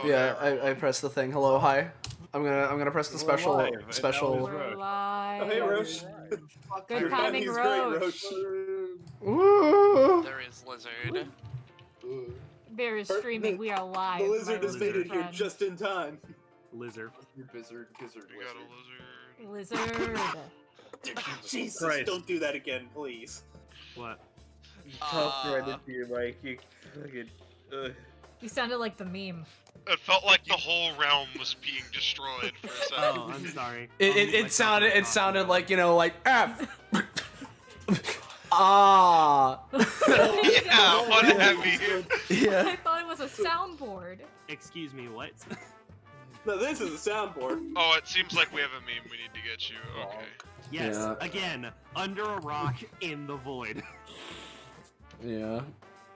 Yeah, I pressed the thing. Hello, hi. I'm gonna press the special. We're live. Oh, hey, Roche. Good Your timing, timing's great, Roche. Ooh. There is Lizard. Bear is streaming. We are live. The lizard my has made it here friends. just in time. Lizard. Gizzard, We got a lizard. Lizard. Jesus, Christ. don't do that again, please. What? Talk right into your mic. You fucking. You sounded like the meme. It felt like the whole realm was being destroyed for a second. Oh, I'm sorry. It sounded like, you know, like ah. Yeah, what have you? Yeah. I thought it was a soundboard. Excuse me, what? No, this is a soundboard. Oh, it seems like we have a meme we need to get you. Okay. Yes, Yeah. again, under a rock in the void. Yeah.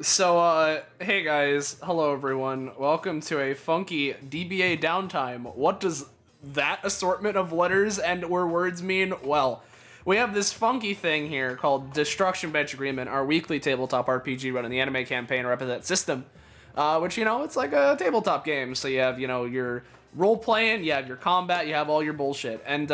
So, hey guys, hello everyone. Welcome to a funky DBA downtime. What does that assortment of letters and/or words mean? Well, we have this funky thing here called Destruction Bench Agreement, our weekly tabletop RPG run in the anime campaign or Epithet System, which, you know, it's like a tabletop game. So you have, you know, your role-playing, you have your combat, you have all your bullshit. And,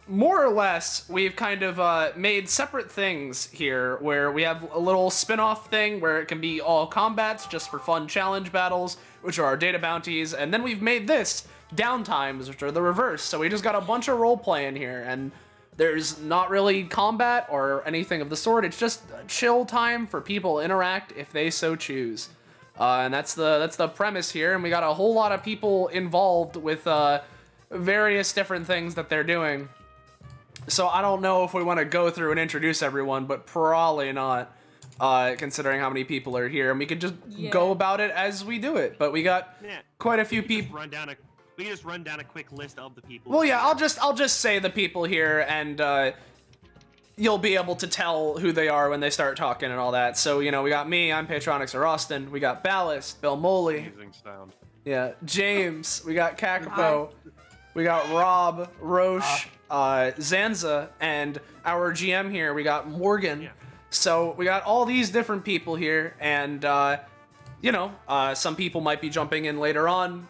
more or less, we've kind of made separate things here where we have a little spin-off thing where it can be all combats just for fun challenge battles, which are our data bounties, and then we've made this Downtimes, which are the reverse. So we just got a bunch of role-playing here, and there's not really combat or anything of the sort. It's just a chill time for people to interact if they so choose. And that's the premise here, and we got a whole lot of people involved with various different things that they're doing. So I don't know if we want to go through and introduce everyone, but probably not, considering how many people are here. And we could just go about it as we do it. But we got quite a few people. We can just run down a quick list of the people. Well, yeah, I'll just say the people here, and you'll be able to tell who they are when they start talking and all that. So, you know, we got me, I'm Patronix or Austin. We got Ballast, Bill Moley. Amazing sound. Yeah, James. We got Kakapo. We got Rob, Roche, Zanza, and our GM here, we got Morgan. Yeah. So we got all these different people here, and, you know, some people might be jumping in later on.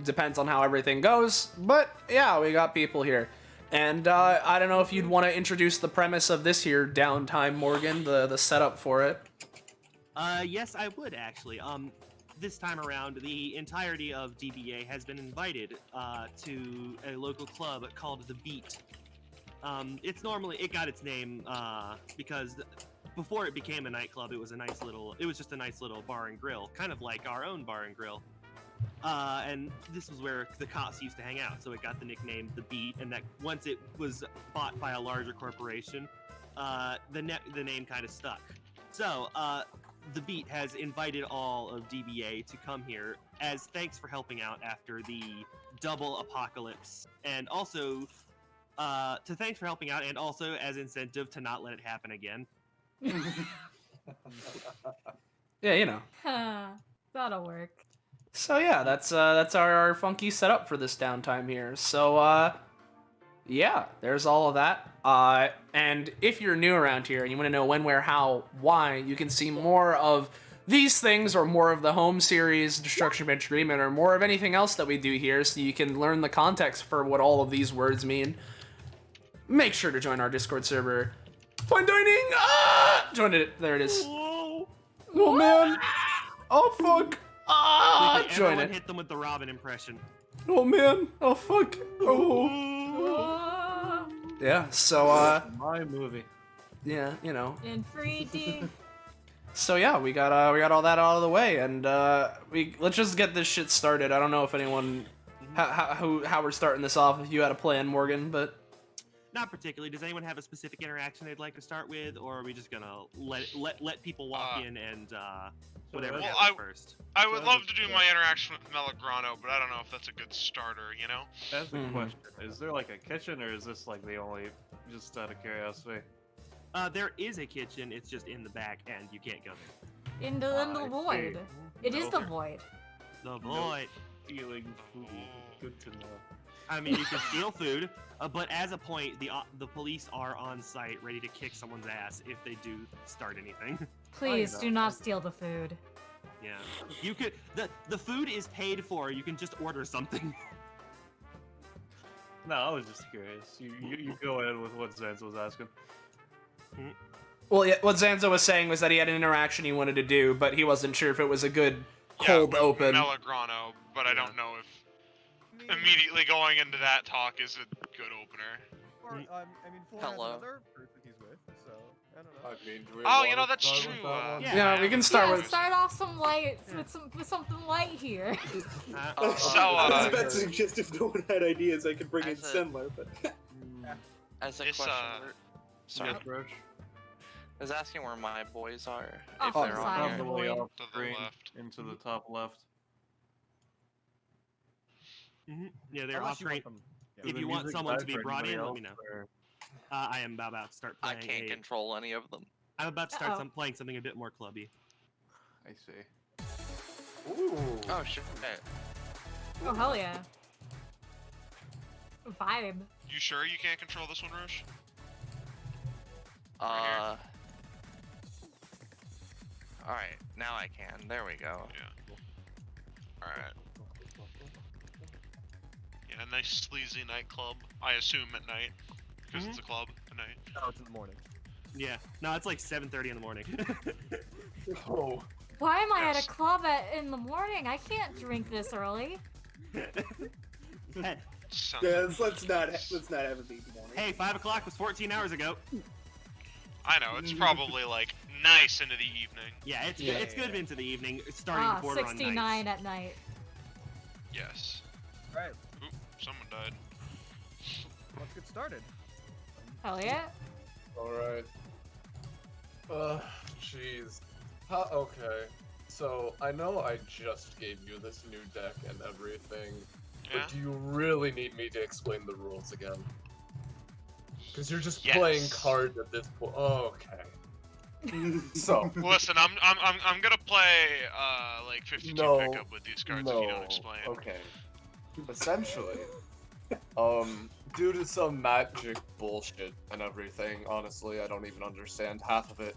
Depends on how everything goes. But, yeah, we got people here. And I don't know if you'd want to introduce the premise of this here downtime, Morgan, the setup for it. Yes, I would, actually. This time around, the entirety of DBA has been invited to a local club called The Beat. It got its name because before it became a nightclub, it was just a nice little bar and grill, kind of like our own bar and grill. And this was where the cops used to hang out, so it got the nickname The Beat, and that once it was bought by a larger corporation, the name kind of stuck. So, The Beat has invited all of DBA to come here as thanks for helping out after the double apocalypse, and also thanks for helping out, and also as incentive to not let it happen again. Yeah, you know. That'll work. So yeah, that's our funky setup for this downtime here. So yeah, there's all of that. And if you're new around here and you want to know when, where, how, why, you can see more of these things or more of the home series, Destruction Bench Agreement, or more of anything else that we do here, so you can learn the context for what all of these words mean. Make sure to join our Discord server. Fine dining! Join it. There it is. Whoa! Oh man! Oh fuck! Quickly, Join everyone it. hit them with the Robin impression. Oh man! Oh fuck! Oh. Whoa. Yeah. So My movie. yeah, you know. In 3D. So yeah, we got all that out of the way, and let's just get this shit started. I don't know if anyone how we're starting this off. If you had a plan, Morgan, but Not particularly. Does anyone have a specific interaction they'd like to start with, or are we just gonna let people walk in and whatever Well, happens first? I would love to do my interaction with Melagrano, but I don't know if that's a good starter, you know? That's the question. Is there like a kitchen, or is this like the only, just out of curiosity? There is a kitchen. It's just in the back, and you can't go there. In the void. It is the Okay. void. The void. Stealing food. Good to know. I mean, you can steal food, but as a point, the police are on site, ready to kick someone's ass if they do start anything. Please know. do not steal the food. Yeah. You could the food is paid for. You can just order something. No, I was just curious. You go ahead with what Zenz was asking. Well, yeah, what Zanzo was saying was that he had an interaction he wanted to do, but he wasn't sure if it was a good cold with open. Melagrano, but I don't know if immediately going into that talk is a good opener. Or, I mean, Floor has another person he's with, so I don't know. I mean, do we Oh, you wanna know, that's start true. with that one? Yeah, we can start with. Start off some light with something light here. So, I was uh, about to suggest if no one had ideas, I could bring in As a- Sendler, but As a This, question, sorry, Yes, Roach. I was asking where my boys are. Oh, If they're sorry. on here. Probably Void. off To the screen left. into the top left. Yeah, they're Unless off you want screen. them- yeah. If The you want music someone to died be for brought in, anybody let me know. else, or- I am about to start I playing. can't control any of them. I'm about to start Uh-oh. playing something a bit more clubby. I see. Ooh. Oh shit. Oh hell yeah. Vibe. You sure you can't control this one, Roche? Alright, now I can. There we go. Alright. Yeah, a nice sleazy nightclub. I assume at night. Because it's a club at night. Oh, it's in the morning. Yeah. No, it's like 7:30 in the morning. Oh. Why am I at Yes. a club in the morning? I can't drink this early. Sounds yeah, let's not have a big morning. Hey, 5 o'clock was 14 hours ago. I know, it's probably like nice into the evening. Yeah, it's Yeah. it's good into the evening, starting to border on 69 nights. at night. Yes. Alright, Oop, someone died. let's get started. Hell yeah. Alright. Jeez. Okay. So, I know I just gave you this new deck and everything, Yeah? but do you really need me to explain the rules again? Because you're just Yes. playing cards at this point. Okay. So, Listen, I'm gonna play like 52 No, pickup with these cards if you don't explain. Okay. Essentially, due to some magic bullshit and everything, honestly, I don't even understand half of it.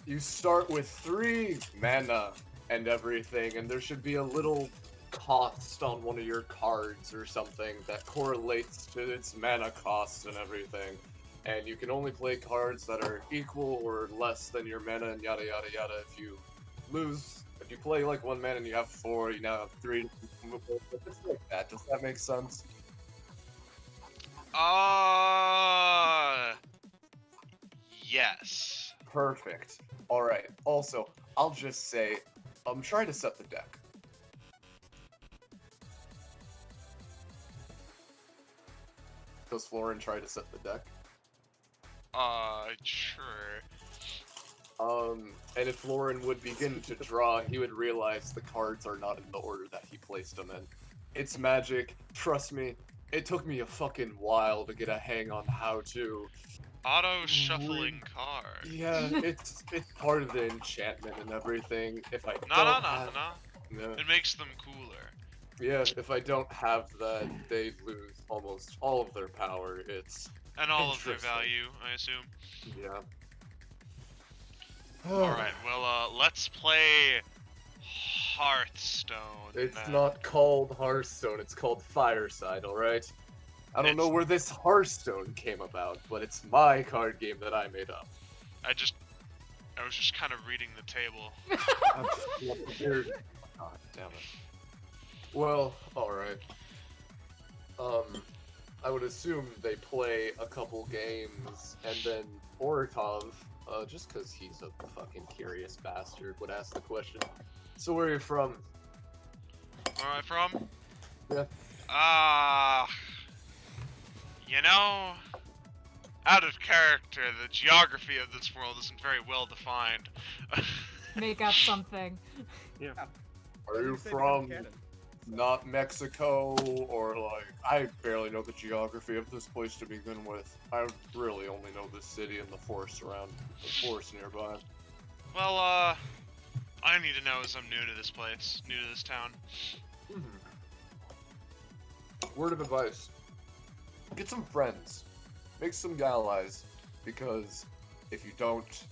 You start with 3 mana and everything, and there should be a little cost on one of your cards or something that correlates to its mana cost and everything. And you can only play cards that are equal or less than your mana and yada yada yada. If you lose, if you play like 1 mana and you have 4, you now have 3. It's like that. Does that make sense? Yes. Perfect. Alright. Also, I'll just say, try to set the deck. Does Florin try to set the deck? Sure. And if Florin would begin to draw, he would realize the cards are not in the order that he placed them in. It's magic. Trust me, it took me a fucking while to get a hang on how to. Auto shuffling cards. Yeah, it's part of the enchantment and everything. If I No, don't no, have, no, no. no. It makes them cooler. Yeah, if I don't have that, they lose almost all of their power. It's And all of their Interesting. value, I assume. yeah. Alright, well, let's play Hearthstone. It's then. not called Hearthstone, it's called Fireside, alright? I don't know It's- where this Hearthstone came about, but it's my card game that I made up. I was just kind of reading the table. God damn it. Well, alright. I would assume they play a couple games, and then Orakov, just because he's a fucking curious bastard, would ask the question. So where are you from? Where am I from? Yeah. You know, out of character, the geography of this world isn't very well defined. Make up something. Are you from not Mexico, or like, I barely know the geography of this place to begin with. I really only know the city and the forest around, the forest nearby. Well, all I need to know is I'm new to this place, new to this town. Word of advice. Get some friends. Make some allies. Because if you don't,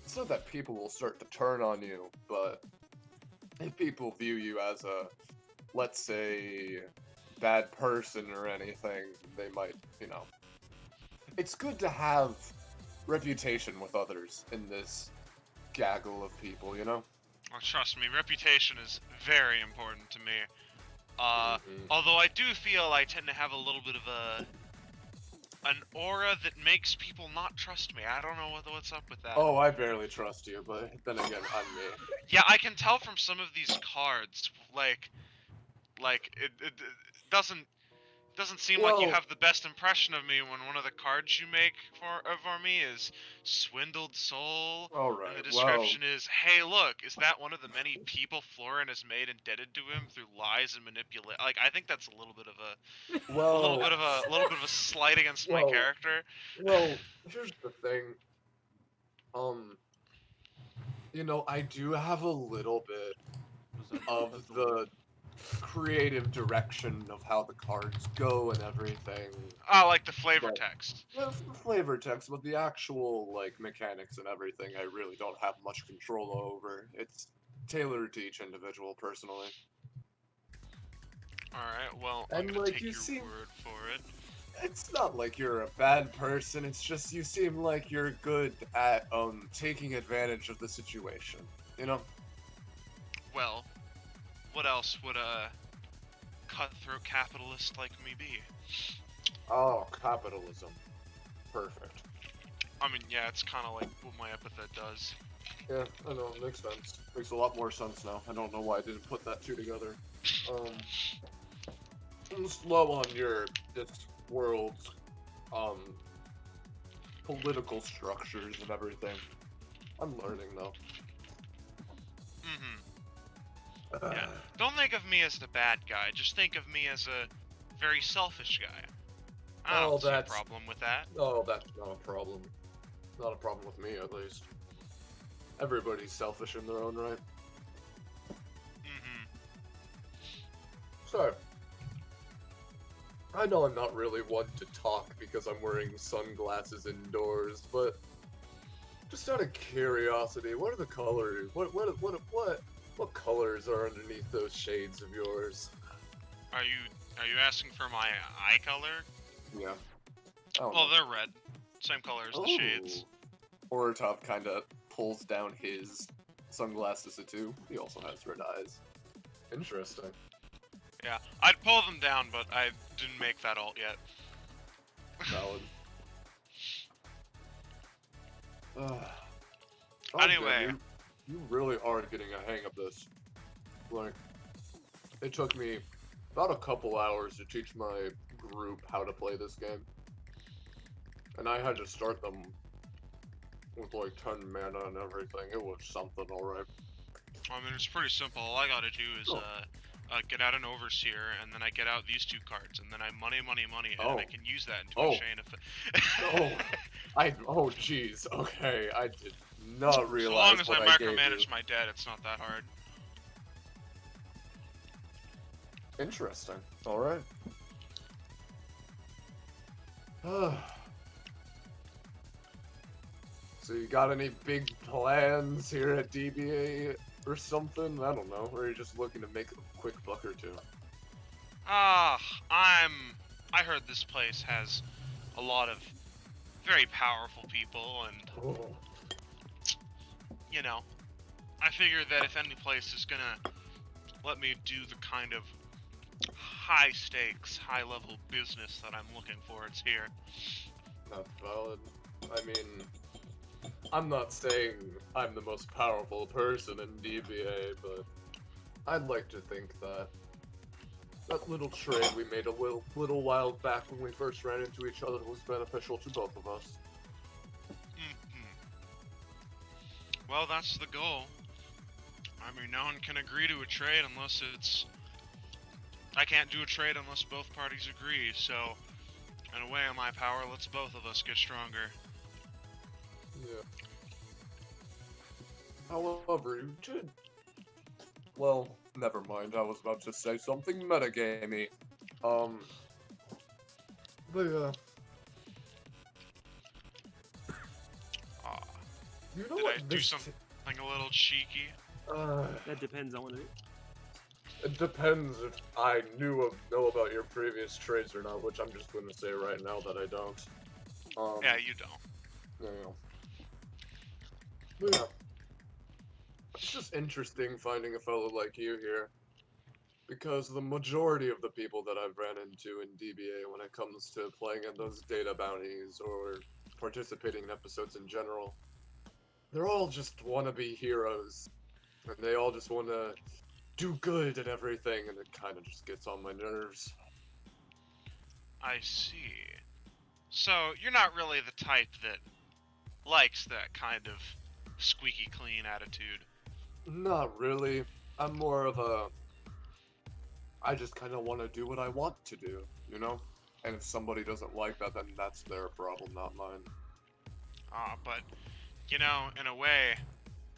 it's not that people will start to turn on you, but if people view you as a, let's say, bad person or anything, they might, you know. It's good to have reputation with others in this gaggle of people, you know? Well, trust me, reputation is very important to me. Although I do feel I tend to have a little bit of an aura that makes people not trust me. I don't know what's up with that. Oh, I barely trust you, but then again, I'm me. Yeah, I can tell from some of these cards, like it doesn't seem like you Well- have the best impression of me when one of the cards you make for me is swindled soul. Alright, And the description is, hey, look, is that one of the many people Florin has made indebted to him through lies and manipulation? Like, I think that's a little bit of a little bit of a slight against my Well, character. Well, here's the thing. You know, I do have a little bit of the creative direction of how the cards go and everything. Oh, like the flavor But- text. The flavor text, but the actual, like, mechanics and everything, I really don't have much control over. It's tailored to each individual, personally. Alright, well, And, I'm gonna like, take you your seem- word for it. It's not like you're a bad person, it's just you seem like you're good at, taking advantage of the situation, you know? Well, what else would a cutthroat capitalist like me be? Oh, capitalism. Perfect. I mean, yeah, it's kind of like what my epithet does. Yeah, I know, it makes sense. Makes a lot more sense now. I don't know why I didn't put that two together. I'm slow on this world's, political structures and everything. I'm learning, though. Mm-hmm. Yeah. Don't think of me as the bad guy. Just think of me as a very selfish guy. I don't see a problem with that. Oh, that's not a problem. Not a problem with me, at least. Everybody's selfish in their own right. Mm-hmm. So, I know I'm not really one to talk because I'm wearing sunglasses indoors, but just out of curiosity, what are the colors? What colors are underneath those shades of yours? Are you asking for my eye color? Yeah. Oh, Well, they're red. Same color as the shades. Ortop kind of pulls down his sunglasses too. He also has red eyes. Interesting. Yeah, I'd pull them down, but I didn't make that alt yet. Valid. Anyway. You really are getting a hang of this. Like, it took me about a couple hours to teach my group how to play this game. And I had to start them with like 10 mana and everything. It was something, alright. I mean, it's pretty simple. All I gotta do is, get out an Overseer, and then I get out these two cards, and then I money, and then I can use that into a chain of... Oh, jeez. Okay, I did not realize. So long as I what gave micromanage you. my dead, it's not that hard. Interesting. Alright. So you got any big plans here at DBA or something? I don't know. Or are you just looking to make a quick buck or two? I heard this place has a lot of very powerful people, and you know, I figure that if any place is gonna let me do the kind of high stakes, high level business that I'm looking for, it's here. That's valid. I mean, I'm not saying I'm the most powerful person in DBA, but I'd like to think that that little trade we made a little while back when we first ran into each other was beneficial to both of us. Well, that's the goal. I mean, no one can agree to a trade unless it's... I can't do a trade unless both parties agree, so... In a way, in my power, let's both of us get stronger. Yeah. However, you did... Well, never mind, I was about to say something metagamey. But yeah. You know Did what? I do this something a little cheeky? That depends on what it is. It depends if I know about your previous trades or not, which I'm just going to say right now that I don't. Yeah, you don't. Yeah. But yeah. It's just interesting finding a fellow like you here. Because the majority of the people that I've ran into in DBA when it comes to playing in those data bounties or participating in episodes in general, they're all just wannabe heroes. And they all just want to do good at everything, and it kind of just gets on my nerves. I see. So, you're not really the type that likes that kind of squeaky clean attitude. Not really. I'm more of a... I just kind of want to do what I want to do, you know? And if somebody doesn't like that, then that's their problem, not mine. But, you know, in a way,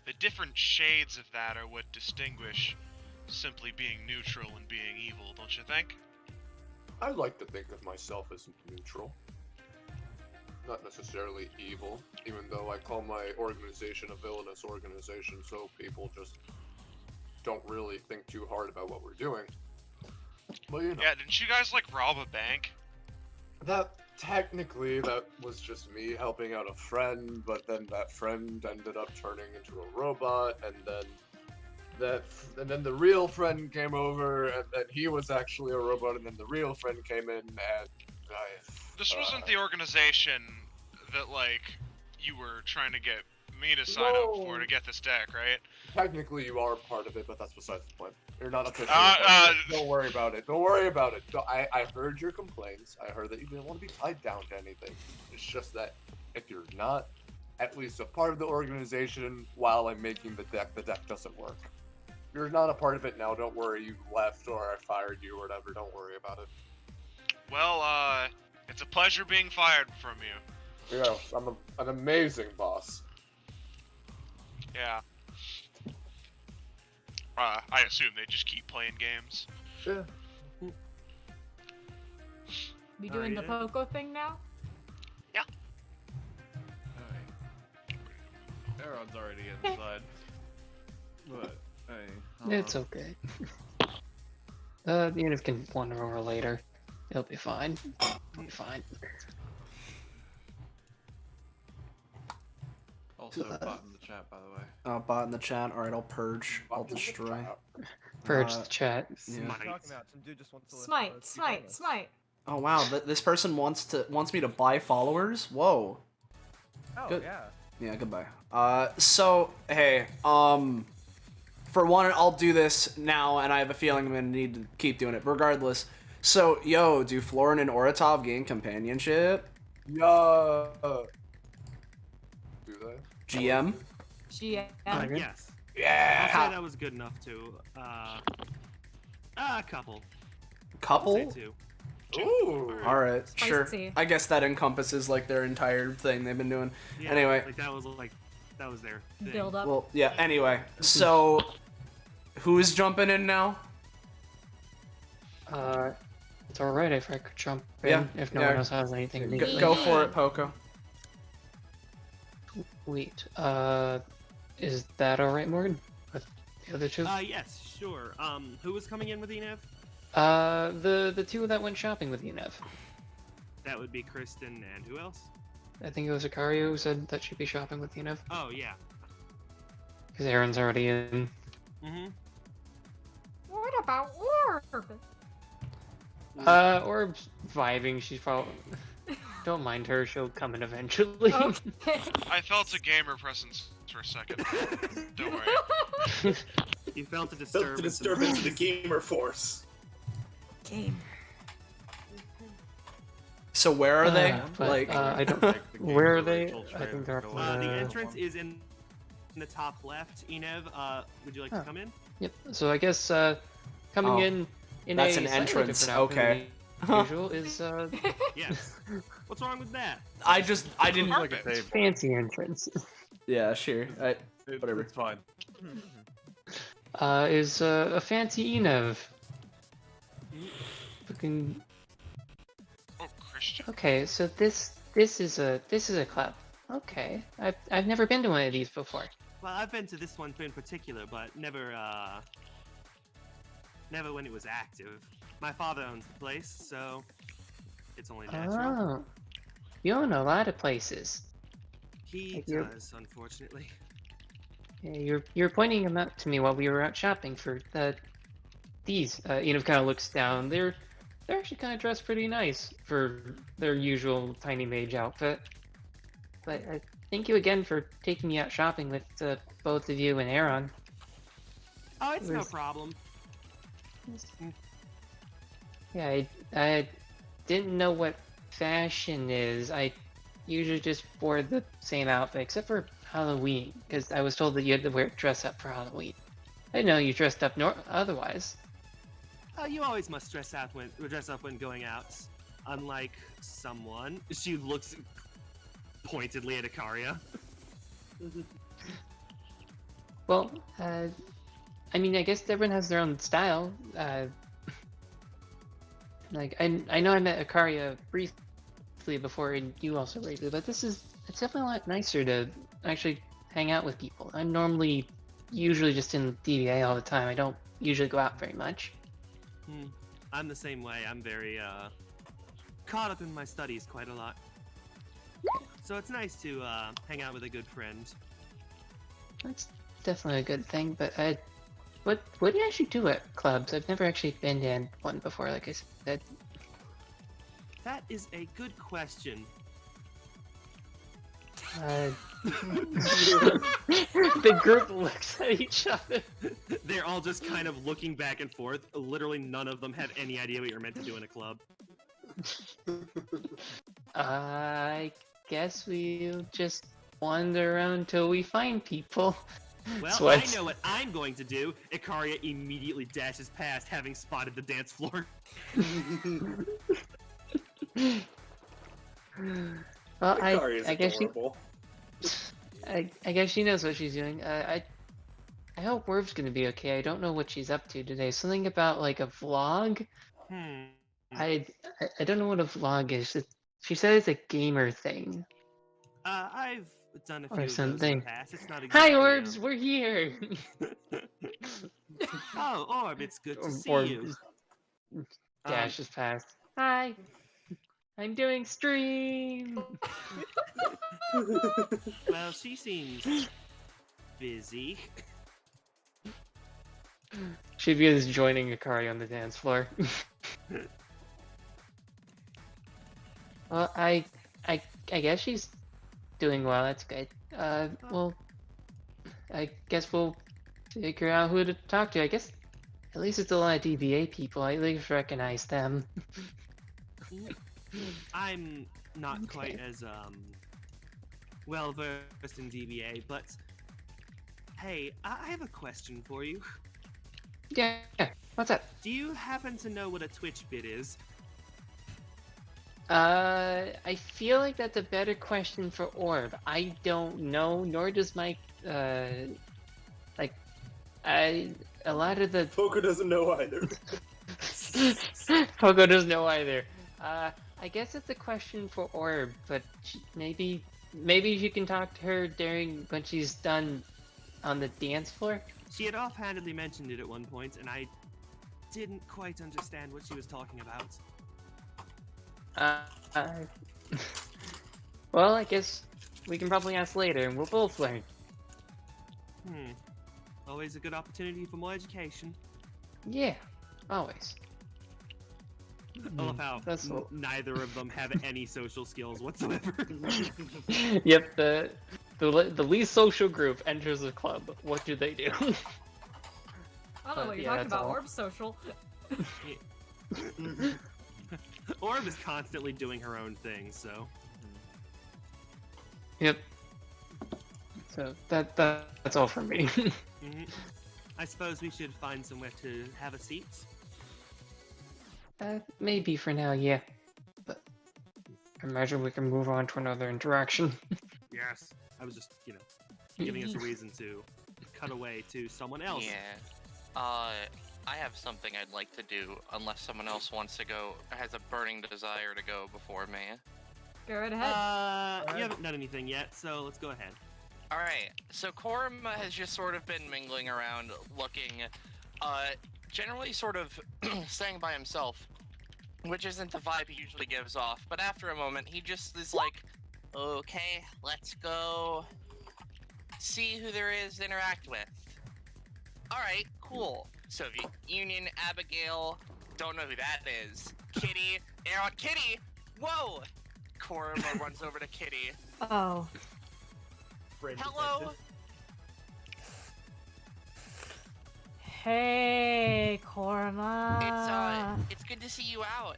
the different shades of that are what distinguish simply being neutral and being evil, don't you think? I like to think of myself as neutral. Not necessarily evil, even though I call my organization a villainous organization, so people just don't really think too hard about what we're doing. But you know. Yeah, didn't you guys, like, rob a bank? That was just me helping out a friend, but then that friend ended up turning into a robot, and then the real friend came over, and then he was actually a robot, and then the real friend came in, and This wasn't the organization that, like, you were trying to get me to sign up for to get this deck, right? Technically, you are part of it, but that's besides the point. You're not officially Don't worry about it. Don't worry about it. I heard your complaints. I heard that you didn't want to be tied down to anything. It's just that if you're not at least a part of the organization while I'm making the deck doesn't work. You're not a part of it now. Don't worry. You left or I fired you or whatever. Don't worry about it. Well, it's a pleasure being fired from you. Yeah, I'm an amazing boss. Yeah. I assume they just keep playing games. Yeah. We doing the Poco thing now? Yeah. Aaron's already inside. But, hey. It's okay. The unit can wander over later. It'll be fine. It'll be fine. Also, bot in the chat, by the way. Bot in the chat. Alright, I'll purge. I'll destroy. Purge the chat. Yeah. Smite. Oh wow, this person wants me to buy followers? Whoa. Oh, Good. yeah. Yeah, goodbye. So, hey, for one, I'll do this now, and I have a feeling I'm gonna need to keep doing it, regardless. So, yo, do Florin and Oratov gain companionship? Yeah. Do they? GM? GM. Yes. Yeah. I'll say that was good enough to. A couple. Couple? I'll say two. Ooh. Alright, sure. Spicy. I guess that encompasses, like, their entire thing they've been doing. Yeah, Anyway. that was their thing. Build up. Well, yeah, anyway. So, who's jumping in now? It's alright if I could jump in Yeah, if no yeah. one else has anything immediately. Go for it, Poco. Sweet. Is that alright, Morgan? With the other two? Yes, sure. Who was coming in with Enev? The two that went shopping with Enev. That would be Kristen and who else? I think it was Akario who said that she'd be shopping with Enev. Oh, yeah. Because Aaron's already in. Mm-hmm. What about Orb? Orb's vibing. She's probably... Don't mind her, she'll come in eventually. Okay. I felt a gamer presence for a second. Don't worry. You felt a Felt disturbance. the disturbance of the gamer force. Game. So where are they? But, Like, I don't... Like the Where are game's they? original I think trailer they're for up the in The the... entrance is in the top left. Enev, would you like to Oh. come in? Yep, so I guess, coming Oh, in that's a an slightly entrance, different outfit okay. than usual is, Yes. What's wrong with that? I didn't... Like a table. fancy entrance. Yeah, sure. Whatever. It's fine. Is a fancy Enev. Looking... Oh, Christian. Okay, so this is a club. okay. I've never been to one of these before. Well, I've been to this one in particular, but never when it was active. My father owns the place, so it's only natural. Oh, you own a lot of places. He Like you're- does, unfortunately. Yeah, you're pointing them out to me while we were out shopping for these. Enif kind of looks down. They're actually kind of dressed pretty nice for their usual tiny mage outfit. But thank you again for taking me out shopping with both of you and Aaron. Oh, it's no Where's- problem. Yeah, I didn't know what fashion is. I usually just wore the same outfit, except for Halloween, because I was told that you had to dress up for Halloween. I didn't know you dressed up otherwise. You always must dress up when going out. Unlike someone, she looks pointedly at Ikaria. Well, I mean, I guess everyone has their own style. Like, I know I met Ikaria briefly before, and you also briefly, but it's definitely a lot nicer to actually hang out with people. I'm usually just in DBA all the time. I don't usually go out very much. I'm the same way. I'm very caught up in my studies quite a lot. So it's nice to hang out with a good friend. That's definitely a good thing, but what do you actually do at clubs? I've never actually been to one before, like I said. That is a good question. The group looks at each other. They're all just kind of looking back and forth. Literally none of them have any idea what you're meant to do in a club. I guess we'll just wander around till we find people. Well, Sweats. I know what I'm going to do. Ikaria immediately dashes past, having spotted the dance floor. Well, Ikari is I guess adorable. I guess she knows what she's doing. I hope Werv's gonna be okay. I don't know what she's up to today. Something about like a vlog. I don't know what a vlog is. She said it's a gamer thing. I've done a Or few of those in something. the past. It's not Hi, exactly, Orbs, we're here. Oh, Orb, it's good to see Orb you. dashes past. Hi, I'm doing stream. Well, she seems busy. She begins joining Akari on the dance floor. Well, I guess she's doing well. That's good. Well, I guess we'll figure out who to talk to. I guess at least it's a lot of DBA people. I at least recognize them. I'm not quite as well versed in DBA, but hey, I have a question for you. Yeah. What's up? Do you happen to know what a Twitch bit is? I feel like that's a better question for Orb. I don't know, nor does my a lot of the Poco doesn't know either. Poco doesn't know either. I guess it's a question for Orb, but maybe you can talk to her when she's done on the dance floor. She had offhandedly mentioned it at one point, and I didn't quite understand what she was talking about. Well, I guess we can probably ask later, and we'll both learn. Always a good opportunity for more education. Yeah, always. I love how That's all. neither of them have any social skills whatsoever. Yep, the least social group enters the club. What do they do? I don't know what you're yeah, talking that's about. all. Orb social. Orb is constantly doing her own thing, so. Yep. So that's all from me. I suppose we should find somewhere to have a seat. Maybe for now, yeah. But I imagine we can move on to another interaction. Yes. I was just, giving us a reason to cut away to someone else. Yeah. I have something I'd like to do, unless someone else wants to go, has a burning desire to go before me. Go right ahead. You haven't done anything yet, so let's go ahead. Alright, so Korma has just sort of been mingling around, looking, generally sort of staying by himself, which isn't the vibe he usually gives off, but after a moment, he just is like, okay, let's go see who there is to interact with. Alright, cool. Soviet Union, Abigail, don't know who that is. Kitty, Aaron, Kitty! Whoa! Korma runs over to Kitty. Oh. Hello! Hey, Korma. It's good to see you out.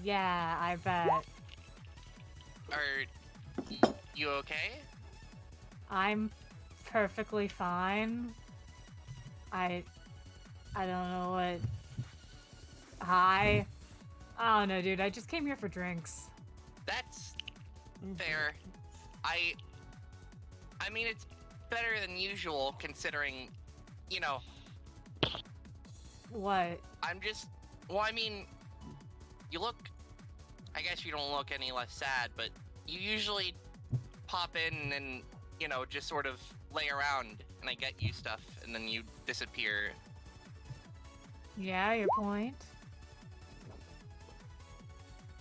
Yeah, I bet. Are you okay? I'm perfectly fine. I don't know what. Hi. I don't know, dude. I just came here for drinks. That's fair. I mean, it's better than usual considering, you know. What? Well, I mean, you look, I guess you don't look any less sad, but you usually pop in and, you know, just sort of lay around and I get you stuff and then you disappear. Yeah, your point.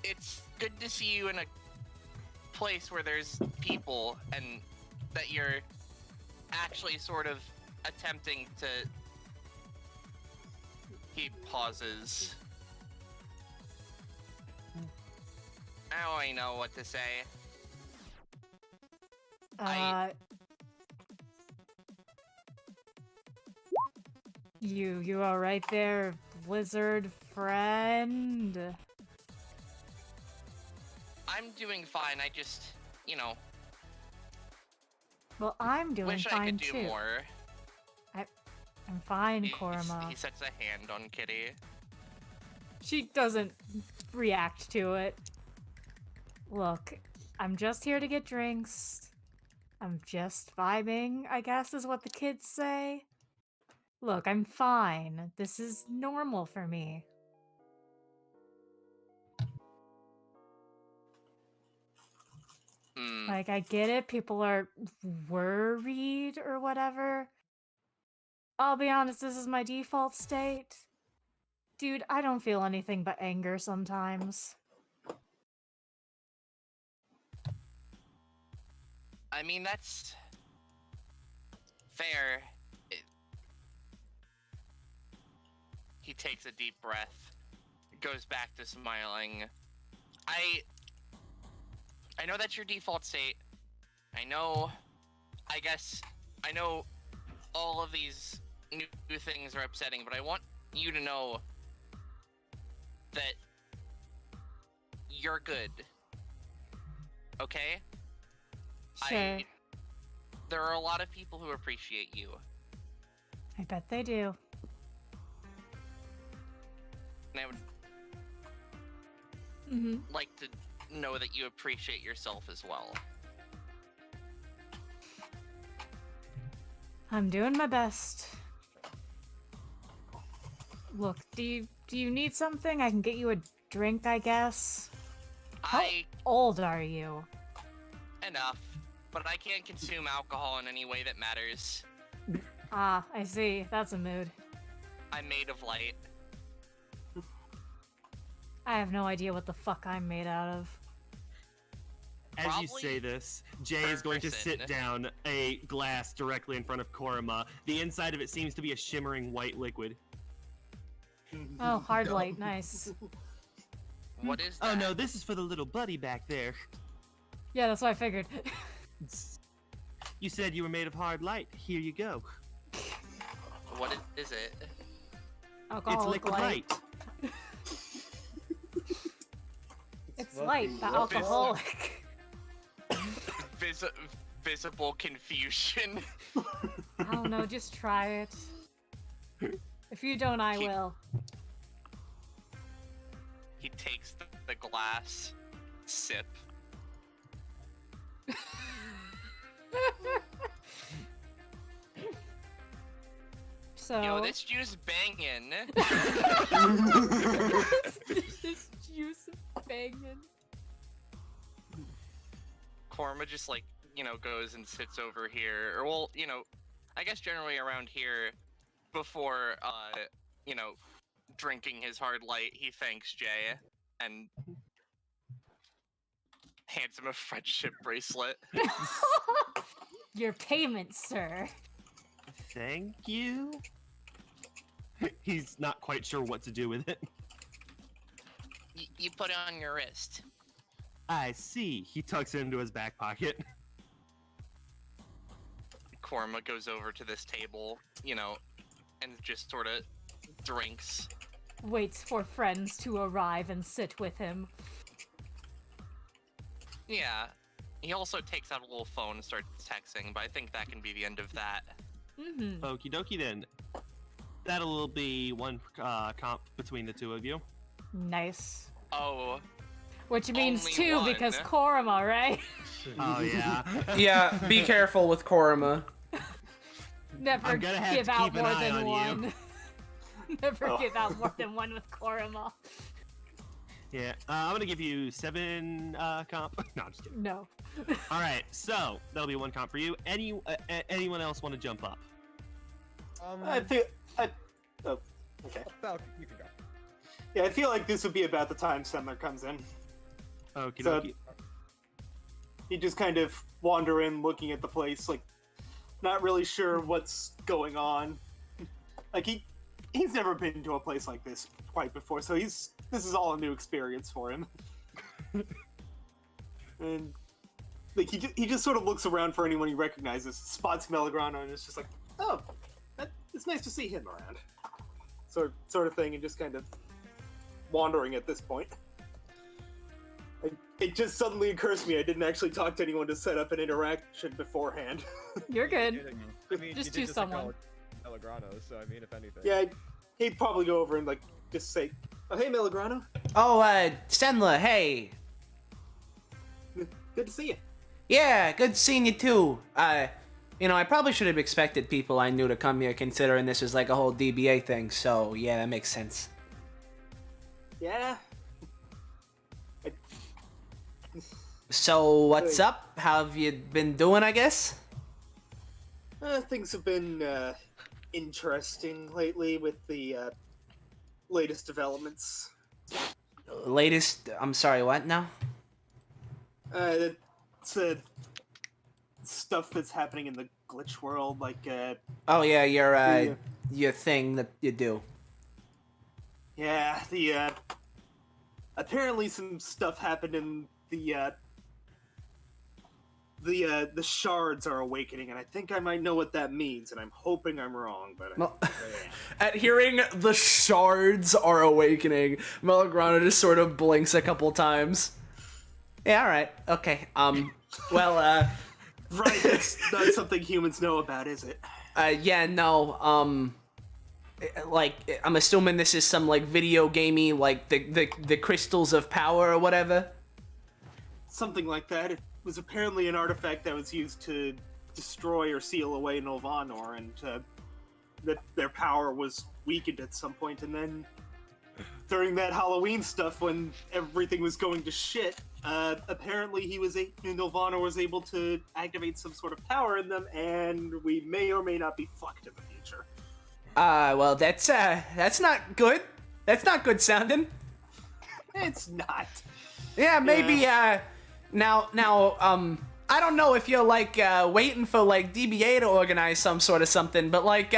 It's good to see you in a place where there's people and that you're actually sort of attempting to. He pauses. I don't really know what to say. You all right there, lizard friend? I'm doing fine. I just, you know. Well, I'm doing wish fine I could do too. more. I'm fine, Korma. He sets a hand on Kitty. She doesn't react to it. Look, I'm just here to get drinks. I'm just vibing, I guess is what the kids say. Look, I'm fine. This is normal for me. Like, I get it. People are worried or whatever. I'll be honest, this is my default state. Dude, I don't feel anything but anger sometimes. I mean, that's fair. He takes a deep breath, goes back to smiling. I know that's your default state. I know all of these new things are upsetting, but I want you to know that you're good. Okay? Sure. There are a lot of people who appreciate you. I bet they do. And I would Mm-hmm. like to know that you appreciate yourself as well. I'm doing my best. Look, do you need something? I can get you a drink, I guess. How old are you? Enough, but I can't consume alcohol in any way that matters. Ah, I see. That's a mood. I'm made of light. I have no idea what the fuck I'm made out of. As you say this, Jay is going to sit down a glass directly in front of Korma. The inside of it seems to be a shimmering white liquid. Oh, hard light. Nice. What is that? Oh no, this is for the little buddy back there. Yeah, that's what I figured. You said you were made of hard light. Here you go. What is it? Alcoholic It's liquid light. It's light, but alcoholic. Visible confusion. I don't know, just try it. If you don't, I will. He takes the glass, sip. So. Yo, this juice bangin'. This juice bangin'. Korma just like, goes and sits over here, or well, I guess generally around here before, drinking his hard light, he thanks Jay and hands him a friendship bracelet. Your payment, sir. Thank you. He's not quite sure what to do with it. You put it on your wrist. I see. He tucks it into his back pocket. Korma goes over to this table, and just sort of drinks. Waits for friends to arrive and sit with him. Yeah. He also takes out a little phone and starts texting, but I think that can be the end of that. Mm-hmm. Okie dokie then. That'll be one comp between the two of you. Nice. Oh. Which means only 2 one. because Korma, right? Oh yeah. Yeah, be careful with Korma. Never I'm gonna have give to out keep an more eye than on one. Never give out more than one with Korma. Yeah, I'm gonna give you 7 comp. No, I'm just kidding. No. All right, so that'll be 1 comp for you. Anyone else want to jump up? I feel. Oh, okay. Falcon, you can go. Yeah, I feel like this would be about the time Summer comes in. Okie So- dokie. You just kind of wander in, looking at the place, like not really sure what's going on. Like he's never been to a place like this quite before, so this is all a new experience for him. And like he just sort of looks around for anyone he recognizes, spots Melograno, and it's just like, oh, it's nice to see him around, sort of thing, and just kind of wandering at this point. It just suddenly occurs to me I didn't actually talk to anyone to set up an interaction beforehand. You're good. I mean, Just you choose did someone. Pellegrano, so I mean, if anything. Yeah, he'd probably go over and like just say, "Oh, hey, Melograno, Oh, Senla, hey. good to see you." Yeah, good seeing you too. I probably should have expected people I knew to come here considering this is like a whole DBA thing, so yeah, that makes sense. Yeah. So, what's up? How have you been doing, I guess? Things have been interesting lately with the latest developments. I'm sorry, what now? It's stuff that's happening in the glitch world, like Oh yeah, the, your thing that you do. yeah, the apparently some stuff happened in the shards are awakening, and I think I might know what that means, and I'm hoping I'm wrong, but Well, at hearing the shards are awakening, Melograno just sort of blinks a couple times. Yeah, alright, okay. Well, right, that's not something humans know about, is it? yeah, no, like, I'm assuming this is some, like, video gamey, like, the crystals of power or whatever? Something like that. It was apparently an artifact that was used to destroy or seal away Nolvanor, and that their power was weakened at some point, and then during that Halloween stuff when everything was going to shit, apparently Nolvanor was able to activate some sort of power in them, and we may or may not be fucked in the future. Well, that's not good. That's not good sounding. It's not. Yeah, maybe, now, I don't know if you're, like, waiting for, like, DBA to organize some sort of something, but, like,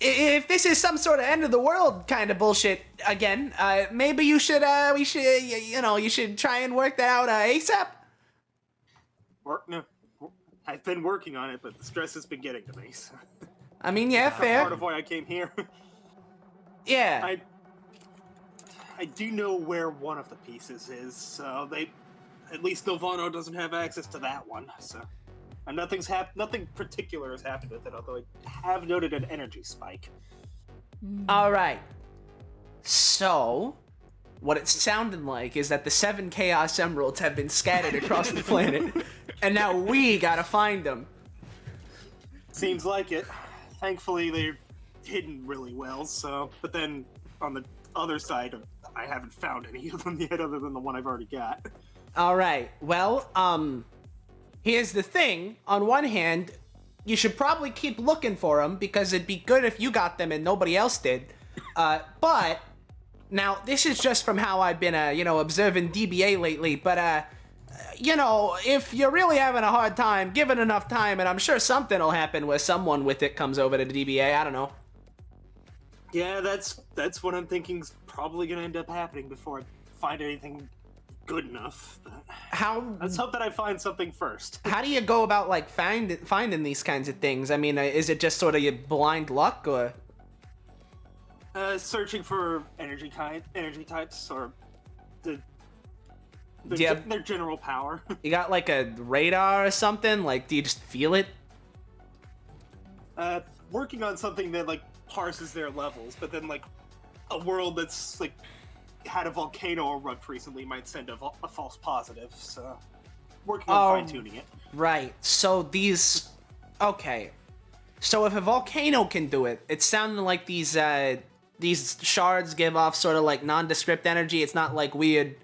if this is some sort of end of the world kind of bullshit again, maybe you should try and work that out, ASAP? No, I've been working on it, but the stress has been getting to me, so. I mean, yeah, fair. Part of why I came here. Yeah. I do know where one of the pieces is, so at least Nolvanor doesn't have access to that one, so. And nothing particular has happened with it, although I have noted an energy spike. Alright. So, what it sounded like is that the 7 Chaos Emeralds have been scattered across the planet, and now we gotta find them. Seems like it. Thankfully, they're hidden really well, so. But then, on the other side, I haven't found any of them yet, other than the one I've already got. Alright, well, here's the thing. On one hand, you should probably keep looking for them because it'd be good if you got them and nobody else did. But now this is just from how I've been, observing DBA lately. But if you're really having a hard time, give it enough time, and I'm sure something will happen where someone with it comes over to the DBA. I don't know. Yeah, that's what I'm thinking's probably gonna end up happening before I find anything good enough. But let's hope that I find something first. How do you go about like finding these kinds of things? I mean, is it just sort of your blind luck, or searching for energy types, or their general power? You got like a radar or something? Like, do you just feel it? Working on something that like parses their levels, but then like a world that's like had a volcano erupt recently might send a false positive. So working on fine-tuning it. Right. So okay. So if a volcano can do it, it's sounding like these shards give off sort of like nondescript energy. It's not like weird,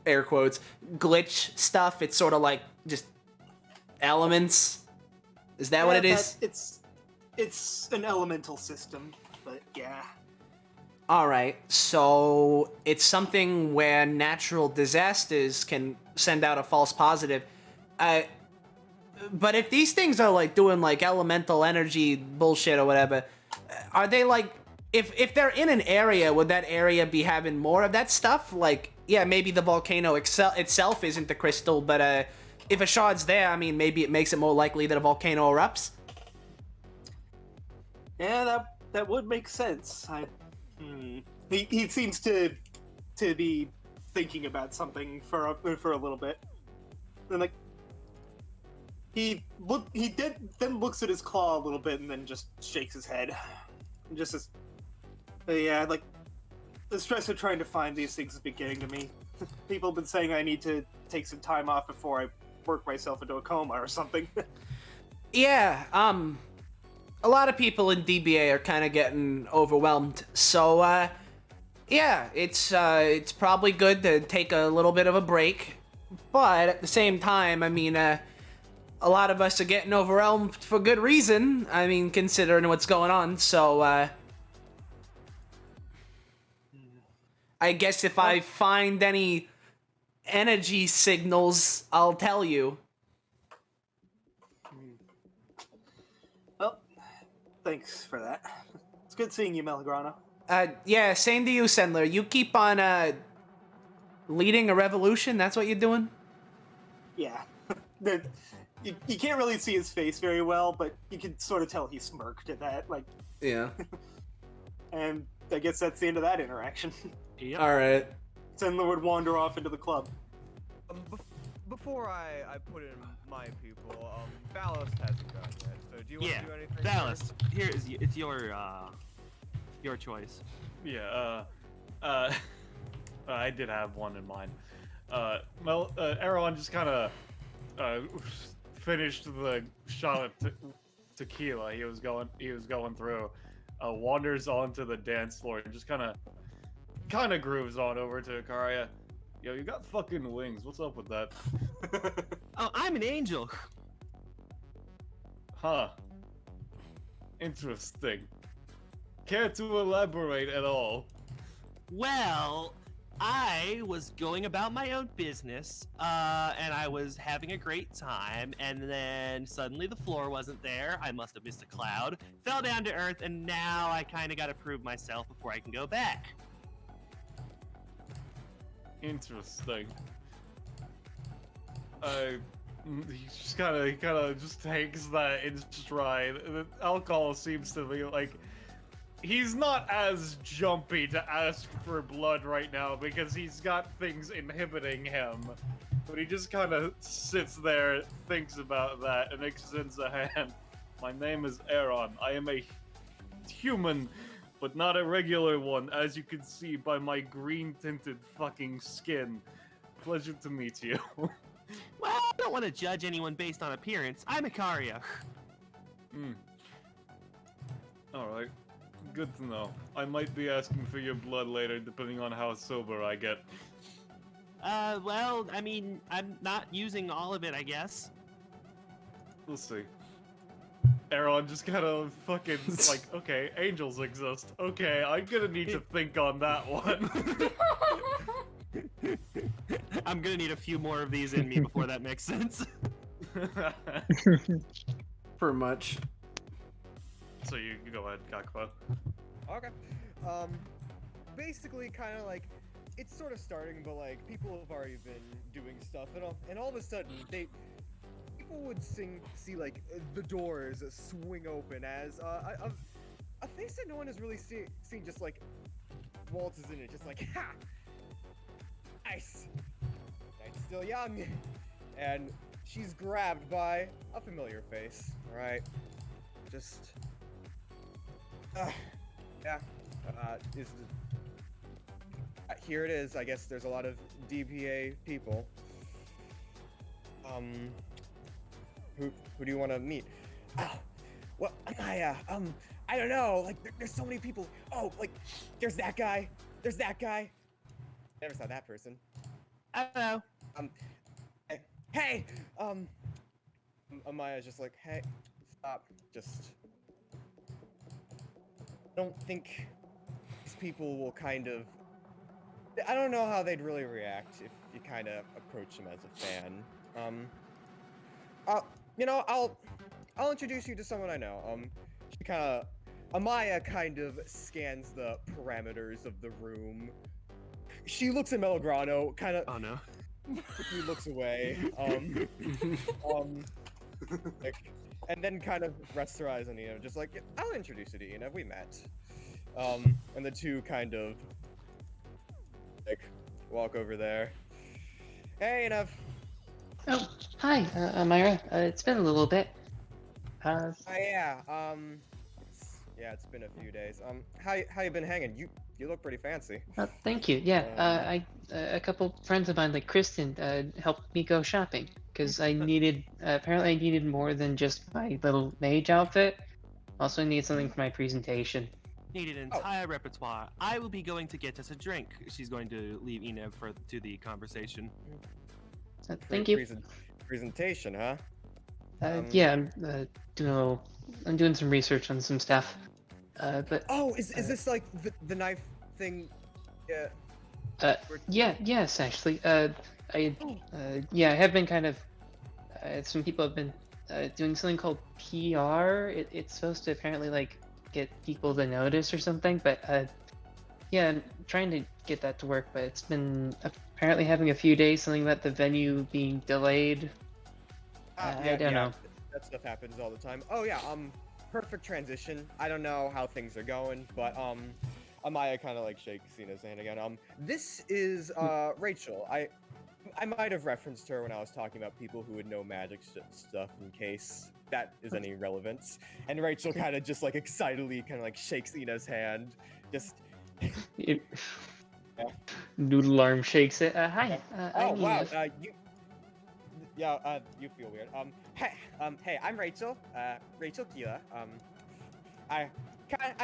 air quotes, glitch stuff. It's sort of like just elements. Is that what it is? It's an elemental system, but yeah. Alright, so it's something where natural disasters can send out a false positive. But if these things are like doing like elemental energy bullshit or whatever, are they like, if they're in an area, would that area be having more of that stuff? Like, yeah, maybe the volcano itself isn't the crystal, but if a shard's there, I mean, maybe it makes it more likely that a volcano erupts? Yeah, that would make sense. He seems to be thinking about something for a little bit. Then like he then looks at his claw a little bit and then just shakes his head. And just says, yeah, like the stress of trying to find these things is beginning to me. People have been saying I need to take some time off before I work myself into a coma or something. Yeah, a lot of people in DBA are kind of getting overwhelmed, so yeah, it's probably good to take a little bit of a break, but at the same time, I mean, a lot of us are getting overwhelmed for good reason, I mean, considering what's going on, so I guess if I find any energy signals, I'll tell you. Thanks for that. It's good seeing you, Melagrana. Yeah, same to you, Sendler. You keep on, leading a revolution? That's what you're doing? Yeah. You can't really see his face very well, but you can sort of tell he smirked at that, like... Yeah. And I guess that's the end of that interaction. Yep. Alright. Sendler would wander off into the club. Before I put in my people, Ballast hasn't gone yet, so do you want to do anything? Ballast, it's your choice. Yeah, I did have one in mind. Aaron just kind of finished the shot of tequila he was going through, wanders onto the dance floor and just kind of grooves on over to Akaria. Yo, you got fucking wings. What's up with that? Oh, I'm an angel. Huh. Interesting. Care to elaborate at all? Well, I was going about my own business, and I was having a great time, and then suddenly the floor wasn't there. I must have missed a cloud, fell down to earth, and now I kind of got to prove myself before I can go back. Interesting. He kind of just takes that in stride. The alcohol seems to be like, he's not as jumpy to ask for blood right now because he's got things inhibiting him. But he just kind of sits there, thinks about that, and extends a hand. My name is Aaron. I am a human, but not a regular one, as you can see by my green-tinted fucking skin. Pleasure to meet you. Well, I don't want to judge anyone based on appearance. I'm Ikaria. Alright. Good to know. I might be asking for your blood later, depending on how sober I get. Well, I mean, I'm not using all of it, I guess. We'll see. Aaron just kind of fucking like, okay, angels exist. Okay, I'm gonna need to think on that one. I'm gonna need a few more of these in me before that makes sense. For much. So you go ahead, Kakpo. Okay. Basically, kind of like, it's sort of starting, but like people have already been doing stuff, and all of a sudden people would see like the doors swing open as a face that no one has really seen just like waltzes in it, just like ha, nice, night's still young, and she's grabbed by a familiar face. All right, just yeah, here it is. I guess there's a lot of DBA people. Who do you want to meet? Oh, well, I don't know. Like, there's so many people. Oh, like, there's that guy. There's that guy. Never saw that person. Hello. Hey. Amaya's just like, hey, stop. Just. I don't think these people will kind of. I don't know how they'd really react if you kind of approach them as a fan. You know, I'll introduce you to someone I know. Amaya kind of scans the parameters of the room. She looks at Melograno, kind of. Oh no. He looks away. Like, and then kind of rests her eyes on Ina, just like, I'll introduce you to Ina. We met. And the two kind of like walk over there. Hey, Ina. Oh, hi, Amira. It's been a little bit. Yeah. It's been a few days. How you been hanging? You look pretty fancy. Thank you. Yeah, a couple friends of mine, like Kristen, helped me go shopping because I needed. Apparently, I needed more than just my little mage outfit. Also, need something for my presentation. Need an entire repertoire. I will be going to get us a drink. She's going to leave Ina to the conversation. Thank you. Presentation, huh? Yeah, I'm doing some research on some stuff. But is this like the knife thing? Yeah. Yes, actually. I have been kind of. Some people have been doing something called PR. It's supposed to apparently like get people to notice or something. But yeah, I'm trying to get that to work. But it's been apparently having a few days. Something about the venue being delayed. I don't know. That stuff happens all the time. Oh yeah. Perfect transition. I don't know how things are going, but Amaya kind of like shakes Ina's hand again. This is Rachel. I might have referenced her when I was talking about people who would know magic stuff in case that is any relevance. And Rachel kind of just like excitedly kind of like shakes Ina's hand. Just. Noodle arm shakes it. Hi. Oh I'm wow. Eve. You feel weird. Hey, I'm Rachel. Rachel Kila. I've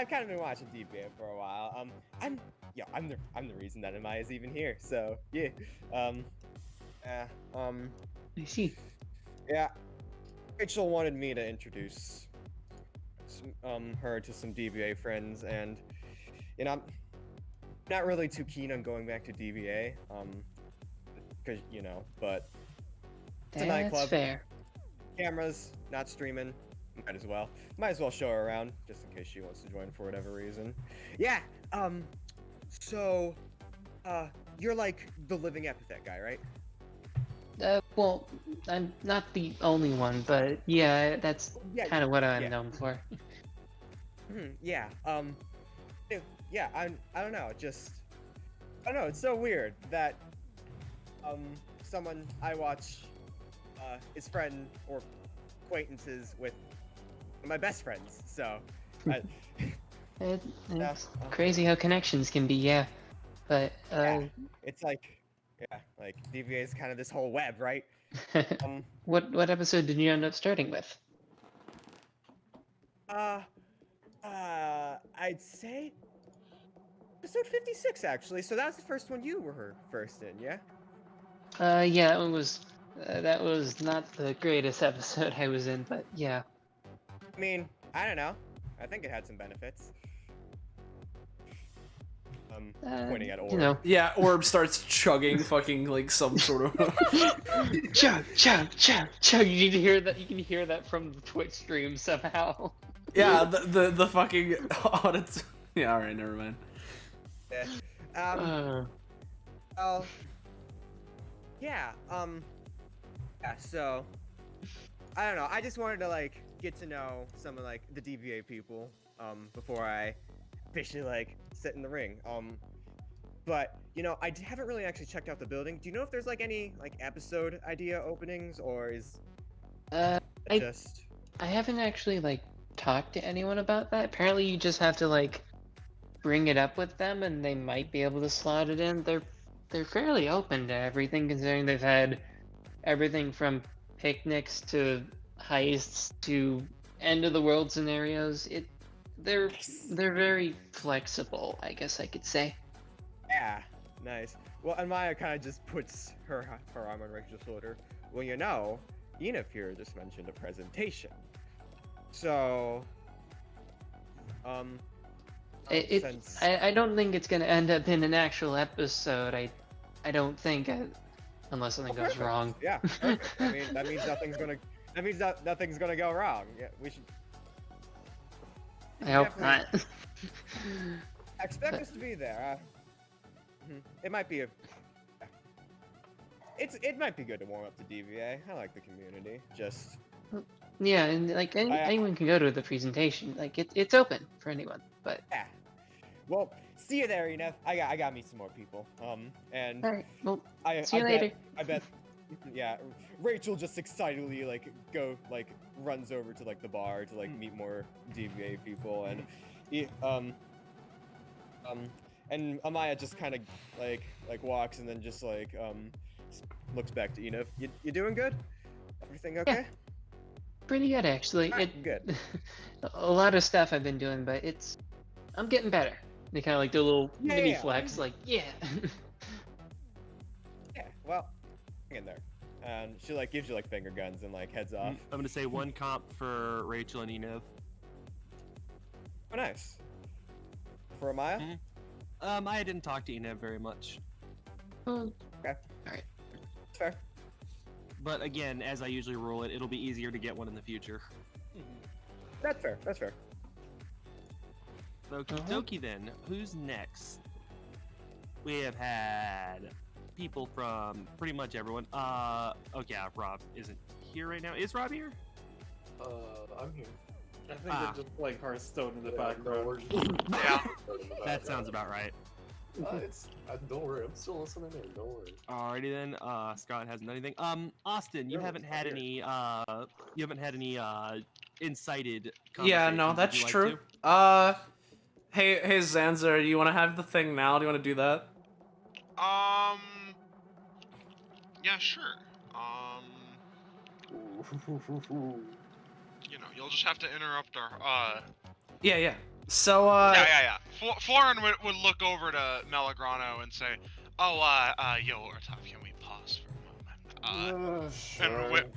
kind of been watching DBA for a while. I'm the reason that Amaya is even here. So yeah. I see. Yeah. Rachel wanted me to introduce her to some DBA friends, and you know, I'm not really too keen on going back to DBA. Because you know, but. It's a nightclub. That's fair. Cameras, not streaming. Might as well show her around, just in case she wants to join for whatever reason. Yeah. So, you're like the living epithet guy, right? Well, I'm not the only one, but yeah, that's kind of what I'm known for. Yeah. Yeah. I don't know. I don't know. It's so weird that someone I watch. His friend or acquaintances with my best friends, so it's crazy how connections can be, yeah. But it's like DBA is kind of this whole web, right? What episode did you end up starting with? I'd say episode 56 actually. So that was the first one you were first in, yeah? Yeah, that one was That was not the greatest episode I was in, but yeah. I mean, I don't know. I think it had some benefits. Pointing at Orb. You know. Yeah, Orb starts chugging fucking like some sort of. Chug, chug, chug, chug. You can hear that. You can hear that from the Twitch stream somehow. Yeah, the fucking. Oh, it's... Yeah, all right, never mind. Yeah. Well. Yeah. Yeah. So. I don't know. I just wanted to like get to know some of like the DBA people before I officially like sit in the ring. But you know, I haven't really actually checked out the building. Do you know if there's like any like episode idea openings, or is I just? I haven't actually like talked to anyone about that. Apparently, you just have to like bring it up with them, and they might be able to slot it in. They're fairly open to everything, considering they've had everything from picnics to heists to end of the world scenarios. They're very flexible, I guess I could say. Yeah, nice. Well, and Maya kind of just puts her arm on Rachel's shoulder. Well, you know, Enif here just mentioned a presentation. So, since... I don't think it's gonna end up in an actual episode. I don't think, unless something goes perfect. wrong. Yeah, perfect. I mean, that means nothing's gonna. That means that nothing's gonna go wrong. Yeah, we should. I hope not. Expect us to be there. It might be a. It might be good to warm up to DBA. I like the community. Just. Yeah, and like anyone can go to the presentation. Like it's open for anyone. But yeah. Well, see you there, Enif. I got me some more people. And. All right. Well, I see you later. I bet. Yeah, Rachel just excitedly like runs over to like the bar to like meet more DBA people, and and Amaya just kind of like walks and then just like looks back to Enif. You doing good? Everything okay? Yeah. Pretty good actually. Good. A lot of stuff I've been doing, but I'm getting better. They kind of like do a little mini flex, like yeah. Yeah. Well. In there, and she like gives you like finger guns and like heads off. I'm gonna say one comp for Rachel and Enif. Oh, nice. For Amaya? I didn't talk to Enif very much. Okay. All right. Fair. But again, as I usually rule it, it'll be easier to get one in the future. That's fair. That's fair. Okie dokie then. Who's next? We have had people from pretty much everyone. Oh yeah, Rob isn't here right now. Is Rob here? I'm here. I think they're just playing Hearthstone in the background. Yeah. That sounds about right. Don't worry, I'm still listening in. Don't worry. Alrighty then. Scott hasn't done anything. Austin, you haven't had any. Incited. Yeah, no, conversations. that's Would you true. like to? Hey Zanzer, you want to have the thing now? Do you want to do that? Yeah, sure. You know, you'll just have to interrupt our, Yeah. So, Yeah. Florin would look over to Melagrano and say, "Oh, yo, Ortov, can we pause for a moment?" Sure. And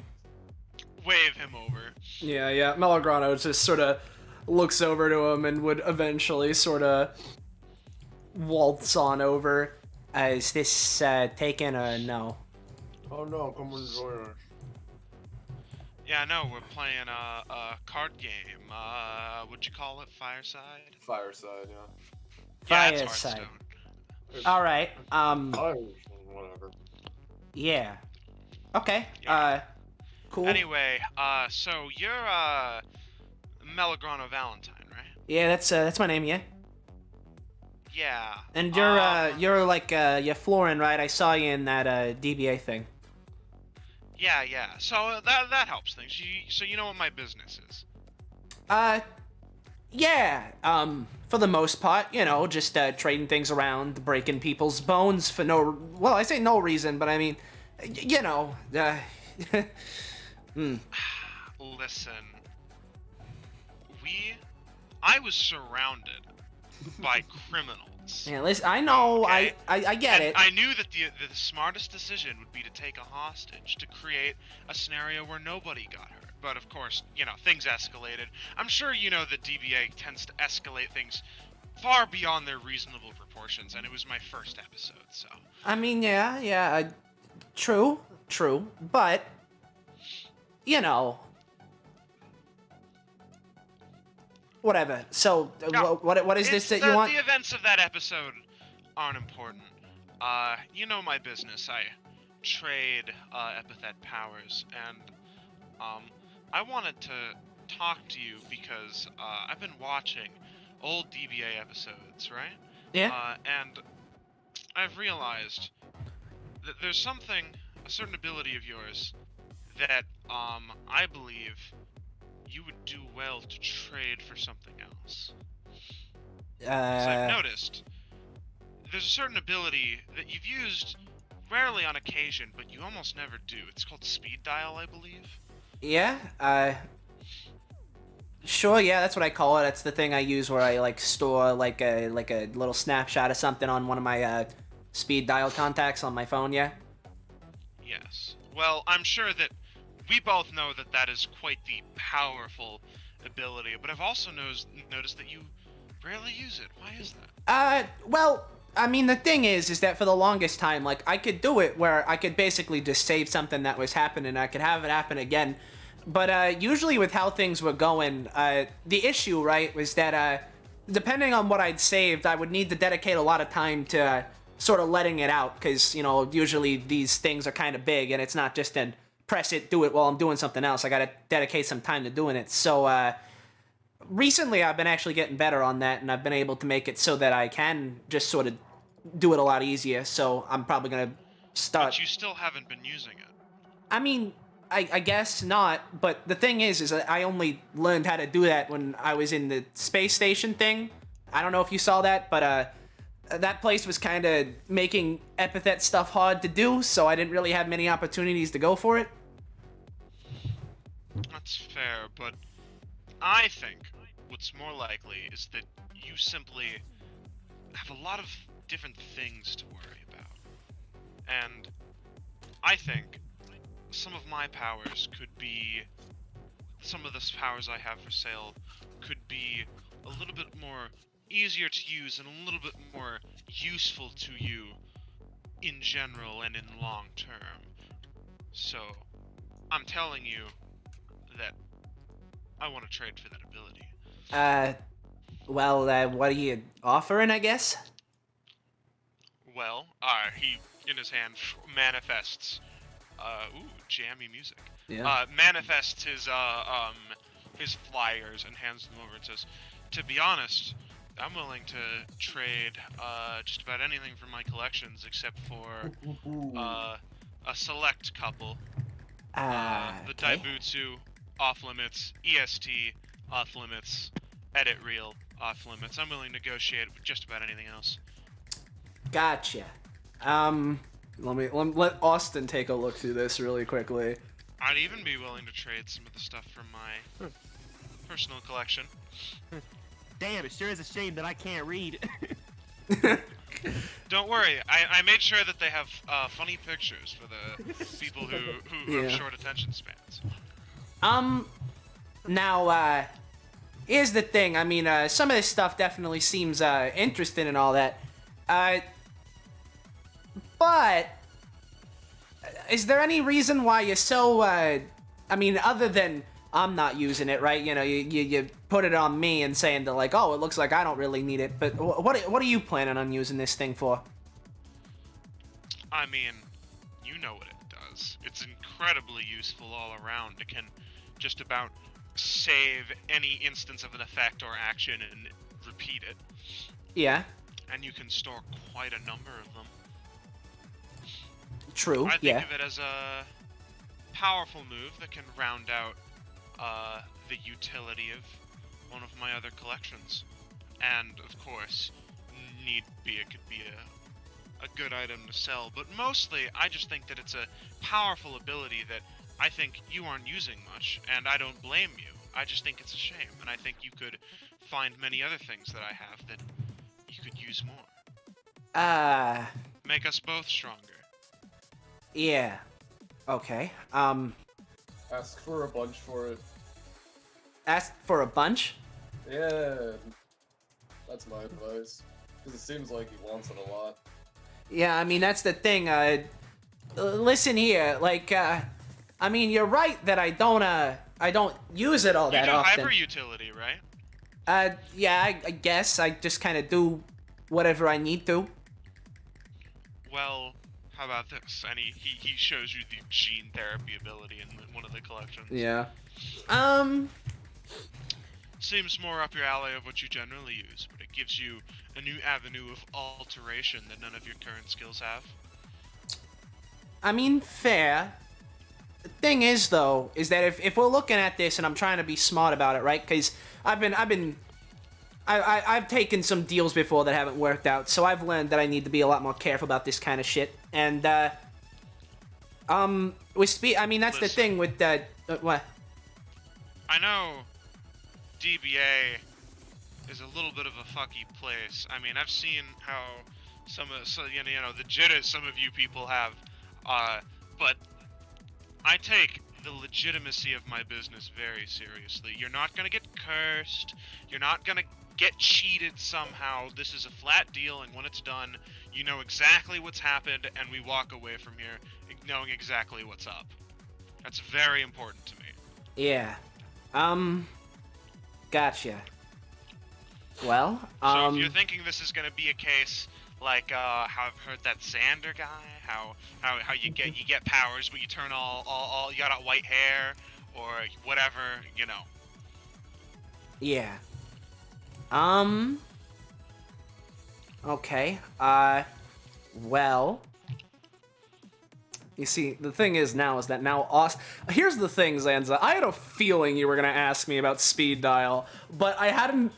wave him over. Yeah. Melagrano just sort of looks over to him and would eventually sort of waltz on over. Is this taken or no? Oh no, come and join us. Yeah, no, we're playing a card game. What'd you call it? Fireside? Fireside, yeah. Yeah, it's Fireside. Hearthstone. All right. Whatever. Yeah. Okay. Yeah. Cool. Anyway, so you're Melagrano Valentine, right? Yeah, that's my name. Yeah. Yeah. And you're like you're Florin, right? I saw you in that DBA thing. Yeah. So that helps things. So you know what my business is. Yeah. For the most part, you know, just trading things around, breaking people's bones for no. Well, I say no reason, but I mean, you know. Listen. I was surrounded by criminals. Yeah, listen, I know, Okay. I get And it. I knew that the smartest decision would be to take a hostage to create a scenario where nobody got hurt. But of course, you know, things escalated. I'm sure you know that DBA tends to escalate things far beyond their reasonable proportions, and it was my first episode, so. I mean, yeah, true, but, you know, whatever. So, No, what is this that you want? The events of that episode aren't important. You know my business. I trade epithet powers, and I wanted to talk to you because I've been watching old DBA episodes, right? Yeah. And I've realized that there's a certain ability of yours that I believe you would do well to trade for something else. So I've noticed there's a certain ability that you've used rarely on occasion, but you almost never do. It's called speed dial, I believe. Yeah, sure, yeah, that's what I call it. It's the thing I use where I, like, store, like a little snapshot of something on one of my, speed dial contacts on my phone, yeah? Yes. Well, I'm sure that we both know that that is quite the powerful ability, but I've also noticed that you rarely use it. Why is that? Well, I mean, the thing is that for the longest time, like, I could do it where I could basically just save something that was happening, I could have it happen again, but, usually with how things were going, the issue, right, was that, depending on what I'd saved, I would need to dedicate a lot of time to, sort of letting it out, because, you know, usually these things are kind of big, and it's not just an press it, do it while I'm doing something else. I gotta dedicate some time to doing it. So, recently I've been actually getting better on that, and I've been able to make it so that I can just sort of do it a lot easier, so I'm probably gonna start... But you still haven't been using it. I mean, I guess not, but the thing is that I only learned how to do that when I was in the space station thing. I don't know if you saw that, but, that place was kind of making epithet stuff hard to do, so I didn't really have many opportunities to go for it. That's fair, but I think what's more likely is that you simply have a lot of different things to worry about. And I think some of my powers could be... Some of the powers I have for sale could be a little bit more easier to use and a little bit more useful to you in general and in long term. So, I'm telling you that I want to trade for that ability. Well, what are you offering, I guess? Well, he, in his hand, manifests, jammy music. Yeah. Manifests his flyers and hands them over and says, to be honest, I'm willing to trade just about anything from my collections except for a select couple. The okay. Daibutsu, off limits, EST, off limits, edit reel, off limits. I'm willing to negotiate with just about anything else. Gotcha. Let Austin take a look through this really quickly. I'd even be willing to trade some of the stuff from my personal collection. Damn, it sure is a shame that I can't read. Don't worry, I made sure that they have funny pictures for the people who have short attention spans. Now, here's the thing. I mean, some of this stuff definitely seems interesting and all that. But is there any reason why you're so? I mean, other than I'm not using it, right? You know, you put it on me and saying that, like, oh, it looks like I don't really need it. But what are you planning on using this thing for? I mean, you know what it does. It's incredibly useful all around. It can just about save any instance of an effect or action and repeat it. Yeah. And you can store quite a number of them. True, I think of it as a powerful move that can round out the utility of one of my other collections. And, of course, need be, it could be a good item to sell. But mostly, I just think that it's a powerful ability that I think you aren't using much, and I don't blame you. I just think it's a shame, and I think you could find many other things that I have that could use more. Make us both stronger. Yeah. Okay. Ask for a bunch for it. Ask for a bunch? Yeah. That's my advice. Because it seems like he wants it a lot. Yeah, I mean, that's the thing. Listen here, like, I mean, you're right that I don't use it all You that do often. hyper utility, right? Yeah, I guess I just kind of do whatever I need to. Well, how about this? And he shows you the gene therapy ability in one of the collections. Yeah. Seems more up your alley of what you generally use, but it gives you a new avenue of alteration that none of your current skills have. I mean, fair. The thing is, though, is that if we're looking at this and I'm trying to be smart about it, right? Because I've taken some deals before that haven't worked out, so I've learned that I need to be a lot more careful about this kind of shit. And I mean, that's the thing with that. What? I know DBA is a little bit of a fucky place. I mean, I've seen how the jitters some of you people have, but I take the legitimacy of my business very seriously. You're not gonna get cursed. You're not gonna get cheated somehow. This is a flat deal, and when it's done, you know exactly what's happened, and we walk away from here knowing exactly what's up. That's very important to me. Yeah. Gotcha. Well, So if you're thinking this is gonna be a case like how I've heard that Xander guy, how you get powers but you turn all you got white hair or whatever, you know. Yeah. Okay. Well, you see, the thing is now, here's the thing, Zanza. I had a feeling you were gonna ask me about speed dial, but I hadn't,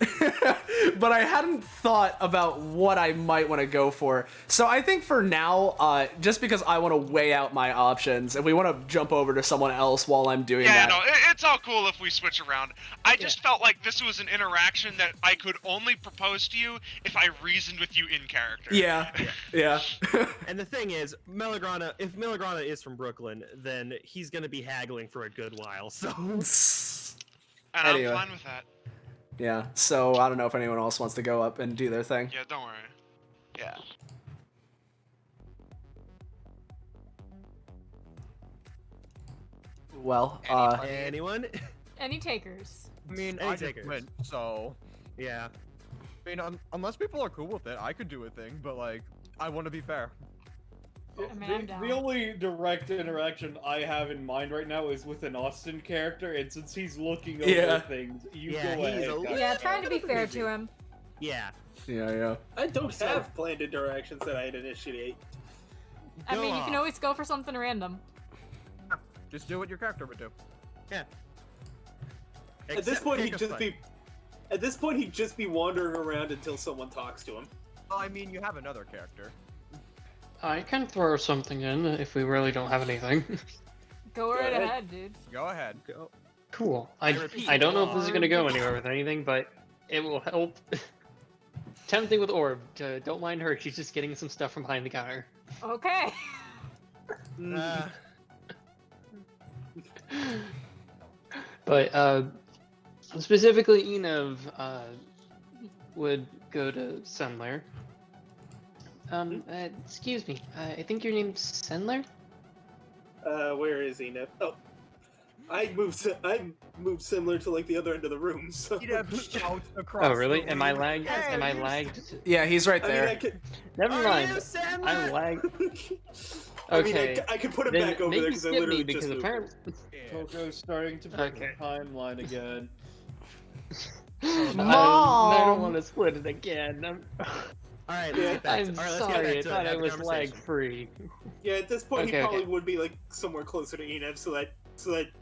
thought about what I might want to go for. So I think for now, just because I want to weigh out my options, if we want to jump over to someone else while I'm doing that. Yeah, no, it's all cool if we switch around. I just felt like this was an interaction that I could only propose to you if I reasoned with you in character. Yeah. And the thing is, if Melagrana is from Brooklyn, then he's gonna be haggling for a good while. So. And Anyway. I'm fine with that. Yeah. So I don't know if anyone else wants to go up and do their thing. Yeah, don't worry. Yeah. Well, anyone? Any takers? I mean, Any I just takers? went, so... Yeah. I mean, unless people are cool with it, I could do a thing, but, like, I want to be fair. I mean, I'm down. The only direct interaction I have in mind right now is with an Austin character, and since he's looking over things, you Yeah, go he's ahead. a- guys. Yeah, trying to be fair to him. Yeah. Yeah. I don't have planned interactions that I'd initiate. I Go mean, you can off. always go for something random. Just do what your character would do. Yeah. At this Except point, pick a fight. he'd just be wandering around until someone talks to him. Well, I mean, you have another character. I can throw something in if we really don't have anything. Go right ahead. ahead, dude. Go ahead. Go. Cool. I repeat, I don't know if go this is on. gonna go anywhere with anything, but it will help. Tempting with Orb. Don't mind her. She's just getting some stuff from behind the counter. Okay. But specifically, Enev would go to Sendler. Excuse me. I think your name's Sendler. Where is he now? Oh, I moved similar to like the other end of the room. So. You'd have shouts across Oh, really? the Am I room. lagged? Hey, Am I you- lagged? Yeah, he's right I mean, there. I could. Never mind. Sandler? I'm lagged. I mean, Okay. I could put him Then back over maybe there because I skip literally me because just moved. apparently. Coco's starting to break Okay. the timeline again. I Mom! don't want to split it again. Alright, Yeah. let's get back I'm to, let's get sorry. back I to thought I have the was conversation. lag free. Yeah, at this point, Okay, he probably okay. would be like somewhere closer to Enev, so that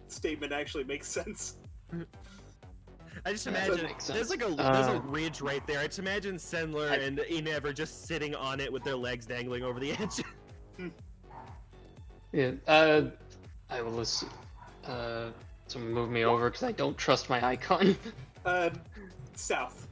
statement actually makes sense. I just Yeah, imagine that makes there's sense. like there's a ridge right there. I just imagine Sendler and Enev are just sitting on it with their legs dangling over the edge. Yeah. I will listen. Someone move me over because I don't trust my icon. South.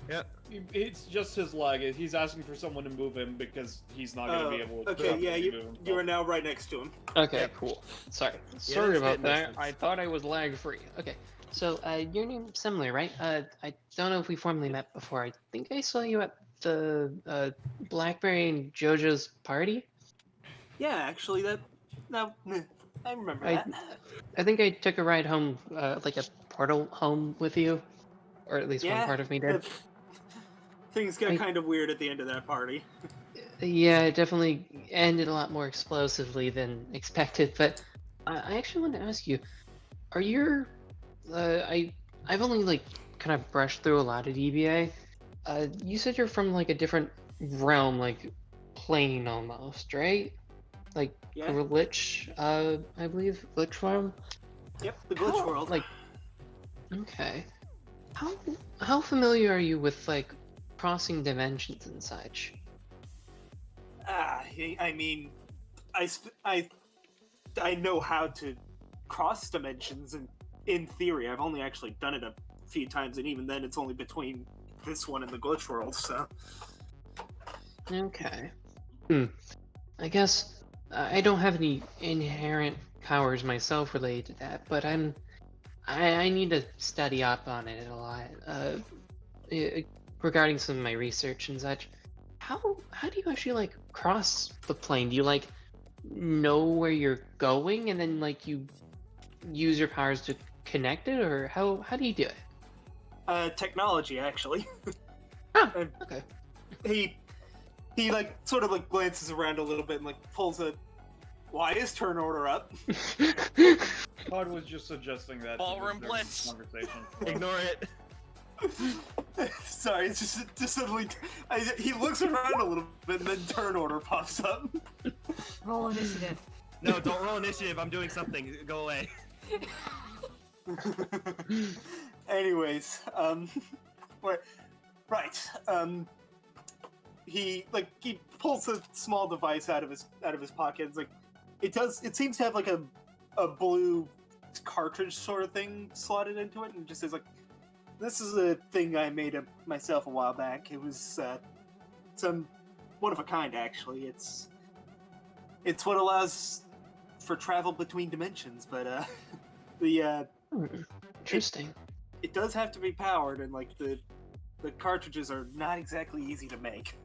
Yep. It's just his leg. He's asking for someone to move him because he's not going to be able to. Okay, yeah, move you himself. are now right next to him. Okay, cool. Sorry. Sorry that's about hitting that. distance. I thought I was lag free. Okay. So, your name's similar, right? I don't know if we formally met before. I think I saw you at the Blackberry and JoJo's party. Yeah, actually, I remember that. I think I took a ride home, like a portal home with you, or at least one Yeah, part of me did. Things got I- kind of weird at the end of that party. Yeah, it definitely ended a lot more explosively than expected. But I actually want to ask you, are your I've only like kind of brushed through a lot of DBA. You said you're from like a different realm, like plane almost, right? Like Yeah. glitch, I believe glitch realm. Yep, the glitch How- world. Like, okay, how familiar are you with like crossing dimensions and such? I mean, I know how to cross dimensions, and in theory, I've only actually done it a few times, and even then, it's only between this one and the glitch world. So, Okay. I guess I don't have any inherent powers myself related to that, but I need to study up on it a lot. Regarding some of my research and such. How do you actually like cross the plane? Do you like know where you're going and then like you use your powers to connect it, or how do you do it? technology actually. Oh, And okay. he like sort of like glances around a little bit and like pulls a. Why is turn order up? Todd was just suggesting that. Ballroom during this blitz. Conversation. Ignore it. Sorry, it's just suddenly he looks around a little bit and then turn order pops up. Roll initiative. No, don't roll initiative. I'm doing something. Go away. Anyways, he pulls a small device out of his pocket. It's like it seems to have like a blue cartridge sort of thing slotted into it, and just says like, "This is a thing I made myself a while back. It was some one of a kind actually. It's what allows for travel between dimensions, but Interesting. it does have to be powered, and like the cartridges are not exactly easy to make.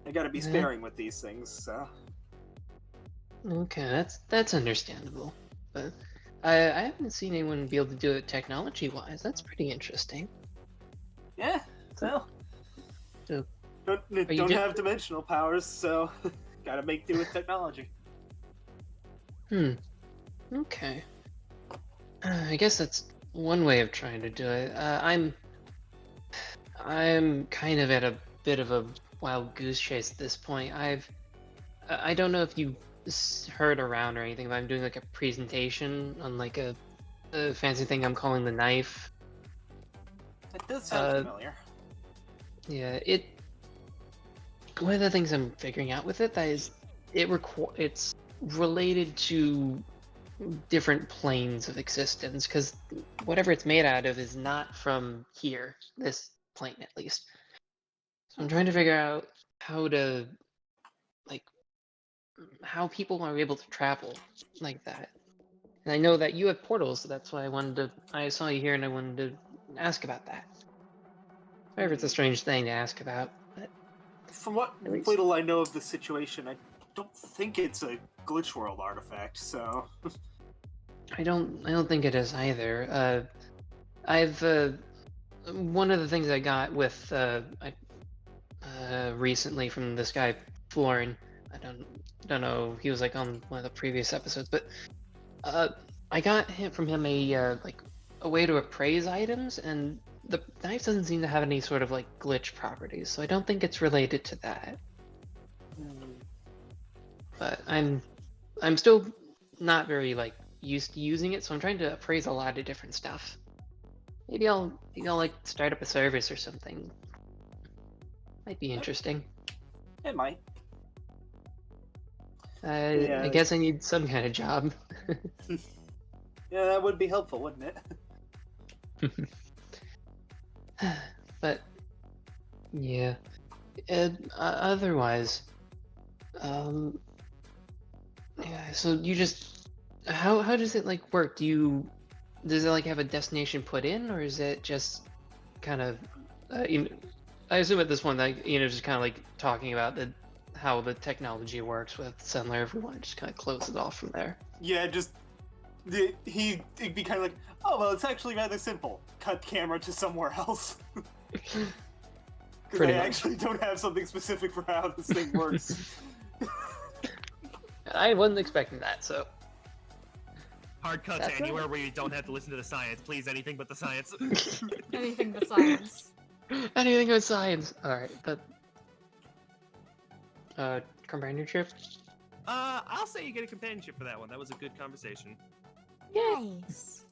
I gotta be Yeah. sparing with these things, so. Okay, that's understandable. But I haven't seen anyone be able to do it technology-wise. That's pretty interesting. Yeah, well. So, Don't you have dimensional powers, so gotta make do with technology. Okay. I guess that's one way of trying to do it. I'm kind of at a bit of a wild goose chase at this point. I don't know if you heard around or anything, but I'm doing like a presentation on like a fancy thing I'm calling the knife. That does sound familiar. Yeah, one of the things I'm figuring out with it that is it's related to different planes of existence, because whatever it's made out of is not from here, this plane at least. So I'm trying to figure out how people are able to travel like that. And I know that you have portals, so that's why I saw you here and I wanted to ask about that. However, it's a strange thing to ask about. But From what At least- little I know of the situation, I don't think it's a glitch world artifact, so. I don't think it is either. I've one of the things I got with recently from this guy Florin. I don't know. He was like on one of the previous episodes, but I got from him a way to appraise items, and the knife doesn't seem to have any sort of like glitch properties, so I don't think it's related to that. But I'm still not very like used to using it, so I'm trying to appraise a lot of different stuff. Maybe I'll like start up a service or something. Might be interesting. It might. I guess I need some kind of job. Yeah, that would be helpful, wouldn't it? But Yeah. Otherwise, yeah. So you just how does it like work? Does it like have a destination put in, or is it just kind of I assume at this point, like, just kind of like talking about how the technology works with Sendler, if we want to just kind of close it off from there. Yeah, just it'd be kind of like, oh well, it's actually rather simple. Cut camera to somewhere else. Because Pretty I much. actually don't have something specific for how this thing works. I wasn't expecting that, so Hard cut That's to anywhere where you don't have to listen to the science. Please, anything but the science. Anything but science. anything with science. All right, but companionship. I'll say you get a companionship for that one. That was a good conversation. Nice.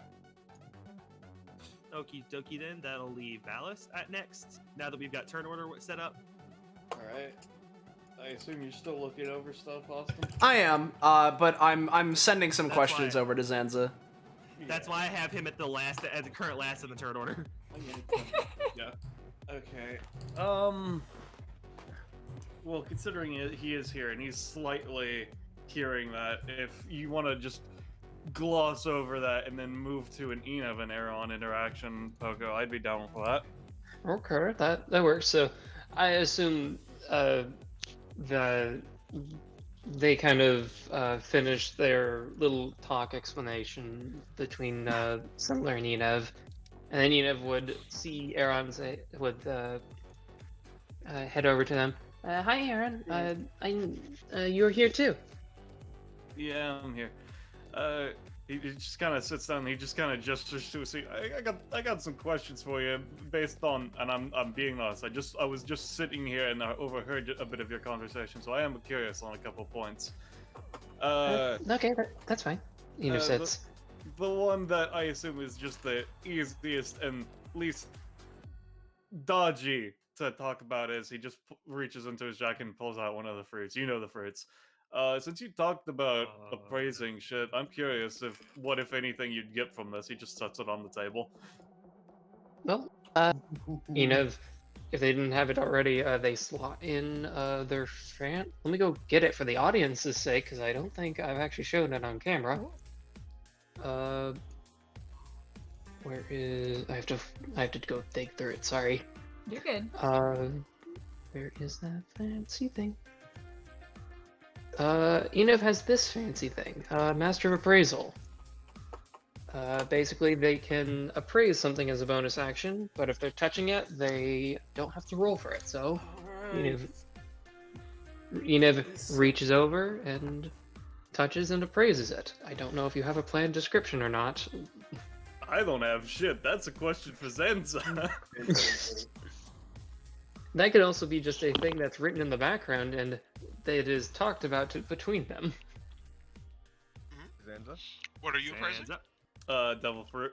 Okie dokie then, that'll leave Ballast at next. Now that we've got turn order set up. Alright. I assume you're still looking over stuff, Austin? I am, but I'm sending some That's questions why- over to Zanza. That's why I have him at the current last in the turn order. Yeah. Okay. Well, considering he is here and he's slightly hearing that, if you want to just gloss over that and then move to an Enev and Aeron interaction, Poco, I'd be down for that. Okay, that works. So I assume they kind of finished their little talk explanation between Sendler and Enev, and then Enev would see Aaron head over to them. Hi, Aaron. You're here too. Yeah, I'm here. He just kind of sits down and he just kind of gestures to us. I got some questions for you based on, and I'm being honest. I was just sitting here and I overheard a bit of your conversation, so I am curious on a couple points. Okay, that's fine. Enev sits. The one that I assume is just the easiest and least dodgy to talk about is he just reaches into his jacket and pulls out one of the fruits. You know the fruits. Since you talked about appraising shit, I'm curious what, if anything, you'd get from this. He just sets it on the table. Well, Enev, if they didn't have it already, they slot in their fan. Let me go get it for the audience's sake, because I don't think I've actually shown it on camera. Where is? I have to go dig through it. Sorry. You're good. Where is that fancy thing? Enev has this fancy thing, Master of Appraisal. Basically, they can appraise something as a bonus action, but if they're touching it, they don't have to roll for it. So, Enev reaches over and touches and appraises it. I don't know if you have a planned description or not. I don't have shit. That's a question for Zenza. That could also be just a thing that's written in the background and that is talked about between them. Zanza? What are you appraising? Devil fruit.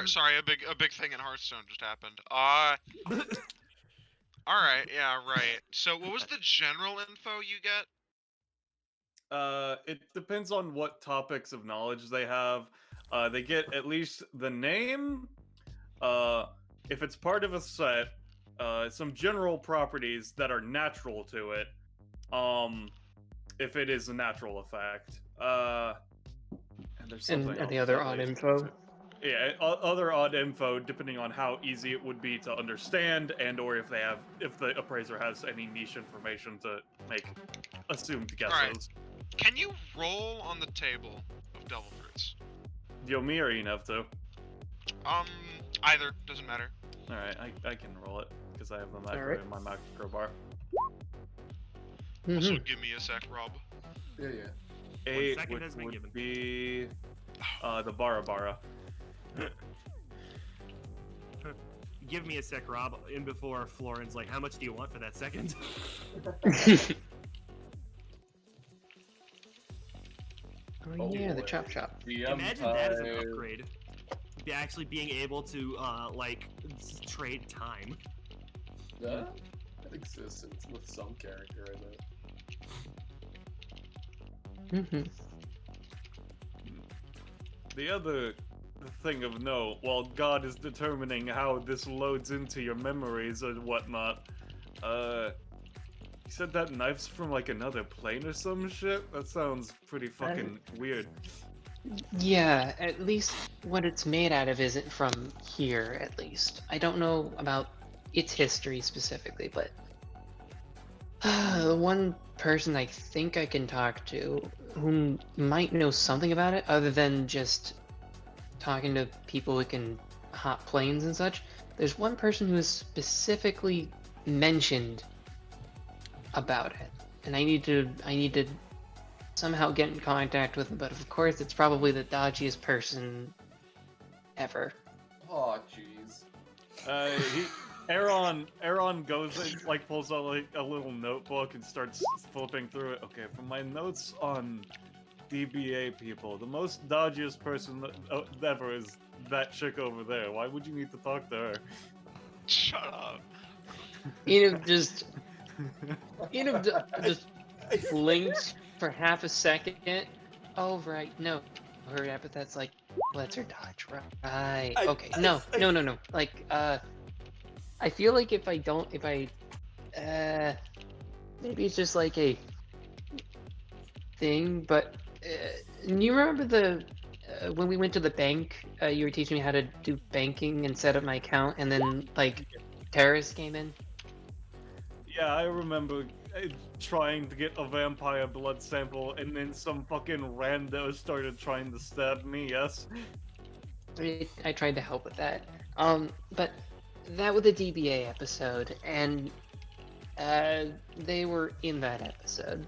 Sorry, a big thing in Hearthstone just happened. Alright, yeah, right. So what was the general info you get? It depends on what topics of knowledge they have. They get at least the name, if it's part of a set, some general properties that are natural to it, if it is a natural effect. And there's something And the else other that odd they- info. Yeah, other odd info depending on how easy it would be to understand, and or if the appraiser has any niche information to make assumed guesses. Alright. Can you roll on the table of devil fruits? Yo, me or Enev too? Either, doesn't matter. Alright, I can roll it, because I have the macro Alright. in my macro bar. Also, give me a sec, Rob. Yeah. 8 second has been would given. be the Bara. Give me a sec, Rob. In before Florin's like, how much do you want for that second? Oh yeah, the chop. Imagine that as an upgrade. Actually being able to, trade time. That exists with some character, I think. Mm-hmm. The other thing of note, while God is determining how this loads into your memories and whatnot, you said that knife's from like another plane or some shit? That sounds pretty fucking weird. Yeah, at least what it's made out of isn't from here, at least. I don't know about its history specifically, but the one person I think I can talk to who might know something about it, other than just talking to people who can hop planes and such, there's one person who has specifically mentioned about it, and I need to somehow get in contact with him, but of course it's probably the dodgiest person ever. Oh, jeez. Aaron goes and like pulls out like a little notebook and starts flipping through it. Okay, from my notes on DBA people, the most dodgiest person ever is that chick over there. Why would you need to talk to her? Shut up. Just blinks for half a second. Oh right, no. Her epithet's like, let's her dodge, right? Okay, no. Like, I feel like if I maybe it's just like a thing, but you remember when we went to the bank, you were teaching me how to do banking and set up my account, and then like terrorists came in? Yeah, I remember trying to get a vampire blood sample, and then some fucking rando started trying to stab me, yes? I tried to help with that. But that was a DBA episode, and they were in that episode.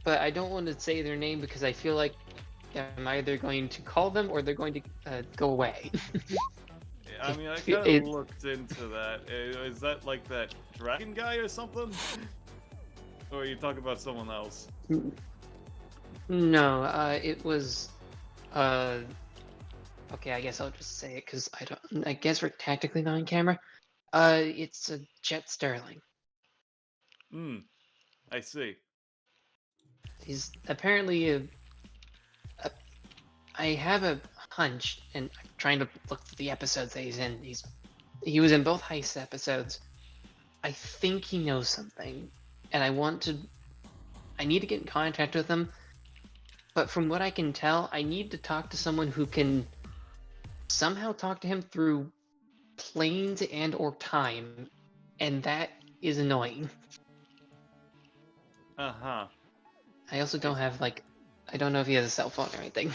But I don't want to say their name because I feel like I'm either going to call them or they're going to go away. I mean, I kind of looked into that. Is that like that dragon guy or something? Or are you talking about someone else? No, it was, okay, I guess I'll just say it because I guess we're tactically not on camera. It's a Jet Sterling. I see. He's apparently I have a hunch, and I'm trying to look through the episodes that he's in. He was in both heist episodes. I think he knows something, and I need to get in contact with him. But from what I can tell, I need to talk to someone who can somehow talk to him through planes and or time, and that is annoying. Uh-huh. I also don't have I don't know if he has a cell phone or anything.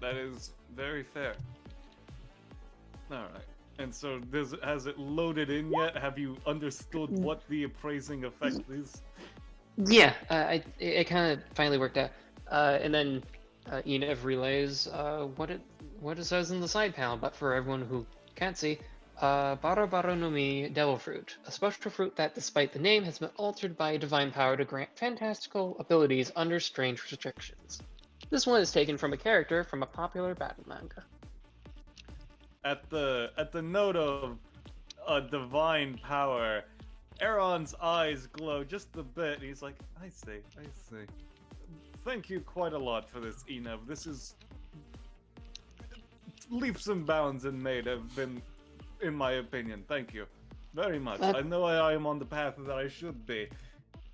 That is very fair. Alright. And so, has it loaded in yet? Have you understood what the appraising effect is? Yeah, it kind of finally worked out. And then Enev relays what it says in the side panel, but for everyone who can't see, Bara Bara no Mi, Devil Fruit, a special fruit that, despite the name, has been altered by a divine power to grant fantastical abilities under strange restrictions. This one is taken from a character from a popular battle manga. At the note of a divine power, Aaron's eyes glow just a bit. He's like, I see. Thank you quite a lot for this, Enev. This is leaps and bounds in made have been, in my opinion. Thank you very much. I know I am on the path that I should be,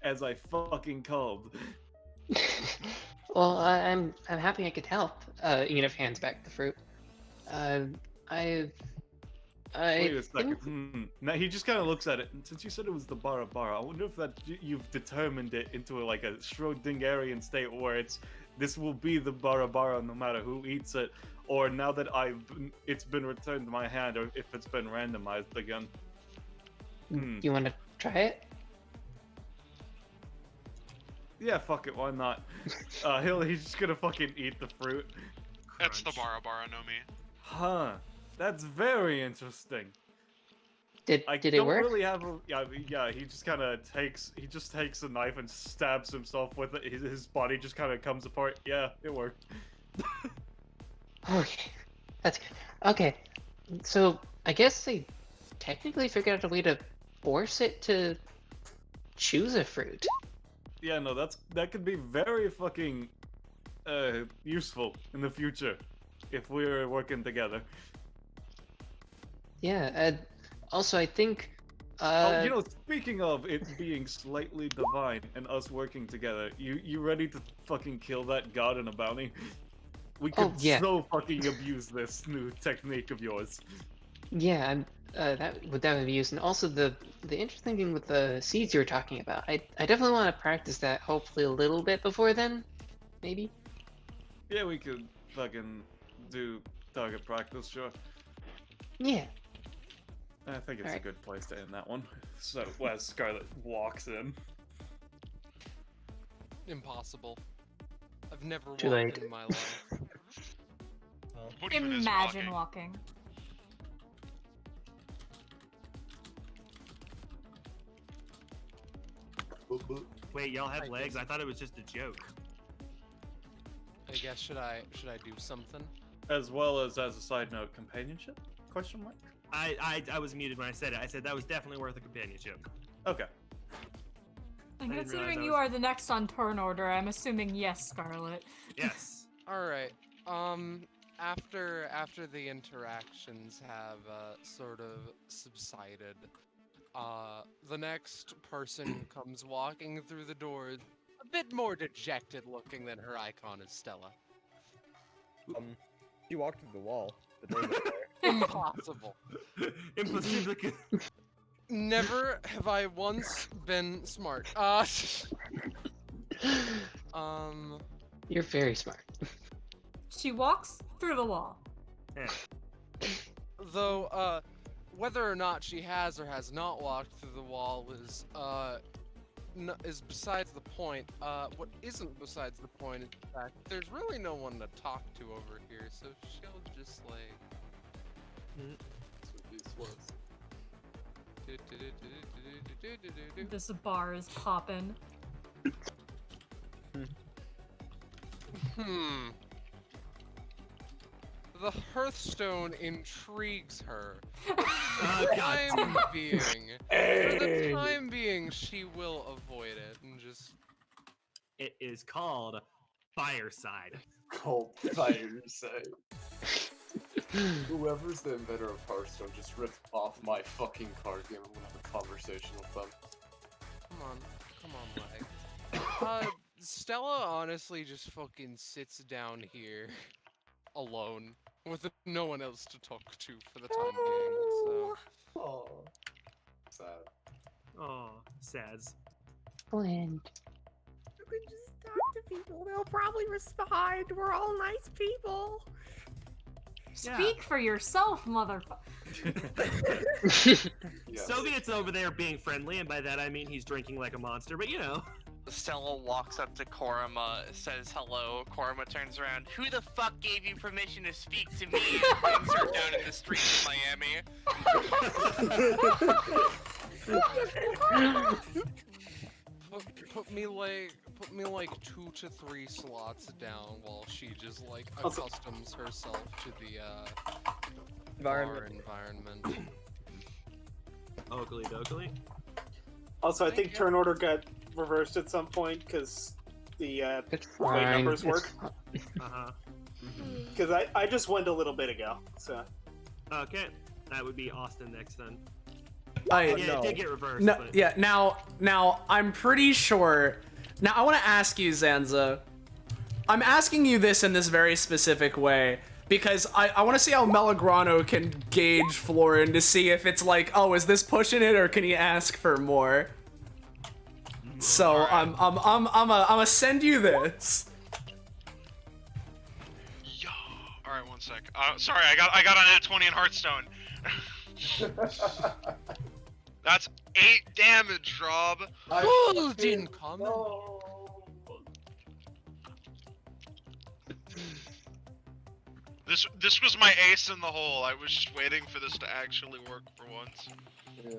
as I fucking called. Well, I'm happy I could help. Enev hands back the fruit. Wait a second. Now he just kind of looks at it. And since you said it was the Bara Bara, I wonder if that you've determined it into a Schrodingerian state where this will be the Bara Bara no matter who eats it, or now that it's been returned to my hand, or if it's been randomized again. You want to try it? Yeah, fuck it. Why not? He's just gonna fucking eat the fruit. It's the Bara Bara no Mi. Huh. That's very interesting. Did it work? Really have a, yeah. He just kind of takes a knife and stabs himself with it. His body just kind of comes apart. Yeah, it worked. Okay, that's good. Okay, so I guess they technically figured out a way to force it to choose a fruit. Yeah, no, that could be very fucking useful in the future if we were working together. Yeah. Also, I think. Oh, speaking of it being slightly divine and us working together, you ready to fucking kill that god in a bounty? We could yeah. so fucking abuse this new technique of yours. Yeah, that would definitely be used. And also the interesting thing with the seeds you were talking about, I definitely want to practice that hopefully a little bit before then, maybe. Yeah, we could fucking do target practice, sure. Yeah. I think it's Alright. a good place to end that one. So, as Scarlet walks in. Impossible. I've never Too walked late. in my life. What even is Imagine walking? walking. Wait, y'all have legs? I thought it was just a joke. I guess should I do something? As well as a side note, companionship? Question mark? I was muted when I said it. I said that was definitely worth a companionship. Okay. And I didn't realize considering I you was- are the next on turn order, I'm assuming yes, Scarlet. Yes. All right. After the interactions have sort of subsided, the next person comes walking through the door, a bit more dejected looking than her icon is Stella. She walked through the wall. The door was there. Impossible. Impossible. Never have I once been smart. You're very smart. She walks through the wall. Though, whether or not she has or has not walked through the wall is besides the point. What isn't besides the point is the fact that there's really no one to talk to over here, so she'll just like. This bar is popping. The hearthstone intrigues her. Oh, God. For the time being, she will avoid it and just. It is called Fireside. Called Fireside. Whoever's the inventor of Hearthstone just ripped off my fucking card game. I'm gonna have a conversation with them. Come on, Leg. Stella honestly just fucking sits down here alone with no one else to talk to for the time being. So. Oh, sad. Oh, sads. Bland. You can just talk to people. They'll probably respond. We're all nice people. Speak for yourself, motherfucker. Yes. Soviet's over there being friendly, and by that I mean he's drinking like a monster, but you know. Stella walks up to Korima, says hello. Korima turns around. Who the fuck gave you permission to speak to me? And brings her down in the streets of Miami. Put me like 2 to 3 slots down while she just like Also- accustoms herself to the Environment. bar environment. Oakley dokley. Also, I Thank think you. turn order got reversed at some point because the It's way fine. numbers it's work. fi- Uh-huh. Because I just went a little bit ago. So Okay. That would be Austin next then. I Yeah, it did get reversed. no, but... yeah. Now I'm pretty sure. Now I want to ask you, Zanza. I'm asking you this in this very specific way because I want to see how Melagrano can gauge Florin to see if it's like, oh, is this pushing it or can he ask for more? So I'm gonna send you this. Yo. All right, one sec. Sorry, I got on at 20 in Hearthstone. That's 8 damage, Rob. Golden comment. This was my ace in the hole. I was just waiting for this to actually work for once. Yeah.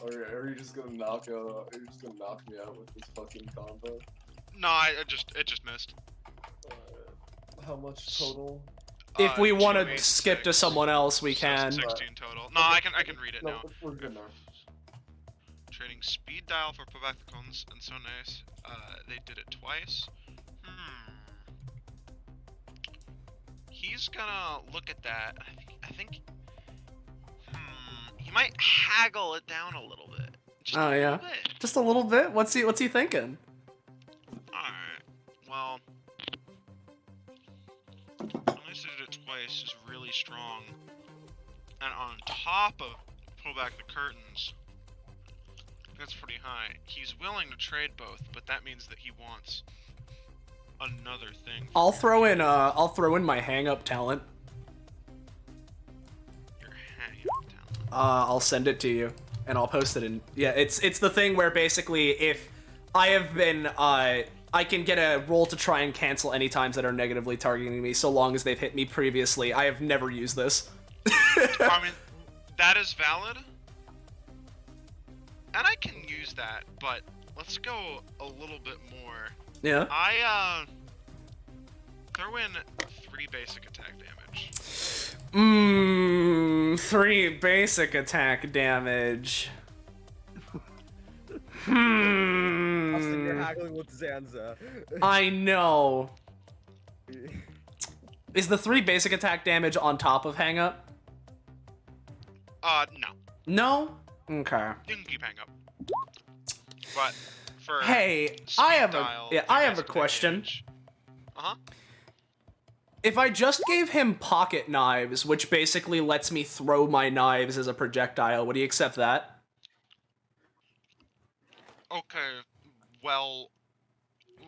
Are you just gonna knock me out with this fucking combo? No, it just missed. How much total? If we want 2, to 8, skip to 6, someone else, we so can. 16 total. No, I can read it No, now. we're good now. Trading speed dial for Pavacons and so nice. They did it twice. he's gonna look at that. I think he might haggle it down a little bit. Just Oh a yeah, little bit. just a little bit. What's he thinking? Alright, well, at least I did it twice is really strong. And on top of pull back the curtains, that's pretty high. He's willing to trade both, but that means that he wants another thing. I'll throw in my hang up talent. Your hang-up talent. I'll send it to you, and I'll post it in. Yeah, it's the thing where basically if I have been I can get a roll to try and cancel any times that are negatively targeting me, so long as they've hit me previously. I have never used this. I mean, that is valid, and I can use that, but let's go a little bit more. Yeah. I throw in 3 basic attack damage. 3 basic attack damage. Austin, you're haggling with Zanza. I know. Is the 3 basic attack damage on top of hang up? No. No? Okay. You can keep hang up. But for Hey, speed I have dial, I have a basic attack question. damage- Uh-huh. If I just gave him pocket knives, which basically lets me throw my knives as a projectile, would he accept that? Okay, well,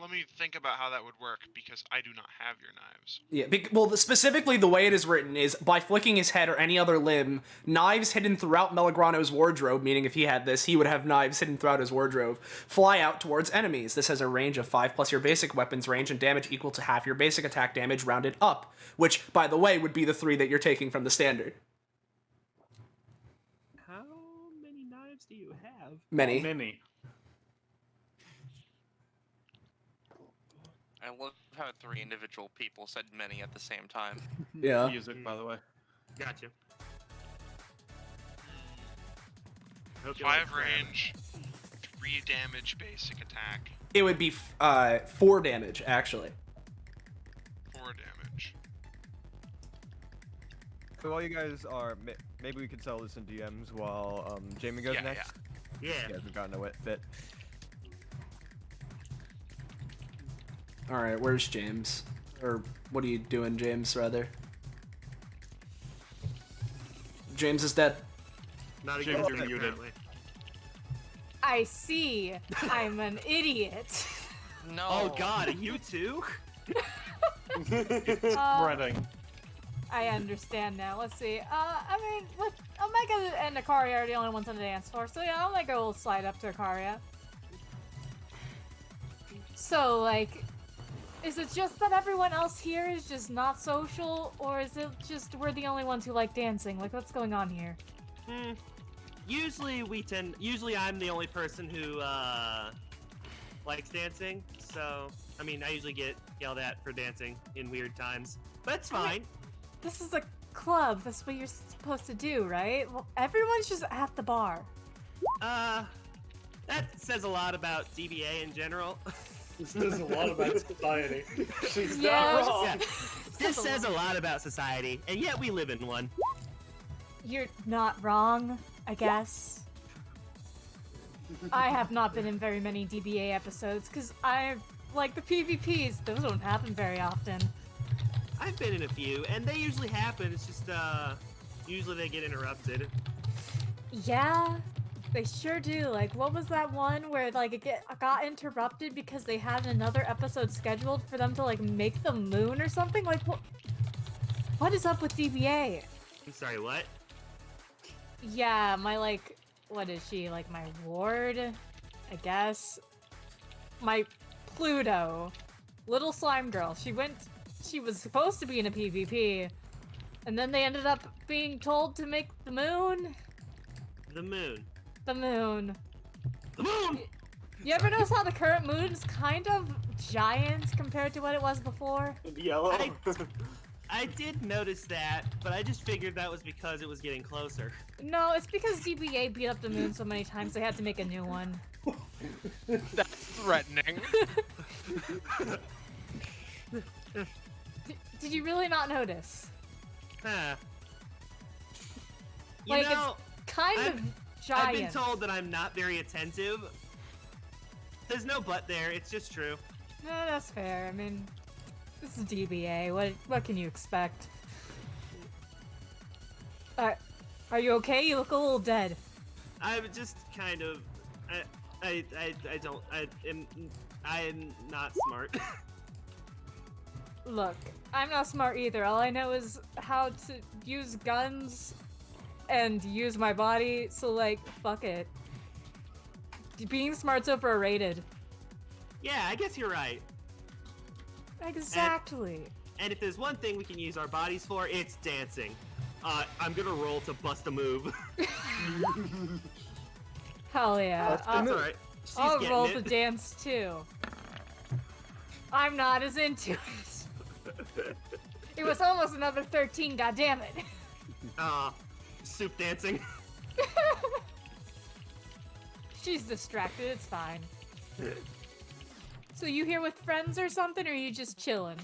let me think about how that would work, because I do not have your knives. Yeah, specifically the way it is written is, by flicking his head or any other limb, knives hidden throughout Melagrano's wardrobe, meaning if he had this, he would have knives hidden throughout his wardrobe, fly out towards enemies. This has a range of 5 plus your basic weapon's range and damage equal to half your basic attack damage rounded up, which, by the way, would be the 3 that you're taking from the standard. How many knives do you have? Many. Many. I love how 3 individual people said many at the same time. Yeah. Music, by the way. Gotcha. Hope you 5 like crab. range, 3 damage basic attack, It would be 4 damage, actually. 4 damage. So while you guys are, maybe we could settle this in DMs while Jamie goes Yeah, next. Yeah. You guys have gotten a bit. Alright, where's James? Or, what are you doing, James, rather? James is dead. Not James, against you're that, muted. apparently. I see. I'm an idiot. No. Oh god, you too? Spreading. I understand now. Let's see. I mean, with Omega and Akaria are the only ones on the dance floor, so yeah, Omega will slide up to Akaria. So, like, is it just that everyone else here is just not social, or is it just we're the only ones who like dancing? Like, what's going on here? Usually I'm the only person who likes dancing, so I mean I usually get yelled at for dancing in weird times. But it's fine. This is a club. That's what you're supposed to do, right? Well, everyone's just at the bar. That says a lot about DBA in general. This says a lot about society. She's Yeah, not just- wrong. Yeah. This says a lot about society, and yet we live in one. You're not wrong, I guess. I have not been in very many DBA episodes because I like the PvPs. Those don't happen very often. I've been in a few, and they usually happen. It's just usually they get interrupted. Yeah, they sure do. Like, what was that one where like it got interrupted because they had another episode scheduled for them to like make the moon or something? Like, what is up with DBA? I'm sorry, what? Yeah, my like, what is she? Like my ward, I guess. My Pluto, little slime girl. She was supposed to be in a PvP, and then they ended up being told to make the moon. The moon. The moon. The moon! You ever notice how the current moon is kind of giant compared to what it was before? Yellow. I did notice that, but I just figured that was because it was getting closer. No, it's because DBA beat up the moon so many times they had to make a new one. That's threatening. Did you really not notice? Huh. You Like, know, it's kind of giant. I've been told that I'm not very attentive. There's no but there, it's just true. No, that's fair. I mean, this is DBA. What can you expect? Are you okay? You look a little dead. I'm just kind of... I am not smart. Look, I'm not smart either. All I know is how to use guns and use my body, so like, fuck it. Being smart's overrated. Yeah, I guess you're right. Exactly. And if there's one thing we can use our bodies for, it's dancing. I'm gonna roll to bust a move. Hell yeah. That's alright. She's I'll getting roll it. the dance too. I'm not as into it. It was almost another 13, goddammit. Soup dancing. She's distracted, it's fine. So you here with friends or something, or are you just chilling?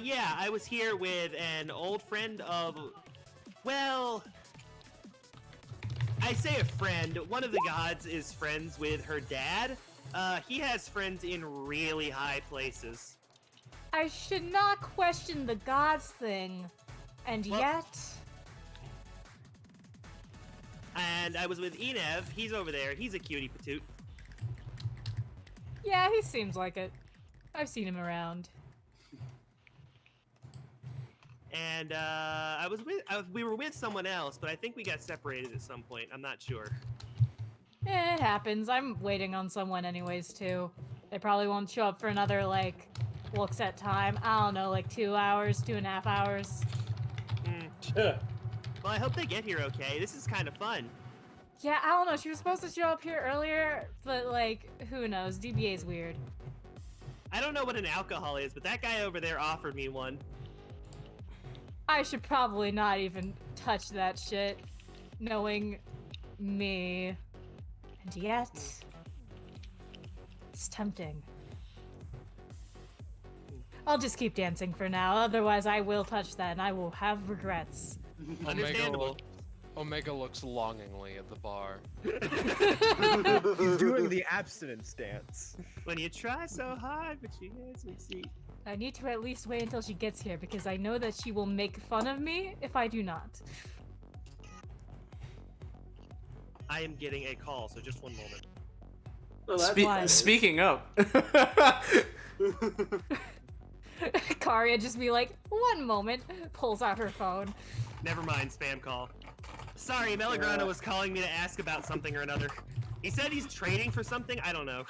Yeah, I was here with an old friend of... Well... I say a friend. One of the gods is friends with her dad. He has friends in really high places. I should not question the gods thing, and yet... And I was with Enev. He's over there. He's a cutie patoot. Yeah, he seems like it. I've seen him around. And we were with someone else, but I think we got separated at some point. I'm not sure. It happens. I'm waiting on someone anyways, too. They probably won't show up for another, like, looks at time. I don't know, like 2 hours, 2.5 hours. Well, I hope they get here okay. This is kind of fun. Yeah, I don't know. She was supposed to show up here earlier, but, like, who knows? DBA's weird. I don't know what an alcohol is, but that guy over there offered me one. I should probably not even touch that shit, knowing me. And yet, it's tempting. I'll just keep dancing for now, otherwise I will touch that and I will have regrets. Understandable. Omega looks longingly at the bar. He's doing the abstinence dance. When you try so hard, but you can't succeed. I need to at least wait until she gets here because I know that she will make fun of me if I do not. I am getting a call, so just one moment. Speaking of. Karia just be like, one moment, pulls out her phone. Never mind, spam call. Sorry, Melagrana was calling me to ask about something or another. He said he's training for something, I don't know.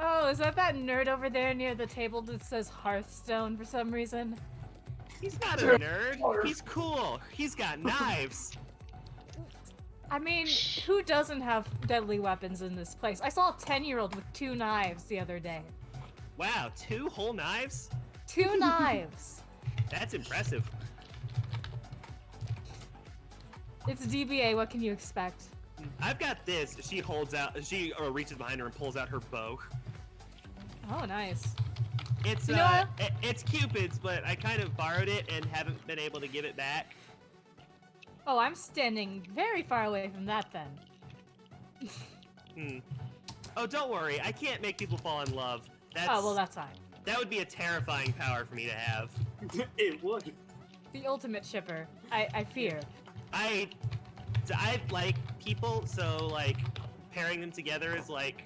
Oh, is that nerd over there near the table that says Hearthstone for some reason? He's not a nerd. He's cool. He's got knives. I mean, who doesn't have deadly weapons in this place? I saw a 10-year-old with 2 knives the other day. Wow, 2 whole knives? 2 knives! That's impressive. It's DBA, what can you expect? I've got this. She reaches behind her and pulls out her bow. Oh, nice. It's You know it's Cupid's, but I kind of borrowed it and haven't been able to give it back. Oh, I'm standing very far away from that then. Oh, don't worry. I can't make people fall in love. Oh, well, that's fine. That would be a terrifying power for me to have. It would. The ultimate shipper. I fear. I like people, so like pairing them together is like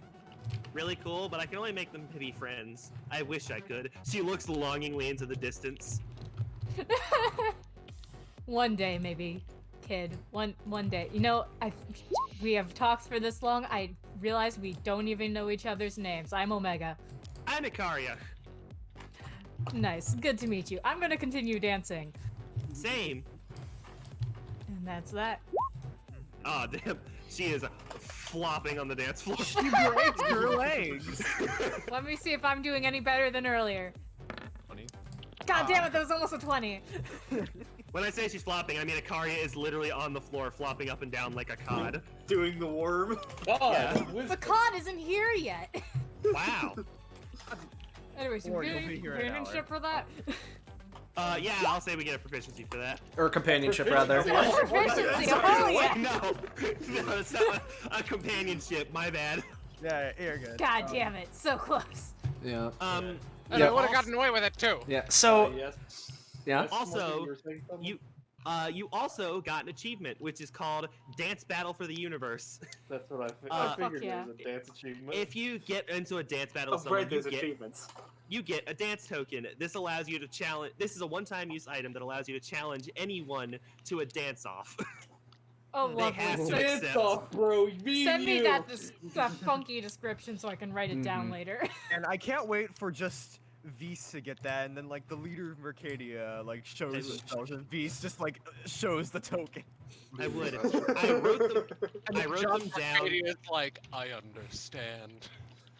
really cool, but I can only make them to be friends. I wish I could. She looks longingly into the distance. One day, maybe, kid. One day. You know, we have talked for this long. I realize we don't even know each other's names. I'm Omega. I'm Ikaria. Nice. Good to meet you. I'm gonna continue dancing. Same. And that's that. Oh, damn. She is flopping on the dance floor. She breaks her legs. Let me see if I'm doing any better than earlier. 20. God damn it, that was almost a 20. When I say she's flopping, I mean Ikaria is literally on the floor, flopping up and down like a cod. Doing the worm. Yeah. The cod isn't here yet. Wow. Anyways, Or you'll you be here in an training hour. ship for that? Yeah, I'll say we get a proficiency for that. Or companionship, rather. Proficiency, oh yeah. No, it's not a companionship. My bad. Yeah, you're good. God damn it, so close. Yeah. And Yeah. I would have gotten away with it too. Yeah. So. Yes. Yeah. Yes, Also, Morgan, you were saying something? you also got an achievement, which is called Dance Battle for the Universe. That's what I fuck figured yeah. it was a dance achievement. If you get into a dance battle Oh, with someone, right, there's achievements. you get a dance token. This allows you to challenge. This is a one-time use item that allows you to challenge anyone to a dance-off. Oh, They lovely. have to Send, accept. off, bro. send me that funky description so I can write it down later. And I can't wait for just Beast to get that, and then like the leader of Mercadia like shows themselves, and Beast just like shows the token. I would. I wrote them down. Is like, I understand.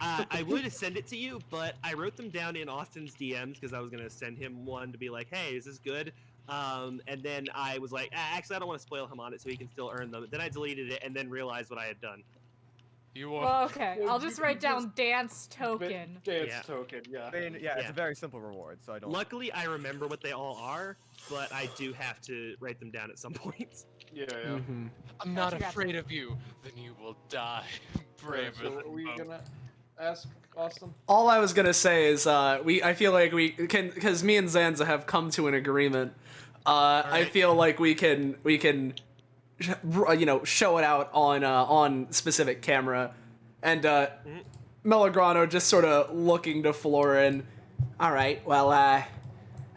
I would send it to you, but I wrote them down in Austin's DMs because I was gonna send him one to be like, "Hey, is this good?" And then I was like, actually, I don't want to spoil him on it, so he can still earn them. Then I deleted it, and then realized what I had done. You are. Well, okay, I'll just write down dance token. Dance Yeah. token, yeah. I mean, yeah, it's a very simple reward, so I don't. Luckily, I remember what they all are, but I do have to write them down at some point. Yeah. Mm-hmm. I'm not Gotcha. afraid of you. Then you will die. Brave. So are we gonna ask Austin? All I was gonna say is, I feel like we can, because me and Zanza have come to an agreement. I feel like we can, show it out on specific camera, and Melograno just sort of looking to Florin. All right, well, I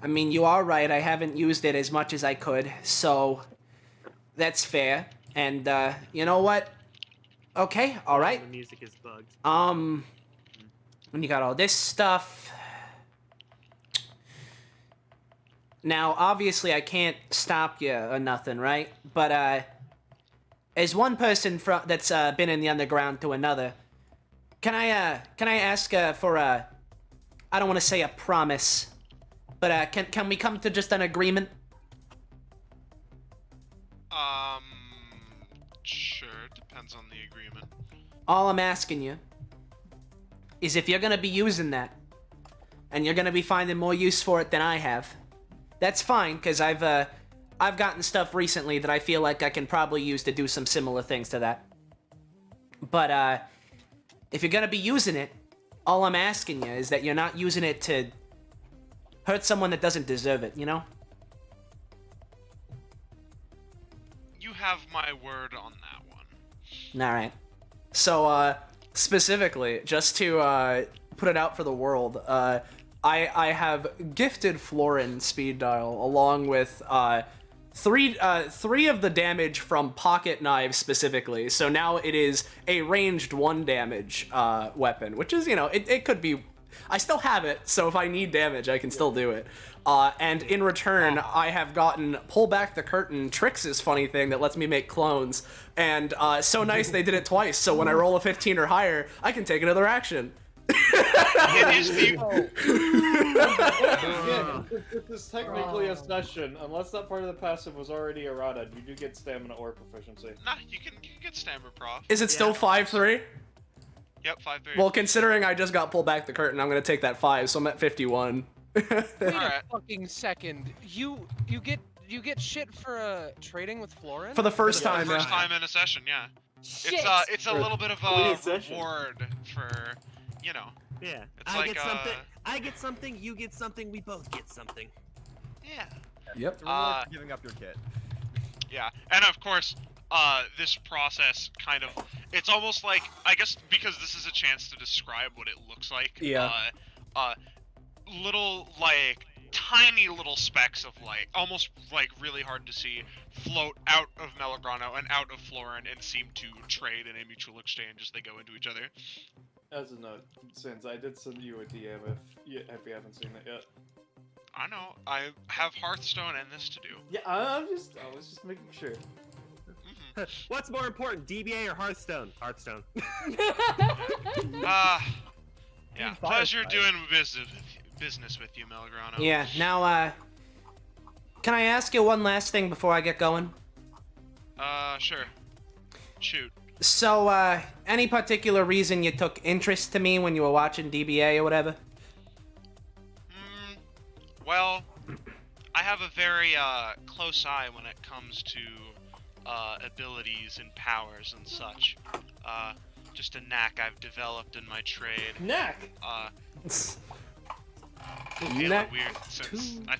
mean, you are right. I haven't used it as much as I could, so that's fair. And you know what? Okay, all right. The music is bugged. When you got all this stuff. Now, obviously, I can't stop you or nothing, right? But as one person that's been in the underground to another, can I ask for I don't want to say a promise, but can we come to just an agreement? Sure. Depends on the agreement. All I'm asking you is if you're gonna be using that, and you're gonna be finding more use for it than I have. That's fine, because I've gotten stuff recently that I feel like I can probably use to do some similar things to that. But, if you're gonna be using it, all I'm asking you is that you're not using it to hurt someone that doesn't deserve it, you know? You have my word on that one. Alright. So, specifically, just to, put it out for the world, I have gifted Florin Speed Dial along with three of the damage from pocket knives specifically. So now it is a ranged 1 damage weapon, which is, it could be. I still have it, so if I need damage, I can still do it. And in return, I have gotten Pull Back the Curtain, Trix's funny thing that lets me make clones. And so nice they did it twice, so when I roll a 15 or higher, I can take another action. It is the. This is technically a session. Unless that part of the passive was already errata, you do get stamina or proficiency. Nah, you can get stamina prof. Is it still 5-3? Yep, 5-3. Well, considering I just got Pulled Back the Curtain, I'm gonna take that 5, so I'm at 51. Wait a fucking second. You get shit for trading with Florin? For the first time, For the first yeah. time in a session, yeah. Shit. It's a little bit of a reward for, Yeah. It's I like, get something. I get something. You get something. We both get something. Yeah. Yep. It's a reward for giving up your kit. Yeah, and of course, this process kind of, it's almost like, I guess because this is a chance to describe what it looks like. Yeah. Little, like, tiny little specks of light, almost, like, really hard to see, float out of Melograno and out of Florin and seem to trade in a mutual exchange as they go into each other. As a note, since I did send you a DM if you haven't seen it yet. I know, I have Hearthstone and this to do. Yeah, I was just making sure. What's more important, DBA or Hearthstone? Hearthstone. Yeah, pleasure doing business with you, Melograno. Yeah, now, can I ask you one last thing before I get going? Sure. Shoot. So, any particular reason you took interest to me when you were watching DBA or whatever? Well, very close eye when it comes to abilities and powers and such. Just a knack I've developed in my trade. Knack. I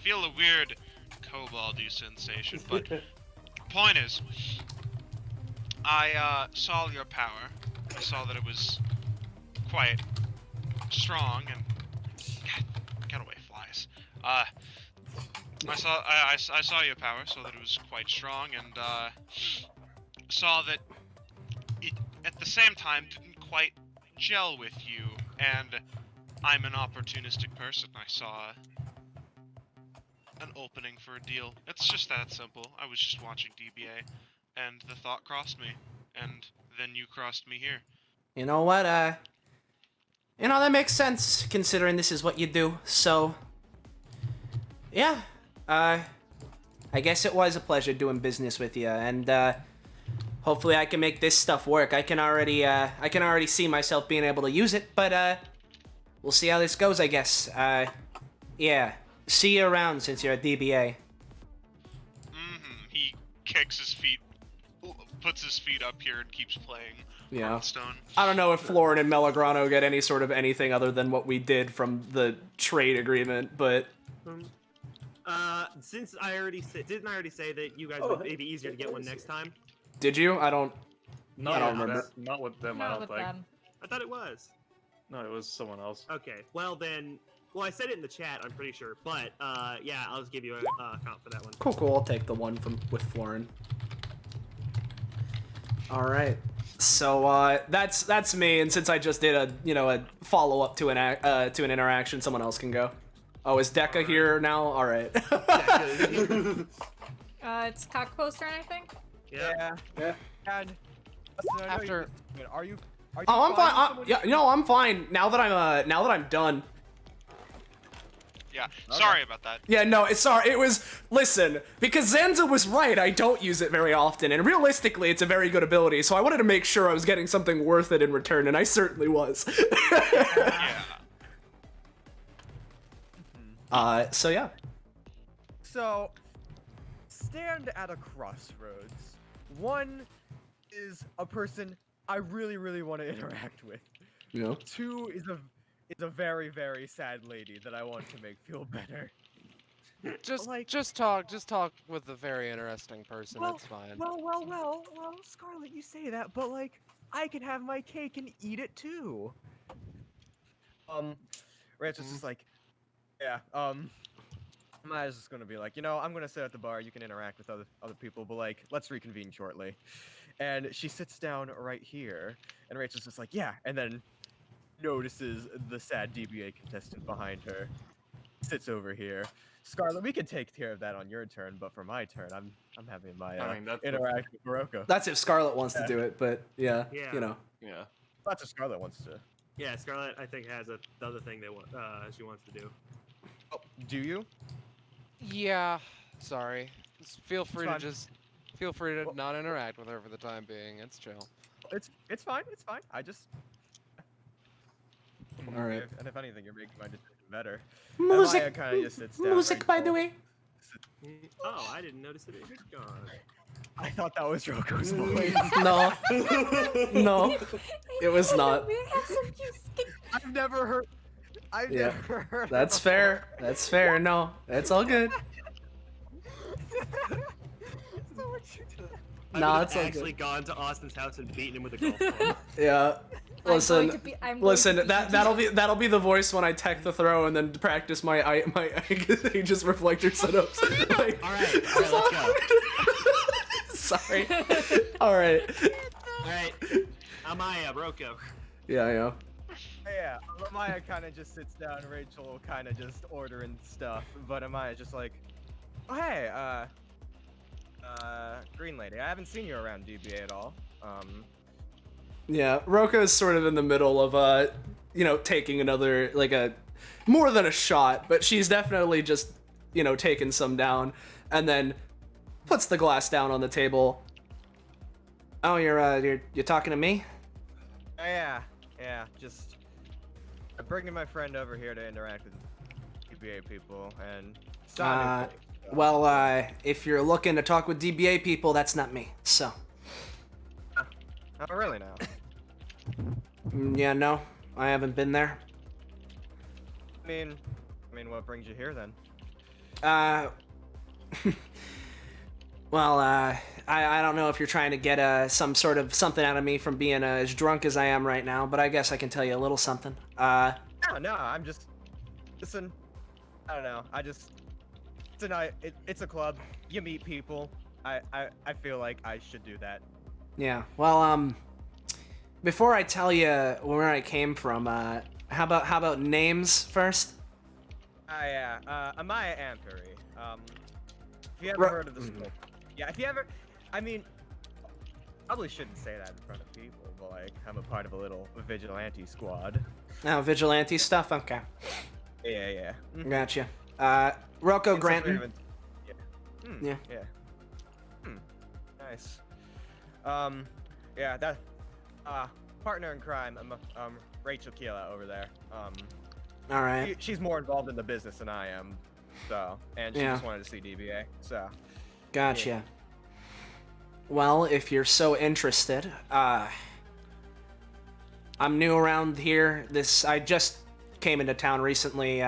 feel a weird koboldy sensation, but point is, I saw your power. I saw that it was quite strong and get away, flies. I saw your power, saw that it was quite strong, and saw that it at the same time didn't quite gel with you. And I'm an opportunistic person. I saw an opening for a deal. It's just that simple. I was just watching DBA, and the thought crossed me, and then you crossed me here. You know what? You know, that makes sense considering this is what you do. So, yeah. I guess it was a pleasure doing business with you, and hopefully I can make this stuff work. I can already see myself being able to use it, but we'll see how this goes, I guess. Yeah. See you around since you're a DBA. He kicks his feet, puts his feet up here, and keeps playing. Yeah. Hearthstone. I don't know if Florin and Melagrano get any sort of anything other than what we did from the trade agreement, but... Since I already didn't I already say that you guys would maybe easier to get one next time? Did you? I don't remember. Not with them, I Not don't with think. them. I thought it was. No, it was someone else. Okay, well then, I said it in the chat, I'm pretty sure, but yeah, I'll just give you a count for that one. Cool. I'll take the one with Florin. All right. So that's me, and since I just did a follow up to an interaction, someone else can go. Oh, is Deca here now? All right. It's Cockposter, I think. Yeah. And After are you? Oh, I'm fine. Yeah, I'm fine now that I'm done. Yeah, sorry about that. Yeah, no, it's sorry. It was, listen, because Zanza was right, I don't use it very often, and realistically, it's a very good ability, so I wanted to make sure I was getting something worth it in return, and I certainly was. Yeah. So yeah. So, stand at a crossroads. One is a person I really, really want to interact with. Yeah. Two is a very, very sad lady that I want to make feel better. just talk with a very interesting person. Well, It's fine. Well, Scarlet, you say that, but like, I can have my cake and eat it too. Rachel's just like, yeah, Maya's just gonna be like, I'm gonna sit at the bar, you can interact with other people, but like, let's reconvene shortly. And she sits down right here, and Rachel's just like, yeah, and then notices the sad DBA contestant behind her, sits over here. Scarlet, we can take care of that on your turn, but for my turn, I'm having my interact with Barocco. That's if Scarlet wants to do it, but yeah. Yeah. Yeah. That's what Scarlet wants to. Yeah, Scarlet, I think, has the other thing she wants to do. Oh, do you? Yeah. Sorry. Feel free fine. to not interact with her for the time being. It's chill. It's fine. I just. All right. And if anything, you're making my decision better. Music. Maya kind of just sits down. Music, by the way. Oh, I didn't notice it was gone. I thought that was Rocco's voice. No. No. It was not. I've never heard. Never heard. That's fair. That's fair. No, it's all good. So what you do? Nah, it's all actually good. gone to Austin's house and beaten him with a golf club. Yeah. Listen, I'm going listen. to be That'll be the voice when I tech the throw and then practice my Aegis reflector setups. Like, All right, let's go. Sorry. All right. All right, Amaya, Rocco. Yeah. Yeah, Amaya kind of just sits down. Rachel kind of just ordering stuff, but Amaya's just like, oh hey, Green Lady, I haven't seen you around DBA at all. Yeah, Roka's sort of in the middle of taking another, like, a more than a shot, but she's definitely just taking some down, and then puts the glass down on the table. Oh, you're talking to me? Yeah, just I'm bringing my friend over here to interact with DBA people, and Well, if you're looking to talk with DBA people, that's not me, so. Oh, really now? Yeah, no, I haven't been there. I mean, what brings you here then? Well, I don't know if you're trying to get some sort of something out of me from being as drunk as I am right now, but I guess I can tell you a little something. No, I'm just... Listen, I don't know, Tonight, it's a club, you meet people. I feel like I should do that. Yeah, well, before I tell you where I came from, how about names first? Yeah, Amaya Amperi. If you ever heard of the school. Yeah, if you ever... I mean, probably shouldn't say that in front of people, but, like, I'm a part of a little vigilante squad. Oh, vigilante stuff? Okay. Yeah. Mhm. Gotcha. Rocco It's Granton. Yeah. Nice. Yeah, that, partner in crime, Rachel Keela over there. All right. She's more involved in the business than I am, so, and she just wanted to see DBA, so. Gotcha. Yeah. Well, if you're so interested, I'm new around here. I just came into town recently.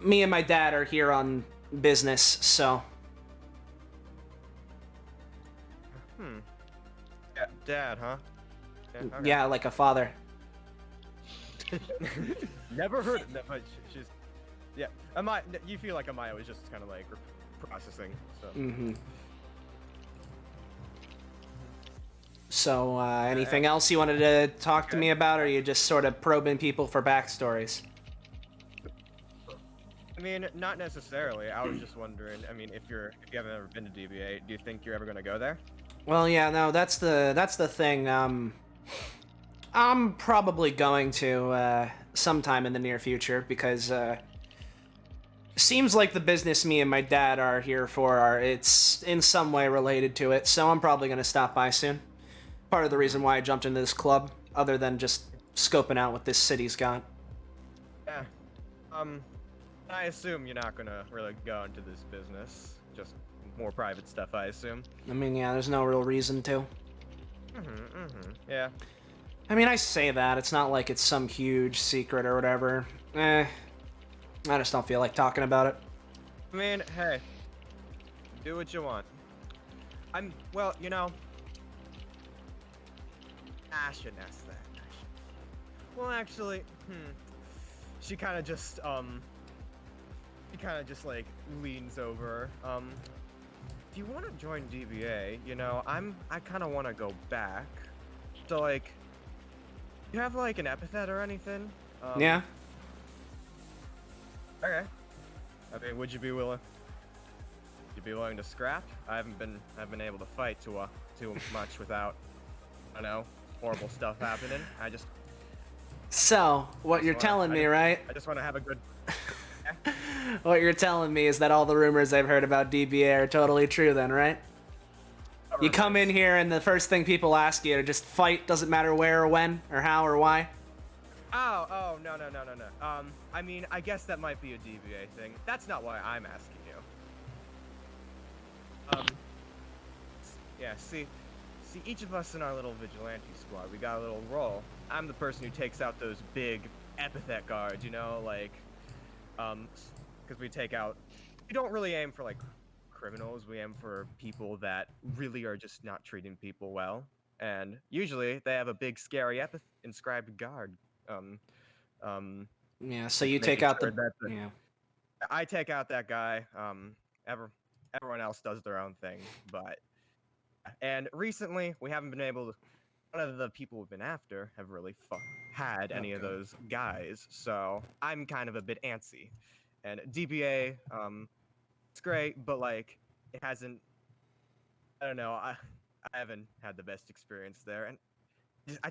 Me and my dad are here on business, so. Yeah, Dad, huh? Yeah, okay. Yeah, like a father. Never heard of that, but she's... Yeah, you feel like Amaya was just kind of like processing, so... Mm-hmm. So, anything else you wanted to talk to me about, or are you just sort of probing people for backstories? I mean, not necessarily. I was just wondering, I mean, if you haven't ever been to DBA, do you think you're ever gonna go there? Well, yeah, no, that's the thing. I'm probably going to sometime in the near future because seems like the business me and my dad are here for it's in some way related to it. So I'm probably gonna stop by soon. Part of the reason why I jumped into this club, other than just scoping out what this city's got. Yeah. I assume you're not gonna really go into this business. Just more private stuff, I assume. I mean, yeah, there's no real reason to. Yeah. I mean, I say that. It's not like it's some huge secret or whatever. I just don't feel like talking about it. I mean, hey. Do what you want. Well, you know... I shouldn't ask that. Well, actually, she kind of just, like, leans over. If you want to join DBA, you know, I kind of want to go back. So, like, you have, like, an epithet or anything? Yeah. Okay. I mean, would you be willing to scrap? I haven't been able to fight too much without, I don't know, horrible stuff happening. So, what you're telling me, right? I just want to have a good... What you're telling me is that all the rumors I've heard about DBA are totally true then, right? You come in here and the first thing people ask you to just fight, doesn't matter where or when or how or why? Oh, no. I mean, I guess that might be a DBA thing. That's not why I'm asking you. Yeah, see, each of us in our little vigilante squad, we got a little role. I'm the person who takes out those big epithet guards, you know, like, because we don't really aim for, like, criminals, we aim for people that really are just not treating people well. And usually, they have a big, scary inscribed guard. Yeah, so you take out yeah. I take out that guy, everyone else does their own thing, but... And recently, we haven't been able to... None of the people we've been after have really had any of those guys, so I'm kind of a bit antsy. And DBA, it's great, but, like, it hasn't... I don't know, I haven't had the best experience there, and I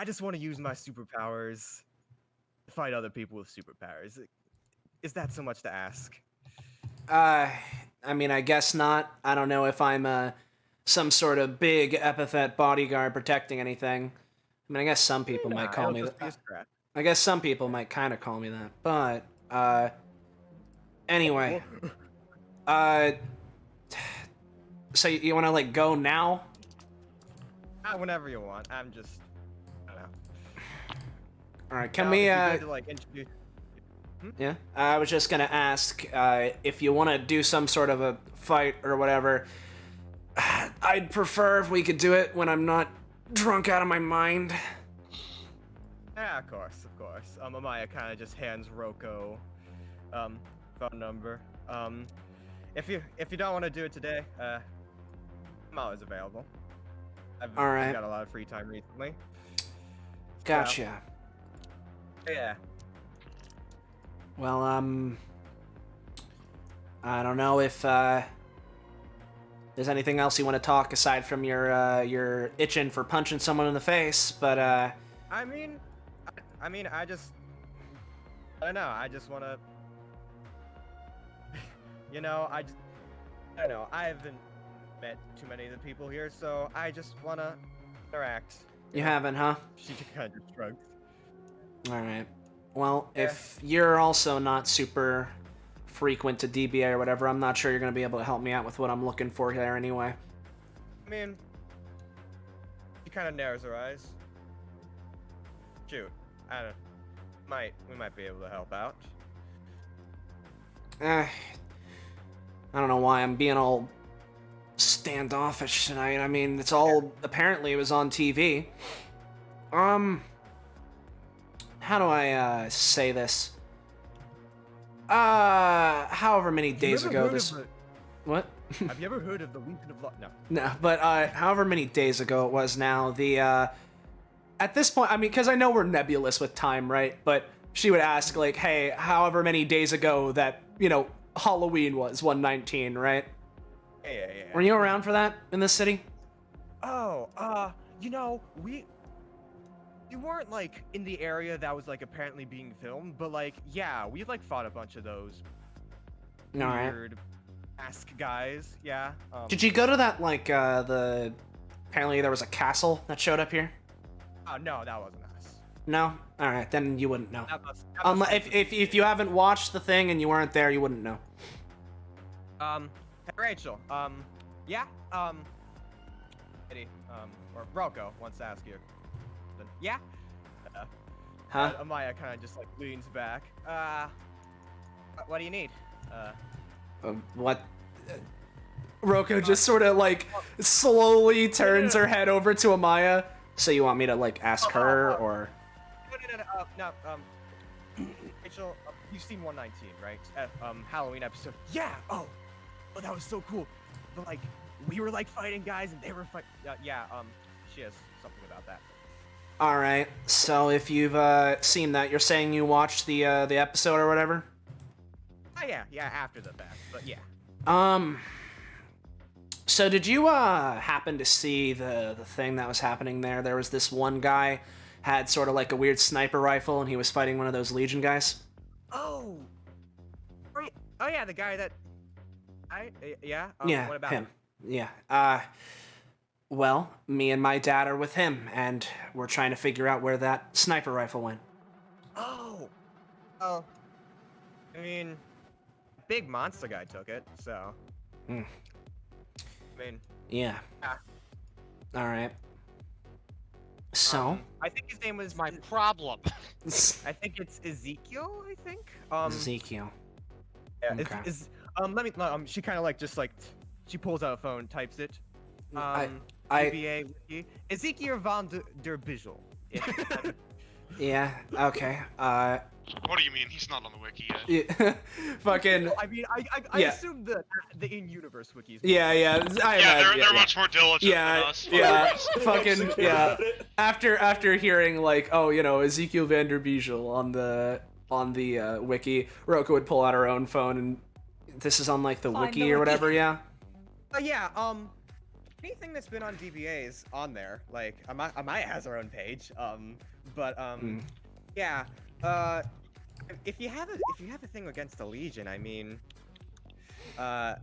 just want to use my superpowers to fight other people with superpowers. Is that so much to ask? I mean, I guess not. I don't know if I'm some sort of big epithet bodyguard protecting anything. I mean, I guess some people might call me that. I guess some people might kind of call me that, but anyway. So you want to like go now? Whenever you want. I'm just, I don't know. All right, can Now, we? if you could, like, introduce. Yeah, I was just gonna ask if you want to do some sort of a fight or whatever. I'd prefer if we could do it when I'm not drunk out of my mind. Yeah, of course, of course. Amaya kind of just hands Roko, phone number. If you don't want to do it today, I'm always available. I've got a lot of free time recently. Gotcha. So, yeah. Well, I don't know if there's anything else you want to talk aside from your itching for punching someone in the face, but I mean, I don't know. I just want to, you know, I don't know. I haven't met too many of the people here, so I just want to interact. You haven't, huh? She kind of shrugs. All right. Well, if you're also not super frequent to DBA or whatever, I'm not sure you're going to be able to help me out with what I'm looking for here anyway. I mean, she kind of narrows her eyes. Shoot, we might be able to help out. I don't know why I'm being all standoffish tonight. I mean, it's all apparently it was on TV. How do I say this? However many days ago this. What? Have you ever heard of the Legion of No. No, but however many days ago it was now, the at this point, I mean, because I know we're nebulous with time, right? But she would ask, like, hey, however many days ago that, you know, Halloween was 119, right? Yeah. Were you around for that in this city? Oh, you know, we weren't, like, in the area that was, like, apparently being filmed, but, like, yeah, we, like, fought a bunch of those weird mask guys, yeah. Did you go to that, like, apparently there was a castle that showed up here? Oh, no, that wasn't us. No? Alright, then you wouldn't know. If you haven't watched the thing and you weren't there, you wouldn't know. Hey, Rachel, yeah, Eddie, or Roko wants to ask you. Yeah? Huh? Amaya kind of just, like, leans back. What do you need? What? Roko just sort of, like, slowly turns her head over to Amaya. So you want me to, like, ask her, or? No, Rachel, you've seen 119, right? Halloween episode. Yeah! Oh, that was so cool. But, like, we were, like, fighting guys, and they were fighting. She has something about that. All right. So if you've seen that, you're saying you watched the episode or whatever? Oh, yeah, after the fact, but yeah. So did you happen to see the thing that was happening there? There was this one guy had sort of like a weird sniper rifle, and he was fighting one of those Legion guys. Oh yeah, the guy that. Yeah. Yeah, What about him. Yeah. Well, me and my dad are with him, and we're trying to figure out where that sniper rifle went. Oh. I mean, big monster guy took it, so. Hmm. I mean. Yeah. All right. So. I think his name was my problem. I think it's Ezekiel. I think. Ezekiel. Yeah. Okay. Let me. She kind of like just like she pulls out a phone, types it. DBA wiki. Ezekiel van der Bijl. Yeah. Okay. What do you mean? He's not on the wiki yet. Yeah. Fucking. I mean, I assume the in-universe wikis. They're much more diligent than us. Yeah. Fucking. Yeah. After hearing like, oh, you know, Ezekiel van der Bijl on the wiki, Roko would pull out her own phone and this is on like the wiki or whatever. Yeah. Anything that's been on DBA's on there. Like Amaya has her own page. Yeah. If you have a thing against the Legion, I mean, they're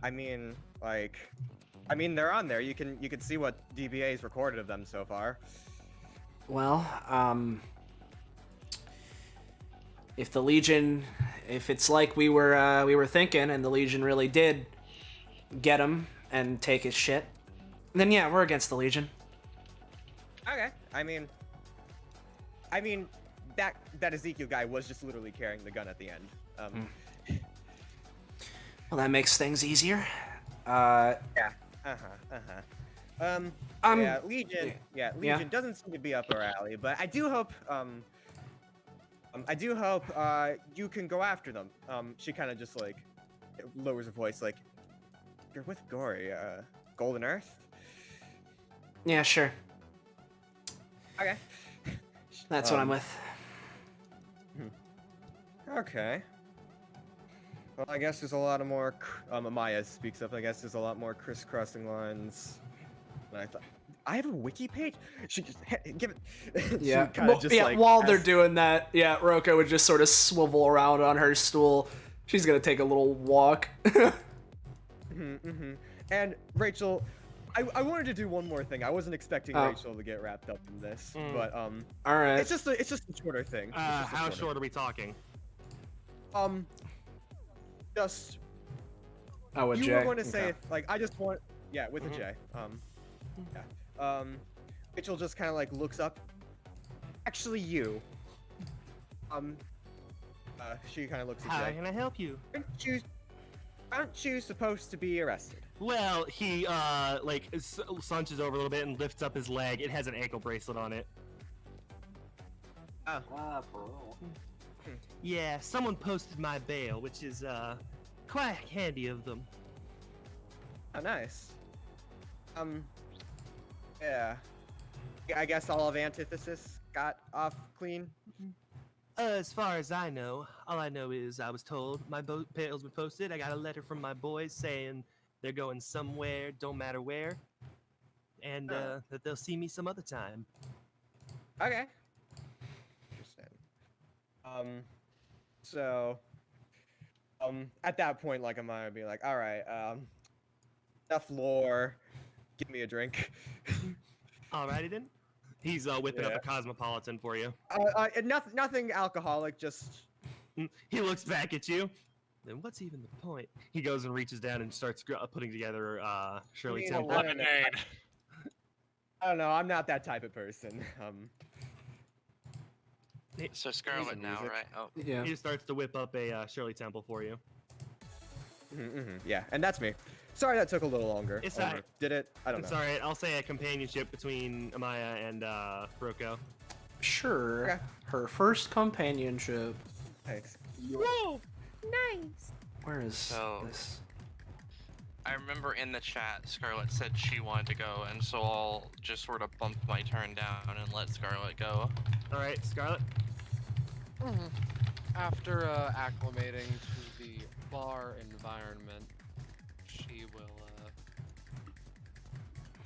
on there. You can see what DBA's recorded of them so far. Well, if the Legion, if it's like we were thinking, and the Legion really did get him and take his shit, then yeah, we're against the Legion. Okay. I mean, that Ezekiel guy was just literally carrying the gun at the end. Well, that makes things easier. Yeah. Yeah, Legion. Yeah, Legion yeah. doesn't seem to be up our alley, but I do hope. You can go after them. She kind of just like lowers her voice, like, "You're with Gory, Golden Earth." Yeah, sure. Okay. That's what I'm with. Okay. Well, I guess there's a lot of more. Maya speaks up. I guess there's a lot more crisscrossing lines than I thought. I have a wiki page. She just give it. Yeah. Kinda just, like, While they're doing that, yeah, Roko would just sort of swivel around on her stool. She's gonna take a little walk. And Rachel, I wanted to do one more thing. I wasn't expecting Rachel to get wrapped up in this, but all right. it's just a shorter thing. How short are we talking? Just. Oh, with you J. were going to say Okay. like I just want with a J. Rachel just kind of like looks up. Actually, you. She kind of looks at How Jay. can I help you? Aren't you supposed to be arrested? Well, he like sunches over a little bit and lifts up his leg. It has an ankle bracelet on it. Yeah, someone posted my bail, which is quite handy of them. Oh, nice. Yeah. I guess all of Antithesis got off clean. As far as I know, all I know is I was told my bail's been posted. I got a letter from my boys saying they're going somewhere, don't matter where, and that they'll see me some other time. Okay. So, at that point, like, I'm gonna be like, all right, enough lore, give me a drink. Alrighty then. He's whipping up a Cosmopolitan for you. Nothing alcoholic, just. He looks back at you. Then what's even the point? He goes and reaches down and starts putting together Shirley Temple. I don't know. I'm not that type of person. So Scarlet now, music. right? Oh. Yeah. He just starts to whip up a Shirley Temple for you. Yeah, and that's me. Sorry that took a little longer. It's alright. Did it? I don't know. It's alright. I'll say a companionship between Amaya and Roko. Sure. Okay. Her first companionship. Thanks. Whoa, nice. Where is So- this? I remember in the chat, Scarlet said she wanted to go, and so I'll just sort of bump my turn down and let Scarlet go. Alright, Scarlet. After acclimating to the bar environment, she will.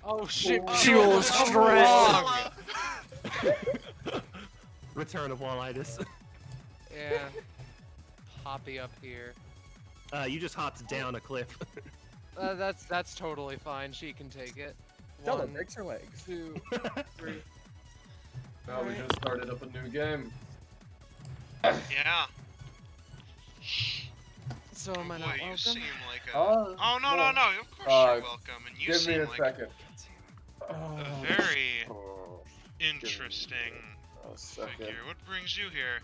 Oh shit! She will stretch. Return of Wallitis. Yeah. Hoppy up here. You just hopped down a cliff. That's totally fine. She can take it. Stella 1, breaks her legs. 2, 3. Now we just started up a new game. Yeah. So am I Boy, not you welcome? seem like a... oh, no, well, no, of course you're welcome, and you Give seem me a like second. a very interesting A second. figure. What brings you here?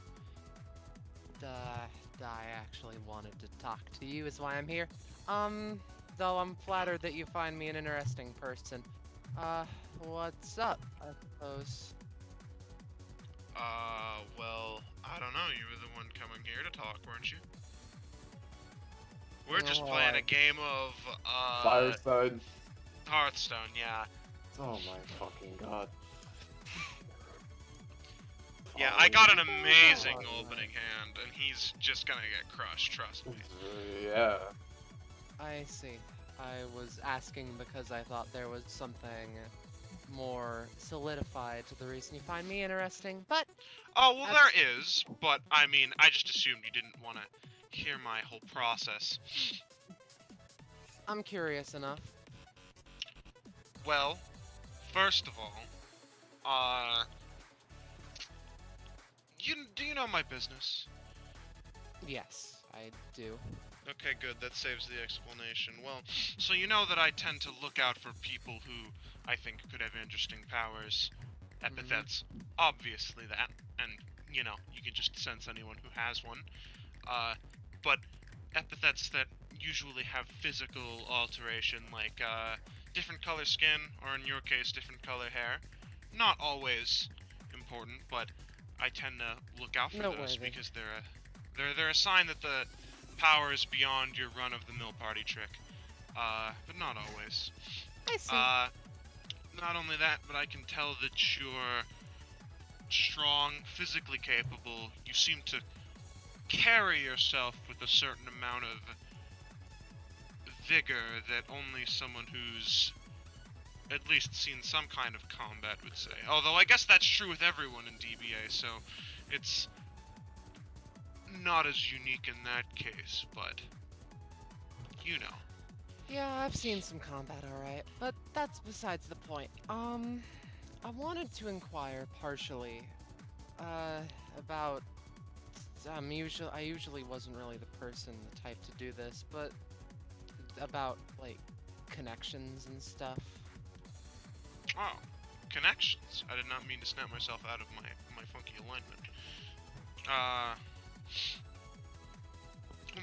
I actually wanted to talk to you is why I'm here. Though I'm flattered that you find me an interesting person. What's up, I suppose? Well, I don't know. You were the one coming here to talk, weren't you? We're just playing a game of, Fireside. Hearthstone, yeah. Oh my fucking god. Yeah, I got an amazing opening hand, and he's just gonna get crushed, trust me. Yeah. I see. I was asking because I thought there was something more solidified to the reason you find me interesting, but... Oh, well, there is, but, I mean, I just assumed you didn't want to hear my whole process. I'm curious enough. Well, first of all, do you know my business? Yes, I do. Okay, good. That saves the explanation. Well, so you know that I tend to look out for people who I think could have interesting powers. Epithets, obviously that, and, you know, you can just sense anyone who has one. But epithets that usually have physical alteration, like, different color skin, or in your case, different color hair. Not always important, but I tend to look out for those because they're a sign that the power is beyond your run-of-the-mill party trick. But not always. I see. Not only that, but I can tell that you're strong, physically capable. You seem to carry yourself with a certain amount of vigor that only someone who's at least seen some kind of combat would say. Although I guess that's true with everyone in DBA, so it's not as unique in that case, but you know. Yeah, I've seen some combat, alright, but that's besides the point. I wanted to inquire partially, about, I usually wasn't really the person, the type to do this, but about, like, connections and stuff. Oh, connections. I did not mean to snap myself out of my funky alignment.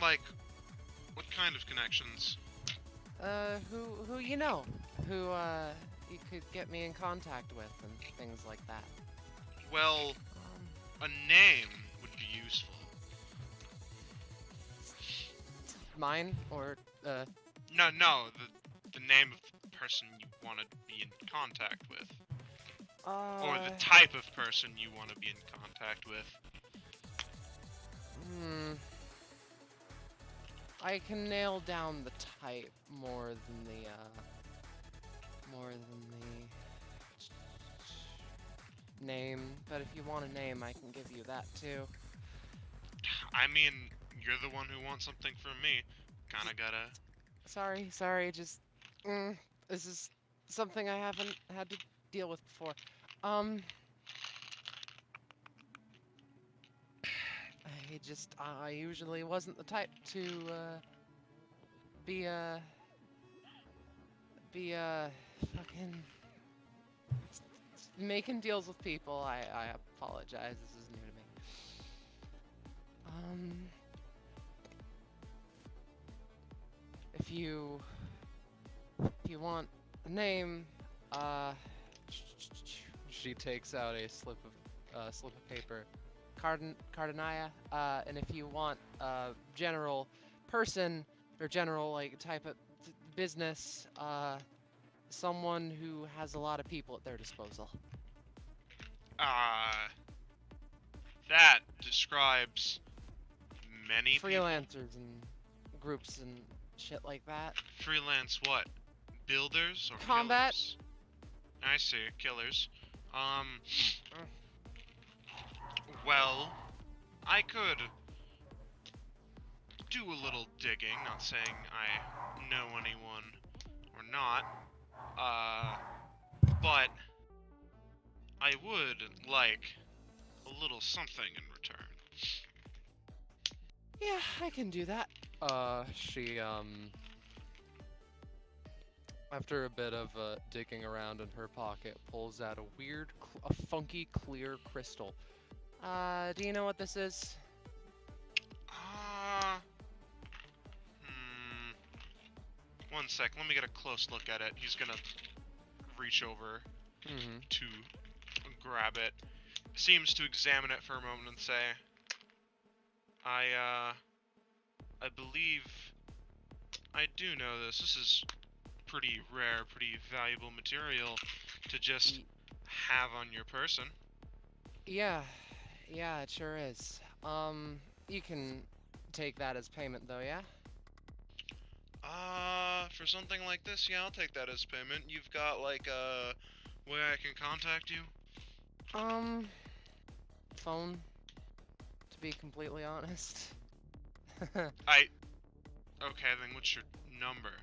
Like, what kind of connections? Who you know? Who, you could get me in contact with and things like that. Well, a name would be useful. Mine? Or, No, the name of the person you want to be in contact with. Or the type of person you want to be in contact with. I can nail down the type more than the name, but if you want a name, I can give you that too. I mean, you're the one who wants something from me. Kinda gotta... Sorry, just... this is something I haven't had to deal with before. I usually wasn't the type to, be fucking... making deals with people. I apologize, this is new to me. If you want a name, she takes out a slip of paper. Cardinaya, and if you want a general person, or general, like, type of business, someone who has a lot of people at their disposal. That describes many freelancers and groups and shit like that. Freelance what? Builders or combat? Killers? I see, killers. Well, I could do a little digging, not saying I know anyone or not, but I would like a little something in return. Yeah, I can do that. She, after a bit of, digging around in her pocket, pulls out a funky, clear crystal. Do you know what this is? One sec, let me get a close look at it. He's gonna reach over to grab it. Seems to examine it for a moment and say, I believe I do know this. This is pretty rare, pretty valuable material to just have on your person. Yeah, it sure is. You can take that as payment though, yeah? For something like this, yeah, I'll take that as payment. You've got, like, a way I can contact you? Phone, to be completely honest. Okay, then what's your number?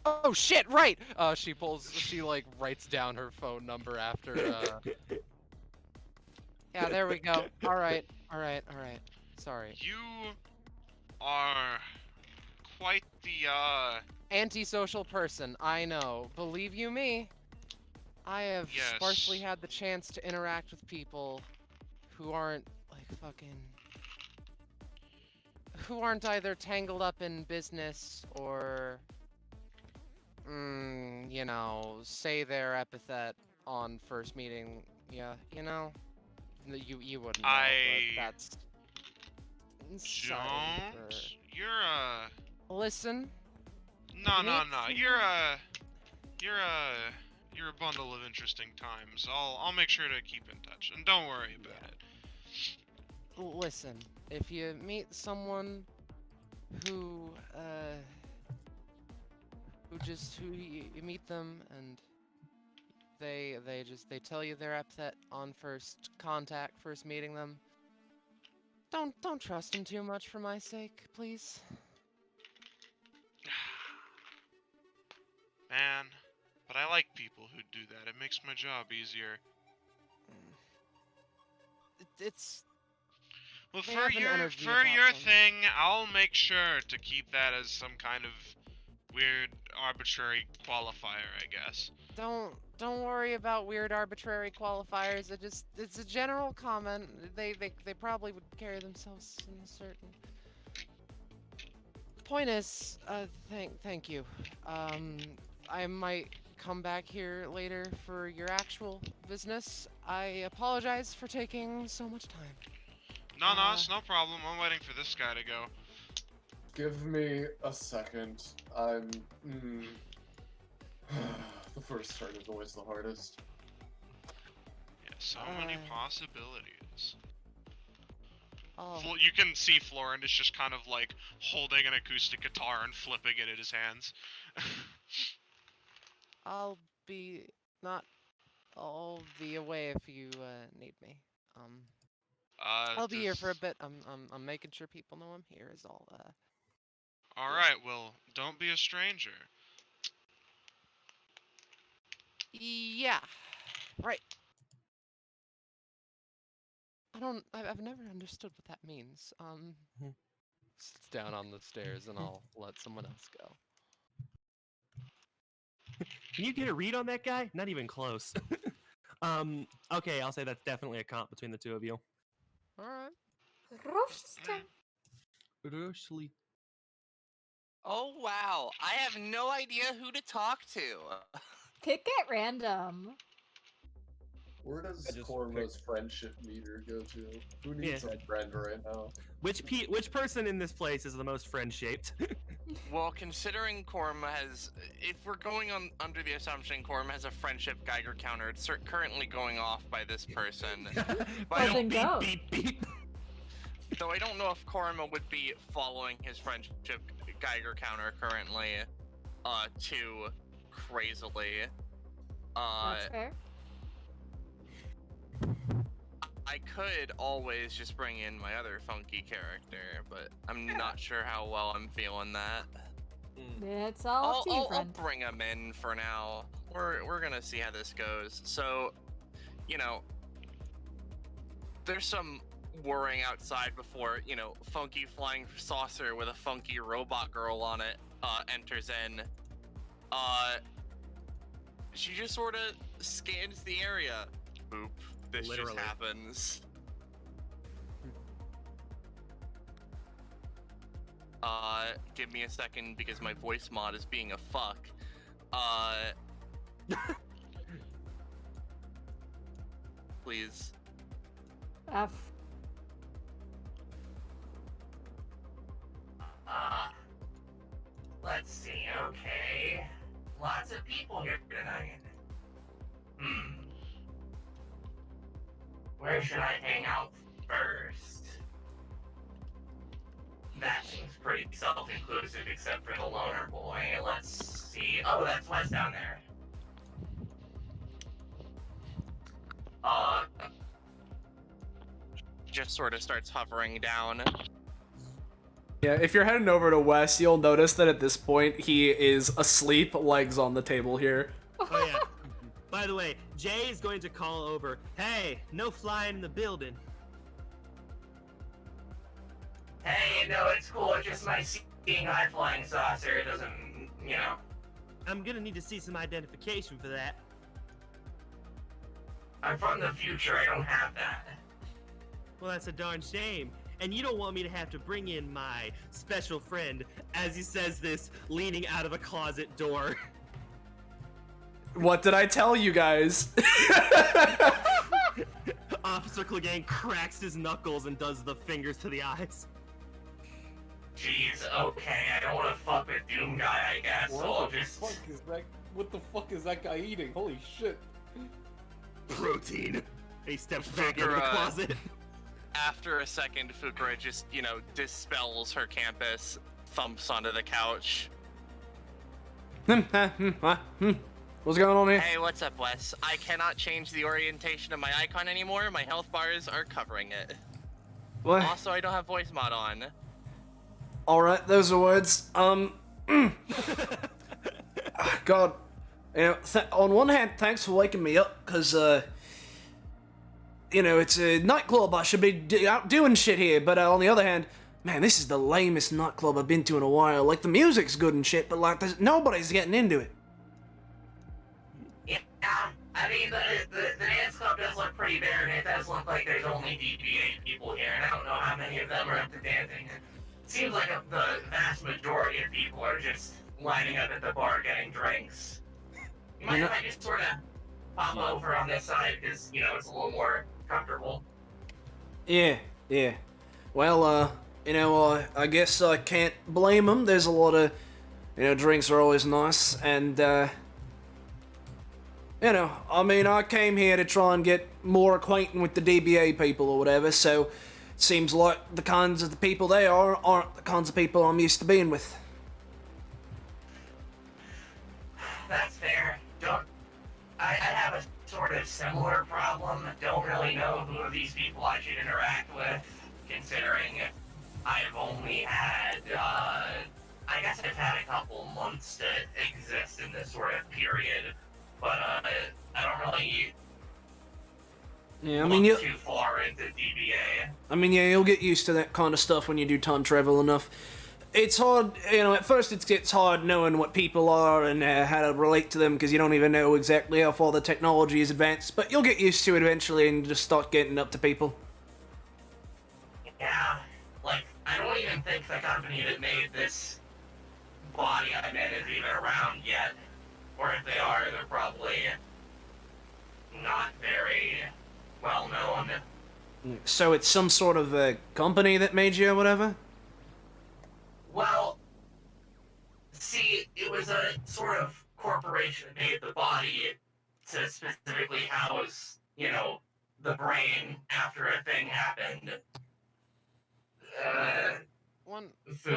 Oh shit, right! She like writes down her phone number after, Yeah, there we go. Alright. Sorry. You are quite the, Antisocial person, I know. Believe you me, I have sparsely had the chance to interact with people who aren't, like, who aren't either tangled up in business or, you know, say their epithet on first meeting. Yeah, you know? You wouldn't know, but that's... You're Listen. No. You're a bundle of interesting times. I'll make sure to keep in touch, and don't worry about it. Listen, if you meet someone who you meet them and they tell you their epithet on first contact, first meeting them, don't trust them too much for my sake, please. Man, but I like people who do that. It makes my job easier. It's... Well, for your thing, I'll make sure to keep that as some kind of weird, arbitrary qualifier, I guess. Don't worry about weird arbitrary qualifiers. It's a general comment. They probably would carry themselves in a certain... Point is, thank you. I might come back here later for your actual business. I apologize for taking so much time. No, it's no problem. I'm waiting for this guy to go. Give me a second. I'm... The first turn is always the hardest. Yeah, so many possibilities. Oh. You can see Florent is just kind of like holding an acoustic guitar and flipping it in his hands. I'll be away if you need me. I'll be here for a bit. I'm making sure people know I'm here is all. All right, well, don't be a stranger. Yeah. Right. I've never understood what that means. Sits down on the stairs and I'll let someone else go. Can you get a read on that guy? Not even close. Okay, I'll say that's definitely a comp between the two of you. Alright. Roshli. Oh wow, I have no idea who to talk to. Pick at random. Where does Korma's friendship meter go to? Who needs a friend right now? Which person in this place is the most friend-shaped? Well, considering Korma has, if we're going on under the assumption Korma has a friendship Geiger counter, it's currently going off by this person. Then go. Though I don't know if Korma would be following his friendship Geiger counter currently, too crazily. That's fair. I could always just bring in my other funky character, but I'm not sure how well I'm feeling that. It's all up to you, I'll friend. bring him in for now. We're gonna see how this goes. So, you know, there's some worrying outside before, you know, funky flying saucer with a funky robot girl on it enters in. She just sort of scans the area. Boop. This Literally. just happens. Give me a second because my voice mod is being a fuck. Please. F. Let's see, okay. Lots of people here tonight. Where should I hang out first? That seems pretty self-inclusive except for the loner boy. Let's see. Oh, that's Wes down there. Just sort of starts hovering down. Yeah, if you're heading over to Wes, you'll notice that at this point he is asleep, legs on the table here. Oh yeah. By the way, Jay is going to call over, hey, no flying in the building. Hey, no, it's cool. It's just my seeing eye flying saucer. It doesn't, you know. I'm gonna need to see some identification for that. I'm from the future. I don't have that. Well, that's a darn shame. And you don't want me to have to bring in my special friend, as he says this, leaning out of a closet door. What did I tell you guys? Officer Clegane cracks his knuckles and does the fingers to the eyes. Jeez, okay. I don't want to fuck with Doom Guy, I guess. So I'll just. What the fuck is that guy eating? Holy shit. Protein. He steps back into the closet. After a second, Fukura just, you know, dispels her campus, thumps onto the couch. What's going on here? Hey, what's up, Wes? I cannot change the orientation of my icon anymore. My health bars are covering it. What? Also, I don't have voice mod on. Alright, those are words. God. You know, on one hand, thanks for waking me up, because, you know, it's a nightclub, I should be out doing shit here, but on the other hand, man, this is the lamest nightclub I've been to in a while. Like, the music's good and shit, but, like, nobody's getting into it. Yeah, I mean, the dance club does look pretty bare, and it does look like there's only DBA people here, and I don't know how many of them are up to dancing. It seems like the vast majority of people are just lining up at the bar getting drinks. You mind if I just sort of pop over on this side, because, you know, it's a little more comfortable? Yeah. Well, you know, I guess I can't blame them. There's a lot of, you know, drinks are always nice, and, you know, I mean, I came here to try and get more acquainted with the DBA people or whatever, so it seems like the kinds of the people they are aren't the kinds of people I'm used to being with. That's fair. I have a sort of similar problem. Don't really know who of these people I should interact with, considering I've only had, I guess I've had a couple months to exist in this sort of period, but I don't really look too far into DBA. I mean, yeah, you'll get used to that kind of stuff when you do time travel enough. It's hard, you know, at first it gets hard knowing what people are and how to relate to them because you don't even know exactly how far the technology is advanced, but you'll get used to it eventually and just start getting up to people. Yeah, like, I don't even think the company that made this body I'm in is even around yet. Or if they are, they're probably not very well known. So it's some sort of a company that made you or whatever? Well, see, it was a sort of corporation that made the body to specifically house, you know, the brain after a thing happened. One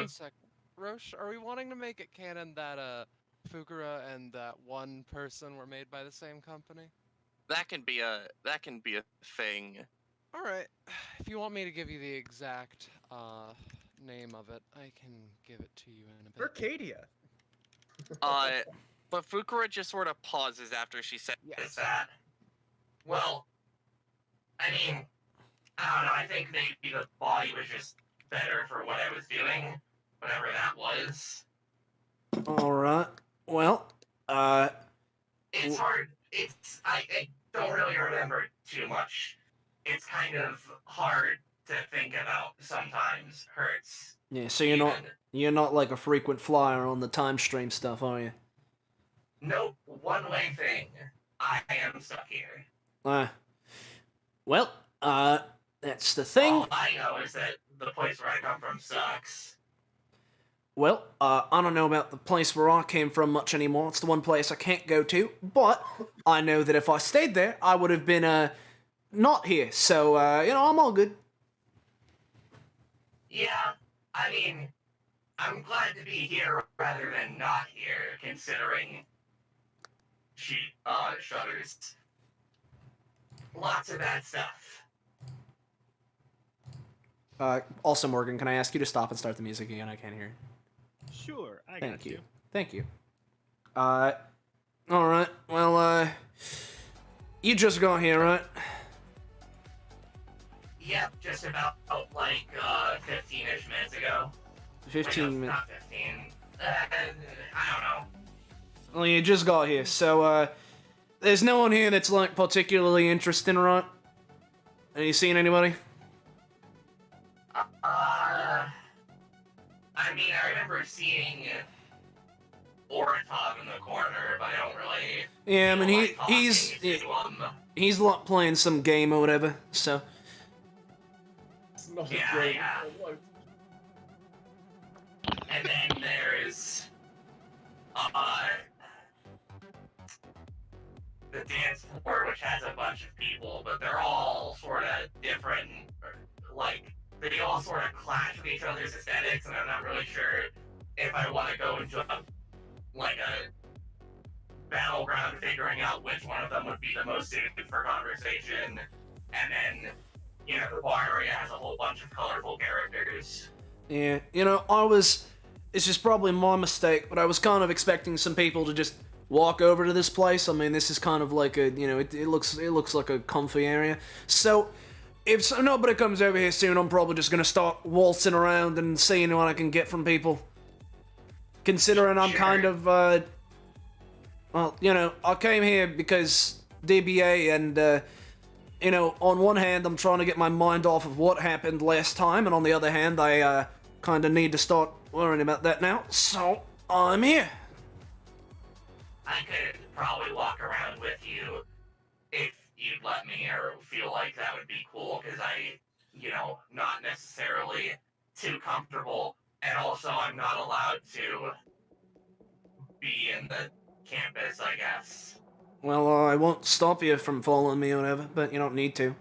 second. Roche, are we wanting to make it canon that Fukura and that one person were made by the same company? That can be a thing. All right. If you want me to give you the exact name of it, I can give it to you in a bit. Arcadia. But Fukura just sort of pauses after she says that. Well, I mean, I don't know, I think maybe the body was just better for what I was doing, whatever that was. Alright, well, It's hard, I don't really remember too much. It's kind of hard to think about sometimes, hurts. yeah, so you're not like a frequent flyer on the time stream stuff, are you? Nope, one-way thing. I am stuck here. Well, that's the thing. All I know is that the place where I come from sucks. Well, I don't know about the place where I came from much anymore. It's the one place I can't go to, but I know that if I stayed there, I would have been, not here, so, you know, I'm all good. Yeah, I mean, I'm glad to be here rather than not here, considering she, shudders. Lots of bad stuff. Also, Morgan, can I ask you to stop and start the music again? I can't hear it. Sure, I Thank got you. you. Thank you. Alright, well, you just got here, right? Yep, just about, like, 15-ish minutes ago. 15 minutes. Not 15. I don't know. Well, you just got here, so, there's no one here that's, like, particularly interesting, right? Have you seen anybody? I mean, I remember seeing Oratov in the corner, but I don't really. Yeah, I mean, like he's talking like playing some game or whatever, so. It's not Yeah, a great. yeah. And then there's the dance floor, which has a bunch of people, but they're all sort of different. Like, they all sort of clash with each other's aesthetics, and I'm not really sure if I want to go into a battleground figuring out which one of them would be the most suited for conversation. And then, you know, the bar area has a whole bunch of colorful characters. Yeah, you know, it's just probably my mistake, but I was kind of expecting some people to just walk over to this place. I mean, this is kind of like a, you know, it looks like a comfy area. So, if nobody comes over here soon, I'm probably just gonna start waltzing around and seeing what I can get from people. Considering I'm kind of, well, you know, I came here because DBA and, you know, on one hand, I'm trying to get my mind off of what happened last time, and on the other hand, I, kind of need to start worrying about that now, so I'm here. I could probably walk around with you if you'd let me, or feel like that would be cool, because you know, not necessarily too comfortable, and also I'm not allowed to be in the campus, I guess. Well, I won't stop you from following me or whatever, but you don't need to.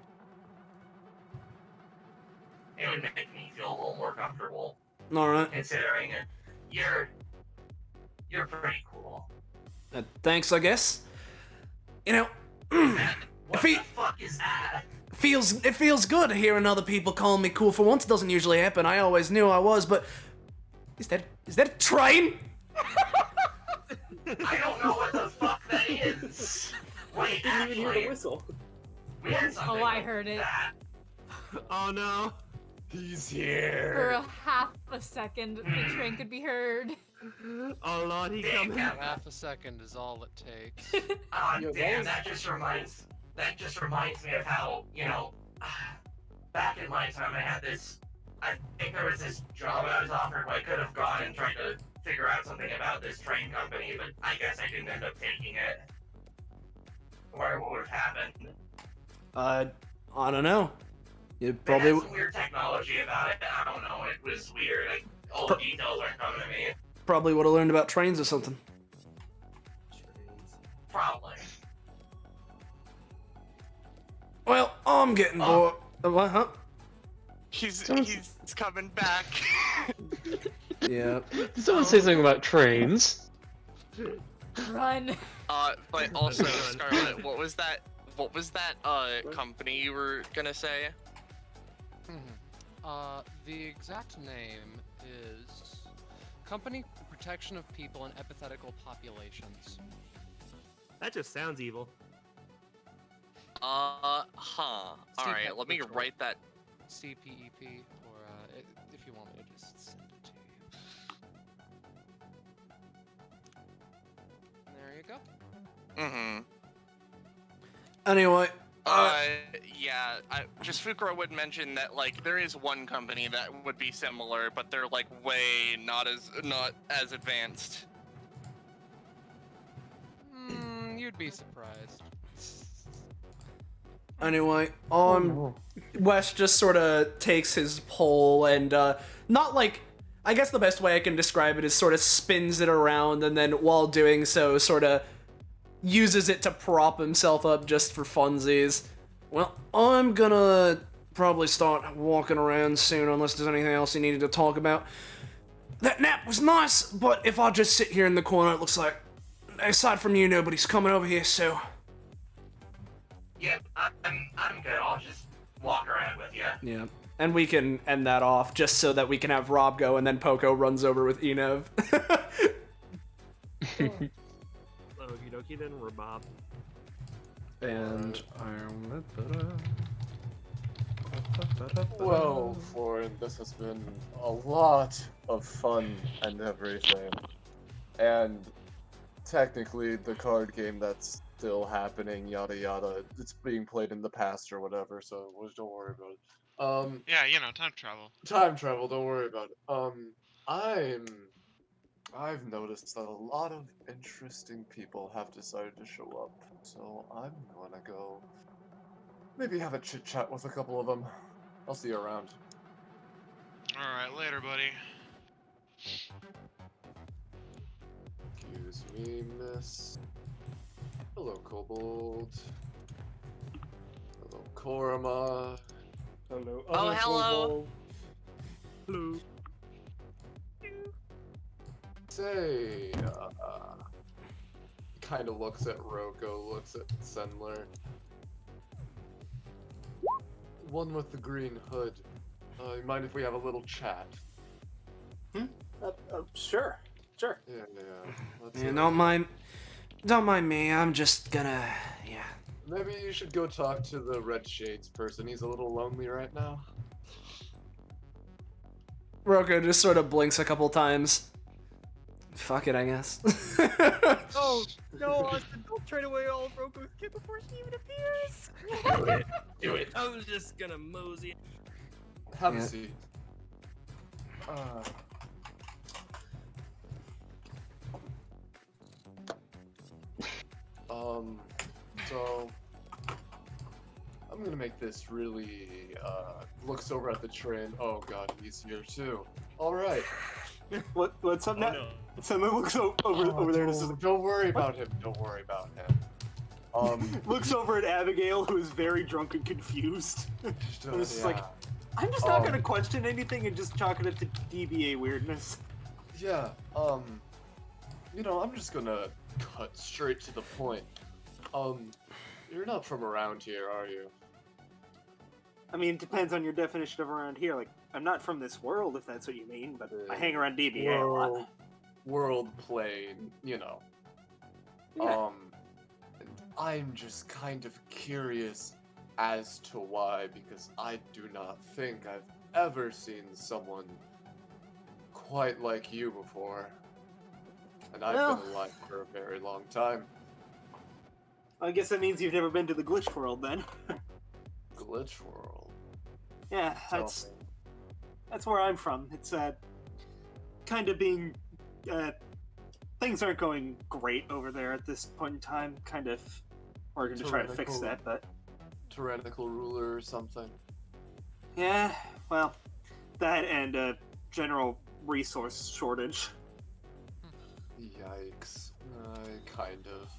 It would make me feel a little more comfortable. Alright. Considering you're pretty cool. Thanks, I guess. You know, What the fuck is that? it feels good hearing other people calling me cool. For once, it doesn't usually happen. I always knew I was, but is that a train? I don't know what the fuck that is. Wait, Didn't even hear the actually, whistle. we had something Oh, I like heard it. that. Oh no. He's For here. a half a second, the train could be heard. Oh lord, he coming. Half a second is all it takes. Oh damn, that just reminds me of how, you know, back in my time I had this, I think there was this job I was offered where I could have gone and tried to figure out something about this train company, but I guess I didn't end up taking it. What would have happened? I don't know. You They probably had some weird technology about it. I don't know. It was weird. Like, all the details aren't coming to me. probably would have learned about trains or something. Probably. Well, I'm getting bored. What, huh? He's coming back. Yeah. Did someone say something about trains? Run. But also, Scarlet, what was that company you were gonna say? The exact name is Company for Protection of People in Epithetical Populations. That just sounds evil. Alright, let me write that. CPEP, or if you want me to just send it to you. There you go. Mm-hmm. Anyway. Yeah, just Fukuro would mention that, like, there is one company that would be similar, but they're, like, way not as advanced. You'd be surprised. Anyway, Wes just sort of takes his pole and, not like, I guess the best way I can describe it is sort of spins it around and then while doing so sort of uses it to prop himself up just for funsies. Well, I'm gonna probably start walking around soon unless there's anything else you needed to talk about. That nap was nice, but if I just sit here in the corner, it looks like, aside from you, nobody's coming over here, so... Yep, I'm good. I'll just walk around with you. Yeah. And we can end that off just so that we can have Rob go and then Poco runs over with Enev. Okie dokie then, Rabob. And Well, Florin, this has been a lot of fun and everything. And technically, the card game that's still happening, yada yada, it's being played in the past or whatever, so don't worry about it. Yeah, you know, time travel. Time travel, don't worry about it. I've noticed that a lot of interesting people have decided to show up, so I'm gonna go maybe have a chit chat with a couple of them. I'll see you around. Alright, later, buddy. Excuse me, miss. Hello, Kobold. Hello, Korama. Hello. Oh, hello. Hello. Say, kind of looks at Roko, looks at Sendler. One with the green hood. You mind if we have a little chat? Sure. Sure. Yeah. Let's, Yeah, don't mind me. I'm just gonna, yeah. Maybe you should go talk to the Red Shades person. He's a little lonely right now. Roko just sort of blinks a couple times. Fuck it, I guess. Oh, no, Austin, don't trade away all of Roko's kit before she even appears! Do it. I was just gonna mosey. Have Yeah. a seat. So I'm gonna make this really, looks over at the train. Oh god, he's here too. Alright. What's up now? no. Someone looks over there and says, Don't worry about him. Don't worry about him. looks over at Abigail, who is very drunk and confused. And it's just like, yeah. I'm just not gonna question anything and just chalk it up to DBA weirdness. Yeah, you know, I'm just gonna cut straight to the point. You're not from around here, are you? I mean, it depends on your definition of around here. Like, I'm not from this world, if that's what you mean, but I hang around DBA a lot. World plane, you know. Yeah. And I'm just kind of curious as to why, because I do not think I've ever seen someone quite like you before. And I've been alive for a very long time. I guess that means you've never been to the glitch world, then. Glitch world? Yeah, that's where I'm from. It's kind of being things aren't going great over there at this point in time. Kind of, we're going to try to fix that, but Tyrannical ruler or something. yeah, well, that and general resource shortage. Yikes! I kind of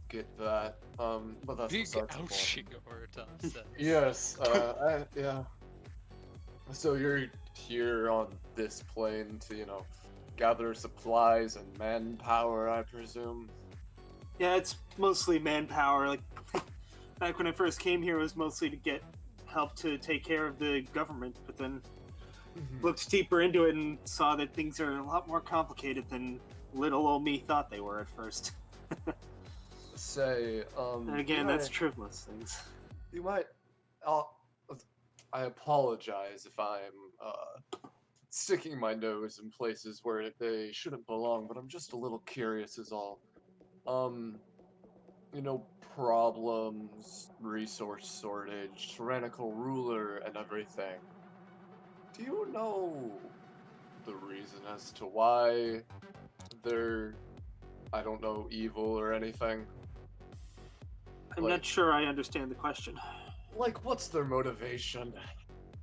get that. But that's Big besides the point. ouchie, Orta says. Yes, yeah. So you're here on this plane to, you know, gather supplies and manpower, I presume? Yeah, it's mostly manpower. Like, back when I first came here, it was mostly to get help to take care of the government, but then looked deeper into it and saw that things are a lot more complicated than little old me thought they were at first. Say, And again, that's true of most things. You might, I apologize if I'm, sticking my nose in places where they shouldn't belong, but I'm just a little curious is all. You know, problems, resource shortage, tyrannical ruler, and everything. Do you know the reason as to why they're, I don't know, evil or anything? I'm not sure I understand the question. Like, what's their motivation?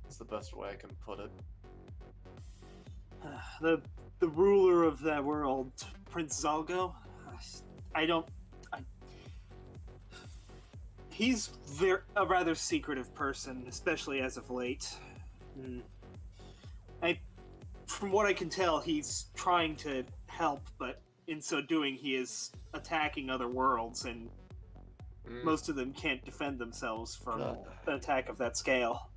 That's the best way I can put it. The ruler of that world, Prince Zalgo, he's a rather secretive person, especially as of late. From what I can tell, he's trying to help, but in so doing, he is attacking other worlds, and most of them can't defend themselves from an attack of that scale.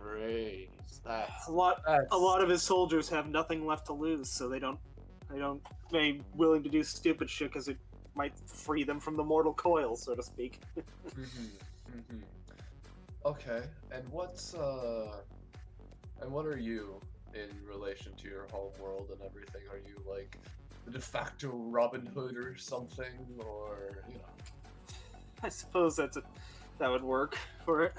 Great. A lot of his soldiers have nothing left to lose, so they're willing to do stupid shit because it might free them from the mortal coil, so to speak. Okay, and what are you in relation to your home world and everything? Are you like the de facto Robin Hood or something, or you know? I suppose that would work for it.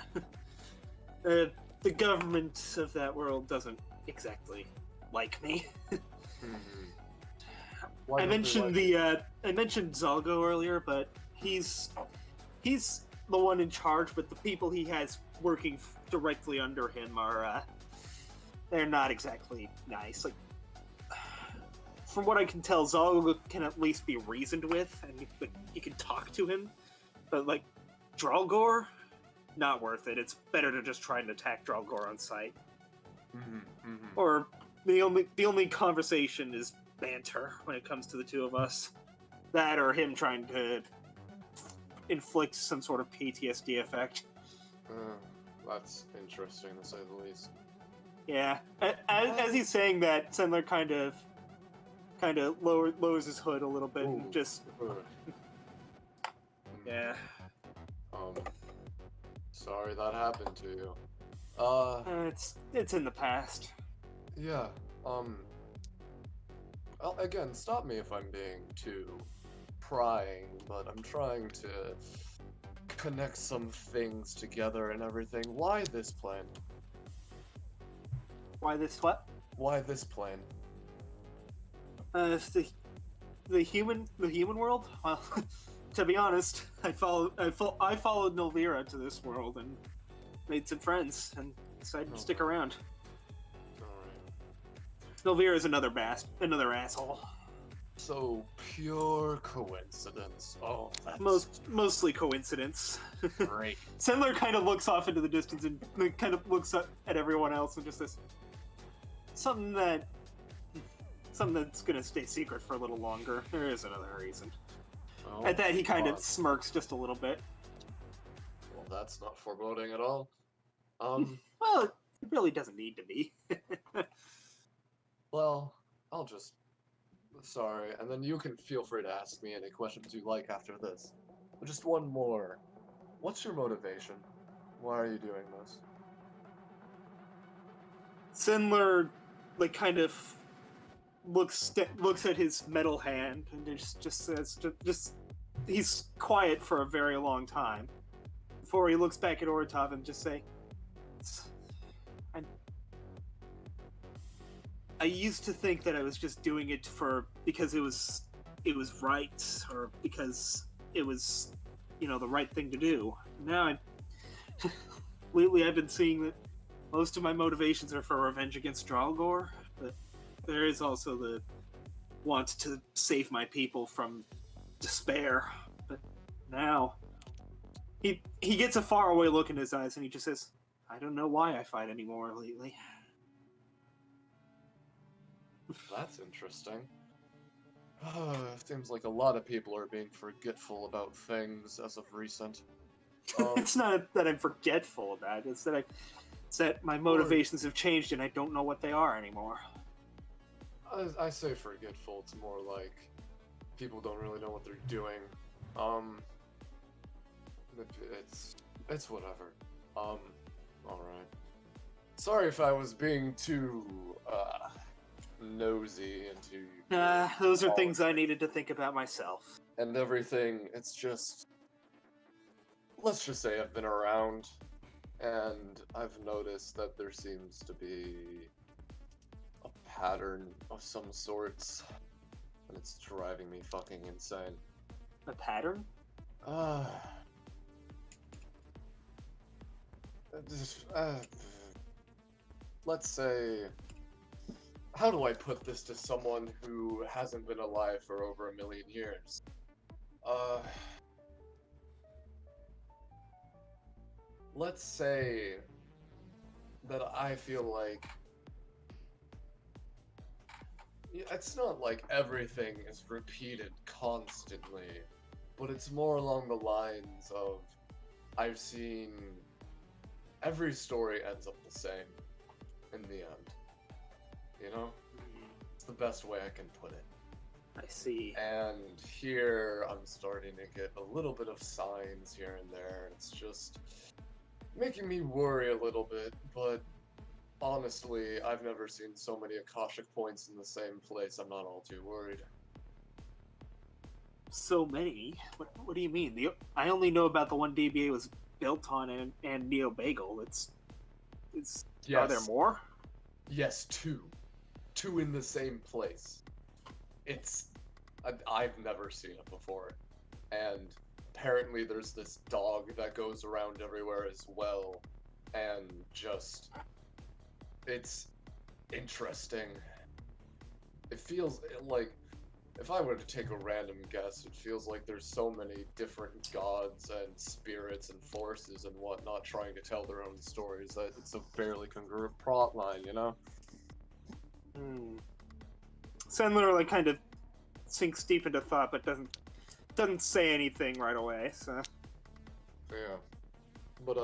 The government of that world doesn't exactly like me. Why I don't they mentioned like I mentioned Zalgo earlier, but he's the one in charge. But the people he has working directly under him are they're not exactly nice. Like from what I can tell, Zalgo can at least be reasoned with, and you can talk to him. But like Dralgor, not worth it. It's better to just try and attack Dralgor on sight. Or the only conversation is banter when it comes to the two of us. That or him trying to inflict some sort of PTSD effect. That's interesting to say the least. Yeah. As he's saying that, Sendler kind of lowers his hood a little bit and just. Yeah. Sorry that happened to you. It's in the past. Yeah. Again, stop me if I'm being too prying, but I'm trying to connect some things together and everything. Why this plan? Why this what? Why this plan? It's the human world. Well, to be honest, I followed Nolvira to this world and made some friends and decided to stick around. Nolvira is another asshole. So pure coincidence. Oh, that's Mostly coincidence. great. Sendler kind of looks off into the distance and kind of looks up at everyone else and just says, something that's gonna stay secret for a little longer. There is another reason. Oh, At that, he kind of smirks just a little bit. Well, that's not foreboding at all. Well, it really doesn't need to be. Well, I'll just... Sorry, and then you can feel free to ask me any questions you like after this. But just one more. What's your motivation? Why are you doing this? Sendler, like, kind of looks at his metal hand and just says, he's quiet for a very long time before he looks back at Oratov and just say, I used to think that I was just doing it because it was right, or because it was, the right thing to do. Now, lately I've been seeing that most of my motivations are for revenge against Dralgor, but there is also the want to save my people from despair. But now, he gets a faraway look in his eyes and he just says, I don't know why I fight anymore lately. That's interesting. Seems like a lot of people are being forgetful about things as of recent. It's not that I'm forgetful about it, it's that my motivations have changed and I don't know what they are anymore. I say forgetful, it's more like people don't really know what they're doing. It's whatever. Alright. Sorry if I was being too, nosy into... Those are things I needed to think about myself. And everything, it's just... Let's just say I've been around, and I've noticed that there seems to be a pattern of some sorts, and it's driving me fucking insane. A pattern? Let's say... How do I put this to someone who hasn't been alive for over 1 million years? Let's say that I feel like... It's not like everything is repeated constantly, but it's more along the lines of I've seen every story ends up the same in the end. You know? It's the best way I can put it. I see. And here I'm starting to get a little bit of signs here and there. It's just making me worry a little bit, but honestly, I've never seen so many Akashic points in the same place. I'm not all too worried. So many? What do you mean? I only know about the one DBA was built on and Neo Bagel. It's Yes. Are there more? Yes, two. Two in the same place. I've never seen it before. And apparently there's this dog that goes around everywhere as well. And just... it's interesting. It feels like... if I were to take a random guess, it feels like there's so many different gods and spirits and forces and whatnot trying to tell their own stories that it's a fairly congruent plot line, you know? Sandler like kind of sinks deep into thought, but doesn't say anything right away. So yeah, but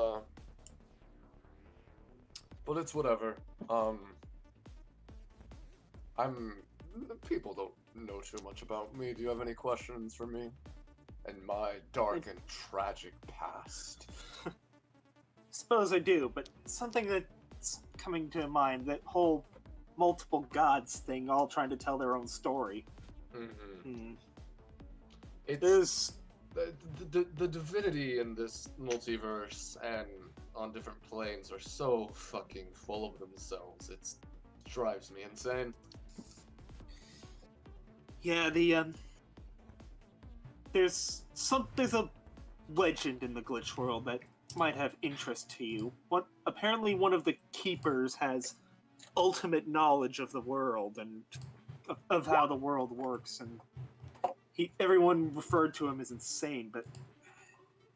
it's whatever. People don't know too much about me. Do you have any questions for me and my dark and tragic past? suppose I do, but something that's coming to mind, that whole multiple gods thing, all trying to tell their own story. It's the divinity in this multiverse and on different planes are so fucking full of themselves. It drives me insane. Yeah, there's a legend in the glitch world that might have interest to you. Apparently one of the keepers has ultimate knowledge of the world and of how the world works, and everyone referred to him as insane, but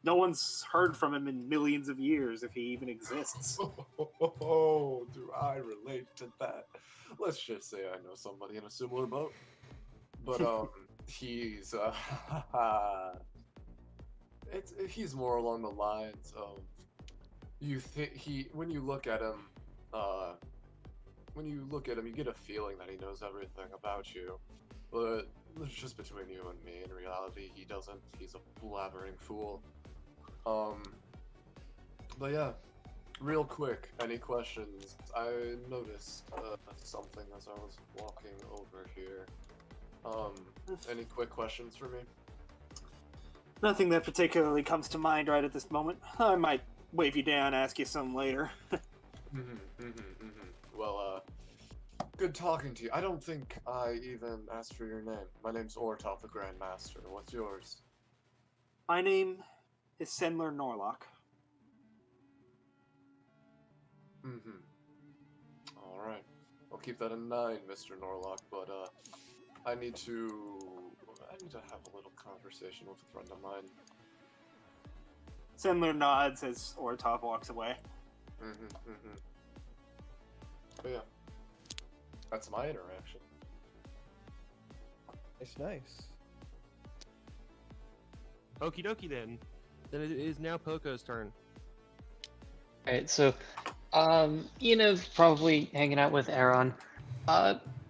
no one's heard from him in millions of years, if he even exists. Oh, do I relate to that? Let's just say I know somebody in a similar boat. But he's he's more along the lines of when you look at him, you get a feeling that he knows everything about you, but it's just between you and me. In reality, he doesn't. He's a blabbering fool. But yeah, real quick, any questions? I noticed something as I was walking over here. Any quick questions for me? Nothing that particularly comes to mind right at this moment. I might wave you down, ask you some later. Well, good talking to you. I don't think I even asked for your name. My name's Ortop the Grandmaster. What's yours? My name is Sendler Norlock. Alright. I'll keep that in mind, Mr. Norlock, but, I need to have a little conversation with a friend of mine. Sendler nods as Ortop walks away. But yeah. That's my interaction. It's nice. Okie dokie then. Then it is now Poco's turn. Alright, so, probably hanging out with Aaron.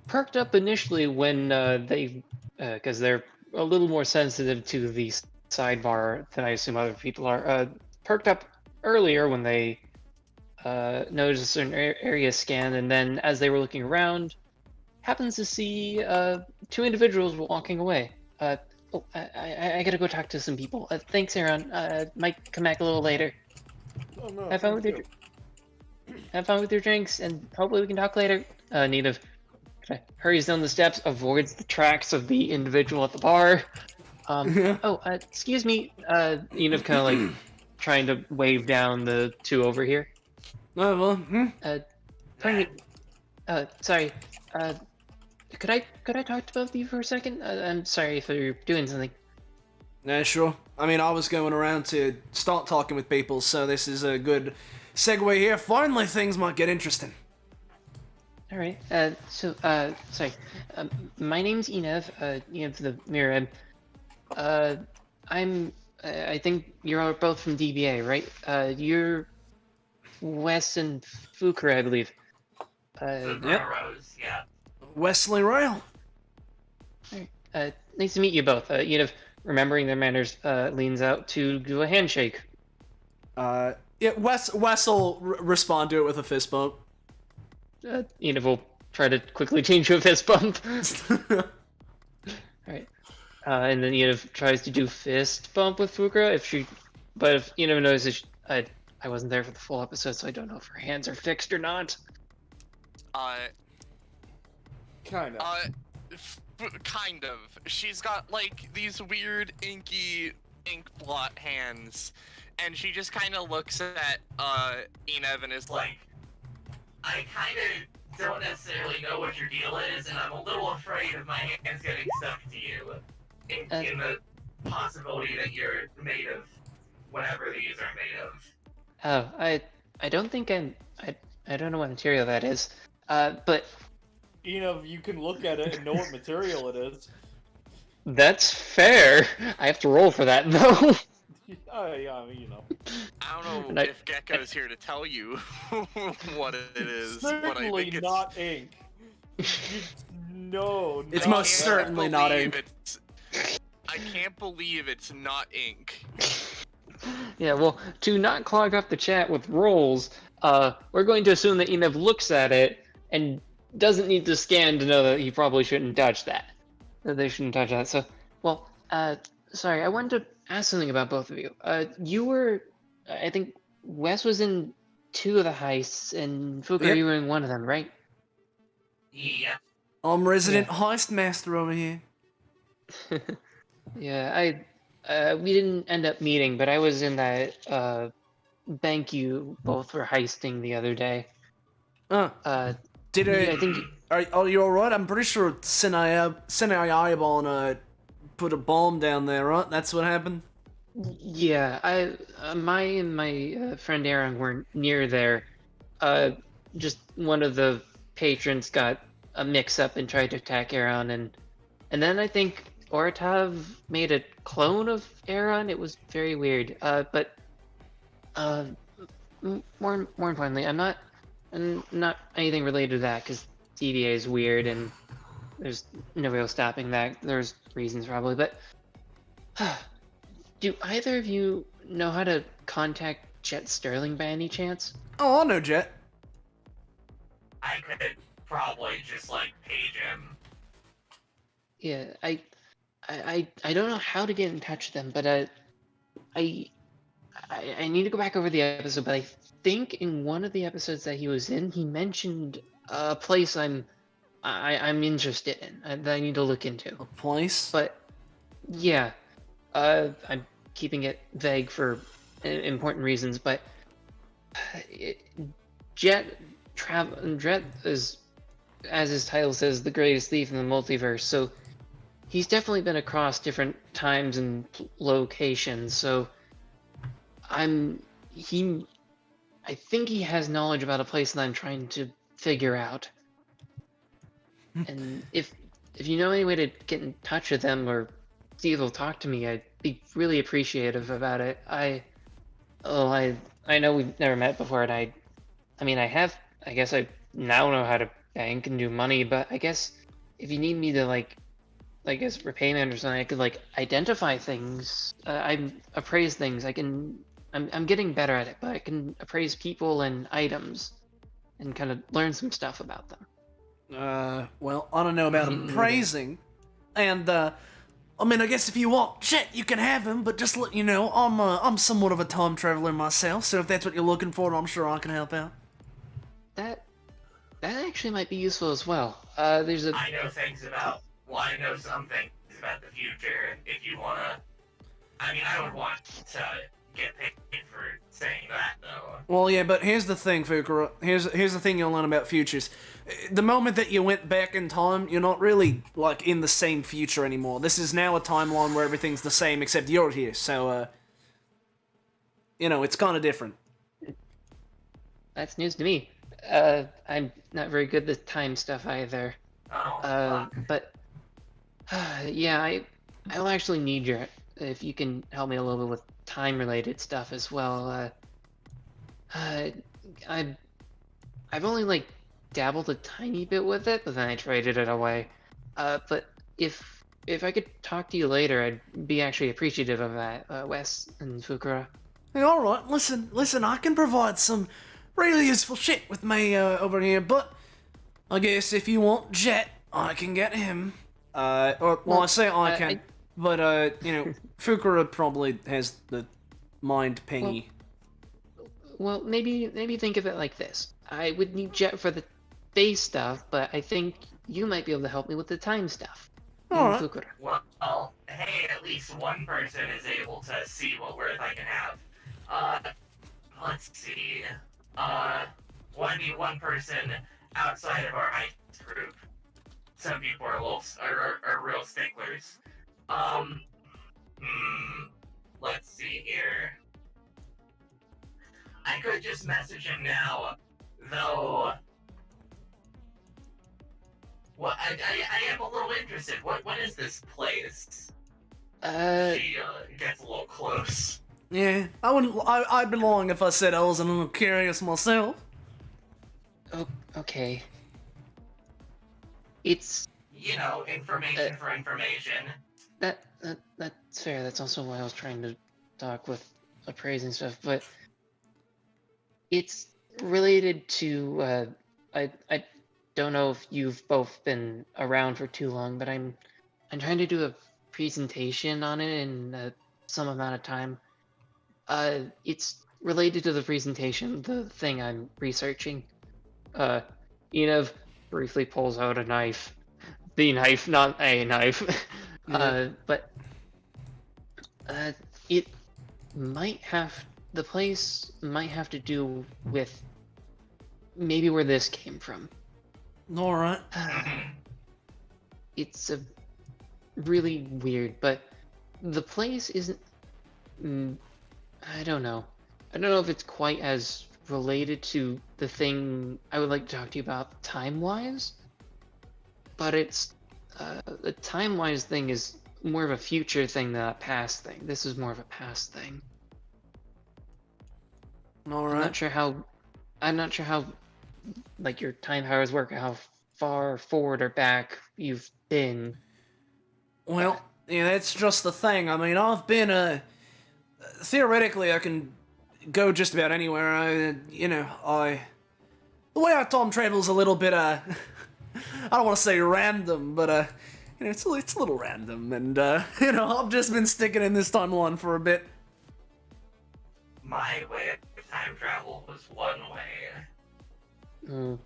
Perked up initially when because they're a little more sensitive to the sidebar than I assume other people are. Perked up earlier when they noticed a certain area scanned, and then as they were looking around, happens to see two individuals walking away. I gotta go talk to some people. Thanks, Aaron. Might come back a little later. Oh no. Have fun with your drinks, and hopefully we can talk later. Nita hurries down the steps, avoids the tracks of the individual at the bar. Excuse me. Kind of like trying to wave down the two over here. Pardon me. Sorry. Could I talk to both of you for a second? I'm sorry if you're doing something. Yeah, sure. I mean, I was going around to start talking with people, so this is a good segue here. Finally, things might get interesting. All right. Sorry. My name's Enev. Enev the Mirror. I think you're all both from DBA, right? You're Wes and Fukura, I believe. Yep. Yeah. Wesley Royal. Nice to meet you both. Enev, remembering their manners, leans out to do a handshake. Yeah, Yeah, Wes will respond to it with a fist bump. Enid will try to quickly change to a fist bump. Alright. And then Enid tries to do fist bump with Fukura but if Enid notices I wasn't there for the full episode, so I don't know if her hands are fixed or not. Kind of. Kind of. She's got like these weird inky ink blot hands, and she just kind of looks at Enid and is like, I kind of don't necessarily know what your deal is, and I'm a little afraid of my hands getting stuck to you. In the possibility that you're made of whatever these are made of. Oh, I don't think I don't know what material that is. But You can look at it and know what material it is. that's fair. I have to roll for that though. Yeah, I mean, I don't know if Gecko's here to tell you what it is, but I certainly think it's not ink. No, It's I most can't certainly not believe ink. I can't believe it's not ink. Yeah, well, to not clog up the chat with rolls, we're going to assume that Enid looks at it and doesn't need to scan to know that he probably shouldn't touch that. That they shouldn't touch that. So, well, sorry, I wanted to ask something about both of you. You were, I think, Wes was in 2 of the heists, and Fuka, Yep. you were in 1 of them, right? Yeah. I'm resident heist master over here. Yeah, we didn't end up meeting, but I was in that bank you both were heisting the other day. I think. Are you alright? I'm pretty sure Sinai Eyeball and put a bomb down there, right? That's what happened. Yeah, my friend Aaron were near there. Just one of the patrons got a mix-up and tried to attack Aaron, and then I think Ortav made a clone of Aaron. It was very weird. But more importantly, I'm not anything related to that because DBA is weird and there's no real stopping that. There's reasons probably, but do either of you know how to contact Jet Sterling by any chance? Oh, I know Jet. I could probably just like page him. Yeah, I don't know how to get in touch with them, but I need to go back over the episode, but I think in one of the episodes that he was in, he mentioned a place I'm interested in that I need to look into. A place? But yeah, I'm keeping it vague for important reasons, but Jet is, as his title says, the greatest thief in the multiverse, so he's definitely been across different times and locations, so I think he has knowledge about a place that I'm trying to figure out. And if you know any way to get in touch with them or see if they'll talk to me, I'd be really appreciative about it. I know we've never met before, and I guess I now know how to bank and do money, but I guess if you need me to repayment or something, I could identify things. I appraise things. I'm getting better at it, but I can appraise people and items and kind of learn some stuff about them. Well, I don't know about appraising, and I guess if you want Jet, you can have him, but just let you know, I'm somewhat of a time traveler myself, so if that's what you're looking for, I'm sure I can help out. That actually might be useful as well. I know I know some things about the future. If you wanna, I don't want to get paid for saying that though. Well, yeah, but here's the thing, Fukura. Here's the thing you'll learn about futures. The moment that you went back in time, you're not really, in the same future anymore. This is now a timeline where everything's the same, except you're here, so, it's kind of different. That's news to me. I'm not very good with time stuff either. But yeah, I'll actually need if you can help me a little bit with time-related stuff as well. I've only dabbled a tiny bit with it, but then I traded it away. But if I could talk to you later, I'd be actually appreciative of that, Wes and Fukura. Hey, alright, listen, I can provide some really useful shit with me over here, but I guess if you want Jet, I can get him. I say I can, but, Fukura probably has the mind pingy. Well, maybe think of it like this. I would need Jet for the base stuff, but I think you might be able to help me with the time stuff. Alright. Fukura. Well, hey, at least one person is able to see what worth I can have. Let's see. One person outside of our ICE group. Some people are real sticklers. Let's see here. I could just message him now, though. Well, I am a little interested. What is this place? She gets a little close. Yeah, I'd be lying if I said I wasn't a little curious myself. Oh, okay. It's... information for information. That's fair. That's also why I was trying to talk with appraise and stuff, but it's related to, I don't know if you've both been around for too long, but I'm trying to do a presentation on it in some amount of time. It's related to the presentation, the thing I'm researching. Enev briefly pulls out a knife. The knife, not a knife. But it might have, the place might have to do with maybe where this came from. Alright. It's a really weird, but the place isn't, I don't know. I don't know if it's quite as related to the thing I would like to talk to you about time-wise, but it's, the time-wise thing is more of a future thing than a past thing. This is more of a past thing. Alright. I'm not sure how, like, your time powers work, how far forward or back you've been. Well, yeah, that's just the thing. I mean, I've been, theoretically, I can go just about anywhere. The way I time travel's a little bit, I don't want to say random, but, it's a little random, and, I've just been sticking in this timeline for a bit. My way of time travel was one way.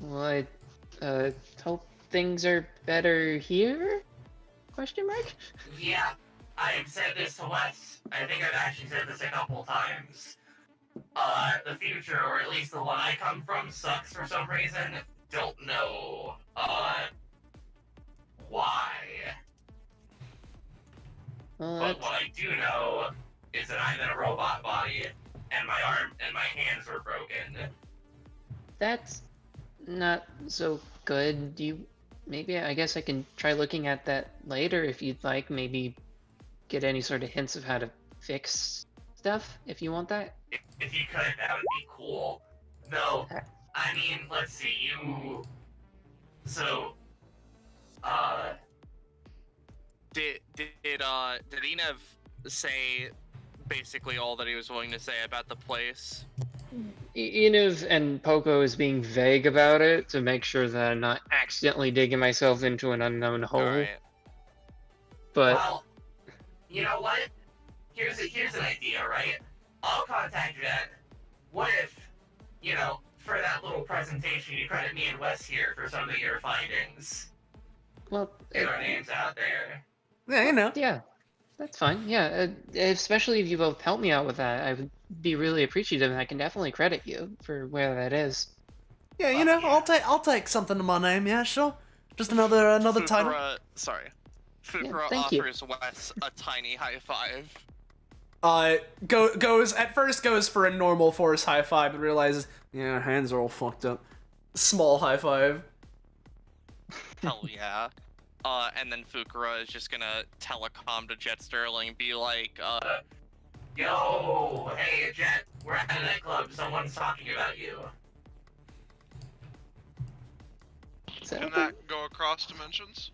Well, I hope things are better here? Question mark? Yeah, I've said this to Wes. I think I've actually said this a couple times. The future, or at least the one I come from, sucks for some reason. Don't know, why. Well, but what I do know is that I'm in a robot body, and my arm and my hands were broken. That's not so good. Maybe, I guess I can try looking at that later if you'd like. Maybe get any sort of hints of how to fix stuff, if you want that. If you could, that would be cool. Though, I mean, let's see, Did Enev say basically all that he was willing to say about the place? Enev and Poco is being vague about it to make sure that I'm not accidentally digging myself into an unknown hole. Right. But well, you know what? Here's an idea, right? I'll contact Jen. What if, for that little presentation, you credit me and Wes here for some of your findings? Well, get our names out there. Yeah, Yeah, that's fine. Yeah, especially if you both help me out with that, I would be really appreciative, and I can definitely credit you for where that is. Yeah, I'll take something to my name. Yeah, sure. Just another title. Sorry. Fukura thank you. offers Wes a tiny high five. Goes for a normal force high five, but realizes, yeah, hands are all fucked up. Small high five. Hell yeah. And then Fukura is just gonna telecom to Jet Sterling, be like, Yo, hey, Jet, we're at a nightclub. Someone's talking about you. Can that go across dimensions?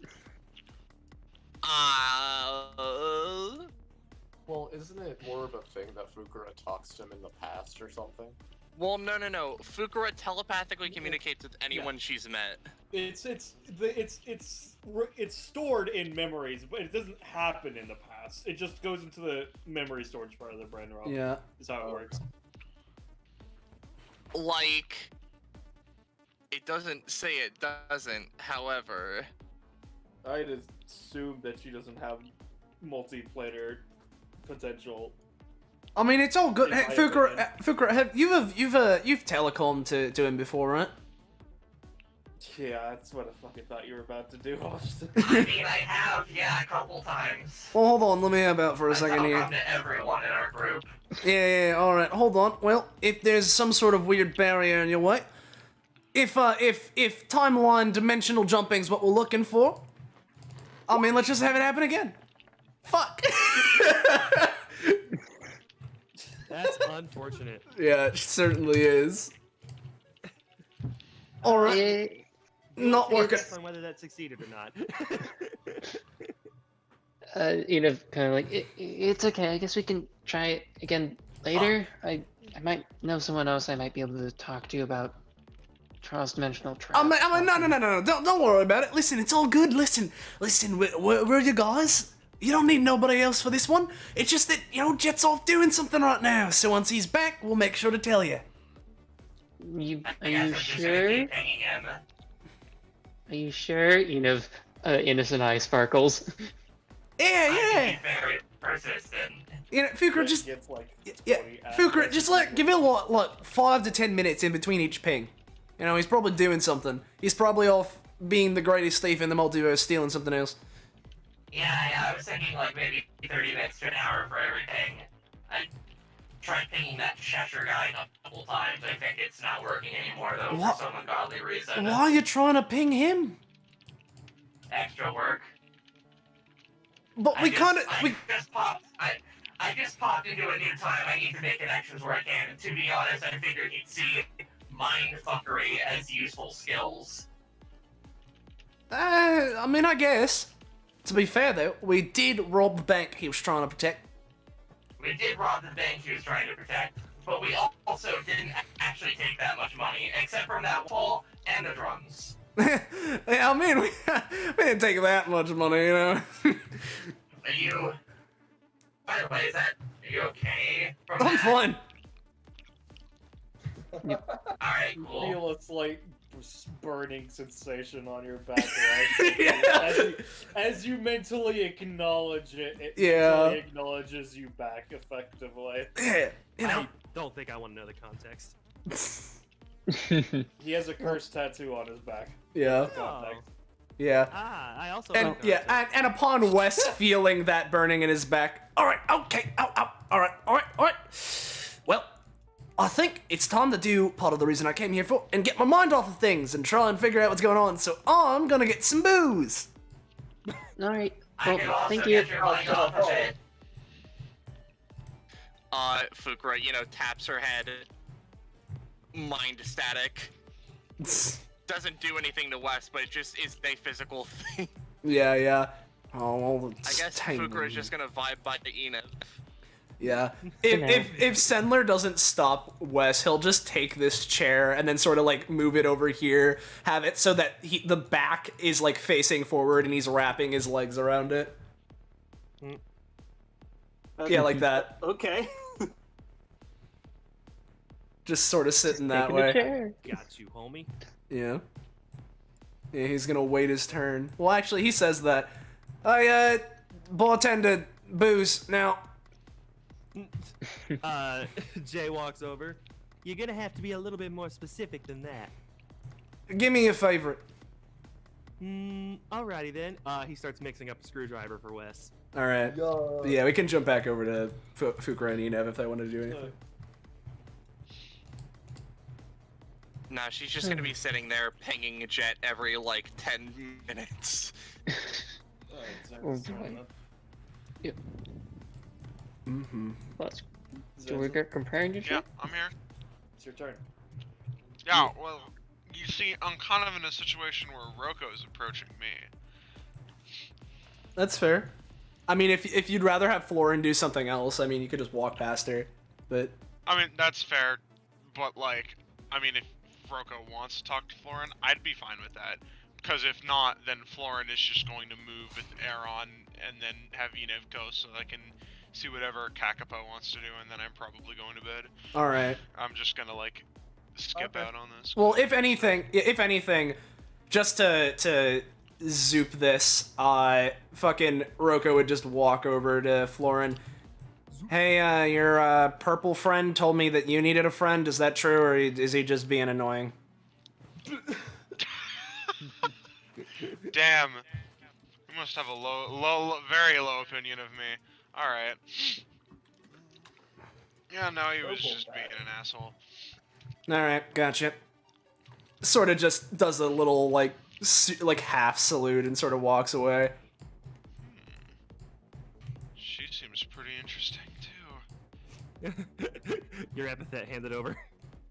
Well, isn't it more of a thing that Fukura talks to him in the past or something? Well, no. Fukura telepathically communicates with anyone she's met. It's stored in memories, but it doesn't happen in the past. It just goes into the memory storage part of the brain. Rob. Yeah. Is how it works. Like, it doesn't say it doesn't. However, I'd assume that she doesn't have multiplayer potential. I mean, it's all good. In Hey, my Fukura, you've telecommed to him before, right? Yeah, that's what I fucking thought you were about to do, Austin. I mean, I have, yeah, a couple times. Well, hold on. Let me help out for a second here. I'll come to everyone in our group. Yeah, all right. Hold on. Well, if there's some sort of weird barrier in your way, if timeline dimensional jumping's what we're looking for, I mean, let's just have it happen again. Fuck. That's unfortunate. Yeah, it certainly is. All right. Not working. On whether that succeeded or not. Kind of like, it's okay, I guess we can try it again later. I might know someone else I might be able to talk to about cross-dimensional travel. No. Don't worry about it. Listen, it's all good. Listen, we're you guys. You don't need nobody else for this one. It's just that, Jet's off doing something right now. So once he's back, we'll make sure to tell you. Are you sure? Are you sure? Innocent eye sparkles. Yeah. Very persistent. Fukura, just Fukura, just give it like 5 to 10 minutes in between each ping. He's probably doing something. He's probably off being the greatest thief in the multiverse, stealing something else. Yeah, I was thinking like maybe 30 minutes to an hour for everything. I tried pinging that Cheshire guy a couple times. I think it's not working anymore though What? for some ungodly reason. Why are you trying to ping him? Extra work. But I just popped into a new time. I need to make connections where I can. And to be honest, I figured you'd see mind fuckery as useful skills. I mean, I guess. To be fair though, we did rob the bank he was trying to protect. We did rob the bank he was trying to protect, but we also didn't actually take that much money, except from that wall and the drums. Yeah, I mean, we didn't take that much money, Are you... By the way, are you okay? I'm fine. Alright, cool. Feel a slight burning sensation on your back, right? as you mentally acknowledge it, mentally acknowledges you back effectively. Yeah, I don't think I want to know the context. He has a curse tattoo on his back. Yeah. Yeah. I also and upon Wes feeling that burning in his back, all right, okay, all right. Well, I think it's time to do part of the reason I came here for and get my mind off of things and try and figure out what's going on. So I'm gonna get some booze. All right. Well, thank you. Fukura, taps her head. Mind static. Doesn't do anything to Wes, but it just is a physical thing. Yeah. Oh, well, I guess Fukura is just gonna vibe by the Enid. Yeah. If Sendler doesn't stop Wes, he'll just take this chair and then sort of like move it over here, have it so that the back is like facing forward and he's wrapping his legs around it. Yeah, like that. Okay. Just sort of sitting that way. Got you, homie. Yeah. Yeah, he's gonna wait his turn. Well, actually, he says that. Bartender, booze, now. Jay walks over. You're gonna have to be a little bit more specific than that. Give me a favorite. Alrighty then. He starts mixing up a screwdriver for Wes. Alright. Yeah, we can jump back over to Fukura and Enev if they want to do anything. No, she's just gonna be sitting there pinging a Jet every, 10 minutes. Yep. Mm-hmm. Do we get companionship? Yeah, I'm here. It's your turn. Yeah, well, you see, I'm kind of in a situation where Roko is approaching me. That's fair. I mean, if you'd rather have Florin do something else, I mean, you could just walk past her. But I mean, that's fair, but like, I mean, if Roko wants to talk to Florin, I'd be fine with that. Because if not, then Florin is just going to move with Aaron and then have Enev go so I can see whatever Kakapo wants to do, and then I'm probably going to bed. all right. I'm just gonna like skip out on this. Well, if anything, just to zoop this, fucking Roko would just walk over to Florin. Hey, your purple friend told me that you needed a friend. Is that true, or is he just being annoying? Damn. You must have a very low opinion of me. Alright. Yeah, no, he was just being an asshole. Alright, gotcha. Sort of just does a little, like half salute and sort of walks away. She seems pretty interesting, too. Your epithet handed over.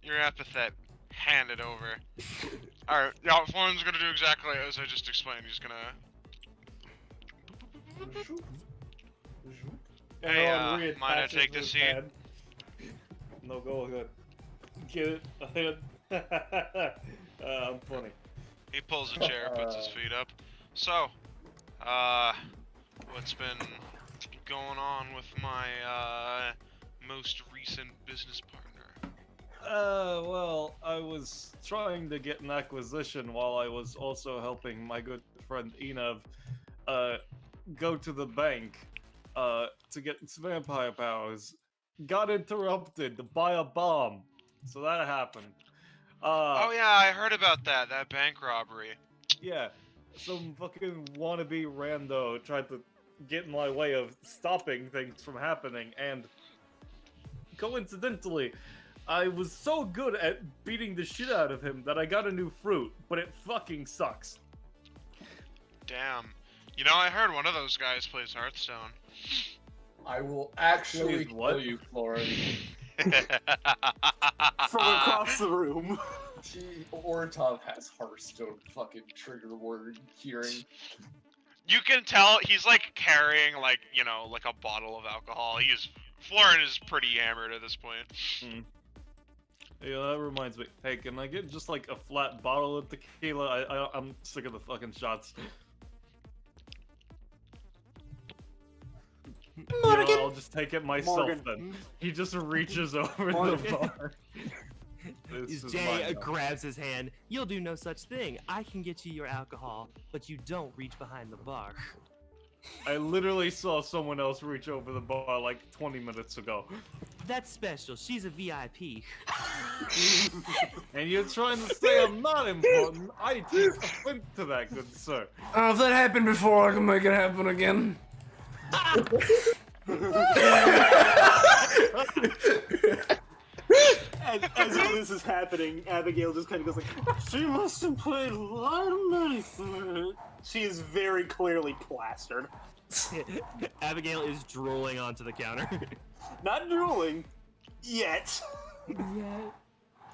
Your epithet handed over. Alright, yeah, Florin's gonna do exactly as I just explained. He's gonna... Hey, mind I take this seat? No, go ahead. Get it ahead. I'm funny. He pulls a chair, puts his feet up. So, what's been going on with my, most recent business partner? Well, I was trying to get an acquisition while I was also helping my good friend Enev, go to the bank, to get its vampire powers. Got interrupted by a bomb. So that happened. Oh yeah, I heard about that bank robbery. Yeah, some fucking wannabe rando tried to get in my way of stopping things from happening, and coincidentally, I was so good at beating the shit out of him that I got a new fruit, but it fucking sucks. Damn. You know, I heard one of those guys plays Hearthstone. I will actually kill you, Florin. From across the room. Orton has Hearthstone fucking trigger word hearing. You can tell he's like carrying like, you know, like a bottle of alcohol. Florin is pretty hammered at this point. Yeah, that reminds me. Hey, can I get just like a flat bottle of tequila? I'm sick of the fucking shots. Morgan. You know, I'll just take it myself Morgan. then. He just reaches over the bar. Jay grabs his hand. You'll do no such thing. I can get you your alcohol, but you don't reach behind the bar. I literally saw someone else reach over the bar like 20 minutes ago. That's special. She's a VIP. And you're trying to say I'm not important. I take offense to that, good sir. If that happened before, I can make it happen again. As all this is happening, Abigail just kind of goes like, "She must have paid a lot of money for it." She is very clearly plastered. Abigail is drooling onto the counter. Not drooling yet.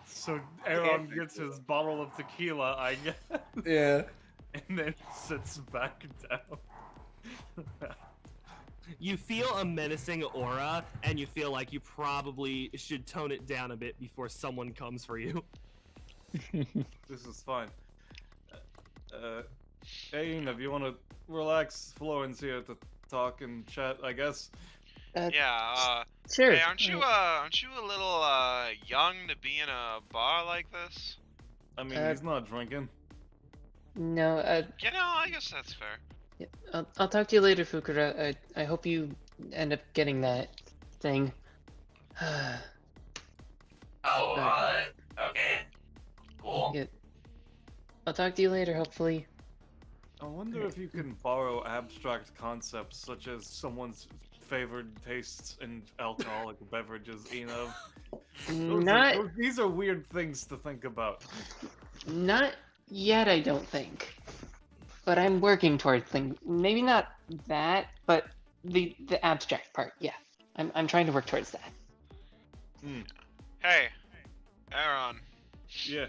So Aaron gets his bottle of tequila, I guess. Yeah. And then sits back down. You feel a menacing aura, and you feel like you probably should tone it down a bit before someone comes for you. This is fine. Hey, if you want to relax, Florin's here to talk and chat, I guess. Sure. Hey, aren't you a little, young to be in a bar like this? I mean, he's not drinking. No, You know, I guess that's fair. yeah, I'll talk to you later, Fukura. I hope you end up getting that thing. Okay. Cool. Yeah. I'll talk to you later, hopefully. I wonder if you can borrow abstract concepts such as someone's favored tastes in alcoholic beverages, you know? These are weird things to think about. Not yet, I don't think. But I'm working toward things. Maybe not that, but the abstract part. Yeah, I'm trying to work towards that. Hey, Aaron. Yeah.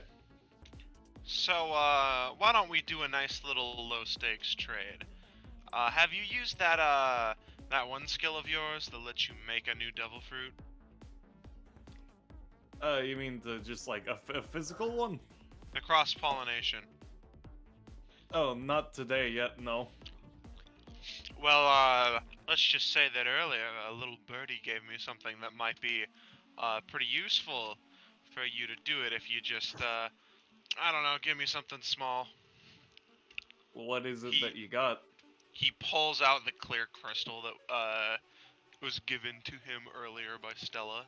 So, why don't we do a nice little low-stakes trade? Have you used that that one skill of yours that lets you make a new devil fruit? You mean just like a physical one? The cross-pollination. Oh, not today yet, no. Well, let's just say that earlier a little birdie gave me something that might be pretty useful for you to do it if you just, I don't know, give me something small. What is it that you got? He pulls out the clear crystal that was given to him earlier by Stella.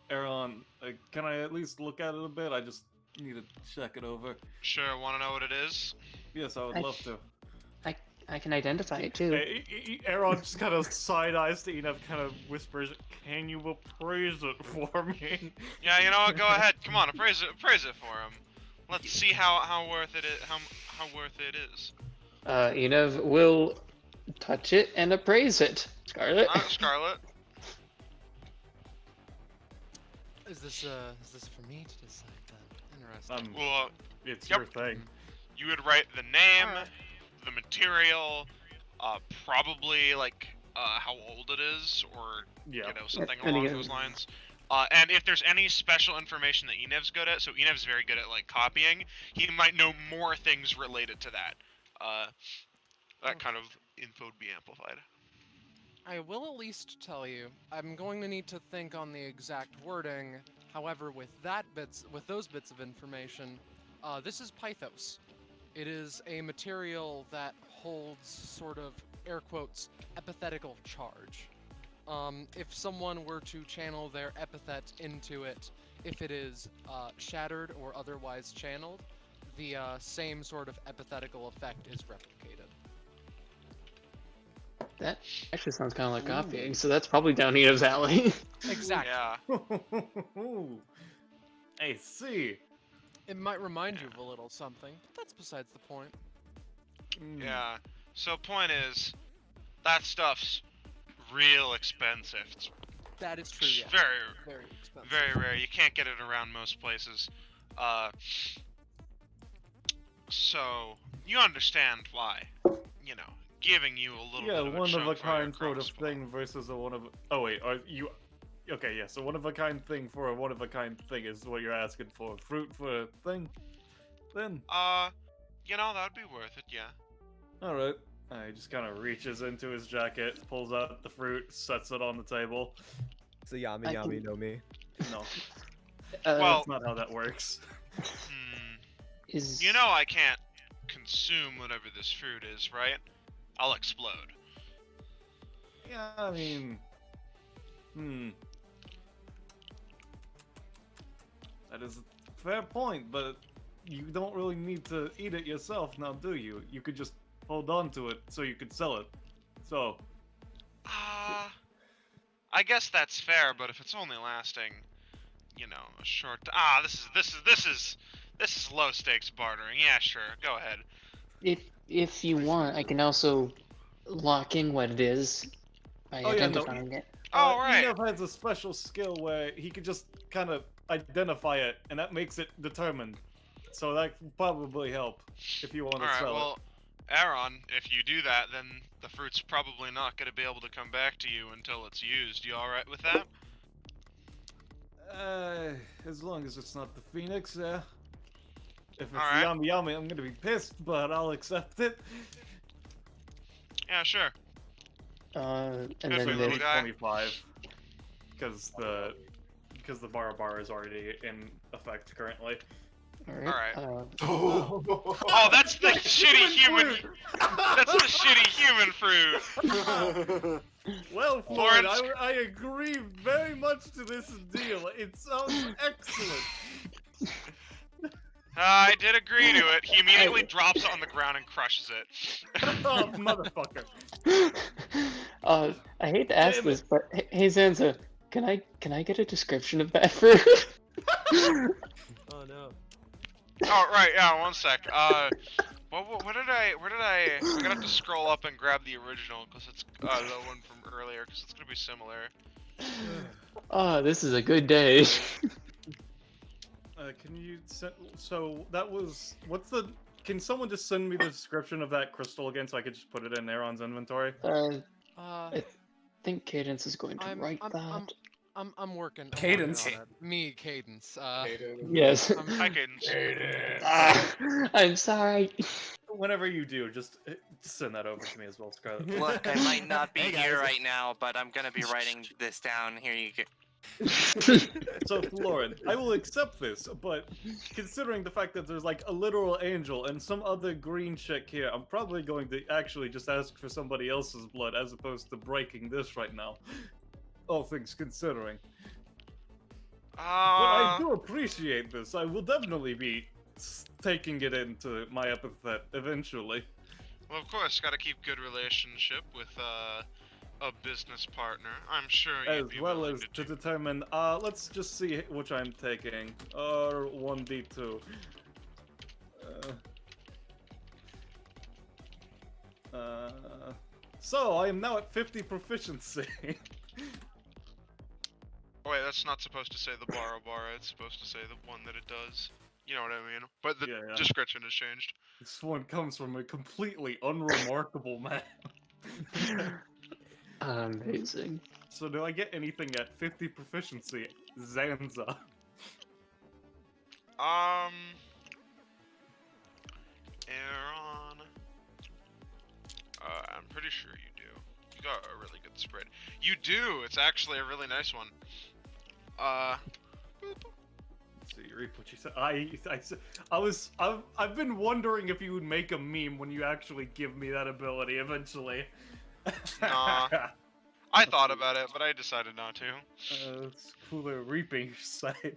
Aaron, can I at least look at it a bit? I just need to check it over. Sure, want to know what it is? Yes, I would love to. I can identify it too. Aaron just kind of side eyes to Enough, kind of whispers, "Can you appraise it for me?" Yeah, you know what? Go ahead. Come on, appraise it for him. Let's see how worth it is. How worth it is. Enev will touch it and appraise it. Scarlet. Scarlet. Is this for me to decide then? Interesting. Well, it's your thing. You would write the name, the material, probably like how old it is, or you know, something along those lines. And if there's any special information that Enev's good at, so Enev's very good at like copying, he might know more things related to that. That kind of info would be amplified. I will at least tell you, I'm going to need to think on the exact wording. However, with those bits of information, this is Pythos. It is a material that holds sort of, air quotes, epithetical charge. If someone were to channel their epithet into it, if it is shattered or otherwise channeled, the same sort of epithetical effect is replicated. That actually sounds kind of like copying, so that's probably down Enev's alley. Exactly. Yeah. I see. It might remind you of a little something, but that's besides the point. Yeah. So point is, that stuff's real expensive. It's that is true. Yeah. Very expensive. Very rare. You can't get it around most places. So you understand why, you know, giving you a little bit of a one of a chunk for your kind sort of crossbow. thing versus a one of. Oh wait, are you? Okay, yeah. So one of a kind thing for a one of a kind thing is what you're asking for. Fruit for a thing. Then. You know, that'd be worth it. Yeah. All right. He just kind of reaches into his jacket, pulls out the fruit, sets it on the table. So yummy, yummy, no me. No. Well, that's not how that works. You know I can't consume whatever this fruit is, right? I'll explode. Yeah, I mean, that is a fair point, but you don't really need to eat it yourself now, do you? You could just hold on to it so you could sell it. So. I guess that's fair, but if it's only lasting, you know, a short. This is low stakes bartering. Yeah, sure, go ahead. If you want, I can also lock in what it is by identifying it. Oh, right. Enev has a special skill where he could just kind of identify it, and that makes it determined. So that can probably help if you want to Alright, sell well, Aaron, if you do that, then the fruit's probably not going to be able to come back to you until it's used. You alright with that? As long as it's not the Phoenix, yeah. If it's Alright. yummy yummy, I'm gonna be pissed, but I'll accept it. Yeah, sure. And Good then for you, the, little guy. 25, because the bar is already in effect currently. Alright. Oh, that's the shitty human. That's the shitty human fruit. Well, Floyd, Lawrence- I agree very much to this deal. It sounds excellent. I did agree to it. He immediately drops it on the ground and crushes it. Oh, motherfucker. I hate to ask this, but hey Zanza, can I get a description of that fruit? Oh no. Oh right, yeah. 1 sec. Where did I? I'm gonna have to scroll up and grab the original because it's the one from earlier because it's gonna be similar. Oh, this is a good day. Can you so that was what's the can someone just send me the description of that crystal again so I could just put it in Aaron's inventory? I think Cadence is going to write that. I'm working. Cadence. On it. Me, Cadence. Yes. Hi, Cadence. I'm sorry. Whenever you do, just send that over to me as well, Scarlett. Look, I might not be Hey, here guys. right now, but I'm gonna be writing this down. Here you go. So, Lauren, I will accept this, but considering the fact that there's like a literal angel and some other green chick here, I'm probably going to actually just ask for somebody else's blood as opposed to breaking this right now. All things considering. But I do appreciate this. I will definitely be taking it into my epithet eventually. Well, of course, gotta keep good relationship with a business partner. I'm sure you'd As be well willing as to to determine, let's just see which I'm taking. 1d2. So I am now at 50 proficiency. Oh, wait, that's not supposed to say the bara, it's supposed to say the one that it does. You know what I mean? But the Yeah. description has changed. This one comes from a completely unremarkable man. Amazing. So do I get anything at 50 proficiency? Zanza. Aaron. I'm pretty sure you do. You got a really good spread. You do! It's actually a really nice one. So you reap what you said. I've been wondering if you would make a meme when you actually give me that ability eventually. Nah. I thought about it, but I decided not to. It's cooler reaping side.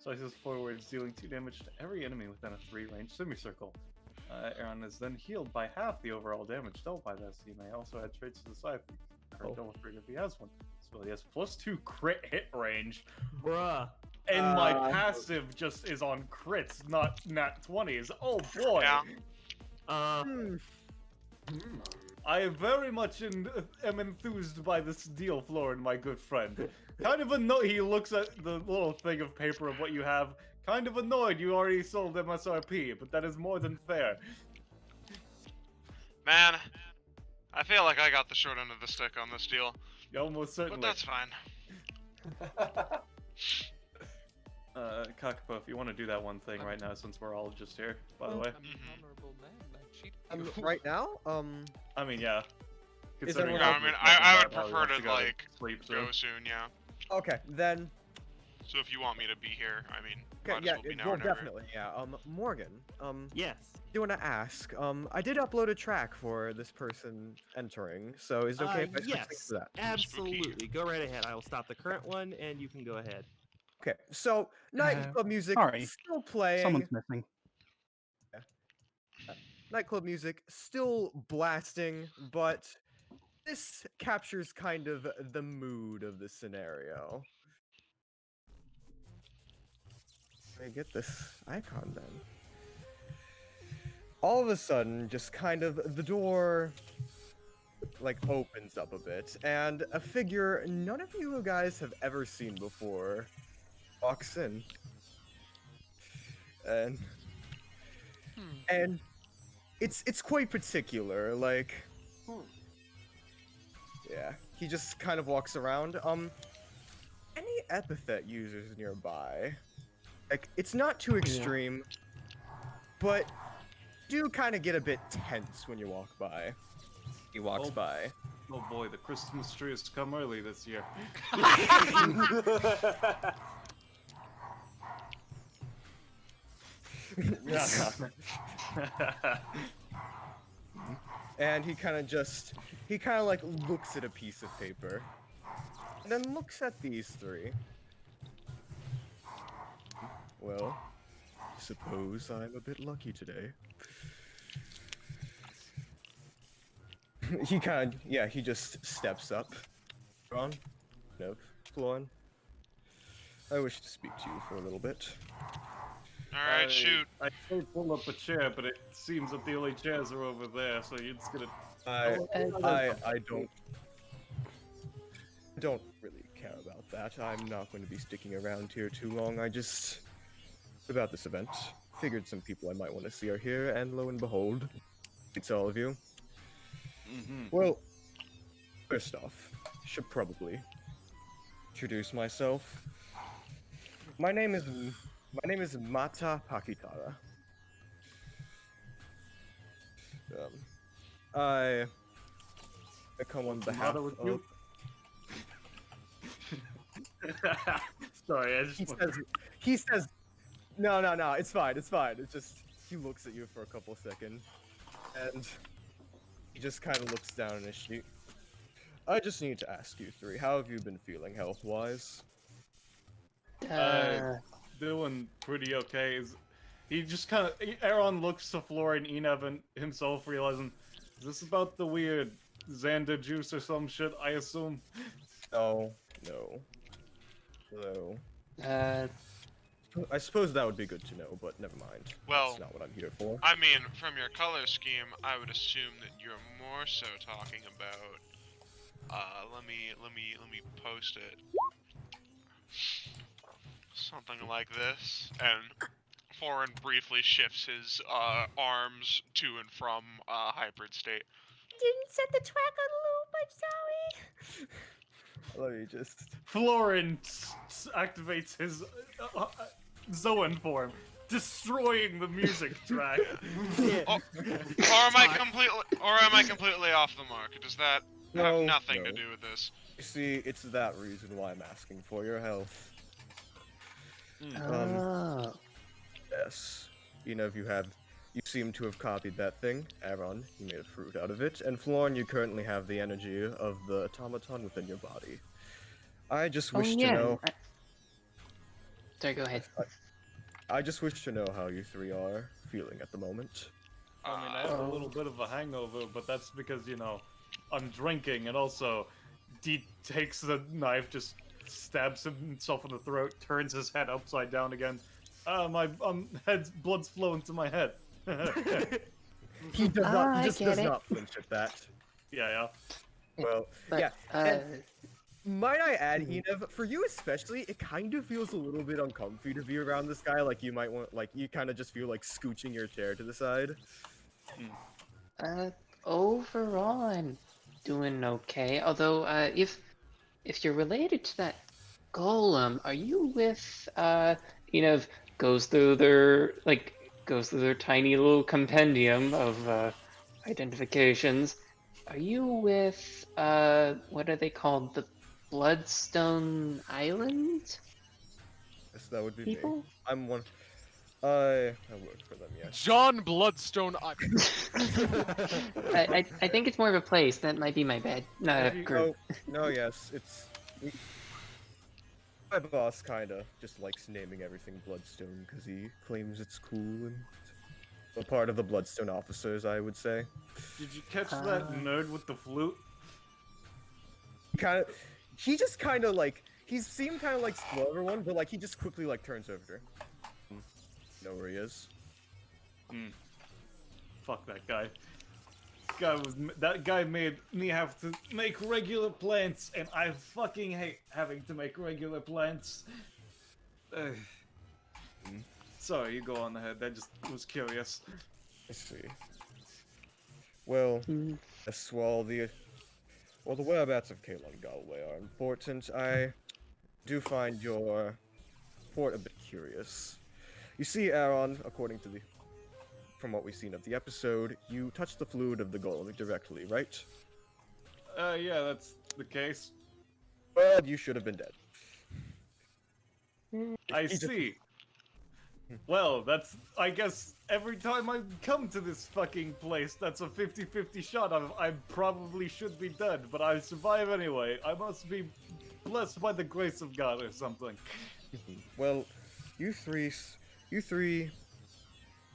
Slices forward, dealing 2 damage to every enemy within a 3-range semicircle. Aaron is then healed by half the overall damage dealt by this. He may also add traits to the side. Don't afraid if he has one. So he has +2 crit hit range. Bruh. And my passive just is on crits, not nat 20s. Oh boy! Yeah. I very much am enthused by this deal, Florin, my good friend. Kind of annoyed. He looks at the little thing of paper of what you have. Kind of annoyed you already sold MSRP, but that is more than fair. Man, I feel like I got the short end of the stick on this deal. You almost certainly. But that's fine. Kakapo, if you want to do that one thing right now, since we're all just here, by the way. Right now? I mean, yeah. Is Considering everyone- No, I mean, I would how we prefer have to, go like, sleep go soon. soon, yeah. Okay, then. So if you want me to be here, I mean, Okay, might as yeah, well be now well, or never. definitely, yeah. Morgan, Yes. do want to ask, I did upload a track for this person entering, so is it okay if I switch things Yes, to that? absolutely. Go right ahead. I will stop the current one, and you can go ahead. Okay, so nightclub music sorry. still playing. Someone's missing. Nightclub music still blasting, but this captures kind of the mood of the scenario. Let me get this icon then. All of a sudden, just kind of the door like opens up a bit, and a figure none of you guys have ever seen before walks in. And it's quite particular, like yeah, he just kind of walks around. Any epithet users nearby? Like, it's not too extreme, but do kind of get a bit tense when you walk by. He walks by. Oh boy, the Christmas tree has come early this year. And he kind of like looks at a piece of paper, and then looks at these three. Well, suppose I'm a bit lucky today. He just steps up. Ron? No, Florin? I wish to speak to you for a little bit. Alright, shoot. I could pull up a chair, but it seems that the only chairs are over there, so you're just gonna... I don't really care about that. I'm not going to be sticking around here too long. About this event. figured some people I might want to see are here, and lo and behold, it's all of you. Well, first off, I should probably introduce myself. My name is Mata Pakitara. I come on behalf of. Sorry, I just. He says, no, it's fine. It's just he looks at you for a couple seconds, and he just kind of looks down at his sheet. I just need to ask you three, how have you been feeling health-wise? Doing pretty okay. He just kind of. Aaron looks to Flora and Enev and himself, realizing, is this about the weird Xander juice or some shit? I assume. No. I suppose that would be good to know, but never mind. Well, that's not what I'm here for. I mean, from your color scheme, I would assume that you're more so talking about. Let me post it. Something like this, and Foreign briefly shifts his arms to and from hybrid state. Didn't set the track on loop, I'm sorry. Let me just. Florence activates his Zoan form, destroying the music track. Or am I completely off the mark? Does that have nothing to do with this? You see, it's that reason why I'm asking for your health. Yes. Enev, you seem to have copied that thing. Aaron, you made a fruit out of it. And Florin, you currently have the energy of the automaton within your body. I just wish to know... Sorry, go ahead. I just wish to know how you three are feeling at the moment. I mean, I have a little bit of a hangover, but that's because, you know, I'm drinking, and also, Dee takes the knife, just stabs himself in the throat, turns his head upside down again. My blood's flowing to my head. He just does not flinch at that. Yeah. Well, yeah. And might I add, Enev, for you especially, it kind of feels a little bit uncomfy to be around this guy. Like you might want, like you kind of just feel like scooching your chair to the side. Overall, I'm doing okay. Although, if you're related to that golem, are you with goes through their tiny little compendium of identifications. Are you with what are they called? The Bloodstone Island? Yes, that would be people? me. I'm one. I work for them, yes. John Bloodstone Island. I think it's more of a place. That might be my bad. Group. No, yes, it's. My boss kinda just likes naming everything Bloodstone because he claims it's cool and a part of the Bloodstone officers, I would say. Did you catch that nerd with the flute? He just kind of like, he seemed kind of like slow everyone, but like he just quickly like turns over to her. Know where he is. Fuck that guy. That guy made me have to make regular plants, and I fucking hate having to make regular plants. Sorry, you go on ahead. I just was curious. I see. Well, as well, the whereabouts of Kalon Galway are important. I do find your report a bit curious. You see, Aaron, from what we've seen of the episode, you touched the fluid of the golem directly, right? Yeah, that's the case. Well, you should have been dead. I see. Well, I guess every time I come to this fucking place, that's a 50-50 shot. I probably should be dead, but I survive anyway. I must be blessed by the grace of God or something. Well, you three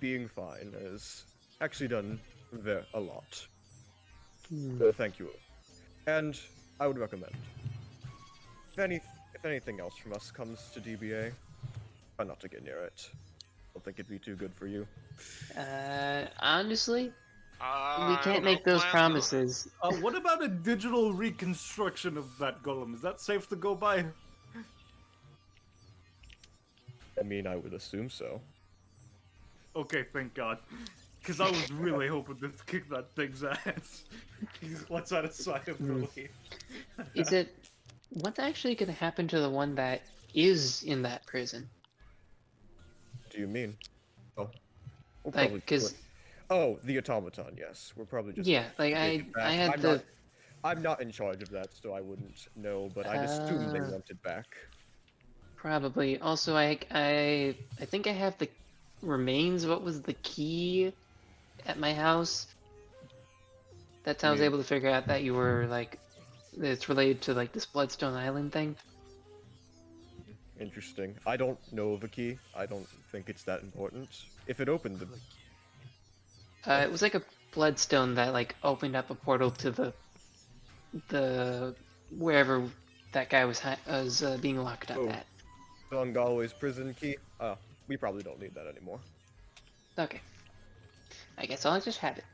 being fine has actually done a lot. So thank you. And I would recommend, if anything else from us comes to DBA, try not to get near it. I don't think it'd be too good for you. Honestly, we can't make those promises. What about a digital reconstruction of that golem? Is that safe to go by? I mean, I would assume so. Okay, thank God. Because I was really hoping to kick that thing's ass. Let's out of sight of relief. Is it... What's actually going to happen to the one that is in that prison? Do you mean? Oh. We'll Like, probably 'cause- Oh, the automaton, yes. We're probably just... Yeah, like, take it back. I had the... I'm not in charge of that, so I wouldn't know, but I'd assume they want it back. Probably. Also, I think I have the remains. What was the key at my house? That's how I was able to figure out that you were, like, it's related to, like, this Bloodstone Island thing. Interesting. I don't know of a key. I don't think it's that important. If it opened the... It was like a bloodstone that, like, opened up a portal to the wherever that guy was being locked up at. On Galway's prison key? We probably don't need that anymore. Okay. I guess I'll just have it.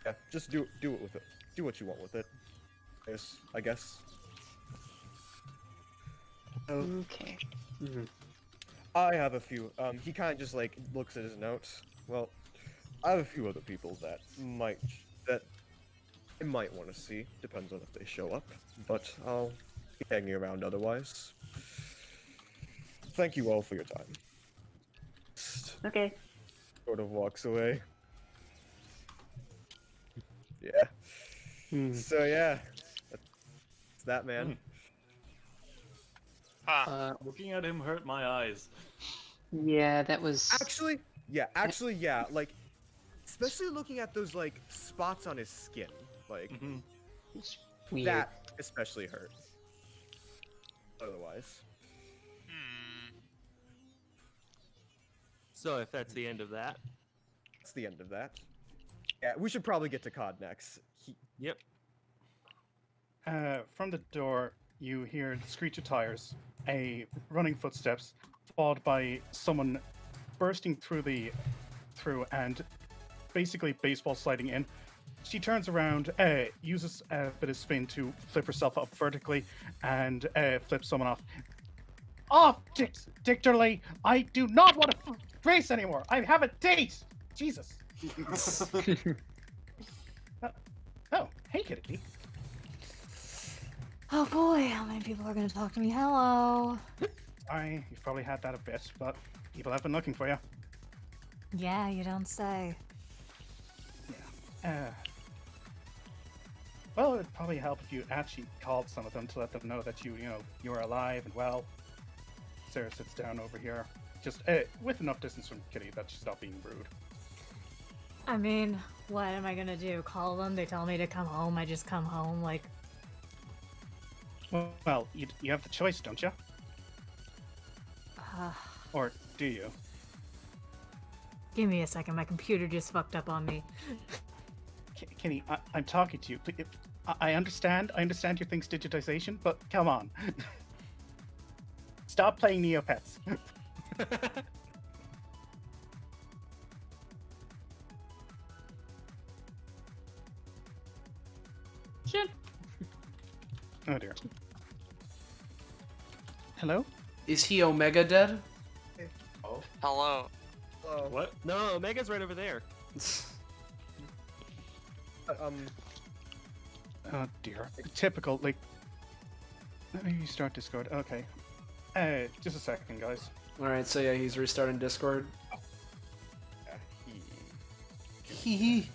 Yeah, just do it with it. Do what you want with it. Yes, I guess. Okay. I have a few. He kind of just like looks at his notes. Well, I have a few other people that I might want to see. Depends on if they show up. But I'll be hanging around otherwise. Thank you all for your time. Okay. Sort of walks away. Yeah. So yeah, that's that man. Looking at him hurt my eyes. Yeah, that was... Actually, yeah. Like, especially looking at those like spots on his skin, like weird. that especially hurt. Otherwise. So if that's the end of that. That's the end of that. Yeah, we should probably get to COD next. Yep. From the door, you hear the screech of tires, running footsteps, followed by someone bursting through and basically baseball sliding in. She turns around, uses a bit of spin to flip herself up vertically, and flips someone off. Off, Dictorly! I do not want to race anymore! I have a date! Jesus! Oh, hey, Kitty. Oh boy, how many people are going to talk to me? Hello. Sorry, you've probably had that a bit, but people have been looking for you. Yeah, you don't say. Well, it'd probably help if you actually called some of them to let them know that you are alive and well. Sarah sits down over here, just with enough distance from Kitty that she's not being rude. I mean, what am I gonna do? Call them? They tell me to come home. I just come home, like... Well, you have the choice, don't you? Or do you? Give me a second. My computer just fucked up on me. Kenny, I'm talking to you. I understand your thing's digitization, but come on. Stop playing Neopets. Shit. Oh dear. Hello? Is he Omega dead? Oh. Hello. What? No, Omega's right over there. Oh dear. Typical, like... Let me restart Discord. Okay. Just a second, guys. Alright, so yeah, he's restarting Discord. He.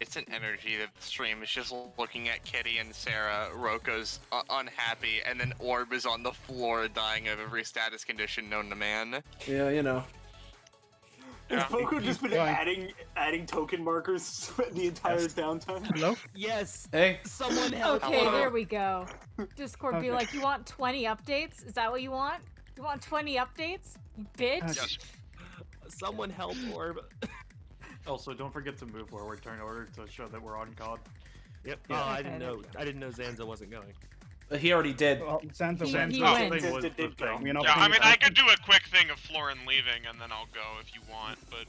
It's an energy that the stream is just looking at Kitty and Sarah. Roko's unhappy, and then Orb is on the floor dying of every status condition known to man. Yeah, you know. Has Poco just been adding token markers the entire downtime? Hello? Yes. Hey. Someone help. Okay, there we go. Discord be like, you want 20 updates? Is that what you want? You want 20 updates? You bitch? Yes. Someone help Orb. Also, don't forget to move forward turn order to show that we're on COD. Yep. Yeah. Oh, I didn't know Zanza wasn't going. He already did. Well, Zanza He went. Yeah, I mean, I could do a quick thing of Florin leaving, and then I'll go if you want, but...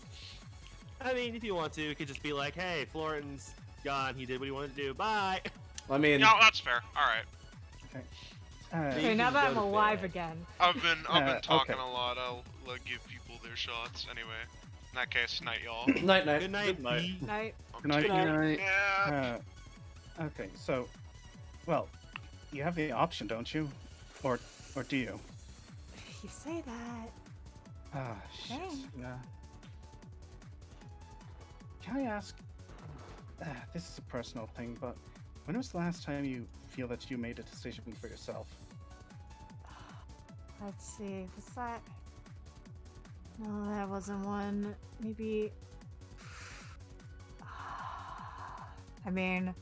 I mean, if you want to, it could just be like, hey, Florin's gone, he did what he wanted to do, bye! I mean, No, that's fair. All right. Okay. Okay, now that I'm alive again. I've been talking okay. a lot. I'll give people their shots anyway. In that case, night, y'all. Night, night. Good night. Night. Good night. Good night. Yeah. Okay, so, well, you have the option, don't you? Or do you? You say that. Ah, shit. Dang. Yeah. Can I ask? This is a personal thing, but when was the last time you feel that you made a decision for yourself? Let's see. Was that? No, that wasn't one. Maybe. I mean,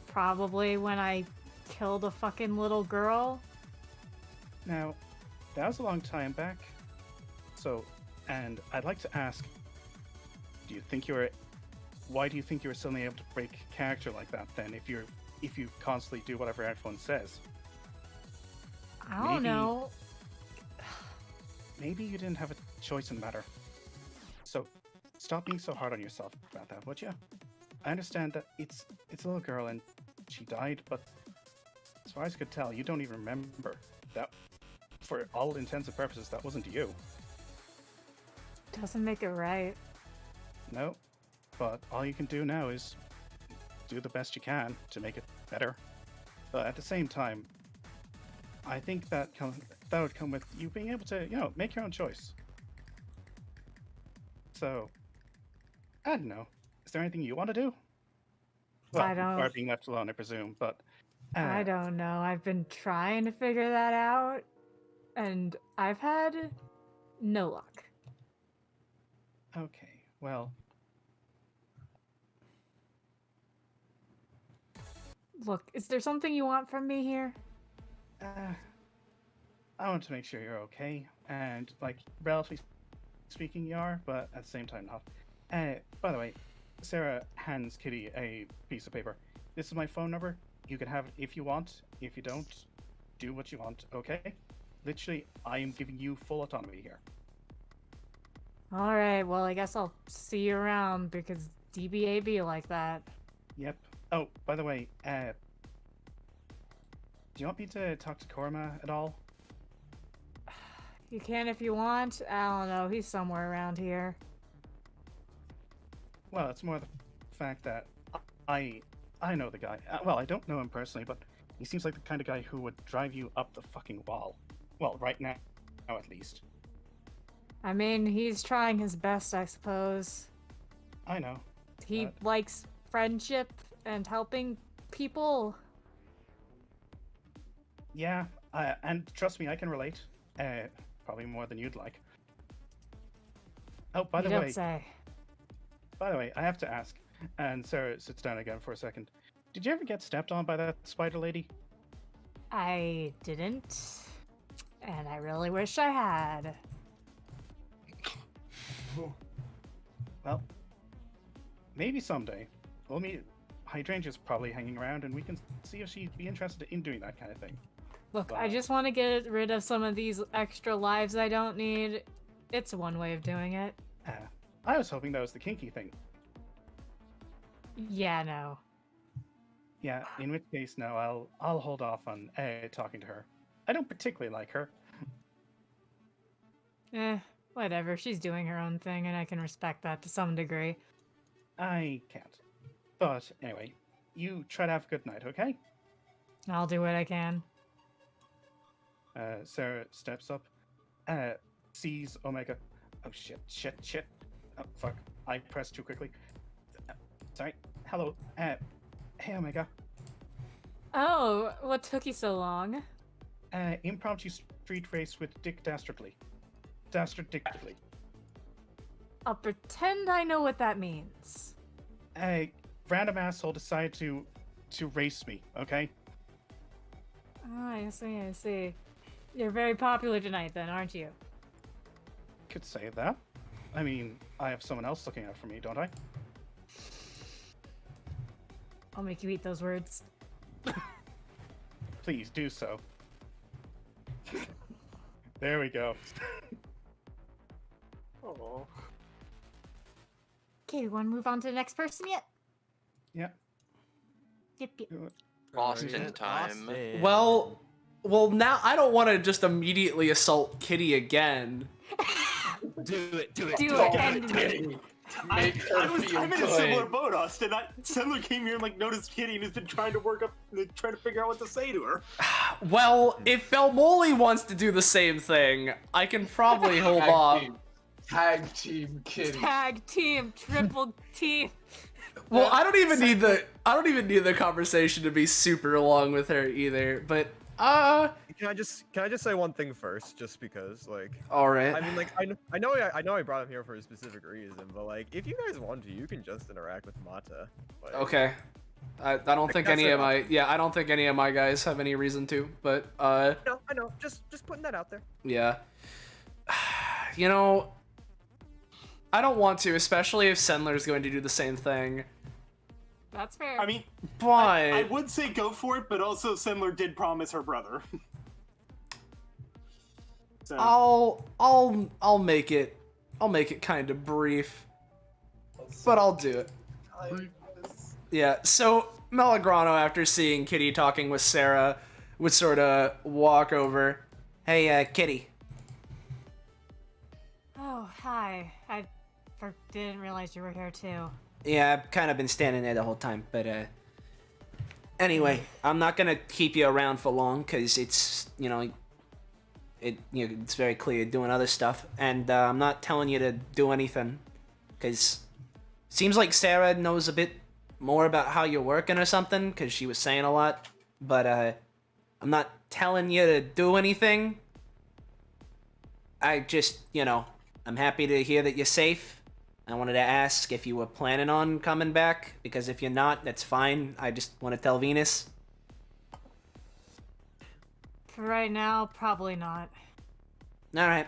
probably when I killed a fucking little girl. Now, that was a long time back. So, and I'd like to ask, why do you think you were suddenly able to break character like that then, if you constantly do whatever everyone says? I don't know. Maybe you didn't have a choice in the matter. So, stop being so hard on yourself about that, would you? I understand that it's a little girl and she died, but as far as I could tell, you don't even remember that. For all intents and purposes, that wasn't you. Doesn't make it right. No, but all you can do now is do the best you can to make it better. But at the same time, I think that would come with you being able to, make your own choice. So, I don't know. Is there anything you want to do? Well, I don't. Or being left alone, I presume. But I don't know. I've been trying to figure that out, and I've had no luck. Okay, well. Look, is there something you want from me here? I want to make sure you're okay, and relatively speaking, you are, but at the same time, not. By the way, Sarah hands Kitty a piece of paper. This is my phone number. You can have it if you want. If you don't, do what you want. Okay? Literally, I am giving you full autonomy here. All right. Well, I guess I'll see you around because DBA be like that. Yep. Oh, by the way, do you want me to talk to Korma at all? You can if you want. I don't know. He's somewhere around here. Well, it's more the fact that I know the guy. Well, I don't know him personally, but he seems like the kind of guy who would drive you up the fucking wall. Well, right now at least. I mean, he's trying his best, I suppose. I know. He likes friendship and helping people. Yeah, and trust me, I can relate. Probably more than you'd like. Oh, by the You don't way. say. By the way, I have to ask. And Sarah sits down again for a second. Did you ever get stepped on by that spider lady? I didn't. And I really wish I had. Well, maybe someday. We'll meet. Hydrangea's probably hanging around, and we can see if she'd be interested in doing that kind of thing. Look, I just want to get rid of some of these extra lives I don't need. It's one way of doing it. I was hoping that was the kinky thing. Yeah, no. Yeah, in which case, no, I'll hold off on talking to her. I don't particularly like her. Whatever. She's doing her own thing, and I can respect that to some degree. I can't. But anyway, you try to have a good night, okay? I'll do what I can. Sarah steps up, sees Omega. Oh shit. Oh fuck, I pressed too quickly. Sorry. Hello. Hey Omega. Oh, what took you so long? Impromptu street race with Dick Dastardly. Dastard Dickly. I'll pretend I know what that means. Random asshole decided to race me, okay? Oh, I see. You're very popular tonight then, aren't you? Could say that. I mean, I have someone else looking out for me, don't I? I'll make you eat those words. Please do so. There we go. Oh. Okay, want to move on to the next person yet? Yeah. Yep, yep. Boston time. Well, now I don't want to just immediately assault Kitty again. Do it. Do it. End me. I'm in a similar boat, Austin. Sandler came here and noticed Kitty and has been trying to trying to figure out what to say to her. Well, if Belmoli wants to do the same thing, I can probably hold off. Tag team Kitty. Tag team, triple team. Well, I don't even need the conversation to be super long with her either. But Can I just say one thing first, just because, all right. I mean, I know I brought him here for a specific reason, but if you guys want to, you can just interact with Mata. Okay. I don't think any of my I don't think any of my guys have any reason to, but No, I know. Just putting that out there. Yeah. You know, I don't want to, especially if Sendler's going to do the same thing. That's fair. I mean, but I would say go for it, but also Sendler did promise her brother. So. I'll make it kind of brief, but I'll do it. Yeah. So Melagrano, after seeing Kitty talking with Sarah, would sort of walk over. Hey, Kitty. Oh, hi. I didn't realize you were here too. Yeah, I've kind of been standing there the whole time, but anyway, I'm not gonna keep you around for long because it's it's very clear you're doing other stuff, and I'm not telling you to do anything because seems like Sarah knows a bit more about how you're working or something because she was saying a lot, but I'm not telling you to do anything. I just, I'm happy to hear that you're safe. I wanted to ask if you were planning on coming back, because if you're not, that's fine. I just want to tell Venus. For right now, probably not. Alright.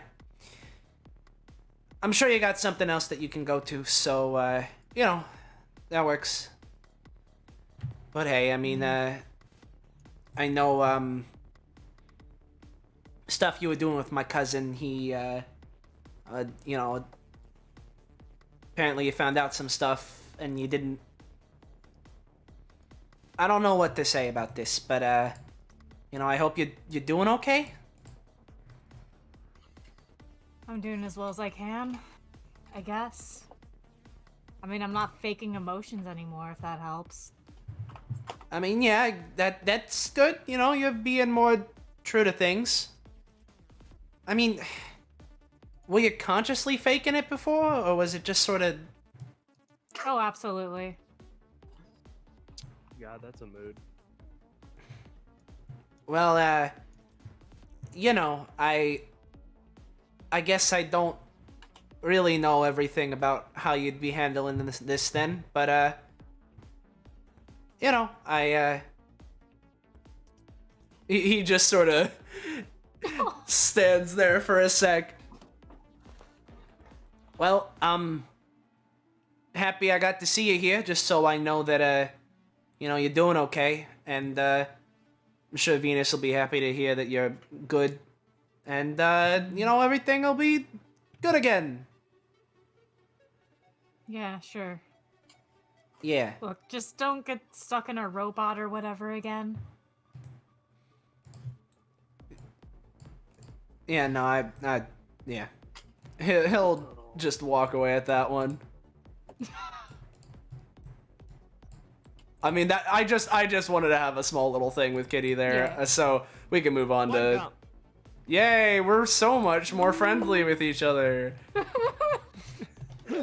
I'm sure you got something else that you can go to, so, that works. But hey, I mean, I know, stuff you were doing with my cousin, he, apparently you found out some stuff and you didn't. I don't know what to say about this, but I hope you're doing okay. I'm doing as well as I can, I guess. I mean, I'm not faking emotions anymore, if that helps. I mean, yeah, that's good. You're being more true to things. I mean, were you consciously faking it before, or was it just sort of... Oh, absolutely. God, that's a mood. Well, I guess I don't really know everything about how you'd be handling this then, but, he just sort of stands there for a sec. Well, I'm happy I got to see you here, just so I know that, you're doing okay, and, I'm sure Venus will be happy to hear that you're good, and, everything will be good again. Yeah, sure. Yeah. Look, just don't get stuck in a robot or whatever again. Yeah, no, yeah. He'll just walk away at that one. I mean, that I just wanted to have a small little thing with Kitty there, Yeah. So we can move on to... Yay, we're so much more friendly with each other.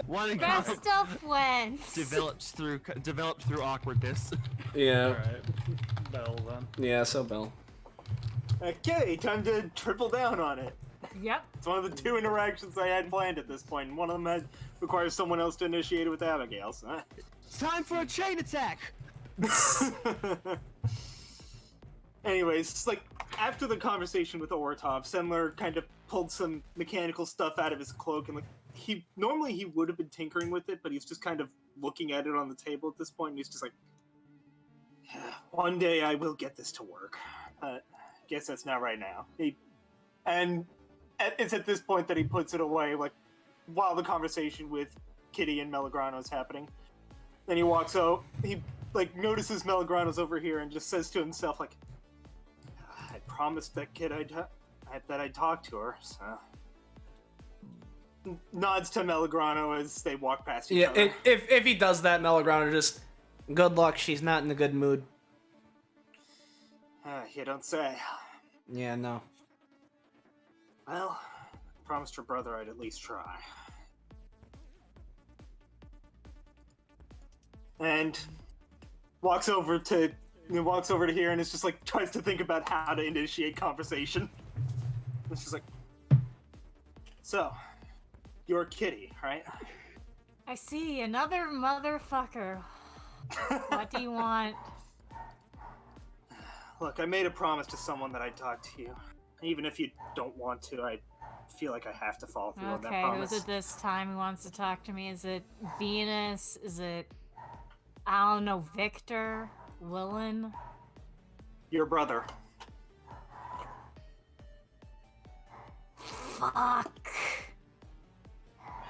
One Best of friends. develops through awkwardness. Yeah. Alright. Bell then. Yeah, so Bell. Okay, time to triple down on it. Yep. It's one of the two interactions I had planned at this point, and one of them requires someone else to initiate it with Abigail, so... It's time for a chain attack! Anyways, after the conversation with Oratov, Sendler kind of pulled some mechanical stuff out of his cloak, and normally he would have been tinkering with it, but he's just kind of looking at it on the table at this point, and he's just like, one day I will get this to work. Guess that's not right now. It's at this point that he puts it away, while the conversation with Kitty and Melagrano is happening. Then he walks out, he like notices Melograno's over here and just says to himself like, I promised that kid that I'd talk to her, so... Nods to Melograno as they walk past each other. If he does that, Melograno just, good luck, she's not in a good mood. You don't say. Yeah, no. Well, promised her brother I'd at least try. And walks over to here and is just like tries to think about how to initiate conversation. It's just like, so, you're Kitty, right? I see another motherfucker. What do you want? Look, I made a promise to someone that I'd talk to you. Even if you don't want to, I feel like I have to follow through on that Okay, promise. who's it this time who wants to talk to me? Is it Venus? Is it, I don't know, Victor? Willen? Your brother. Fuck.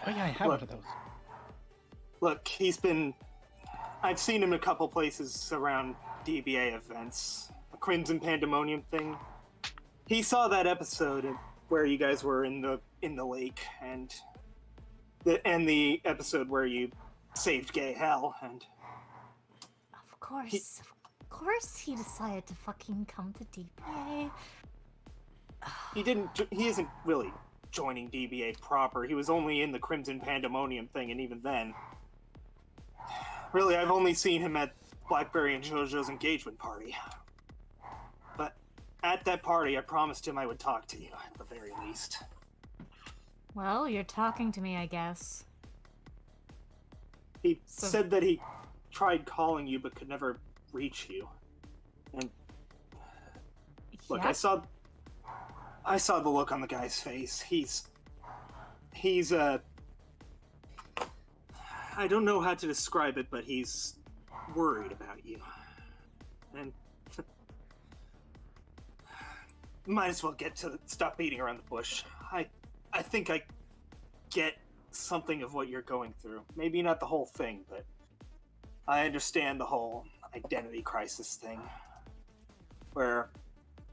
Oh yeah, I have one of those. Look, I've seen him a couple places around DBA events. The Crimson Pandemonium thing. He saw that episode where you guys were in the lake, and the episode where you saved Gay Hell, and Of course he decided to fucking come to DBA. he isn't really joining DBA proper. He was only in the Crimson Pandemonium thing, and even then, really, I've only seen him at Blackberry and JoJo's engagement party. But at that party, I promised him I would talk to you, at the very least. Well, you're talking to me, I guess. He said that he tried calling you but could never reach you. And look, Yep. I saw the look on the guy's face. He's I don't know how to describe it, but he's worried about you. And might as well stop beating around the bush. I think I get something of what you're going through. Maybe not the whole thing, but I understand the whole identity crisis thing. Where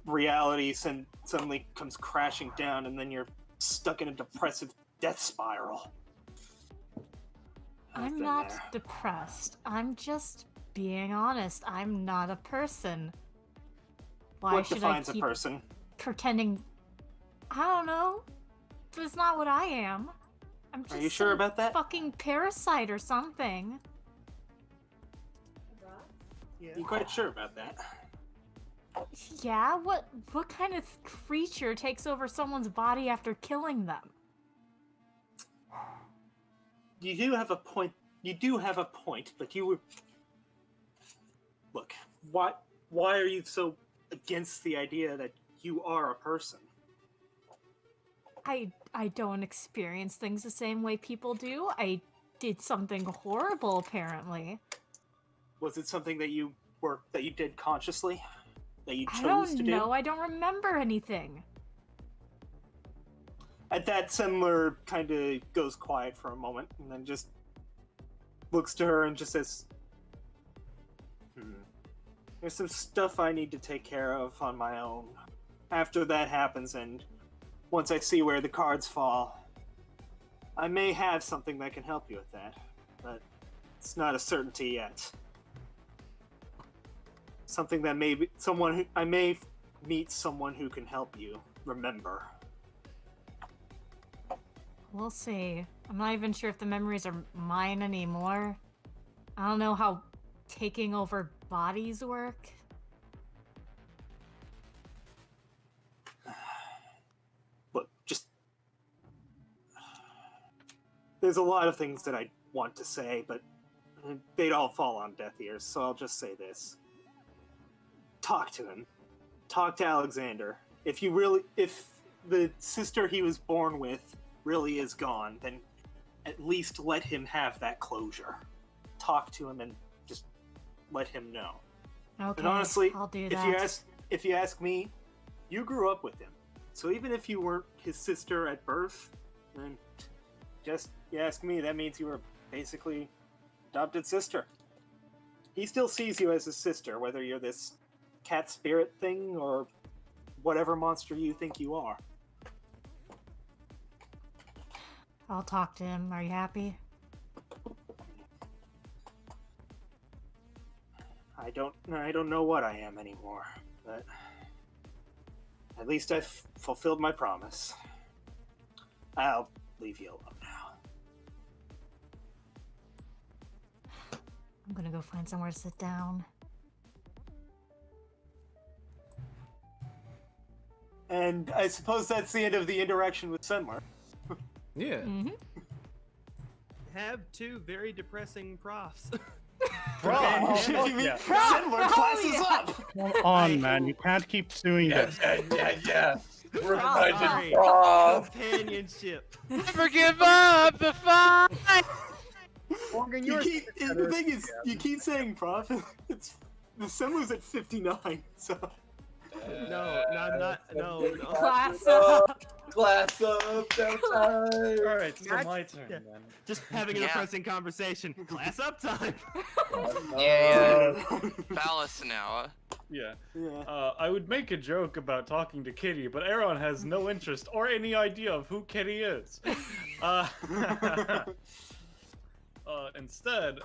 reality suddenly comes crashing down and then you're stuck in a depressive death spiral. I'm not depressed. I'm just being honest. I'm not a person. Why What should defines I a keep person? pretending? I don't know. That's not what I am. I'm just Are you sure some about that? fucking parasite or something. You quite sure about that? Yeah, what kind of creature takes over someone's body after killing them? You do have a point. But you were. Look, why are you so against the idea that you are a person? I don't experience things the same way people do. I did something horrible, apparently. Was it something that you did consciously? That you chose I don't to do? know. I don't remember anything. At that, Sendler kind of goes quiet for a moment and then just looks to her and just says, there's some stuff I need to take care of on my own. After that happens and once I see where the cards fall, I may have something that can help you with that, but it's not a certainty yet. Something that I may meet someone who can help you remember. We'll see. I'm not even sure if the memories are mine anymore. I don't know how taking over bodies work. Look, there's a lot of things that I want to say, but they'd all fall on deaf ears, so I'll just say this. Talk to him. Talk to Alexander. If the sister he was born with really is gone, then at least let him have that closure. Talk to him and just let him know. Okay, and honestly, I'll do if you ask me, you grew up with him. So even if you weren't his sister at birth, then you ask me, that means you were basically adopted sister. he still sees you as his sister, whether you're this cat spirit thing or whatever monster you think you are. I'll talk to him. Are you happy? I don't know what I am anymore, but at least I've fulfilled my promise. I'll leave you alone now. I'm gonna go find somewhere to sit down. And I suppose that's the end of the interaction with Senmar. Yeah. Mm-hmm. Have two very depressing profs. Senmar classes up! Come on, man. You can't keep doing this. Yeah. Sorry. Prof. Companionship. Never give up the fight! Morgan, The thing is, you keep saying prof. The Senmar's at 59, so. No, I'm not. No. Class up! Class up, Downtimes. Alright, so my turn then. Just having a depressing conversation. Class up time. Yeah. Phallus now. Yeah. I would make a joke about talking to Kitty, but Aaron has no interest or any idea of who Kitty is. Instead,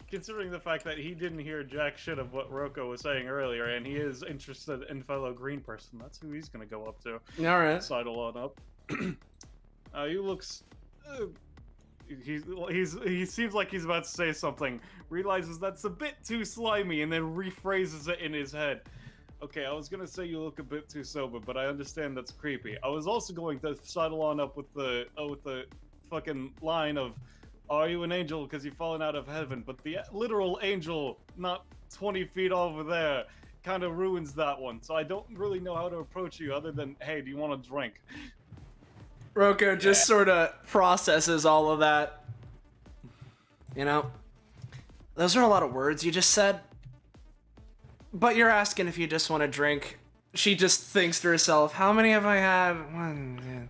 considering the fact that he didn't hear jack shit of what Roko was saying earlier, and he is interested in fellow green person, that's who he's gonna go up to. Alright. Sidle on up. He looks... he seems like he's about to say something, realizes that's a bit too slimy, and then rephrases it in his head. Okay, I was gonna say you look a bit too sober, but I understand that's creepy. I was also going to sidle on up with the fucking line of, are you an angel because you've fallen out of heaven? But the literal angel, not 20 feet over there, kind of ruins that one. So I don't really know how to approach you other than, hey, do you want a drink? Roko just sort of processes all of that. You know, those are a lot of words you just said. But you're asking if you just want a drink. She just thinks to herself, how many have I had? One.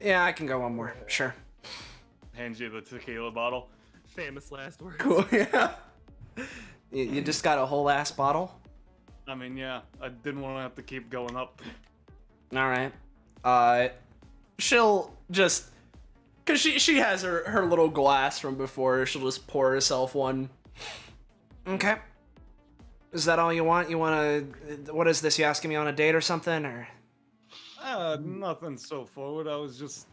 Yeah, I can go one more. Sure. Hands you the tequila bottle. Famous last words. Cool, yeah. You just got a whole ass bottle? I mean, yeah, I didn't want to have to keep going up. Alright. She'll just... Because she has her little glass from before, she'll just pour herself one. Okay. Is that all you want? You want to... What is this? You asking me on a date or something, or...? Nothing so forward. I was just...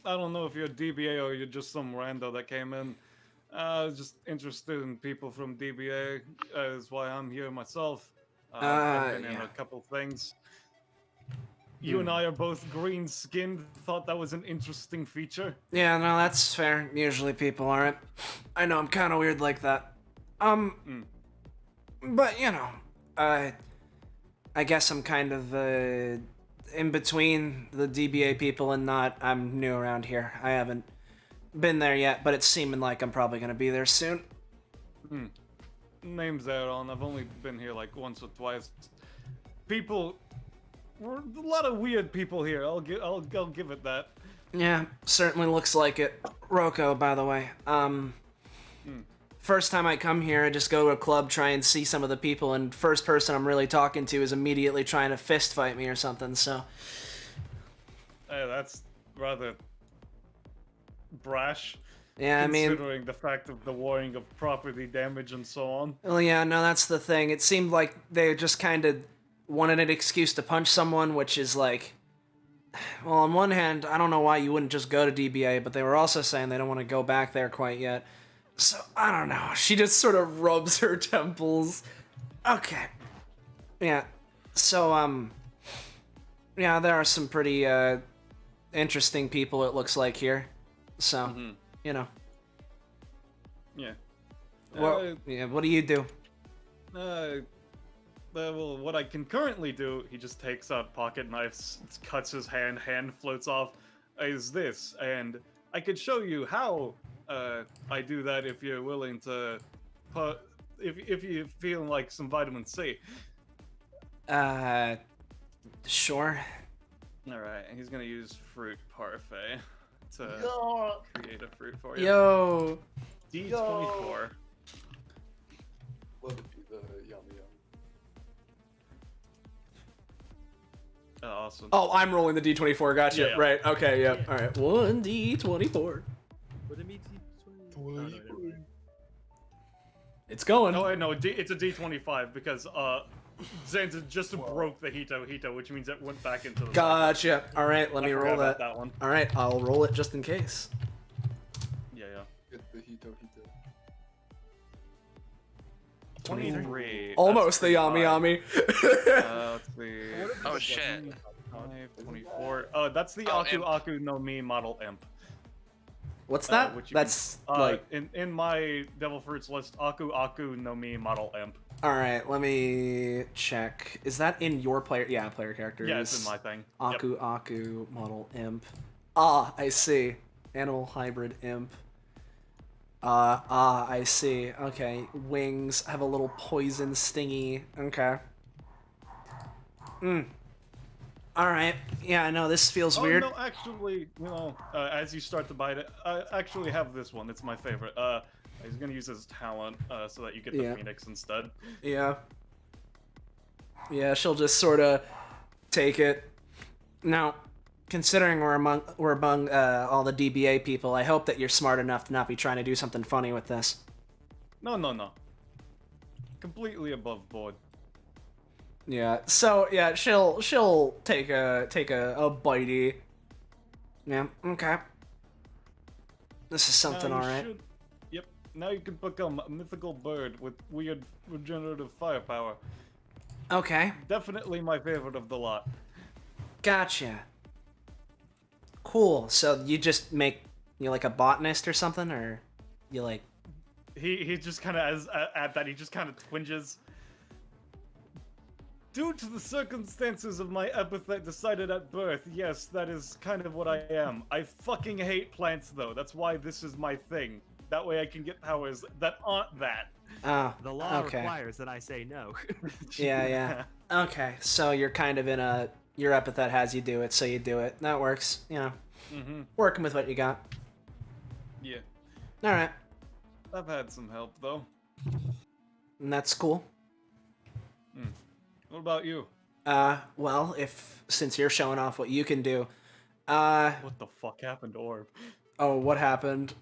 I don't know if you're DBA or you're just some rando that came in. I was just interested in people from DBA, is why I'm here myself. I've been in a couple things. You and I are both green-skinned. Thought that was an interesting feature. Yeah, no, that's fair. Usually people aren't. I know, I'm kind of weird like that. But, you know, I guess I'm kind of, in between the DBA people and not. I'm new around here. I haven't been there yet, but it's seeming like I'm probably gonna be there soon. Name's Aaron. I've only been here like once or twice. We're a lot of weird people here. I'll give it that. Yeah, certainly looks like it. Roko, by the way. First time I come here, I just go to a club, try and see some of the people, and first person I'm really talking to is immediately trying to fist fight me or something, so... Hey, that's rather brash. Yeah, I mean... Considering the fact of the warning of property damage and so on. Well, yeah, no, that's the thing. It seemed like they just kind of wanted an excuse to punch someone, which is like... Well, on one hand, I don't know why you wouldn't just go to DBA, but they were also saying they don't want to go back there quite yet. So, I don't know. She just sort of rubs her temples. Okay. Yeah. So, yeah, there are some pretty, interesting people, it looks like, here. So, you know. Yeah. Well, yeah, what do you do? Well, what I can currently do, he just takes out pocket knives, cuts his hand floats off, is this, and I could show you how I do that if you're willing to put, if you feel like some vitamin C. Sure. Alright, he's gonna use fruit parfait to create a fruit for you. Yo! D24. Let it be the yummy yum. Awesome. Oh, I'm rolling the D24. Gotcha. Yeah. Right. Okay. Yep. All right. 1D24. It's going. Oh, no, it's a D25 because Zanza just broke the Hito, which means it went back into the. Gotcha. All right. Let me roll forgot about that. that one. All right. I'll roll it just in case. Yeah. Get the Hito. 23. Almost the Yami Yami. Let's see. Oh shit. 24. Oh, that's the Aku no Mi model imp. What's that? Which you That's can, like. in my Devil Fruits list, Aku no Mi model imp. All right. Let me check. Is that in your player? Yeah, player characters. Yeah, it's in my thing. Aku model imp. Ah, I see. Animal hybrid imp. I see. Okay. Wings have a little poison stingy. Okay. Alright. Yeah, I know, this feels weird. No, actually, as you start to bite it, I actually have this one. It's my favorite. I was gonna use this talent, so that you get the Phoenix instead. Yeah. Yeah, she'll just sort of take it. Now, considering we're among all the DBA people, I hope that you're smart enough to not be trying to do something funny with this. No. Completely above board. Yeah. So yeah, she'll take a bitey. Yeah. Okay. This is something, all right. Yep. Now you can become a mythical bird with weird regenerative firepower. Okay. Definitely my favorite of the lot. Gotcha. Cool. So you just make like a botanist or something, or you like? He just kind of at that he just kind of twinges. Due to the circumstances of my epithet decided at birth, yes, that is kind of what I am. I fucking hate plants though. That's why this is my thing. That way I can get powers that aren't that. Oh. The law okay. requires that I say no. Yeah. Okay. So you're kind of in a. Your epithet has you do it, so you do it. That works. You know. Working with what you got. Yeah. All right. I've had some help though. And that's cool. What about you? Well, since you're showing off what you can do, What the fuck happened to Orb? Oh, what happened?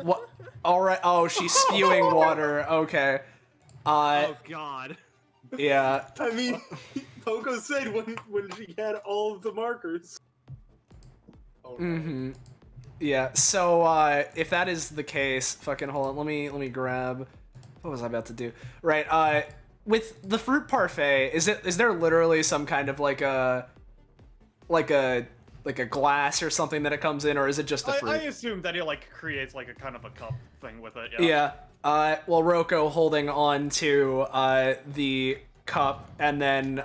What? All right. Oh, she's spewing water. Okay. Oh God. Yeah. I mean, Poco said when she had all of the markers. Mm-hmm. Yeah. So, if that is the case, fucking hold on. Let me grab. What was I about to do? Right. With the fruit parfait, is there literally some kind of like a glass or something that it comes in, or is it just a fruit? I assume that he like creates like a kind of a cup thing with it. Yeah. Well, Roko holding on to the cup, and then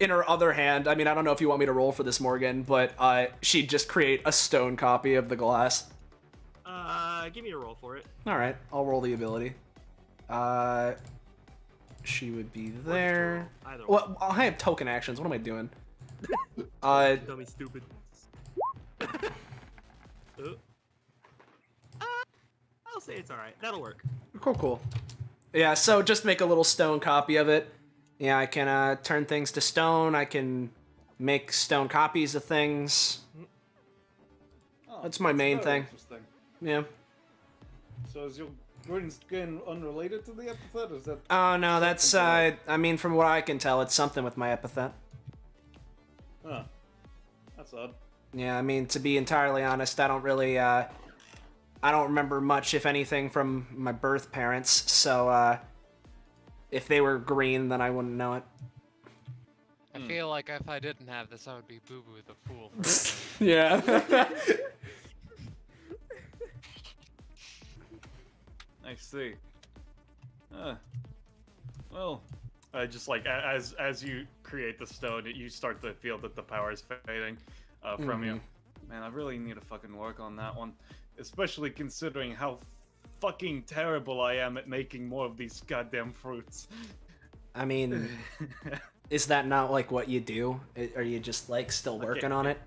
in her other hand, I mean, I don't know if you want me to roll for this, Morgan, but she'd just create a stone copy of the glass. Give me a roll for it. All right, I'll roll the ability. She would be there. Either Well, I have token actions. What am I doing? Dummy stupid. I'll say it's alright. That'll work. Cool. Yeah, so just make a little stone copy of it. Yeah, I can turn things to stone. I can make stone copies of things. That's my main thing. Interesting. Yeah. So is your green skin unrelated to the epithet? Is that? Oh no, that's I mean, from what I can tell, it's something with my epithet. Huh. That's odd. Yeah, I mean, to be entirely honest, I don't really I don't remember much, if anything, from my birth parents. So if they were green, then I wouldn't know it. I feel like if I didn't have this, I would be Boo Boo the Fool. Yeah. I see. Well, just like as you create the stone, you start to feel that the power is fading from you. Man, I really need to fucking work on that one, especially considering how fucking terrible I am at making more of these goddamn fruits. I mean, is that not like what you do? Are you just like still working on it?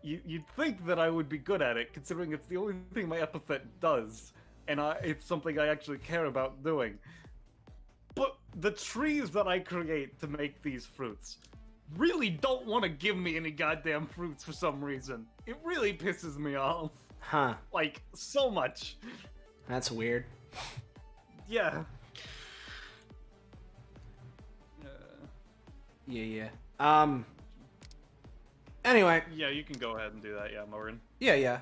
you'd think that I would be good at it, considering it's the only thing my epithet does, and it's something I actually care about doing. But the trees that I create to make these fruits really don't want to give me any goddamn fruits for some reason. It really pisses me off. Huh. Like, so much. That's weird. Yeah. Yeah. Anyway. Yeah, you can go ahead and do that, yeah, Morgan. Yeah.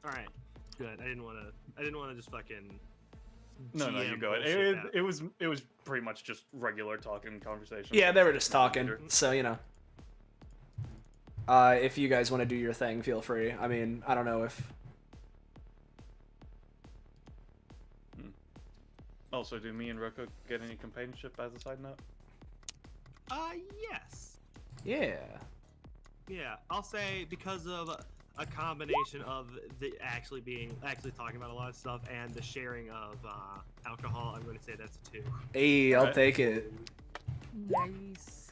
Alright, good. I didn't wanna just fucking No, GM you go bullshit ahead. It was pretty much just regular talking conversation. Yeah, they were just talking, so, you know. If you guys want to do your thing, feel free. I mean, I don't know if... Also, do me and Roko get any companionship as a side note? Yes. Yeah. Yeah, I'll say because of a combination of the actually talking about a lot of stuff and the sharing of alcohol, I'm going to say that's a 2. Hey, I'll take it. Nice.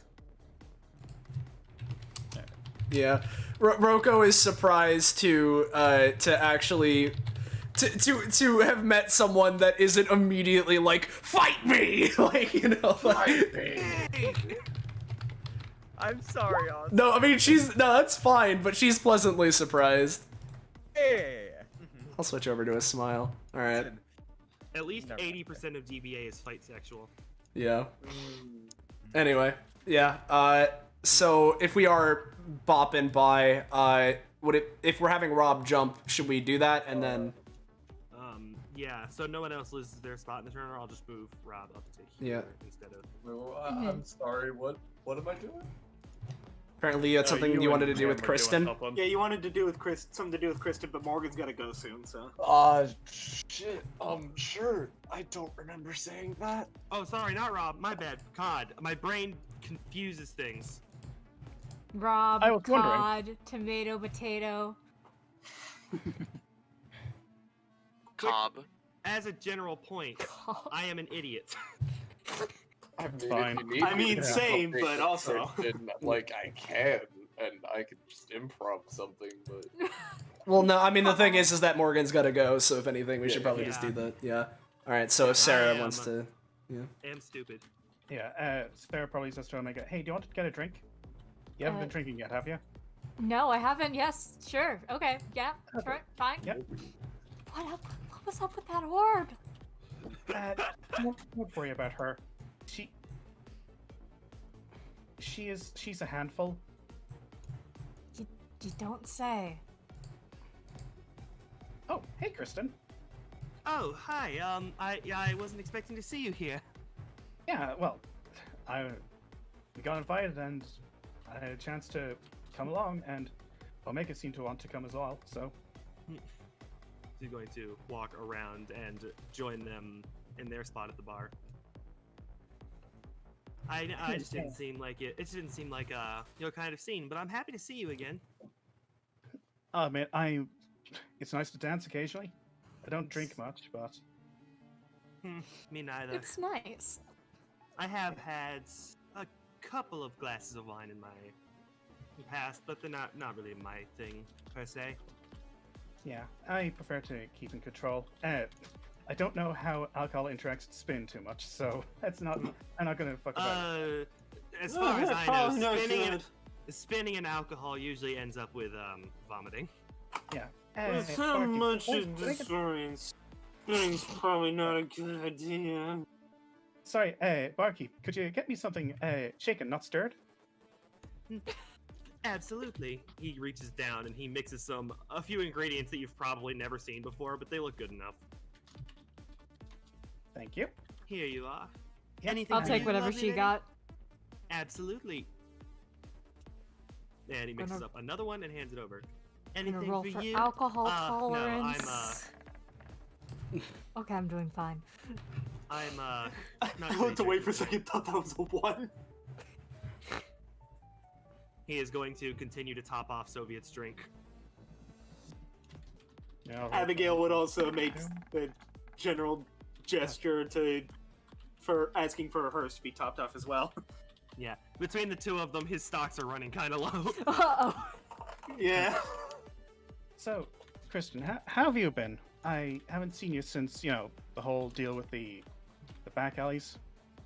Yeah, Roko is surprised to actually to have met someone that isn't immediately like, fight me, like, you know, like, Fight me. I'm sorry, Austin. No, I mean that's fine, but she's pleasantly surprised. Hey. I'll switch over to a smile. All right. At least 80% of DBA is fight sexual. Yeah. Anyway, yeah. So if we are bopping by, if we're having Rob jump, should we do that and then? Yeah. So no one else loses their spot in the turn, or I'll just move Rob up to here instead of. I'm sorry. What am I doing? Apparently, you had something you wanted to do with Kristen. Yeah, you wanted to do with something to do with Kristen, but Morgan's gotta go soon, so. Shit. Sure. I don't remember saying that. Oh, sorry, not Rob. My bad. COD. My brain confuses things. Rob, I was wondering. cod, tomato, potato. Cobb. As a general point, I am an idiot. Fine. I mean, same, but also. Like, I can, and I can just improv something, but... Well, no, I mean, the thing is that Morgan's gotta go, so if anything, we should probably just do that. Yeah. Alright, so if Sarah wants to... Yeah. I am stupid. Yeah, Sarah probably says to Omega, hey, do you want to get a drink? You haven't been drinking yet, have you? No, I haven't. Yes, sure. Okay, yeah, sure, fine. Yep. What was up with that orb? Don't worry about her. She's a handful. You don't say. Oh, hey, Kristen. Oh, hi. I wasn't expecting to see you here. Yeah, well, we got invited and I had a chance to come along, and Omega seemed to want to come as well, so. You're going to walk around and join them in their spot at the bar. I just didn't seem like it. It just didn't seem like your kind of scene, but I'm happy to see you again. Oh man, it's nice to dance occasionally. I don't drink much, but. Me neither. It's nice. I have had a couple of glasses of wine in my past, but they're not really my thing per se. Yeah, I prefer to keep in control. I don't know how alcohol interacts with spin too much, so I'm not gonna fuck about it. As far as I know, spinning and alcohol usually ends up with vomiting. Yeah. With how much experience, spinning's probably not a good idea. Sorry, barkeep, could you get me something shaken, not stirred? Absolutely. He reaches down and he mixes a few ingredients that you've probably never seen before, but they look good enough. Thank you. Here you are. Yep. Anything I'll for take you, whatever lovely she lady? got. Absolutely. And he mixes up another one and hands it over. I'm gonna Anything roll for for you? alcohol tolerance. No, Okay, I'm doing fine. I'm not I looked away for a second, thought that was a 1. He is going to continue to top off Soviet's drink. Yeah, Abigail would also make the general gesture for asking for hers to be topped off as well. Yeah, between the two of them, his stocks are running kind of low. Uh-oh. Yeah. So, Kristen, how have you been? I haven't seen you since, you know, the whole deal with the back alleys.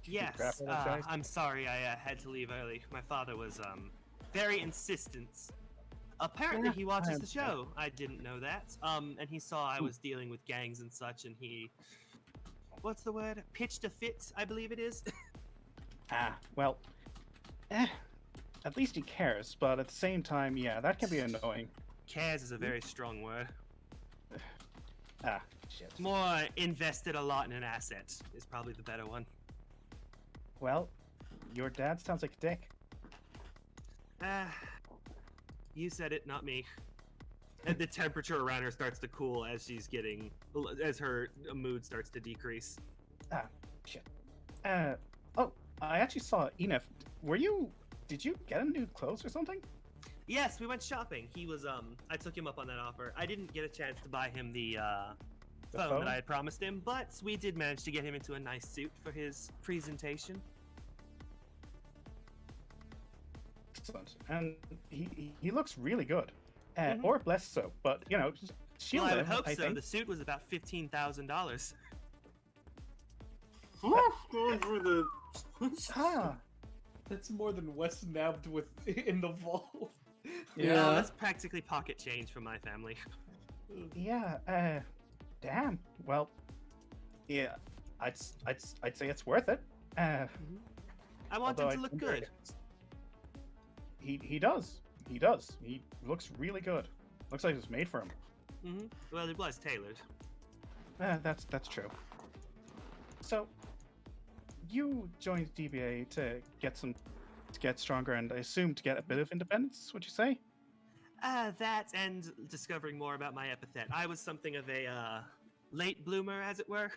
Yes, crap out of those guys? I'm sorry I had to leave early. My father was very insistent. Apparently Yeah, he I watches the understand. show. I didn't know that. And he saw I was dealing with gangs and such, and he, what's the word? Pitched a fit, I believe it is. Well, at least he cares, but at the same time, yeah, that can be annoying. Cares is a very strong word. Shit. More invested a lot in an asset is probably the better one. Well, your dad sounds like a dick. You said it, not me. And the temperature around her starts to cool as as her mood starts to decrease. Shit. Oh, I actually saw Enif. Did you get him new clothes or something? Yes, we went shopping. He was, I took him up on that offer. I didn't get a chance to buy him the phone that I had promised him, but we did manage to get him into a nice suit for his presentation. Excellent. And he looks really good. Or less so, but, you know, she'll Well, I would live, hope so. think. The suit was about $15,000. Going for the. That's more than Wes nabbed with in the vault. Yeah, that's practically pocket change for my family. Yeah, damn. Well, yeah, I'd say it's worth it. I want him although to look wonder- good. He does. He does. He looks really good. Looks like it was made for him. Well, it was tailored. That's true. So, you joined DBA to get stronger, and I assume to get a bit of independence. Would you say? That and discovering more about my epithet. I was something of a late bloomer, as it were.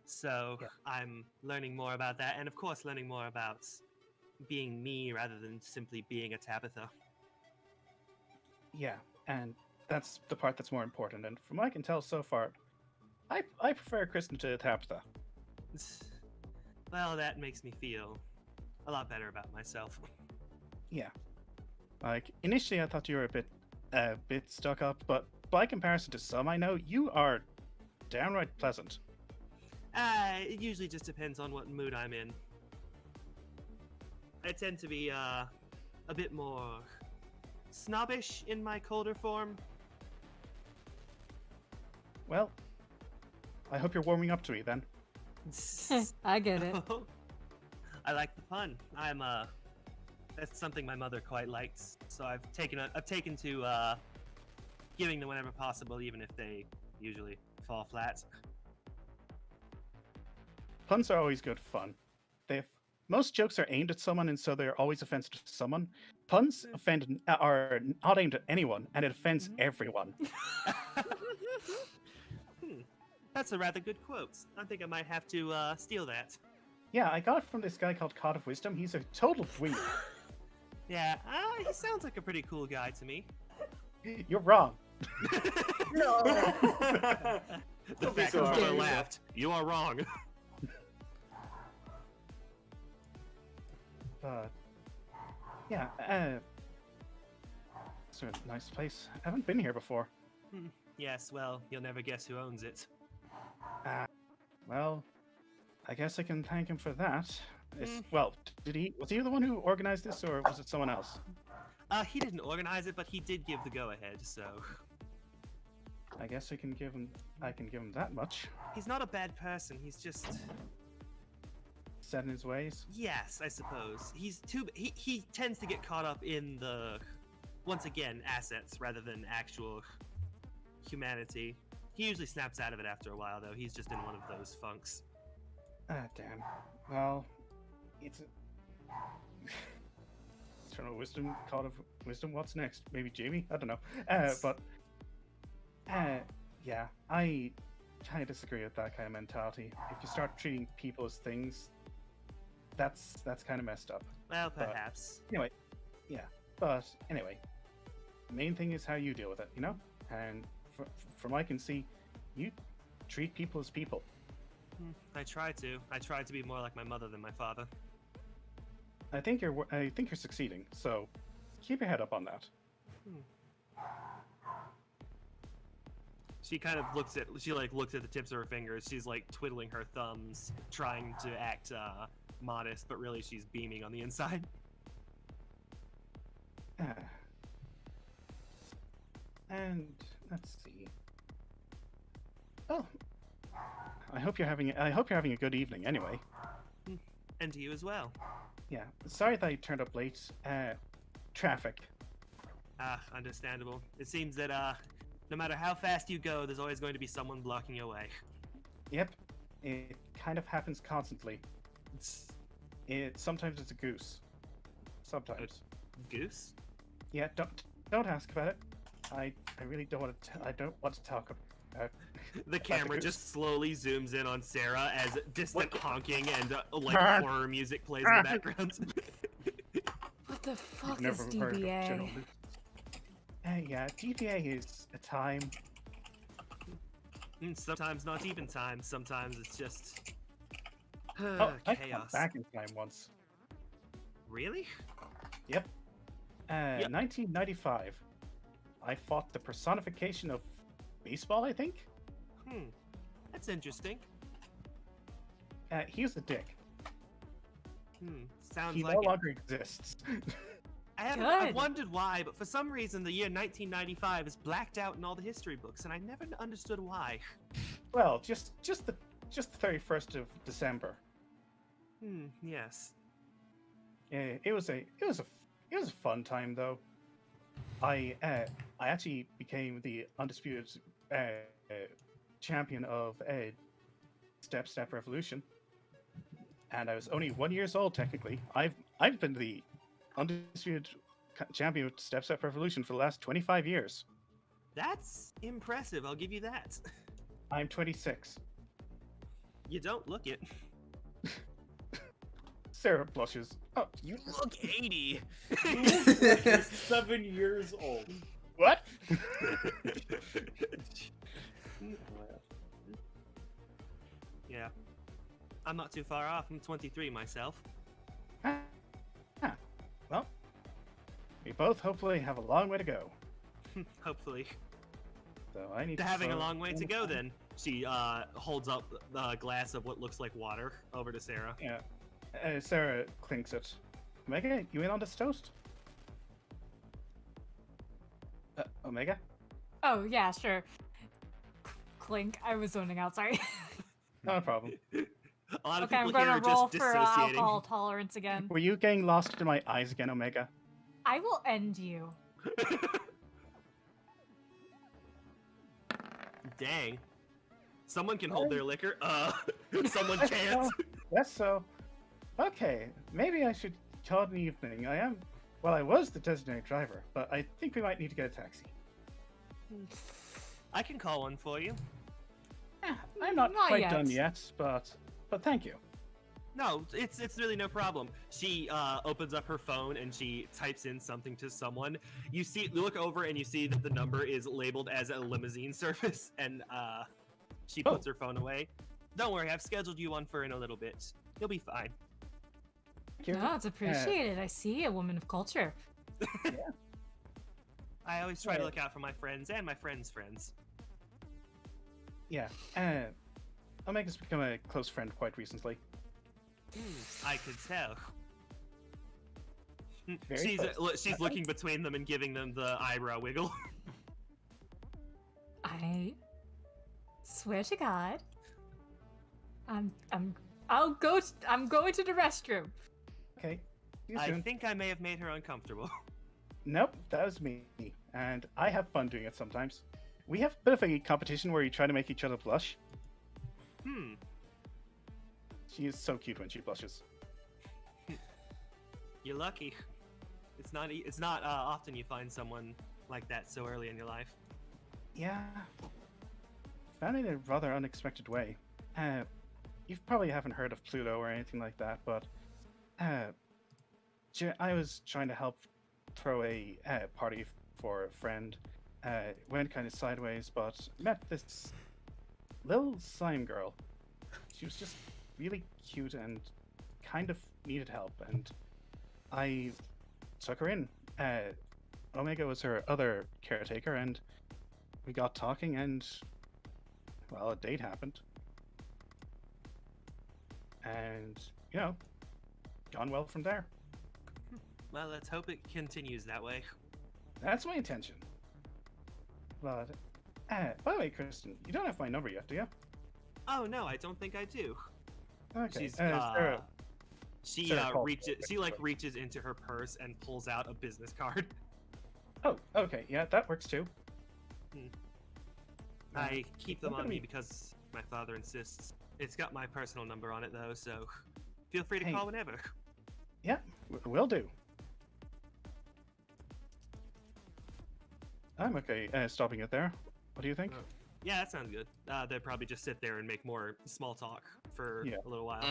So I'm learning more about that, and of course, learning more about being me rather than simply being a Tabitha. Yeah, and that's the part that's more important. And from what I can tell so far, I prefer Kristen to Tabitha. Well, that makes me feel a lot better about myself. Yeah. Like initially, I thought you were a bit stuck up, but by comparison to some I know, you are downright pleasant. It usually just depends on what mood I'm in. I tend to be a bit more snobbish in my colder form. Well, I hope you're warming up to me then. I get it. I like the pun. That's something my mother quite likes. So I've taken to giving them whenever possible, even if they usually fall flat. Puns are always good fun. Most jokes are aimed at someone, and so they're always offensive to someone. Puns are not aimed at anyone, and it offends everyone. That's a rather good quote. I think I might have to steal that. Yeah, I got it from this guy called God of Wisdom. He's a total dweeb. Yeah, he sounds like a pretty cool guy to me. You're wrong. No. The fact so brother hard. laughed. You are wrong. Yeah, it's a nice place. I haven't been here before. Yes, well, you'll never guess who owns it. Well, I guess I can thank him for that. Well, was he the one who organized this, or was it someone else? He didn't organize it, but he did give the go-ahead, so... I guess I can give him that much. He's not a bad person, he's just... Set in his ways? Yes, I suppose. He tends to get caught up in the, once again, assets rather than actual humanity. He usually snaps out of it after a while, though. He's just in one of those funks. Damn. Well, it's Eternal Wisdom, God of Wisdom, what's next? Maybe Jamie? I don't know. Yeah, I kind of disagree with that kind of mentality. If you start treating people as things, that's kind of messed up. Well, perhaps. Anyway, yeah. But anyway, the main thing is how you deal with it, you know? And from what I can see, you treat people as people. I try to. I try to be more like my mother than my father. I think you're succeeding. So keep your head up on that. She kind of looks at the tips of her fingers. She's like twiddling her thumbs, trying to act modest, but really she's beaming on the inside. And let's see. Oh, I hope you're having a good evening. Anyway. And to you as well. Yeah. Sorry that I turned up late. Traffic. Understandable. It seems that no matter how fast you go, there's always going to be someone blocking your way. Yep. It kind of happens constantly. Sometimes it's a goose. Sometimes. A goose? Yeah. Don't ask about it. I really don't want to. I don't want to talk about. The camera just slowly zooms in on Sarah as distant honking and horror music plays in the background. What the fuck Never is heard of DBA? General Lee. Yeah, DBA is a time. Sometimes not even time. Sometimes it's just I came chaos. back in time once. Really? Yep. 1995. I fought the personification of baseball, I think. That's interesting. He was a dick. Sounds He like no it. longer exists. I've wondered why, but for some reason the year 1995 is blacked out in all the history books, and I never understood why. Well, just the 31st of December. Yes. It was a fun time though. I actually became the undisputed champion of Step Revolution, and I was only 1 year old technically. I've been the undisputed champion of Step Revolution for the last 25 years. That's impressive, I'll give you that. I'm 26. You don't look it. Sarah blushes. Oh, You look 80. You're 7 years old. What? Yeah. I'm not too far off. I'm 23 myself. Well, we both hopefully have a long way to go. Hopefully. So I need Having a slow long way to down. go then. She holds up a glass of what looks like water over to Sarah. Yeah. Sarah clinks it. Omega, you in on this toast? Omega? Oh yeah, sure. Clink. I was zoning out. Sorry. No problem. A lot of Okay, I'm people here gonna are roll just for dissociating. alcohol tolerance again. Were you getting lost in my eyes again, Omega? I will end you. Dang. Someone can hold their liquor. Someone That's can't. so- That's so. Okay, maybe I should call it an evening. I was the designated driver, but I think we might need to get a taxi. I can call one for you. I'm not Not quite yet. done yet, but thank you. No, it's really no problem. She opens up her phone and she types in something to someone. You look over and you see that the number is labeled as a limousine service, and she puts her phone away. Don't worry, I've scheduled you one for in a little bit. You'll be fine. No, it's appreciated. I see a woman of culture. I always try to look out for my friends and my friends' friends. Yeah, Omega's become a close friend quite recently. I could tell. Very close. She's looking between them and giving them the eyebrow wiggle. I swear to God, I'm going to the restroom. Okay. See you I soon. think I may have made her uncomfortable. Nope, that was me, and I have fun doing it sometimes. We have a bit of a competition where we try to make each other blush. She is so cute when she blushes. You're lucky. It's not often you find someone like that so early in your life. Yeah. Found it in a rather unexpected way. You probably haven't heard of Pluto or anything like that, but I was trying to help throw a party for a friend. Went kind of sideways, but met this little slime girl. She was just really cute and kind of needed help, and I took her in. Omega was her other caretaker, and we got talking, and well, a date happened, and gone well from there. Well, let's hope it continues that way. That's my intention. But by the way, Kristen, you don't have my number yet, do you? Oh no, I don't think I do. Okay. She's she Sarah called reaches into her purse and pulls out a business card. Oh, okay. Yeah, that works too. I keep them on me because my father insists. It's got my personal number on it though, so feel free to Hey. call whenever. Yeah, will do. I'm okay stopping it there. What do you think? Yeah, that sounds good. They'll probably just sit there and make more small talk for a little while.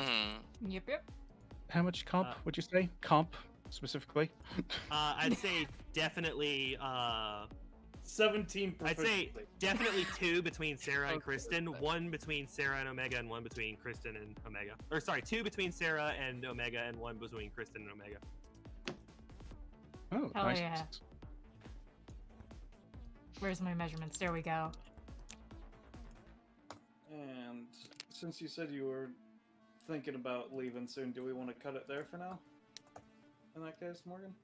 Yep. How much comp would you say? Comp, specifically? I'd say definitely 17. I'd say definitely 2 between Sarah and Kristen, 1 between Sarah and Omega, and 1 between Kristen and Omega. Or sorry, 2 between Sarah and Omega, and 1 between Kristen and Omega. Oh, Hell nice. yeah. Where's my measurements? There we go. And since you said you were thinking about leaving soon, do we want to cut it there for now? In that case, Morgan?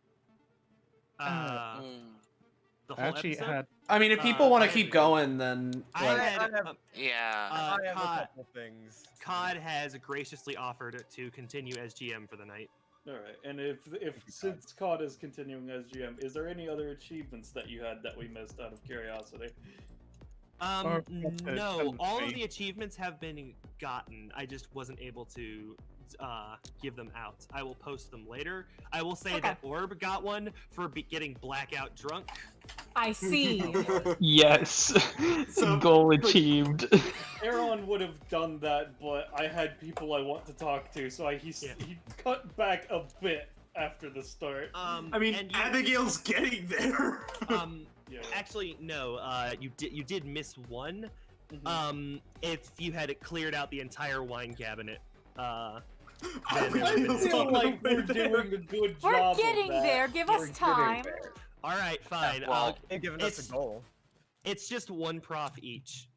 The whole Actually episode? had. I mean, if people want to keep going, then I like, had, Yeah. I have a COD, couple things. COD has graciously offered to continue as GM for the night. All right, and if since COD is continuing as GM, is there any other achievements that you had that we missed out of curiosity? No, all of the achievements have been gotten. I just wasn't able to give them out. I will post them later. I will say that Orb got one for getting blackout drunk. I see. Yes. Goal achieved. Aaron would have done that, but I had people I want to talk to, so he cut back a bit after the start. I mean, Abigail's getting there. Actually, no. You did miss one. If you had cleared out the entire wine cabinet. I feel like we're doing a good job. We're getting of that. there. Give us time. All right, fine. Well, they're giving us a goal. It's just 1 prop each.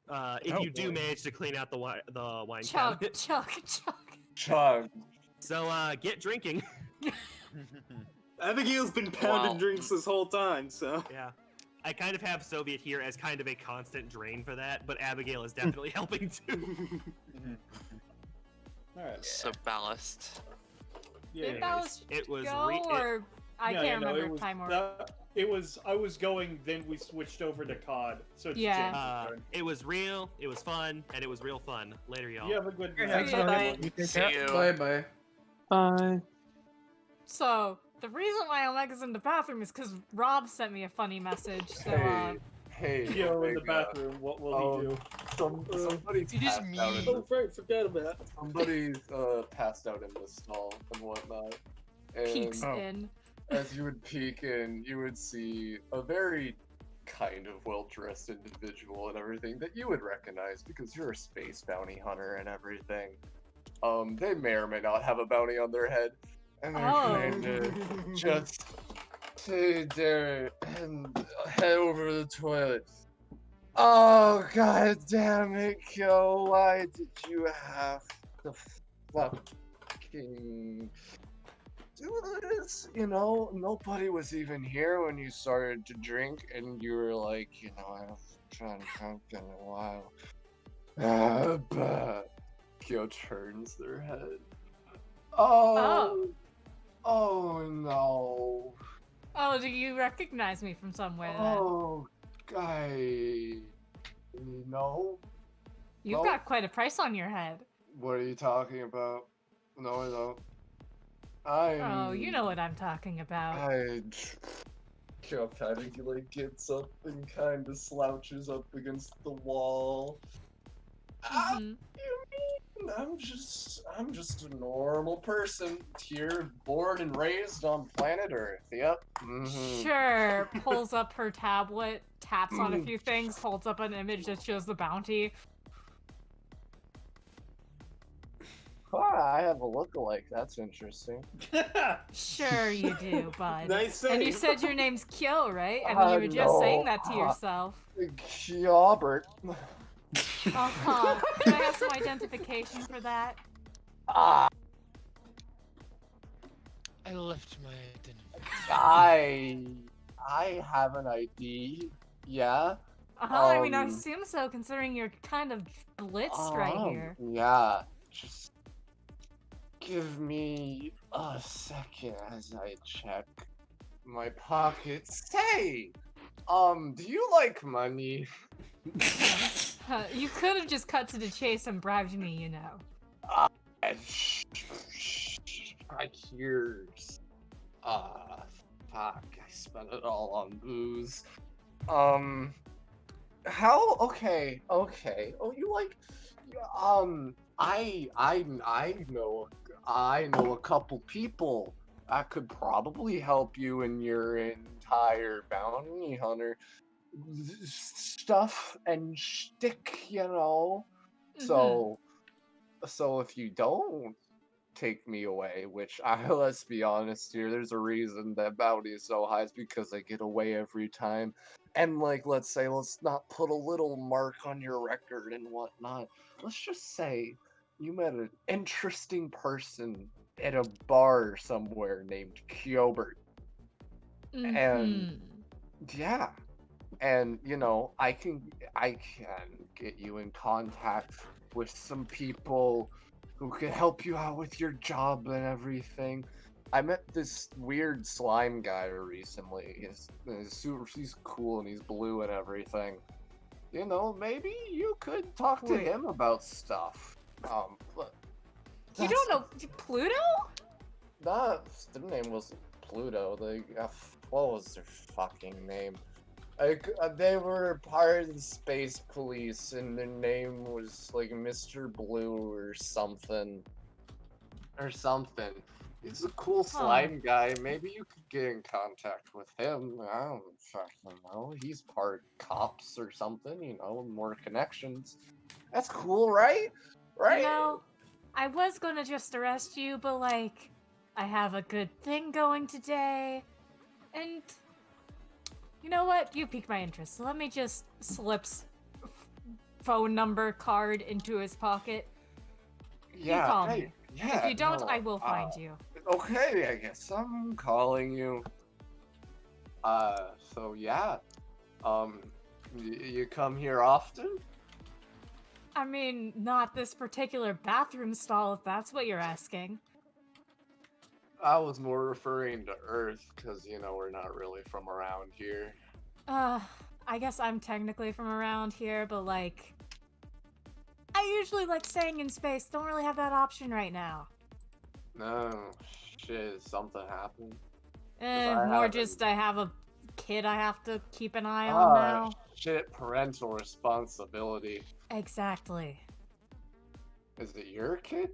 If you do manage to clean out the wine Chug, cabinet. Chug. So get drinking. Abigail's been pounding drinks this whole time, so. Yeah. I kind of have Soviet here as kind of a constant drain for that, but Abigail is definitely helping too. Alright. So ballast. Did ballast it was go, or I can't remember if time or. I was going, then we switched over to COD. So it's Yeah. James' turn. It was real, it was fun, and it was real fun. Later, y'all. You have a good Thanks, night. See you. Bye. Bye. So the reason why Omega's in the bathroom is because Rob sent me a funny message. So Hey, Yo, in the Omega. bathroom, what will he do? Somebody's It is passed out in Oh, right, forgot about it. Somebody's passed out in the stall and whatnot. And peeks in. as you would peek in, you would see a very kind of well-dressed individual and everything that you would recognize because you're a space bounty hunter and everything. They may or may not have a bounty on their head, and they're kind of just sit there and head over to the toilet. Oh, god damn it, Kyo, why did you have to fucking do this? You know, nobody was even here when you started to drink, and you were like, you know, I've trying to drink in a while. But Kyo turns their head. Oh no. Oh, do you recognize me from somewhere then? Oh, guy. No. You've got quite a price on your head. What are you talking about? No, I don't. Oh, you know what I'm talking about. Kyo kind of like gets up and kind of slouches up against the wall. You mean I'm just a normal person here, born and raised on planet Earth. Yep. Sure. Pulls up her tablet, taps on a few things, holds up an image that shows the bounty. I have a lookalike. That's interesting. Sure you do, bud. Nice And you save. said your name's Kyo, right? I mean, you were just saying that to yourself. Kyobert. Uh-huh. Can I have some identification for that? Ah, I left my identity. I have an ID. Yeah. I mean, I assume so, considering you're kind of blitzed right here. Yeah. Just give me a second as I check my pockets. Hey, do you like money? You could have just cut to the chase and bribed me, you know. My ears. Fuck, I spent it all on booze. How? Okay. Oh, you like, I know a couple people that could probably help you in your entire bounty hunter stuff and shtick, you know. So if you don't take me away, which let's be honest here, there's a reason that bounty is so high, is because I get away every time. And like, let's not put a little mark on your record and whatnot. Let's just say you met an interesting person at a bar somewhere named Kyobert. And yeah. And you know, I can get you in contact with some people who can help you out with your job and everything. I met this weird slime guy recently. He's cool and he's blue and everything. You know, maybe you could talk to him about stuff. But You don't know Pluto? their name was Pluto. What was their fucking name? They were part of the space police, and their name was like Mr. Blue or something. He's a cool slime guy. Maybe you could get in contact with him. I don't fucking know. He's part cops or something, you know, more connections. That's cool, right? Right? You know, I was gonna just arrest you, but like, I have a good thing going today, and you know what? You piqued my interest. So let me just slips phone number card into his pocket. Yeah, you call hey, me. yeah, If you don't, no, I will find you. Okay, I guess I'm calling you. So yeah. You come here often? I mean, not this particular bathroom stall, if that's what you're asking. I was more referring to Earth, because, you know, we're not really from around here. I guess I'm technically from around here, but like, I usually like staying in space. Don't really have that option right now. No, shit, something happened. More just I have a kid I have to keep an eye on now. Shit, parental responsibility. Exactly. Is it your kid?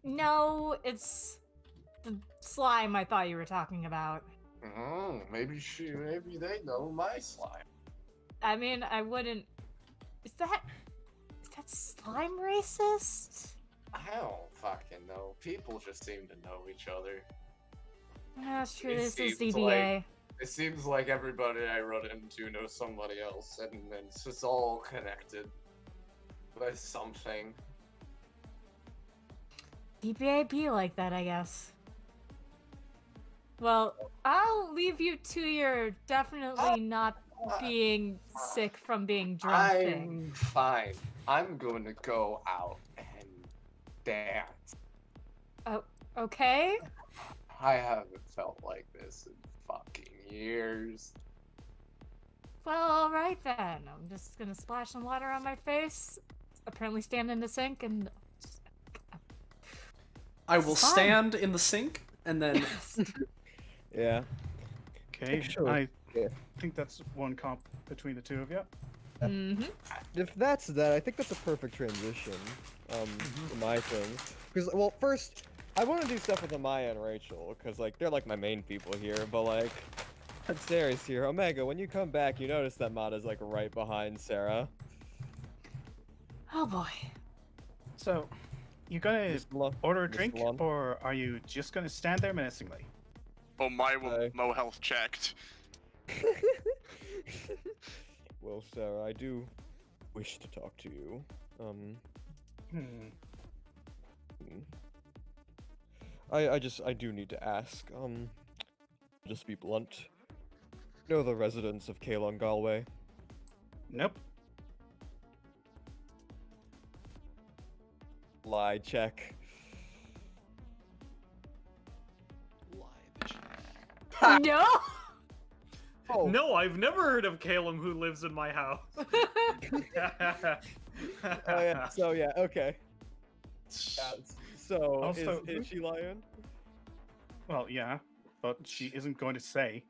No, it's the slime I thought you were talking about. Oh, maybe they know my slime. I mean, I wouldn't. Is that slime racist? I don't fucking know. People just seem to know each other. That's true. It This is seems DBA. It seems like everybody I run into knows somebody else, and it's just all connected by something. DBA be like that, I guess. Well, I'll leave you to your definitely not being sick from being drunk thing. I'm fine. I'm going to go out and dance. Oh, okay. I haven't felt like this in fucking years. Well, alright then. I'm just gonna splash some water on my face, apparently stand in the sink, and... I will stand in the sink, and then... Yeah. Okay, Sure. I think that's one comp between the two of you. If that's that, I think that's a perfect transition for my thing. Because, well, first, I want to do stuff with Amaya and Rachel, because, like, they're, like, my main people here, but, like, I'm serious here. Omega, when you come back, you notice that Mata's, like, right behind Sarah. Oh boy. So, You gonna Miss Malone- order a Miss drink, Malone? or are you just gonna stand there menacingly? Oh my, Mo health checked. Well, Sarah, I do wish to talk to you. Hmm. I do need to ask. Just be blunt. Know the residents of Kalon Galway? Nope. Lie check. No. Oh. No, I've never heard of Caleb who lives in my house. Oh yeah. So yeah. Okay. So Also- is she lying? Well, yeah, but she isn't going to say.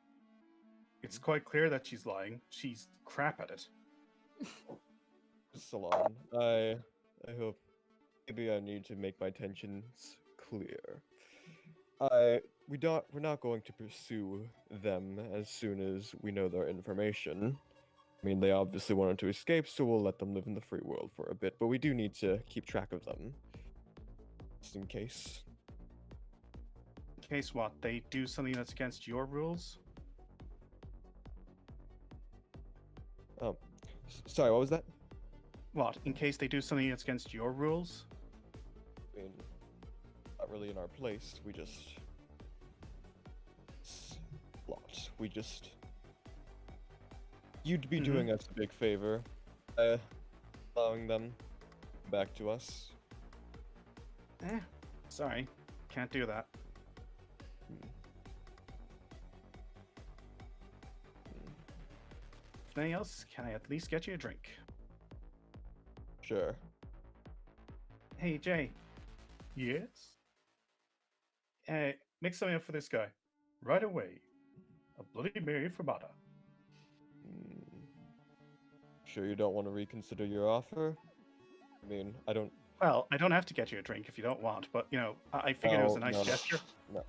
It's quite clear that she's lying. She's crap at it. Salon. I hope maybe I need to make my intentions clear. We're not going to pursue them as soon as we know their information. I mean, they obviously wanted to escape, so we'll let them live in the free world for a bit, but we do need to keep track of them. Just in case. In case what? They do something that's against your rules? Sorry, what was that? What? In case they do something that's against your rules? I mean, not really in our place. We just... We just... You'd be doing us a big favor, allowing them back to us. Sorry. Can't do that. If nothing else, can I at least get you a drink? Sure. Hey, Jay. Yes? Make something up for this guy. Right away. A Bloody Mary for Mata. Sure you don't want to reconsider your offer? I mean, I don't... Well, I don't have to get you a drink if you don't want, but, you know, I figured it was a nice gesture. No.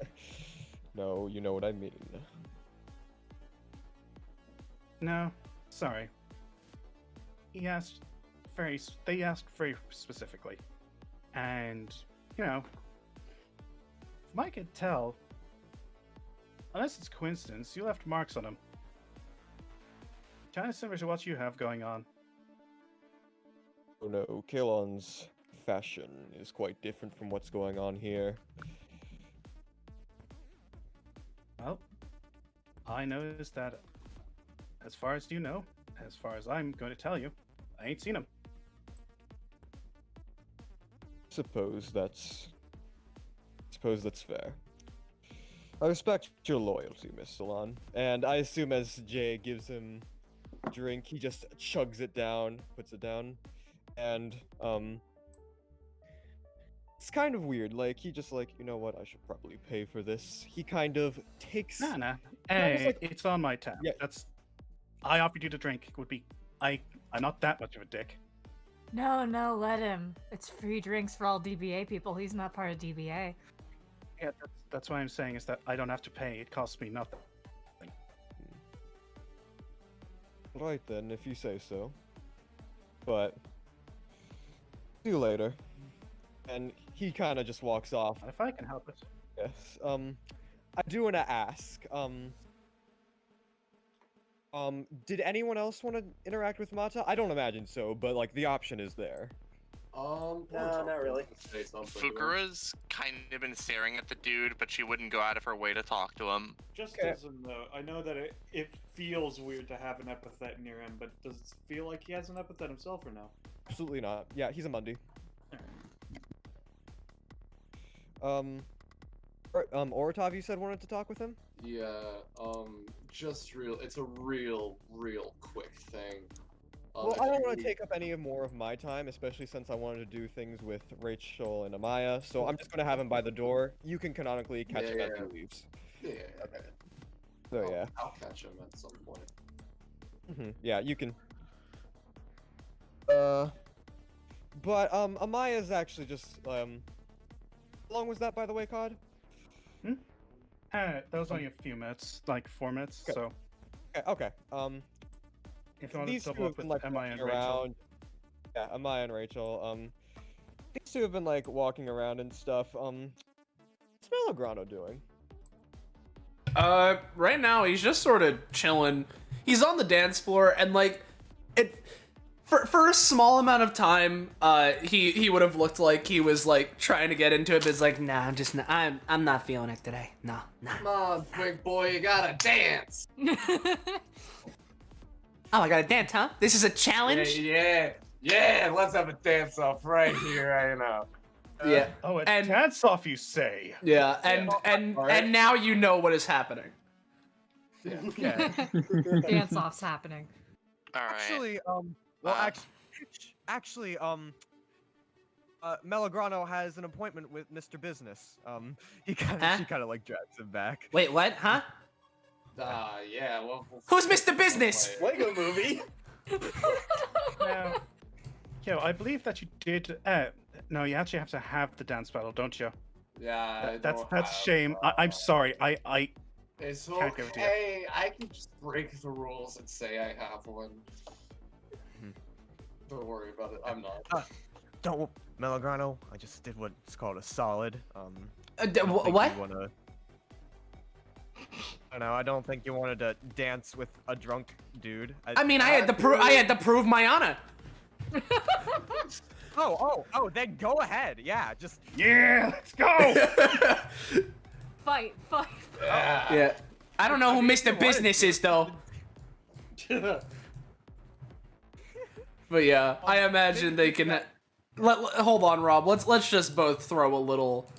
No, you know what I mean. No, sorry. They asked very specifically. And, you know, from I could tell, unless it's coincidence, you left marks on him. Kind of similar to what you have going on. Oh no, Kalon's fashion is quite different from what's going on here. Well, I noticed that, as far as you know, as far as I'm going to tell you, I ain't seen him. Suppose that's fair. I respect your loyalty, Miss Salon, and I assume as Jay gives him a drink, he just chugs it down, puts it down, and it's kind of weird. Like he just like, you know what? I should probably pay for this. He kind of takes. Nah. That was Hey, like- it's on my tab. Yeah. I offered you to drink. It would be. I'm not that much of a dick. No, let him. It's free drinks for all DBA people. He's not part of DBA. Yeah, that's what I'm saying is that I don't have to pay. It costs me nothing. Right then, if you say so. But see you later. And he kind of just walks off. If I can help it. Yes. I do want to ask. Did anyone else want to interact with Mata? I don't imagine so, but like the option is there. No, not really. Say something. Fukura's kind of been staring at the dude, but she wouldn't go out of her way to talk to him. Just as a note, I know that it feels weird to have an epithet near him, but does it feel like he has an epithet himself or no? Absolutely not. Yeah, he's a Mundi. Oratov, you said wanted to talk with him? Yeah, it's a real quick thing. Well, I don't want to take up any more of my time, especially since I wanted to do things with Rachel and Amaya, so I'm just going to have him by the door. You can canonically catch him as he leaves. Yeah, okay. So, yeah. I'll catch him at some point. Yeah, you can. But, Amaya's actually just, how long was that, by the way, Cod? That was only a few minutes, like 4 minutes, so. Okay, If you want these to two double have up been with like Amaya and walking Rachel. around. Yeah, Amaya and Rachel. two have been like walking around and stuff. What's Melograno doing? Right now he's just sort of chilling. He's on the dance floor, and like, it for a small amount of time, he would have looked like he was like trying to get into it, but it's like, nah, I'm just not, I'm not feeling it today. No, nah. Come on, big boy, you gotta dance. Oh, I gotta dance, huh? This is a challenge? Yeah, let's have a dance off right here, I know. Yeah. Oh, a dance off, you say? Yeah, and now you know what is happening. Yeah. Dance off's happening. All right. Actually, Melograno has an appointment with Mr. Business. She kind of like drags him back. Wait, what? Huh? Yeah, well... Who's Mr. Business? Lego movie. Now, yo, I believe that you did. No, you actually have to have the dance battle, don't you? Yeah, That's a shame. I'm sorry. I It's can't give it to you. okay, I can just break the rules and say I have one. Don't worry about it, I'm not. Don't, Melograno. I just did what's called a solid. What? I don't know. I don't think you wanted to dance with a drunk dude. I mean, I had to prove my honor. Oh, then go ahead. Yeah, just... Yeah, let's go! Fight. Yeah. I don't know who Mr. Business is, though. But yeah, I imagine they can... hold on, Rob. Let's just both throw a little...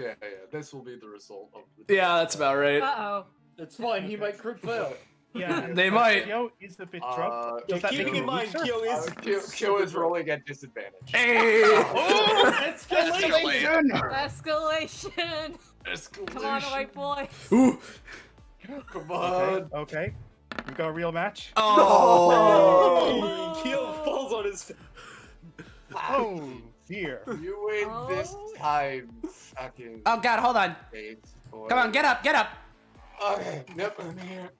Yeah, this will be the result of the... Yeah, that's about right. Uh-oh. It's fine, he might crit fail. Yeah, They might. Kyo is a bit dropped. Does that keeping make in mind, him weaker? Kyo is rolling at disadvantage. Hey! Escalation! Come on, white boy. Ooh. Come on. Okay. We got a real match. Oh! Kyo falls on his... Oh, dear. You win this time, fucking... Oh god, hold on. Come on, get up. Okay, yep, I'm here.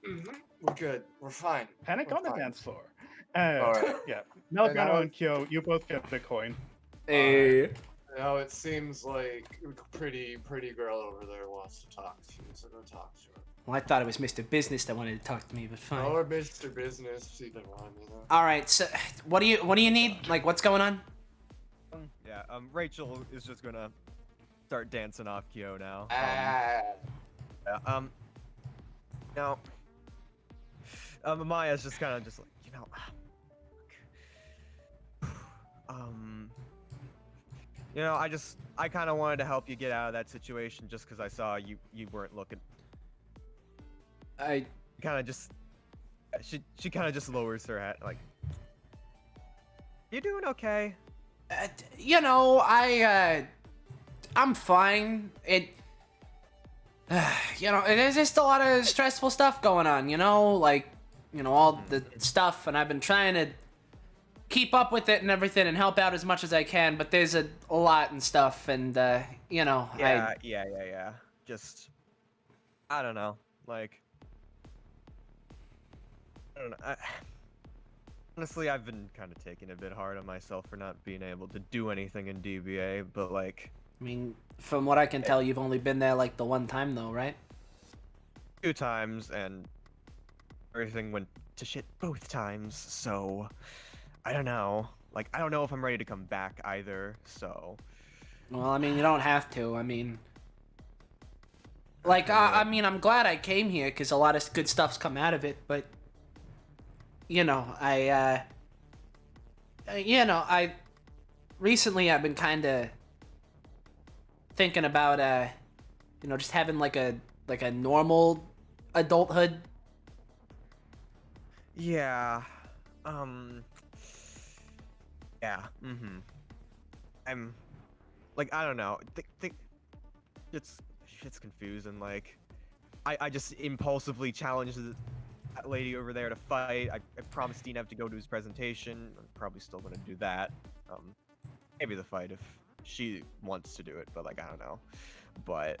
We're good. We're fine. Panic We're on the fine. dance floor. Alright. Yeah. Melograno and Kyo, you both get the coin. Hey. Now it seems like a pretty girl over there wants to talk to you, so go talk to her. Well, I thought it was Mr. Business that wanted to talk to me, but fine. Or Mr. Business, either one, you know. All right, so what do you need? Like, what's going on? Yeah, Rachel is just gonna start dancing off Kyo now. Now, Maya's just kind of just like, you know, I kind of wanted to help you get out of that situation just because I saw you weren't looking. I kind of just, she kind of just lowers her head, like, you doing okay? You know, I'm fine. You know, there's just a lot of stressful stuff going on, you know, like, you know, all the stuff, and I've been trying to keep up with it and everything and help out as much as I can, but there's a lot and stuff, and, you know, Yeah. Just, I don't know, like, I don't know. Honestly, I've been kind of taking a bit hard on myself for not being able to do anything in DBA, but like... I mean, from what I can tell, you've only been there like the one time though, right? 2 times, and everything went to shit both times, so... I don't know. Like, I don't know if I'm ready to come back either, so... Well, I mean, you don't have to, I mean... Like, I mean, I'm glad I came here, because a lot of good stuff's come out of it, but... You know, recently I've been kind of thinking about, you know, just having like a normal adulthood. Yeah. Yeah. I'm, like, I don't know. Shit's confusing. Like, I just impulsively challenged that lady over there to fight. I promised Dean to go to his presentation. I'm probably still gonna do that. Maybe the fight if she wants to do it, but like, I don't know. But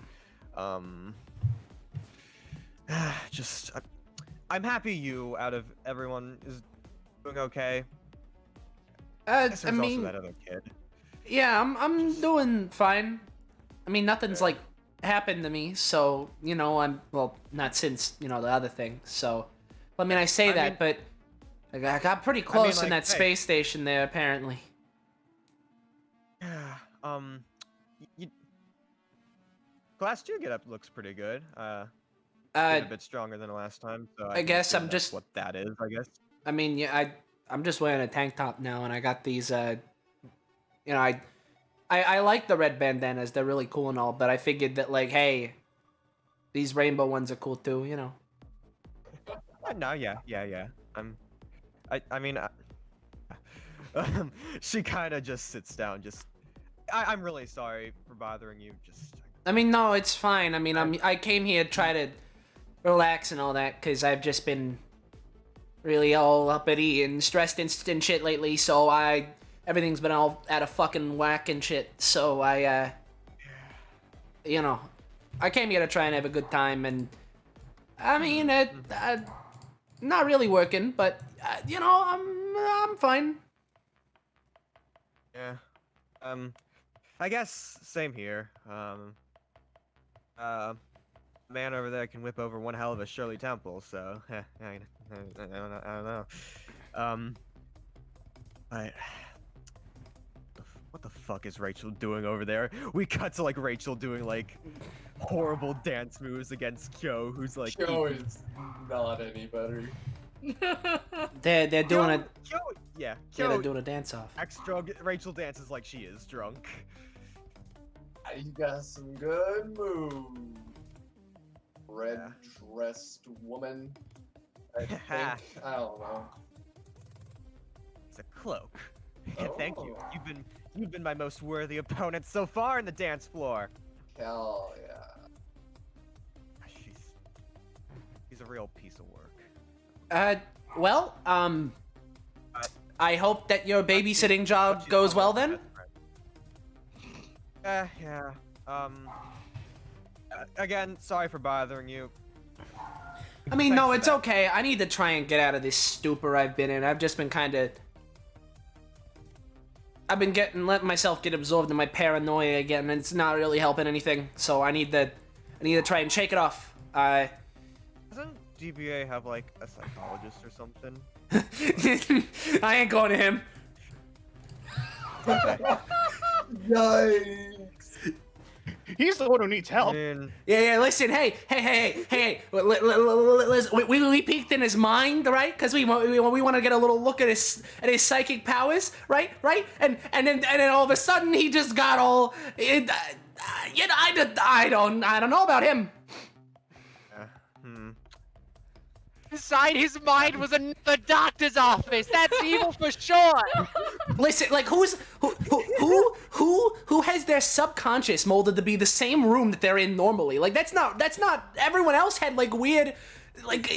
just I'm happy you out of everyone is doing okay. I There's mean, also that other kid. Yeah, I'm doing fine. I mean, nothing's like happened to me, so you know, well, not since the other thing. So, I mean, I say that, but I got pretty close in like, that hey. space station there, apparently. You, Class 2 get up looks pretty good. A bit stronger than the last time, so I guess assume I'm that's just what that is. I guess. I mean, yeah, I'm just wearing a tank top now, and I got these. I like the red bandanas; they're really cool and all. But I figured that, like, hey, these rainbow ones are cool too, you know. No, yeah. I mean, she kind of just sits down. I'm really sorry for bothering you. I mean, no, it's fine. I mean, I came here to try to relax and all that because I've just been really all uppity and stressed and shit lately. So everything's been all out of fucking whack and shit. So I came here to try and have a good time, and I mean, not really working, but I'm fine. Yeah. I guess same here. Man over there can whip over one hell of a Shirley Temple, so I don't know. What the fuck is Rachel doing over there? We cut to like Rachel doing like horrible dance moves against Kyo, who's like. Kyo is not any better. They're doing a Kyo, yeah. Yeah, they're doing a dance off. Drunk. Rachel dances like she is drunk. You got some good moves. Red dressed woman. I think. I don't know. It's a cloak. Thank you. You've been my most worthy opponent so far in the dance floor. Hell yeah. She's a real piece of work. Well, I hope that your babysitting job goes well then. Yeah. Again, sorry for bothering you. I mean, no, it's okay. I need to try and get out of this stupor I've been in. I've just been letting myself get absorbed in my paranoia again, and it's not really helping anything. So I need to try and shake it off. Doesn't DBA have like a psychologist or something? I ain't going to him. Yikes. He's the one who needs help. Yeah, listen, hey. Listen, we peeked in his mind, right? Because we want to get a little look at his psychic powers, right? And then all of a sudden he just got all, I don't know about him. Inside his mind was the doctor's office. That's evil for sure. Listen, like who has their subconscious molded to be the same room that they're in normally? Like that's not everyone else had like weird like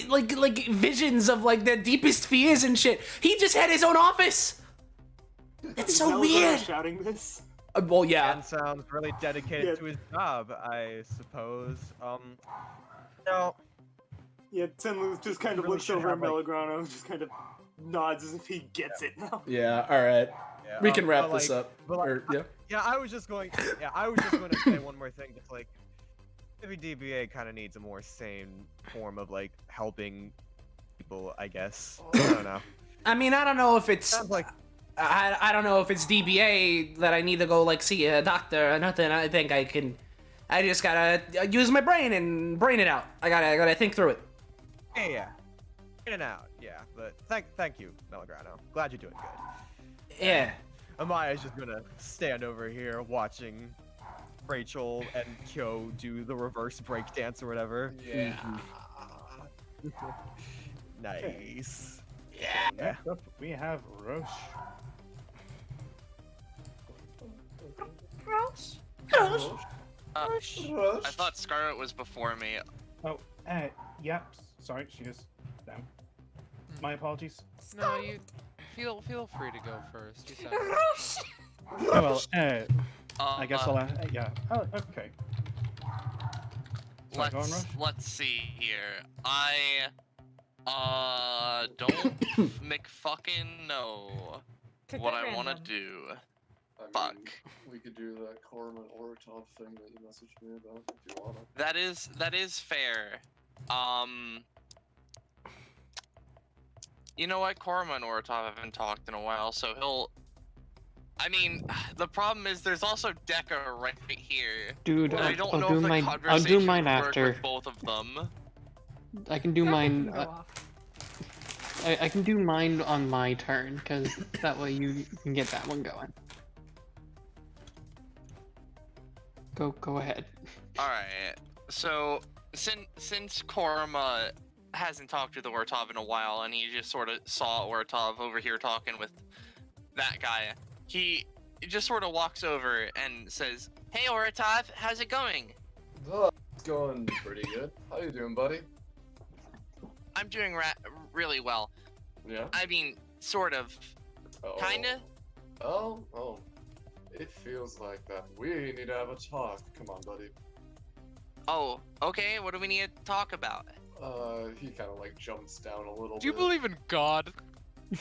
visions of like their deepest fears and shit. He just had his own office. That's so weird. Shouting this. Well, yeah. Dan sounds really dedicated to his job, I suppose. No. Yeah, Tenlu just kind of really looks should over at have, like- Melograno, just kind of nods as if he gets it now. Yeah. All right. Yeah, We can wrap but, this like- up. but, like, Or, yeah. Yeah, I was just going to say one more thing. Just like, maybe DBA kind of needs a more sane form of like helping people. I guess. I don't know. I mean, I don't know if it's. Sounds like. I don't know if it's DBA that I need to go like see a doctor or nothing. I think I just gotta use my brain and brain it out. I gotta think through it. Yeah. In and out. Yeah, but thank you, Melograno. Glad you're doing good. Yeah. Amaya's just gonna stand over here watching Rachel and Kyo do the reverse break dance or whatever. Yeah. Nice. Yeah. Next up, we have Roche. I thought Scarlet was before me. Oh, yeah. Sorry, she is down. My apologies. No, you feel free to go first. You sound. Oh, well, I guess I'll. Yeah. Oh, okay. Sorry, go on, Roche. Let's see here. I don't McFucking know Pick what at I want to random. do. Fuck. We could do that Korma and Oratov thing that you messaged me about if you wanna. That is fair. You know what? Korma and Oratov haven't talked in a while, so he'll. I mean, the problem is there's also Deca right here. Dude, and I don't I'll know do if the mine. conversation I'll do mine would work after. with both of them. I can do mine. Go off. I can do mine on my turn, because that way you can get that one going. Go ahead. All right. So since Korma hasn't talked with Oratov in a while, and he just sort of saw Oratov over here talking with that guy, he just sort of walks over and says, "Hey Oratov, how's it going?" It's going pretty good. How you doing, buddy? I'm doing really well. Yeah. I mean, sort of. Kinda. Oh. It feels like that. We need to have a talk. Come on, buddy. Oh, okay. What do we need to talk about? He kind of like jumps down a little bit. Do you believe in God?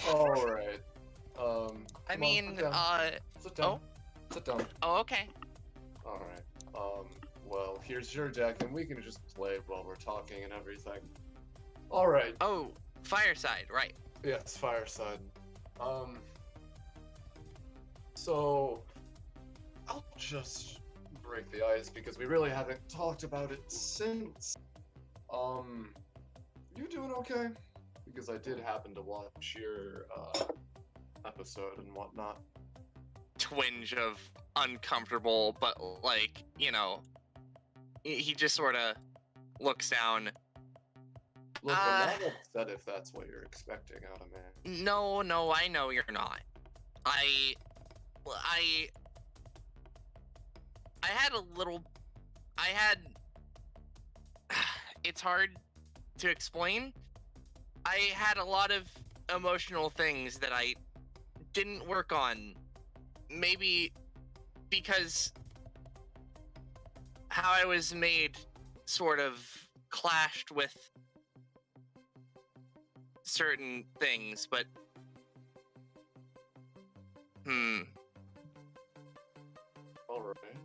All right. I mean, sit down. Sit down. Oh, okay. All right. Well, here's your deck, and we can just play while we're talking and everything. All right. Oh, Fireside, right? Yes, Fireside. So I'll just break the ice because we really haven't talked about it since. You doing okay? Because I did happen to watch your episode and whatnot. Twinge of uncomfortable, but like, you know, he just sort of looks down. Look, I'm not upset if that's what you're expecting out of me. No, I know you're not. I had it's hard to explain. I had a lot of emotional things that I didn't work on. Maybe because how I was made sort of clashed with certain things, but All right.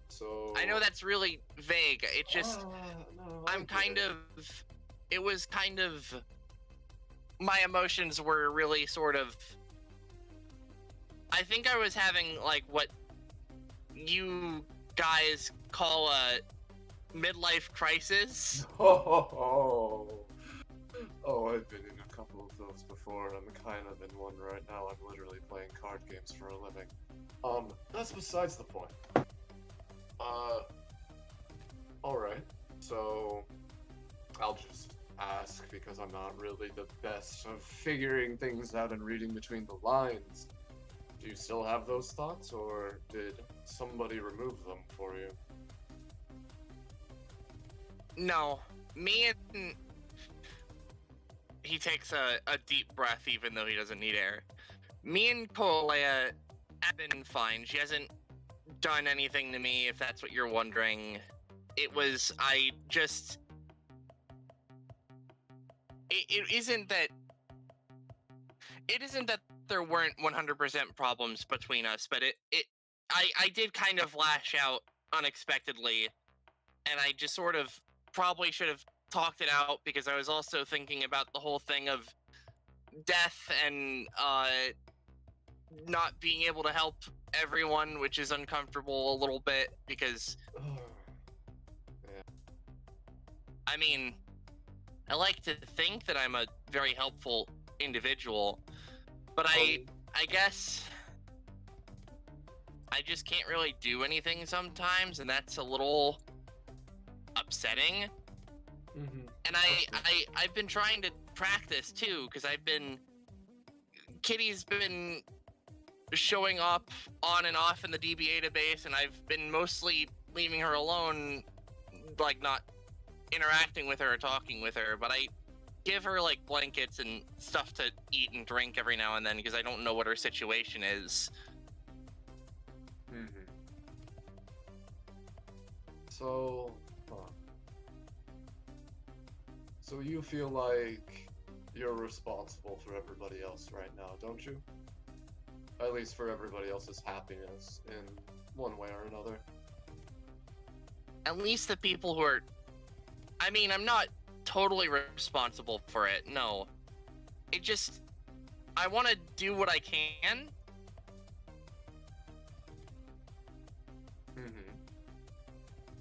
So I know that's really vague. It just it was kind of my emotions were really sort of I think I was having like what you guys call a midlife crisis. Oh, I've been in a couple of those before, and I'm kind of in one right now. I'm literally playing card games for a living. That's besides the point. Alright, so I'll just ask because I'm not really the best of figuring things out and reading between the lines. Do you still have those thoughts, or did somebody remove them for you? No, me and he takes a deep breath even though he doesn't need air. Me and Kolea have been fine. She hasn't done anything to me, if that's what you're wondering. It was, it isn't that there weren't 100% problems between us, but I did kind of lash out unexpectedly, and I just sort of probably should have talked it out because I was also thinking about the whole thing of death and not being able to help everyone, which is uncomfortable a little bit because I mean, I like to think that I'm a very helpful individual, but I guess I just can't really do anything sometimes, and that's a little upsetting. And I've been trying to practice too, because Kitty's been showing up on and off in the DBA base, and I've been mostly leaving her alone, like not interacting with her or talking with her, but I give her like blankets and stuff to eat and drink every now and then because I don't know what her situation is. So you feel like you're responsible for everybody else right now, don't you? at least for everybody else's happiness in one way or another. At least the people who are... I mean, I'm not totally responsible for it, no. It just... I want to do what I can.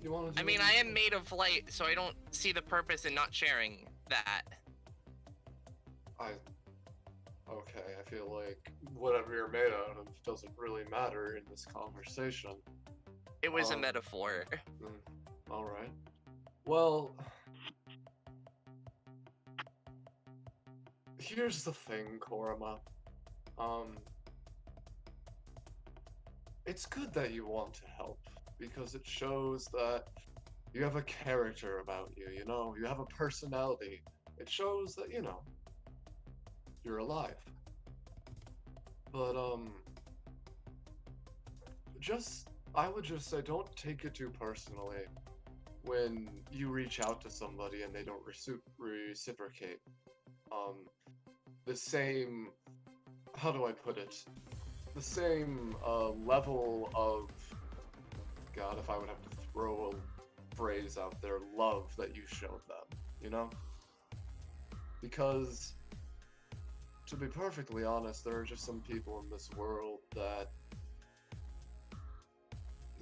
You want to? I mean, I am made of light, so I don't see the purpose in not sharing that. Okay, I feel like whatever you're made out of doesn't really matter in this conversation. It was a metaphor. Alright. Well... Here's the thing, Korama. It's good that you want to help, because it shows that you have a character about you, you know? You have a personality. It shows that, you know, you're alive. But, I would just say don't take it too personally when you reach out to somebody and they don't reciprocate. The same, how do I put it? The same, level of, God, if I would have to throw a phrase out there, love that you showed them, you know? Because, to be perfectly honest, there are just some people in this world that...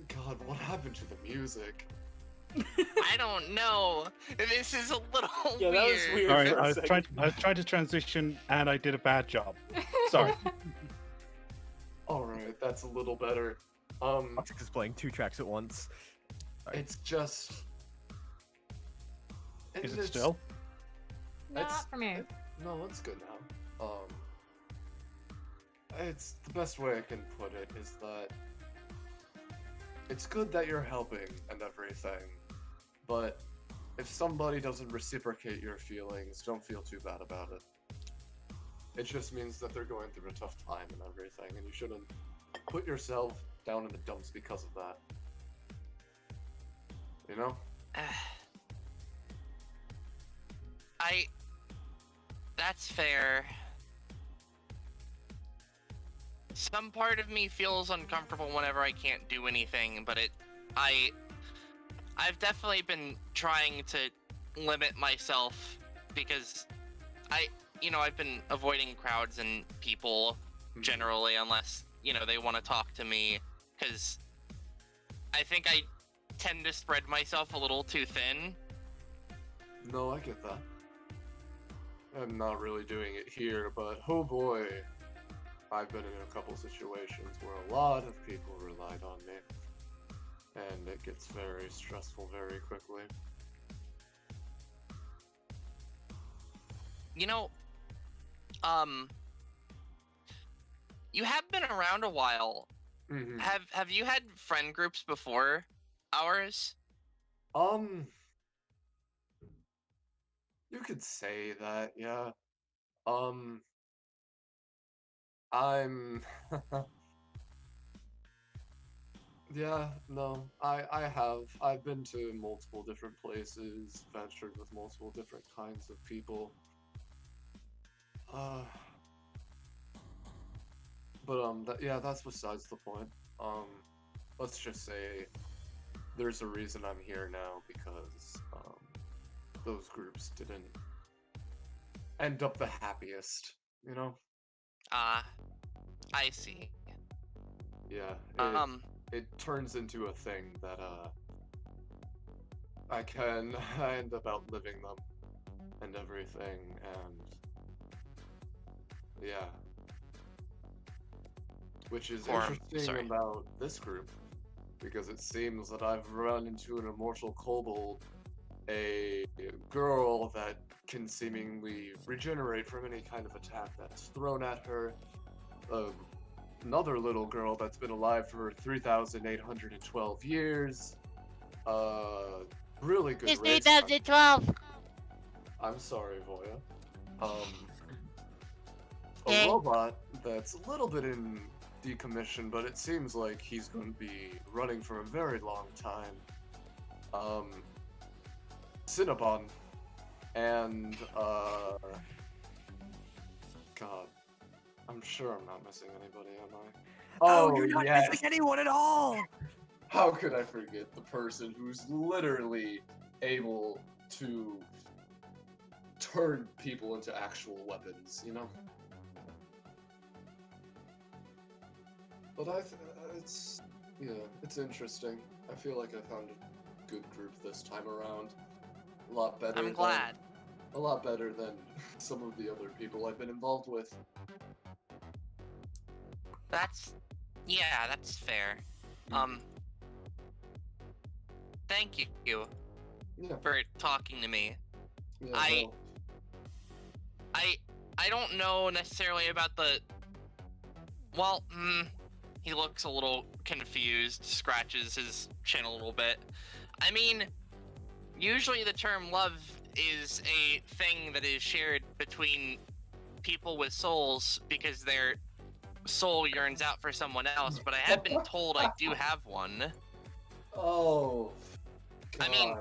God, what happened to the music? I don't know. This is a little Yeah, that was weird. Sorry, I was trying to transition and I did a bad job. Sorry. Alright, that's a little better. Toxic is playing 2 tracks at once. It's just... Is it still? Not for me. No, it's good now. It's the best way I can put it is that it's good that you're helping and everything, but if somebody doesn't reciprocate your feelings, don't feel too bad about it. It just means that they're going through a tough time and everything, and you shouldn't put yourself down in the dumps because of that. You know? That's fair. Some part of me feels uncomfortable whenever I can't do anything, but I've definitely been trying to limit myself because I've been avoiding crowds and people generally unless, they want to talk to me, because I think I tend to spread myself a little too thin. No, I get that. I'm not really doing it here, but oh boy, I've been in a couple situations where a lot of people relied on me, and it gets very stressful very quickly. You have been around a while. Mm-hmm. Have you had friend groups before ours? You could say that, yeah. Yeah, no, I've been to multiple different places, ventured with multiple different kinds of people. That's besides the point. Let's just say there's a reason I'm here now because, those groups didn't end up the happiest, you know? I see. Yeah, it turns into a thing that, I end up outliving them and everything, and yeah. Which is interesting about this group, because it seems that I've run into an immortal kobold, a girl that can seemingly regenerate from any kind of attack that's thrown at her, another little girl that's been alive for 3,812 years, really good It's race. 2012. I'm sorry, Voya. A robot that's a little bit in decommission, but it seems like he's going to be running for a very long time. Cinnabon, and God, I'm I'm sure I'm not missing anybody, am I? Oh, you're not yes. missing anyone at all! How could I forget the person who's literally able to turn people into actual weapons, you know? But it's interesting. I feel like I found a good group this time around. A lot better. I'm glad. A lot better than some of the other people I've been involved with. That's fair. Thank you for talking to me. Yeah, I don't know necessarily about the. Well, he looks a little confused, scratches his chin a little bit. I mean, usually the term love is a thing that is shared between people with souls because their soul yearns out for someone else, but I have been told I do have one. Oh, I mean,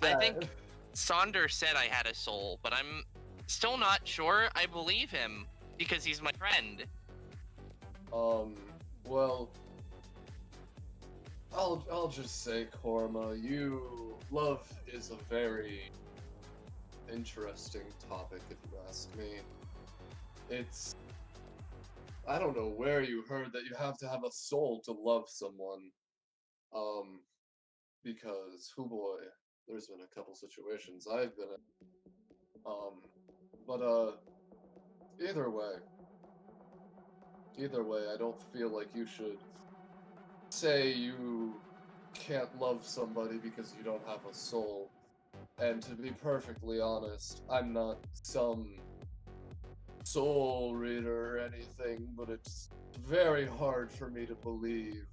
I God. think Saunders said I had a soul, but I'm still not sure I believe him because he's my friend. Well, I'll just say, Korma, love is a very interesting topic, if you ask me. I don't know where you heard that you have to have a soul to love someone. Because, oh boy, there's been a couple situations I've been in. But either way, I don't feel like you should say you can't love somebody because you don't have a soul. And to be perfectly honest, I'm not some soul reader or anything, but it's very hard for me to believe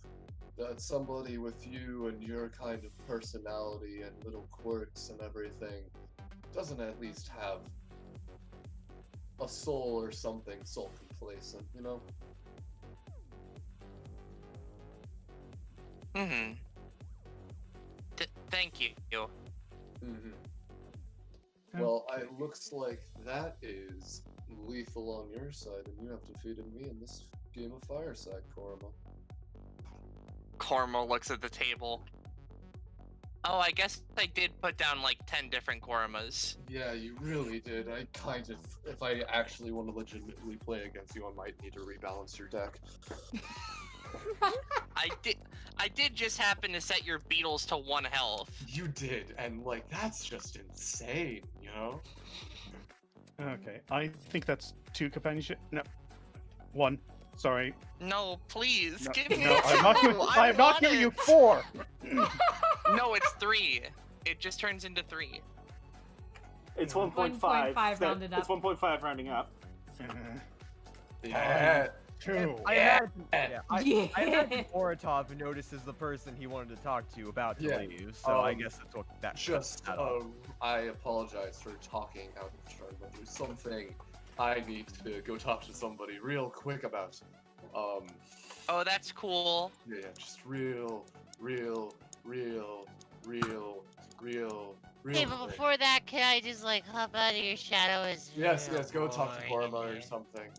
that somebody with you and your kind of personality and little quirks and everything doesn't at least have a soul or something soul complacent, you know? Thank you. Well, it looks like that is lethal on your side, and you have defeated me in this game of Fireside, Korma. Korma looks at the table. Oh, I guess I did put down like 10 different Kormas. Yeah, you really did. I kind of, if I actually want to legitimately play against you, I might need to rebalance your deck. I did just happen to set your beetles to 1 health. You did, and like, that's just insane, you know? Okay, I think that's 2 companionship. No, 1. Sorry. No, please, No, give me no, I'm not 2. giving, I'm not giving you 4. No, it's 3. It just turns into 3. It's 1.5. 1.5 rounded up. It's 1.5 rounding up. Yeah. 2. I imagine Oratov notices the person he wanted to talk to about to leave, so I guess that's what that. Just, I apologize for talking out of turn, but there's something I need to go talk to somebody real quick about. Oh, that's cool. Yeah, just real Okay, but quick. before that, can I just like hop out of your shadow? Yes, go talk to Korma or something.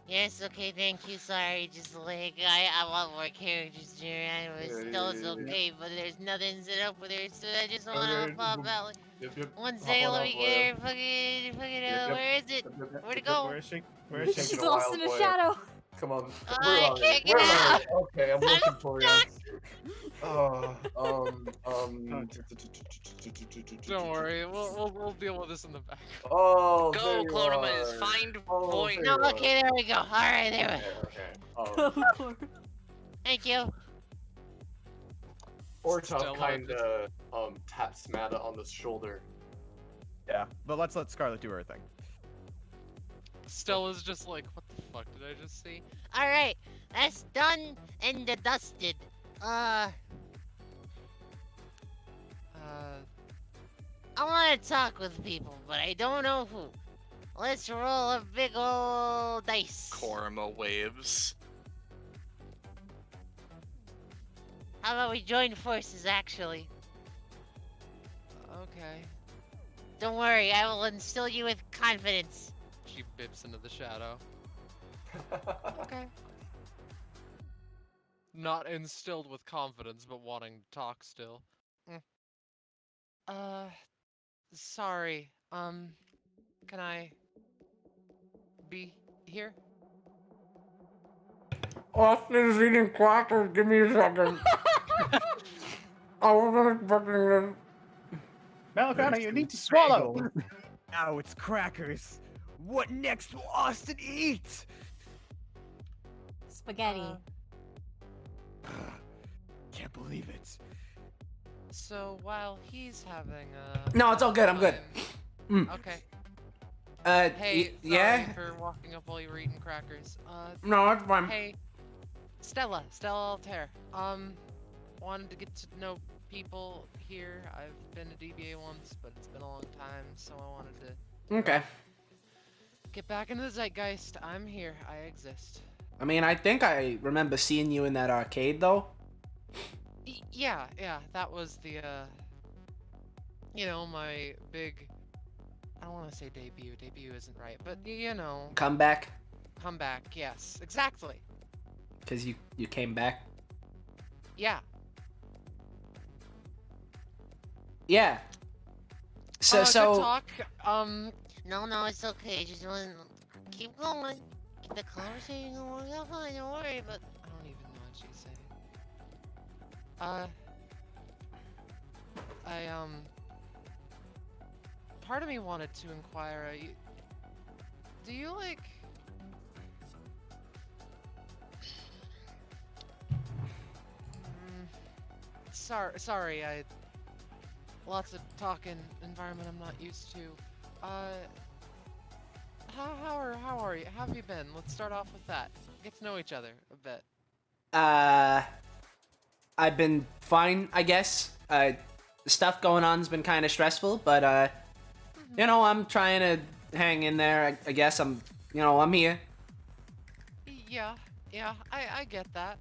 Yes, okay, thank you. Sorry, just like I want more characters to around. It's okay, but there's nothing set up with her, so I just want to pop out. One second, let me get her. Fucking, where is it? Where'd it go? Where is she? Where is she? She's lost in a shadow. Come on. I can't get out. Okay, I'm looking for you. Don't worry, we'll deal with this in the back. Oh, Go, there you Clonimus, are. find Oh, void. there No, you okay, there we go. All right, there we Okay. go. Thank you. Ortop Stella kinda taps Mata on the shoulder. Yeah, but let's let Scarlet do her thing. Stella's just like, what the fuck did I just see? All right, that's done and dusted. I want to talk with people, but I don't know who. Let's roll a big ol' dice. Korma waves. How about we join forces, actually? Okay. Don't worry, I will instill you with confidence. She bips into the shadow. not instilled with confidence, but wanting to talk still. Sorry. Can I be here? Austin's eating crackers. Give me a second. I wasn't expecting this. Malakana, you need to swallow. Now it's crackers. What next will Austin eat? Spaghetti. Can't believe it. So while he's having No, it's all good. I'm good. Okay. yeah? Hey, sorry for walking up while you were eating crackers. No, it's fine. Hey, Stella Altair. Wanted to get to know people here. I've been to DBA once, but it's been a long time, so I wanted to Okay. get back into the zeitgeist. I'm here. I exist. I mean, I think I remember seeing you in that arcade, though. Yeah, that was the, my big, I don't want to say debut. Debut isn't right, but, Comeback? Comeback, yes. Exactly. Because you came back? Yeah. Yeah. So, Good talk. No, it's okay. Just keep going. Keep the conversation going. I'm fine, don't worry, but... I don't even know what she's saying. Part of me wanted to inquire, do you, like... Sorry, lots of talking environment I'm not used to. How are you? How have you been? Let's start off with that. Get to know each other a bit. I've been fine, I guess. Stuff going on's been kind of stressful, but, I'm trying to hang in there. I guess I'm here. Yeah, I get that.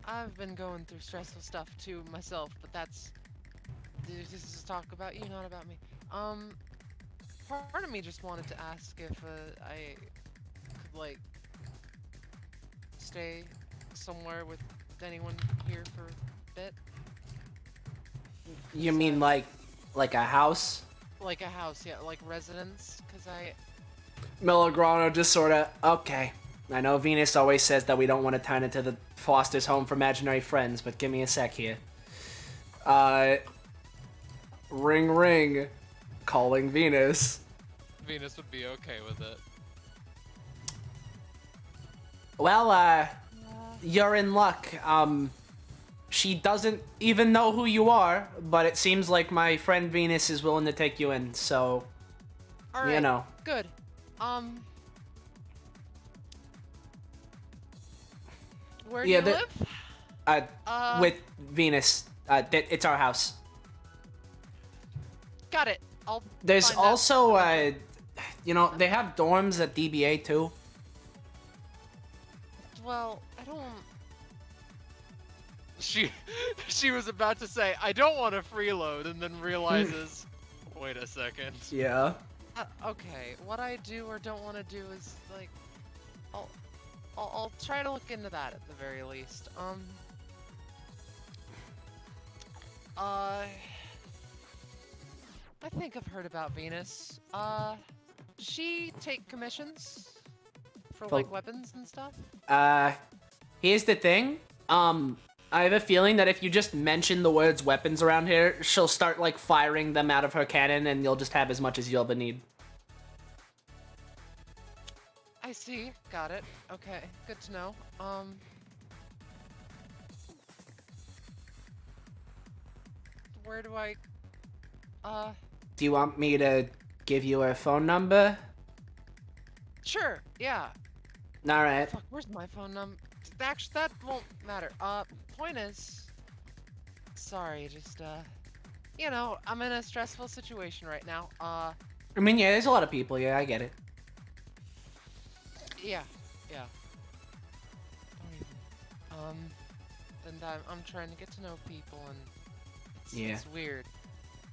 I've been going through stressful stuff too myself, but this is talk about you, not about me. Part of me just wanted to ask if I could like stay somewhere with anyone here for a bit. You mean like a house? Like a house, yeah, like residence, cause Melograno just sorta, okay. I know Venus always says that we don't want to turn into the Foster's home for imaginary friends, but give me a sec here. Ring ring. Calling Venus. Venus would be okay with it. Well, you're in luck. She doesn't even know who you are, but it seems like my friend Venus is willing to take you in, so... Alright, good. Where do you live? With Venus. It's our house. Got it. There's find that. also, they have dorms at DBA too. Well, I don't... She was about to say, I don't want to freeload, and then realizes, wait a second. Yeah. Okay, what I do or don't want to do is, like, I'll try to look into that at the very least. I think I've heard about Venus. Does she take commissions for, like, weapons and stuff? Here's the thing. I have a feeling that if you just mention the words weapons around here, she'll start, like, firing them out of her cannon, and you'll just have as much as you'll ever need. I see. Got it. Okay. Good to know. Where do I... Do you want me to give you her phone number? Sure. Yeah. Alright. Fuck, where's my phone number? Actually, that won't matter. Point is... Sorry, just, I'm in a stressful situation right now. I mean, yeah, there's a lot of people. Yeah, I get it. Yeah. Don't even... And I'm trying to get to know people, and it's weird.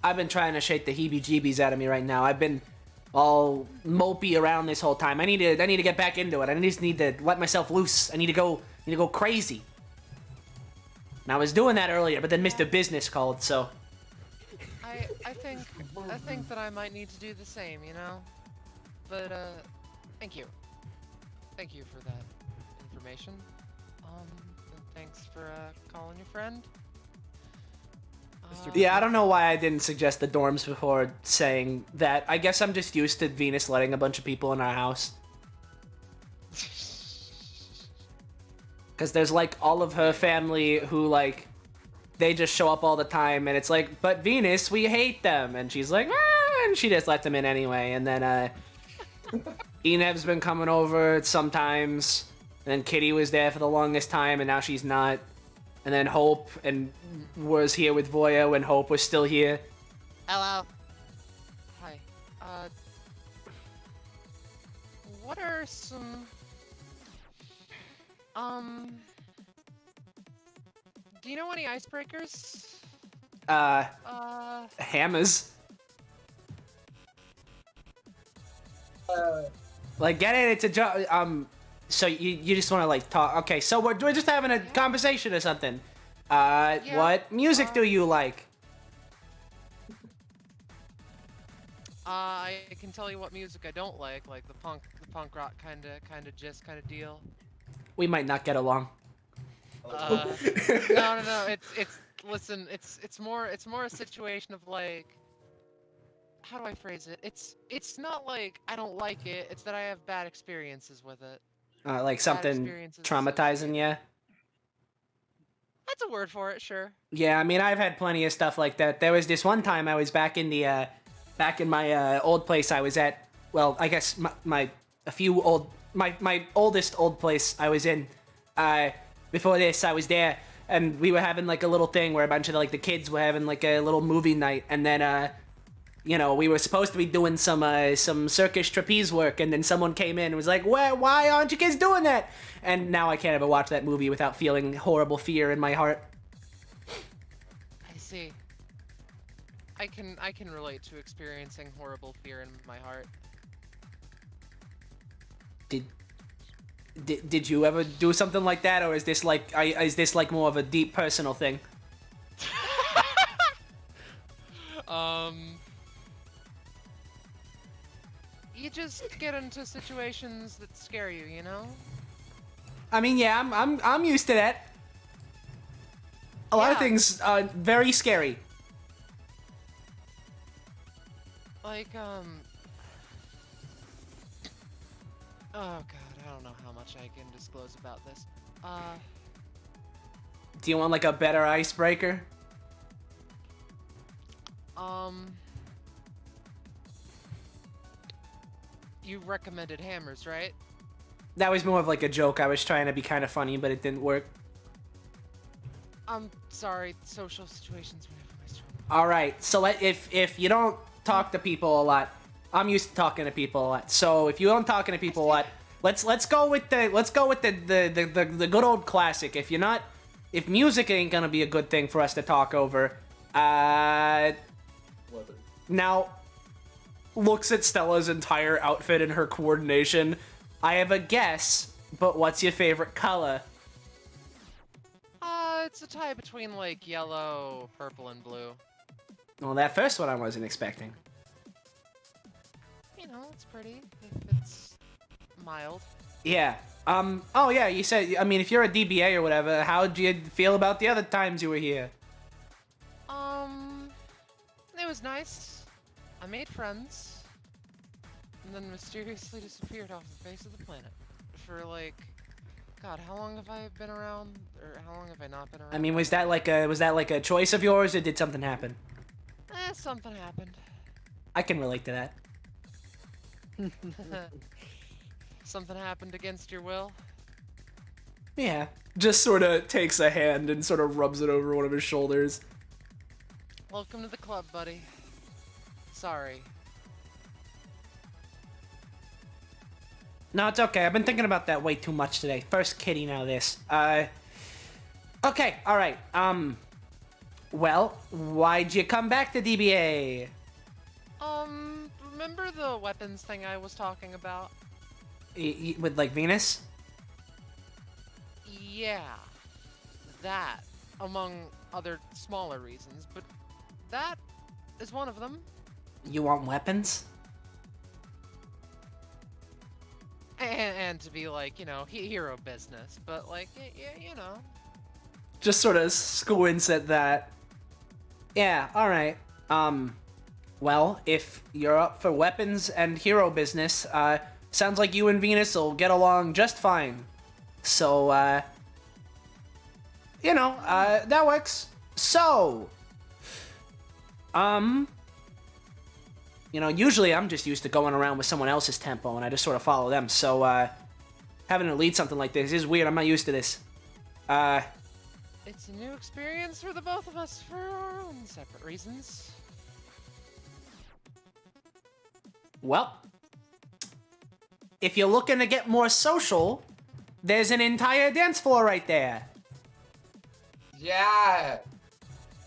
I've been trying to shake the heebie-jeebies out of me right now. I've been all mopey around this whole time. I need to get back into it. I just need to let myself loose. I need to go crazy. I was doing that earlier, but then Mr. Business called, so... I think that I might need to do the same, you know? But, thank you. Thank you for that information. And thanks for, calling your friend. Yeah, I don't know why I didn't suggest the dorms before saying that. I guess I'm just used to Venus letting a bunch of people in our house. Because there's, like, all of her family who, like, they just show up all the time, and it's like, but Venus, we hate them. And she's like, ah, and she just let them in anyway. And then, Enev's been coming over sometimes. And then Kitty was there for the longest time, and now she's not. And then Hope and was here with Voya when Hope was still here. Hello. Hi. What are some... Do you know any icebreakers? Hammers. Like, get it? It's a job. So you just want to, like, talk. Okay, so we're just having a conversation or something. What music do you like? I can tell you what music I don't like the punk rock kind of deal. We might not get along. No. Listen. It's more a situation of, like, how do I phrase it? It's not like I don't like it. It's that I have bad experiences with it. Like something traumatizing you? That's a word for it, sure. Yeah, I mean, I've had plenty of stuff like that. There was this one time I was back in my old place I was at. Well, I guess my oldest old place I was in. Before this, I was there, and we were having, like, a little thing where a bunch of, like, the kids were having, like, a little movie night, and then, you know, we were supposed to be doing some circus trapeze work, and then someone came in and was like, why aren't you kids doing that? And now I can't ever watch that movie without feeling horrible fear in my heart. I see. I can relate to experiencing horrible fear in my heart. Did you ever do something like that, or is this like more of a deep personal thing? You just get into situations that scare you, you know? I mean, yeah, I'm used to that. A lot of things are very scary. Like, oh god, I don't know how much I can disclose about this. Do you want, like, a better icebreaker? You recommended hammers, right? That was more of, like, a joke. I was trying to be kind of funny, but it didn't work. I'm sorry, social situations were never my strong. Alright, so if you don't talk to people a lot, I'm used to talking to people a lot. So if you don't talking to people a lot, let's go with the good old classic. If music ain't gonna be a good thing for us to talk over, now looks at Stella's entire outfit and her coordination. I have a guess, but what's your favorite color? It's a tie between, like, yellow, purple, and blue. Well, that first one I wasn't expecting. You know, it's pretty if it's mild. Yeah. Oh yeah, you said, I mean, if you're a DBA or whatever, how'd you feel about the other times you were here? It was nice. I made friends. And then mysteriously disappeared off the face of the planet. For, like, God, how long have I been around? Or how long have I not been around? I mean, was that like a choice of yours, or did something happen? Something happened. I can relate to that. Something happened against your will? Yeah. Just sort of takes a hand and sort of rubs it over one of his shoulders. Welcome to the club, buddy. Sorry. No, it's okay. I've been thinking about that way too much today. First Kitty, now this. Okay, alright. Well, why'd you come back to DBA? Remember the weapons thing I was talking about? With, like, Venus? Yeah. That. among other smaller reasons, but that is one of them. You want weapons? And to be like, you know, hero business, but like, you know. Just sort of squints at that. Yeah, alright. Well, if you're up for weapons and hero business, sounds like you and Venus will get along just fine. So, you know, that works. So, you know, usually I'm just used to going around with someone else's tempo, and I just sort of follow them. So, having to lead something like this is weird. I'm not used to this. It's a new experience for the both of us for our own separate reasons. Well, if you're looking to get more social, there's an entire dance floor right there. Yeah.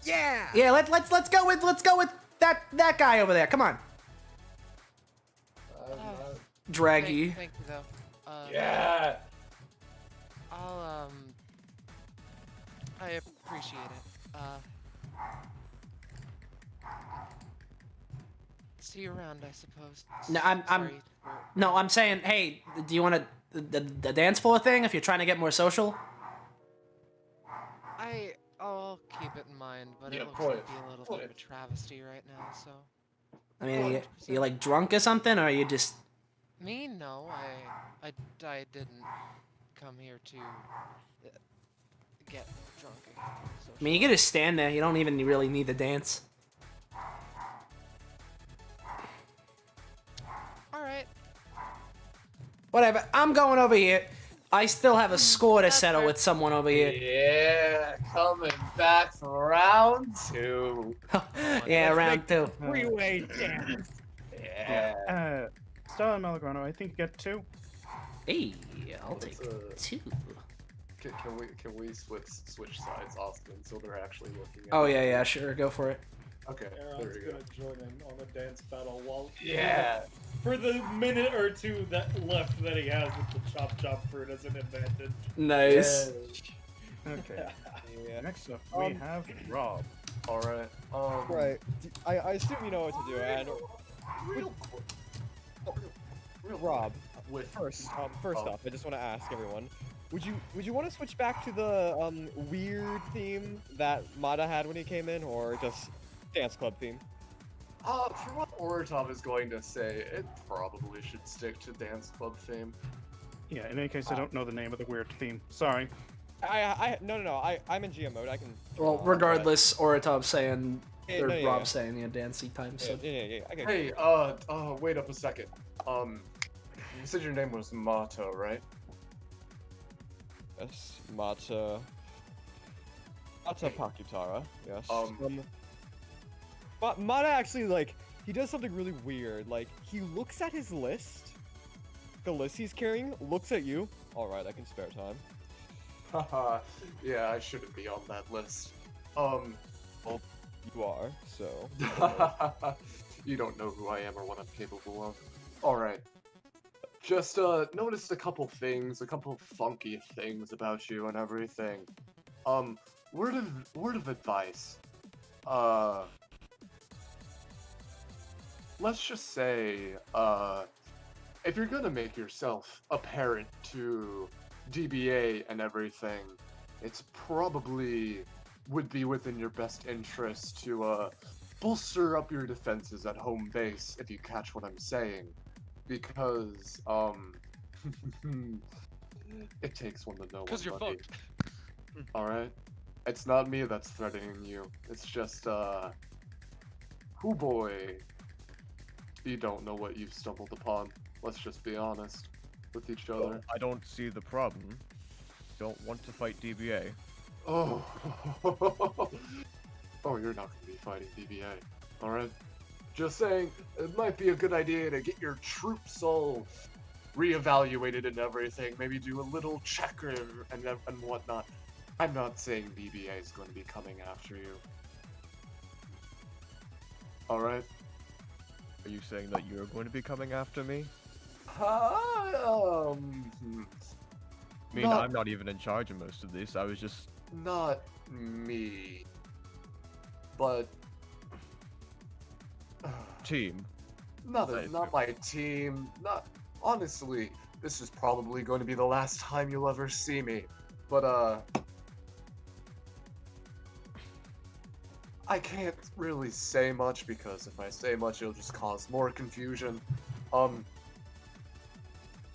Yeah. Yeah, let's go with that guy over there. Come on. Draggy. Thank you though. Yeah. I appreciate it. See you around, I suppose. No, Sorry. I'm saying, hey, do you want the dance floor thing if you're trying to get more social? I'll keep it in mind, but Yeah, it looks point. like a little bit of a travesty right now, so. I mean, are you like drunk or something, or are you just... Me? No, I didn't come here to get drunk. I mean, you can just stand there. You don't even really need the dance. Alright. Whatever. I'm going over here. I still have a score to settle with someone over here. Yeah, coming back for round 2. Yeah, round 2. Freeway dance. Yeah. Stella and Melograno, I think you get 2. Hey, I'll take 2. Can we switch sides, Austin, so they're actually looking at Oh, yeah, sure. Go for it. Okay, Aaron's there you go. gonna join in on the dance battle while For the minute or two that left that he has with the chop fruit as an advantage. Nice. Okay. Next up, we have Rob. Alright. Right. I assume you know what to do, and Real Rob. With First off, I just want to ask everyone: Would you want to switch back to the weird theme that Mata had when he came in, or just dance club theme? For what Oratov is going to say, it probably should stick to dance club theme. Yeah, in any case, I don't know the name of the weird theme. Sorry. No. I'm in GM mode. I can. Well, regardless, Oratov's saying, or Yeah. Rob's saying, yeah, dancey time. So. Yeah. Okay. Hey, wait up a second. You said your name was Mato, right? Yes, Mata Pakutara. Yes. But Mata actually, like, he does something really weird. Like, he looks at his list, the list he's carrying, looks at you. All right, I can spare time. Haha, yeah, I shouldn't be on that list. Well, you are, so. You don't know who I am or what I'm capable of. Alright. Just, noticed a couple things, a couple funky things about you and everything. Word of advice. Let's just say, if you're gonna make yourself apparent to DBA and everything, it's probably would be within your best interest to bolster up your defenses at home base, if you catch what I'm saying, because it takes one to know one. Because you're buddy. fucked. All right, it's not me that's threatening you. It's just oh boy, you don't know what you've stumbled upon. Let's just be honest with each other. Well, I don't see the problem. Don't want to fight DBA. Oh, oh, you're not gonna be fighting DBA, all right? Just saying, it might be a good idea to get your troops all reevaluated and everything. Maybe do a little checker and whatnot. I'm not saying DBA is going to be coming after you. All right? Are you saying that you're going to be coming after me? I mean, I'm not even in charge of most of this. I was just... Not me. But... Team. Not my team. Not... Honestly, this is probably going to be the last time you'll ever see me. But, I can't really say much because if I say much, it'll just cause more confusion.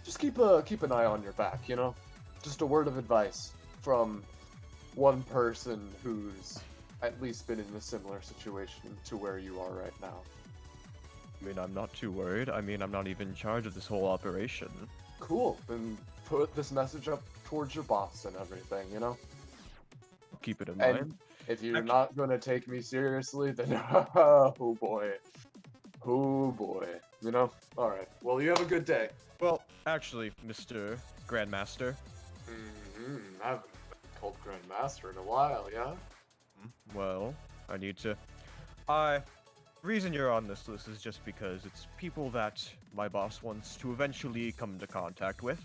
Just keep an eye on your back, you know? Just a word of advice from one person who's at least been in a similar situation to where you are right now. I mean, I'm not too worried. I mean, I'm not even in charge of this whole operation. Cool. Then put this message up towards your boss and everything, you know? Keep it in And mind. if you're not gonna take me seriously, then oh boy. Oh boy. You know? Alright. Well, you have a good day. Well, actually, Mr. Grandmaster. I haven't been called Grandmaster in a while, yeah? Well, I need to... reason you're on this list is just because it's people that my boss wants to eventually come into contact with.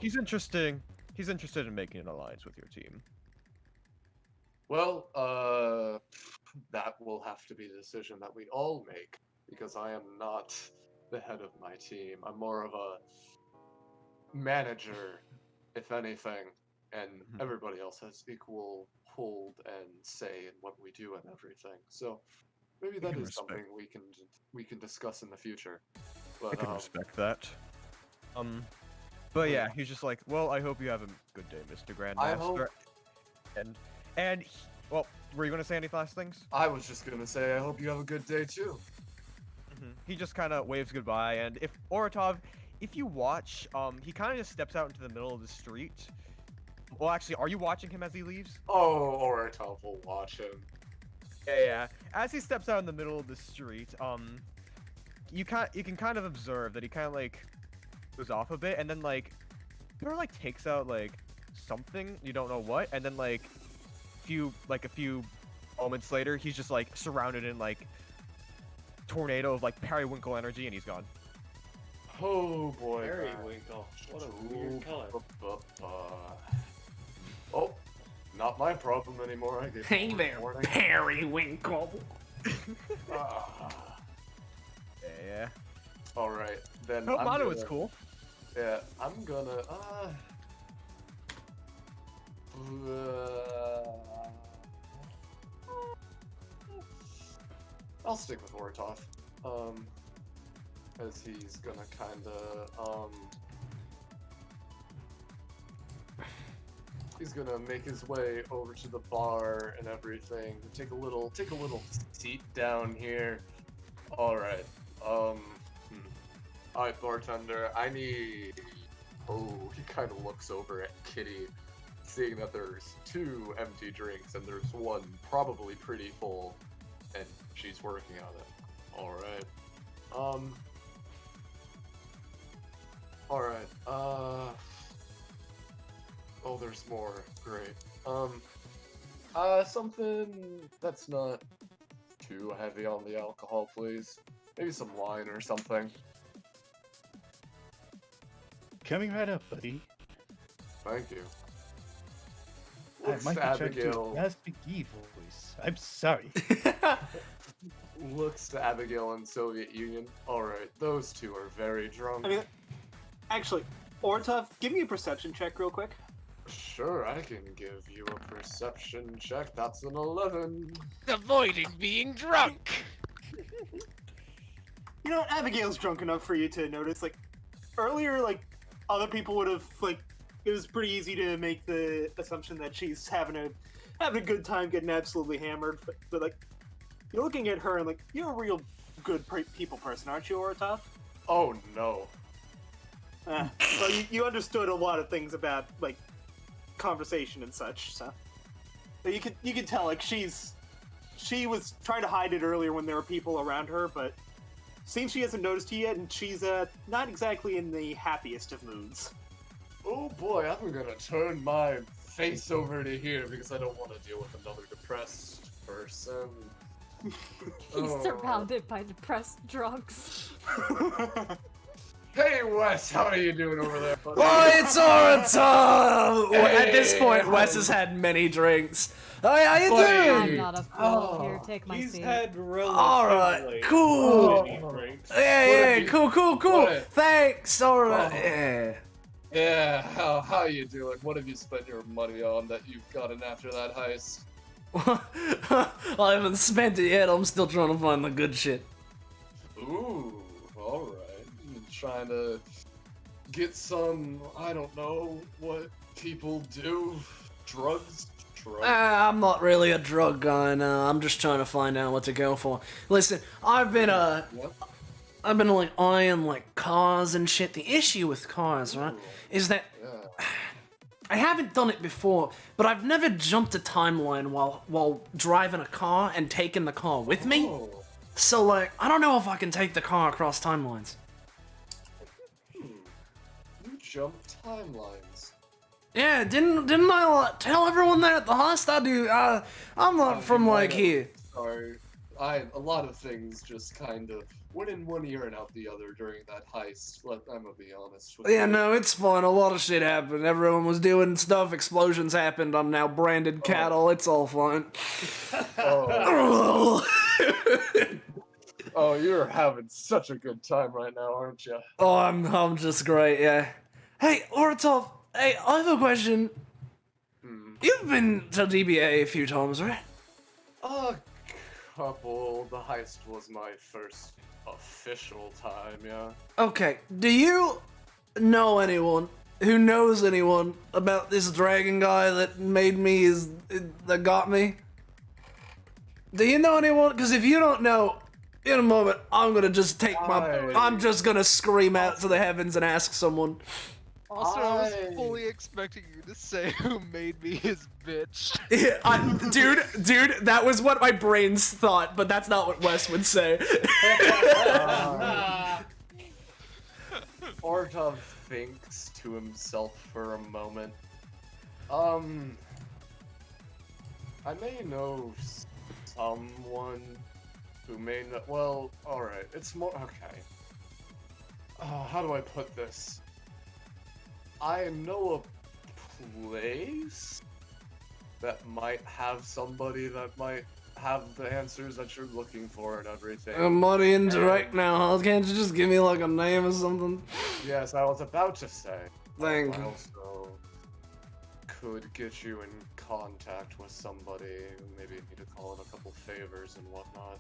He's interested in making an alliance with your team. Well, that will have to be the decision that we all make, because I am not the head of my team. I'm more of a manager, if anything, and everybody else has equal hold and say in what we do and everything. So maybe that is something we can discuss in the future. But I can respect that. But yeah, he's just like, well, I hope you have a good day, Mr. Grandmaster. I hope... Well, were you gonna say any last things? I was just gonna say, I hope you have a good day too. He just kind of waves goodbye, and if you watch, he kind of just steps out into the middle of the street. Well, actually, are you watching him as he leaves? Oh, Oratov will watch him. Yeah. As he steps out in the middle of the street, you can kind of observe that he kind of like goes off a bit, and then like, sort of like takes out like something, you don't know what, and then like a few moments later, he's just like surrounded in like tornado of like periwinkle energy, and he's gone. Oh boy. Periwinkle. What a weird color. Oh, not my problem anymore. I guess. Hey there, Periwinkle. Yeah. All right, then. No, Mono is cool. Yeah, I'm gonna. I'll stick with Oratov. As he's gonna kinda, he's gonna make his way over to the bar and everything. Take a little seat down here. Alright, alright, bartender, I need... Oh, he kinda looks over at Kitty, seeing that there's 2 empty drinks and there's one probably pretty full, and she's working on it. Alright. Alright, oh, there's more. Great. Something that's not too heavy on the alcohol, please. Maybe some wine or something. Coming right up, buddy. Thank you. I Looks might to be trying to do Abigail. a raspy voice. I'm sorry. Looks to Abigail and Soviet Union. Alright, those two are very drunk. I mean, actually, Oratov, give me a perception check real quick. Sure, I can give you a perception check. That's an 11. Avoiding being drunk. You know what? Abigail's drunk enough for you to notice. Like, earlier, like, other people would have, like, it was pretty easy to make the assumption that she's having a good time getting absolutely hammered. But like, you're looking at her and, like, you're a real good people person, aren't you, Oratov? Oh, no. Well, you understood a lot of things about, like, conversation and such, so you could tell, like, she was trying to hide it earlier when there were people around her, but seems she hasn't noticed you yet, and she's not exactly in the happiest of moods. Oh boy, I'm gonna turn my face over to here because I don't want to deal with another depressed person. He's surrounded by depressed drunks. Hey, Wes, how are you doing over there, buddy? Oh, it's Orator! At this Hey, point, Wes has had many drinks. Hey, how you doing? I'm not a fool. Here, take my He's seat. had relatively Alright, cool. many drinks. Yeah, cool. What? Thanks, alright. Oh. Yeah. Yeah, how you doing? What have you spent your money on that you've gotten after that heist? I haven't spent it yet. I'm still trying to find the good shit. Ooh, alright. Trying to get some, I don't know what people do. Drugs? I'm not really a drug guy, no. I'm just trying to find out what to go for. Listen, I've been like eyeing like cars and shit. The issue with cars, right, is that I haven't done it before, but I've never jumped a timeline while driving a car and taking the car with me. So like, I don't know if I can take the car across timelines. You jump timelines. Yeah, didn't I tell everyone that at the heist? I do. I'm not from like here. Sorry, a lot of things just kind of went in one ear and out the other during that heist. I'm gonna be honest with you. Yeah, no, it's fun. A lot of shit happened. Everyone was doing stuff. Explosions happened. I'm now branded cattle. It's all fun. Oh. Oh, you're having such a good time right now, aren't you? Oh, I'm just great. Yeah. Hey, Oratov. Hey, I have a question. You've been to DBA a few times, right? A couple. The heist was my first official time, yeah. Okay. Do you know anyone who knows anyone about this dragon guy that made me that got me? Do you know anyone? Because if you don't know, in a moment, I'm just gonna scream out to the heavens and ask someone. Also, I was fully expecting you to say who made me his bitch. Yeah, dude, that was what my brains thought, but that's not what Wes would say. Ortov thinks to himself for a moment. I may know someone who may know. Well, alright, it's more. Okay. How do I put this? I know a place that might have somebody that might have the answers that you're looking for and everything. I'm money into right now. Can't you just give me like a name or something? Yes, I was about to say. Thank I you. also could get you in contact with somebody. Maybe need to call in a couple favors and whatnot.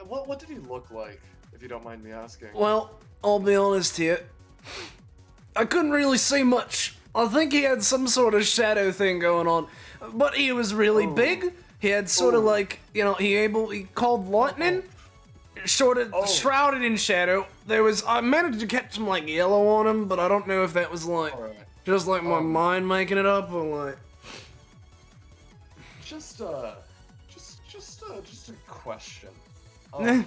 What did he look like, if you don't mind me asking? Well, I'll be honest here. I couldn't really see much. I think he had some sort of shadow thing going on, but he was really big. He had sort of like, you know, he called lightning, shrouded in shadow. I managed to catch some like yellow on him, but I don't know if that was like just like my mind making it up or like. Just a question. Eh.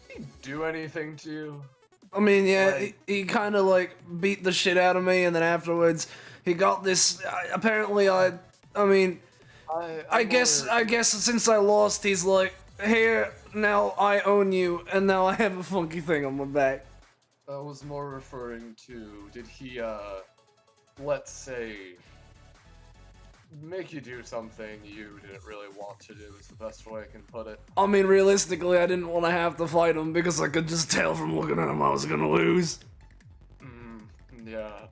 Did he do anything to you? I mean, yeah, he kind of like beat the shit out of me, and then afterwards he got this. Apparently, I guess since I lost, he's like, here now I own you, and now I have a funky thing on my back. I was more referring to, did he let's say, make you do something you didn't really want to do is the best way I can put it. I mean, realistically, I didn't want to have to fight him because I could just tell from looking at him I was gonna lose. Yeah,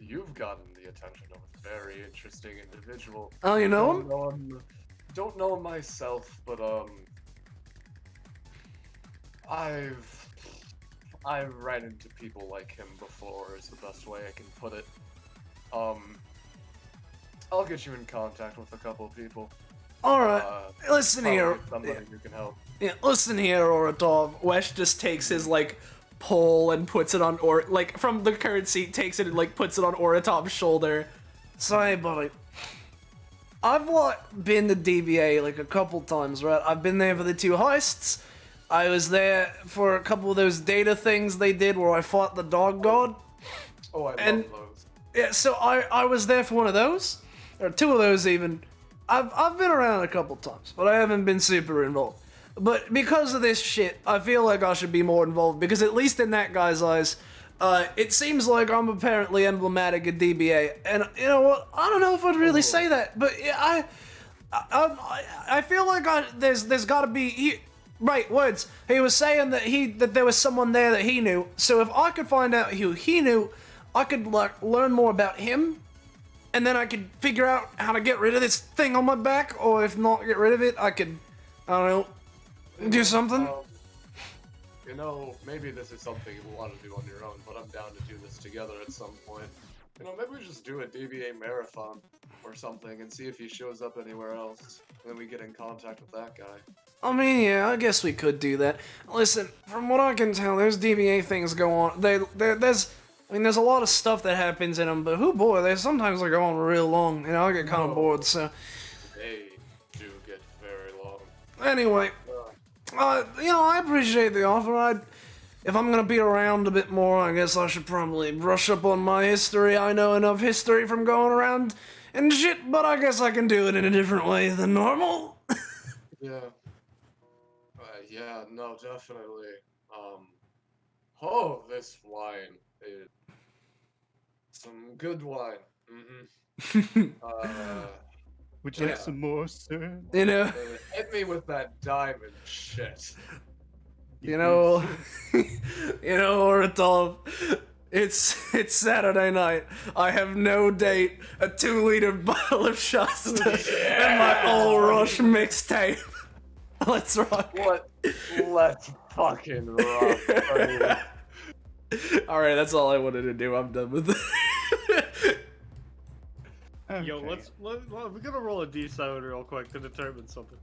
you've gotten the attention of a very interesting individual. Oh, you know him? Don't know him myself, but I've ran into people like him before is the best way I can put it. I'll get you in contact with a couple of people. Alright, listen here. Somebody who can help. Yeah, listen here, Oratov. Wesh just takes his, like, pole and puts it on, from the current seat, takes it and, like, puts it on Oratov's shoulder. Sorry, buddy. I've, been to DBA, like, a couple times, right? I've been there for the 2 heists. I was there for a couple of those data things they did where I fought the dog god. Oh, I love those. Yeah, so I was there for one of those, or 2 of those even. I've been around a couple times, but I haven't been super involved. But because of this shit, I feel like I should be more involved, because at least in that guy's eyes, it seems like I'm apparently emblematic of DBA, and you know what? I don't know if I'd really say that, but yeah, I feel like there's got to be right words. He was saying that there was someone there that he knew. So if I could find out who he knew, I could like learn more about him, and then I could figure out how to get rid of this thing on my back, or if not get rid of it, I could, I don't know, do something. You know, maybe this is something you want to do on your own, but I'm down to do this together at some point. You know, maybe we just do a DBA marathon or something and see if he shows up anywhere else. And then we get in contact with that guy. I mean, yeah, I guess we could do that. Listen, from what I can tell, there's DBA things go on. There's a lot of stuff that happens in them, but they sometimes they go on real long, and I get kind of bored, so. They do get very long. Anyway, I appreciate the offer. If I'm gonna be around a bit more, I guess I should probably brush up on my history. I know enough history from going around and shit, but I guess I can do it in a different way than normal. Yeah. Yeah, no, definitely. This wine is some good wine. Would you like some more, sir? You know, hit me with that diamond shit. you know, Oratov, it's Saturday night. I have no date, a 2-liter bottle of Shasta, and my old Rush mixtape. Let's rock. Let's fucking rock. Alright, that's all I wanted to do. I'm done with it. Yo, we're gonna roll a D7 real quick to determine something.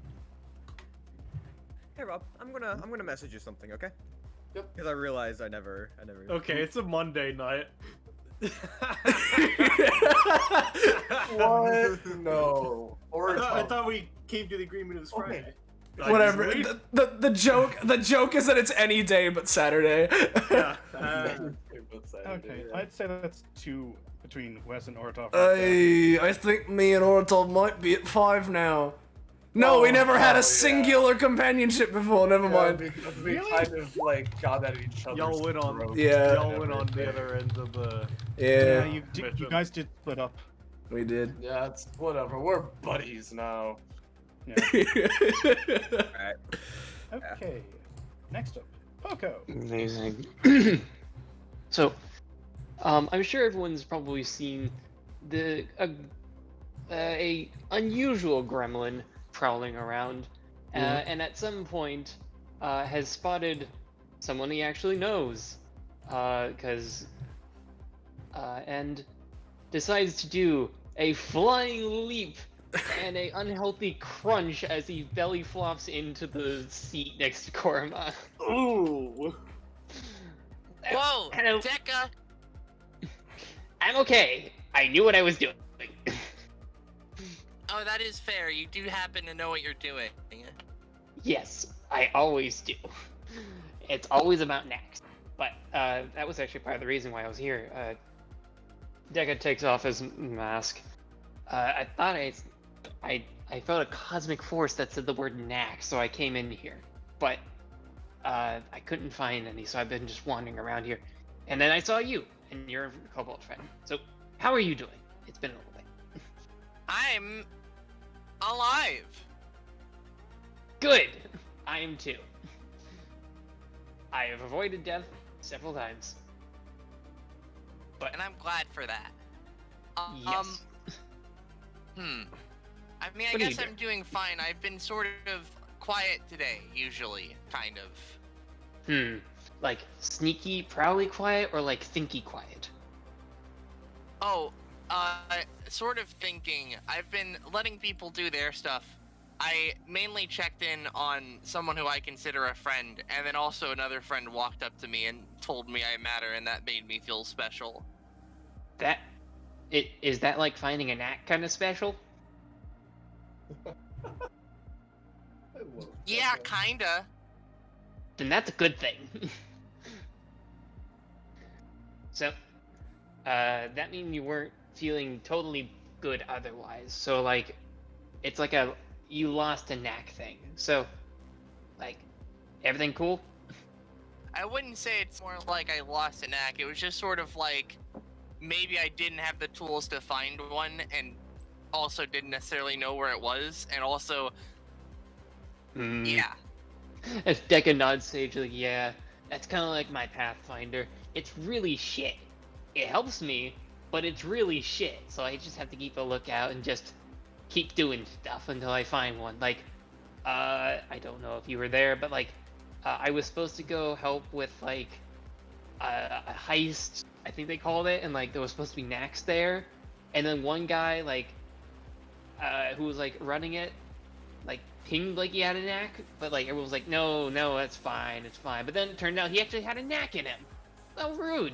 Hey Rob, I'm gonna message you something, okay? Yep. Because I realized I never. Okay, it's a Monday night. What? No. I thought we came to the agreement it was Friday. Whatever. The joke is that it's any day but Saturday. Okay, I'd say that's 2 between Wes and Oratov. I think me and Oratov might be at 5 now. No, we never had a singular companionship before. Never mind. Because we kind of like got at each other's Y'all went on. throats Y'all and went on the everything. other end of the. Yeah. You guys did split up. We did. Yeah, it's whatever. We're buddies now. Alright. Okay. Next up, Poco. Amazing. So, I'm sure everyone's probably seen a unusual gremlin prowling around, and at some point has spotted someone he actually knows, and decides to do a flying leap and a unhealthy crunch as he belly flops into the seat next to Korma. Ooh. Whoa, Hello. Deca! I'm okay. I knew what I was doing. Oh, that is fair. You do happen to know what you're doing. Yes, I always do. It's always about next. But that was actually part of the reason why I was here. Deca takes off his mask. I thought I felt a cosmic force that said the word knack, so I came in here. But I couldn't find any, so I've been just wandering around here. And then I saw you, and you're a kobold friend. So, how are you doing? It's been a little bit. I'm alive. Good! I am too. I have avoided death several times. And I'm glad for that. Yes. I mean, I What are you guess doing? I'm doing fine. I've been sort of quiet today, usually, kind of. Like sneaky, prowly quiet, or like thinky quiet? Oh, sort of thinking. I've been letting people do their stuff. I mainly checked in on someone who I consider a friend, and then also another friend walked up to me and told me I matter, and that made me feel special. Is that like finding a knack kind of special? Yeah, kinda. Then that's a good thing. So, that means you weren't feeling totally good otherwise. So like, it's like you lost a knack thing. So, Like, everything cool? I wouldn't say it's more like I lost a knack. It was just sort of like maybe I didn't have the tools to find one, and also didn't necessarily know where it was, and also, yeah. As Deca nods sagely, yeah, that's kind of like my Pathfinder. It's really shit. It helps me, but it's really shit. So I just have to keep a lookout and just keep doing stuff until I find one. Like, I don't know if you were there, but like, I was supposed to go help with like a heist, I think they called it, and like there was supposed to be knacks there, and then one guy like who was like running it like pinged like he had a knack, but like everyone was like, no, that's fine, it's fine. But then it turned out he actually had a knack in him. So rude.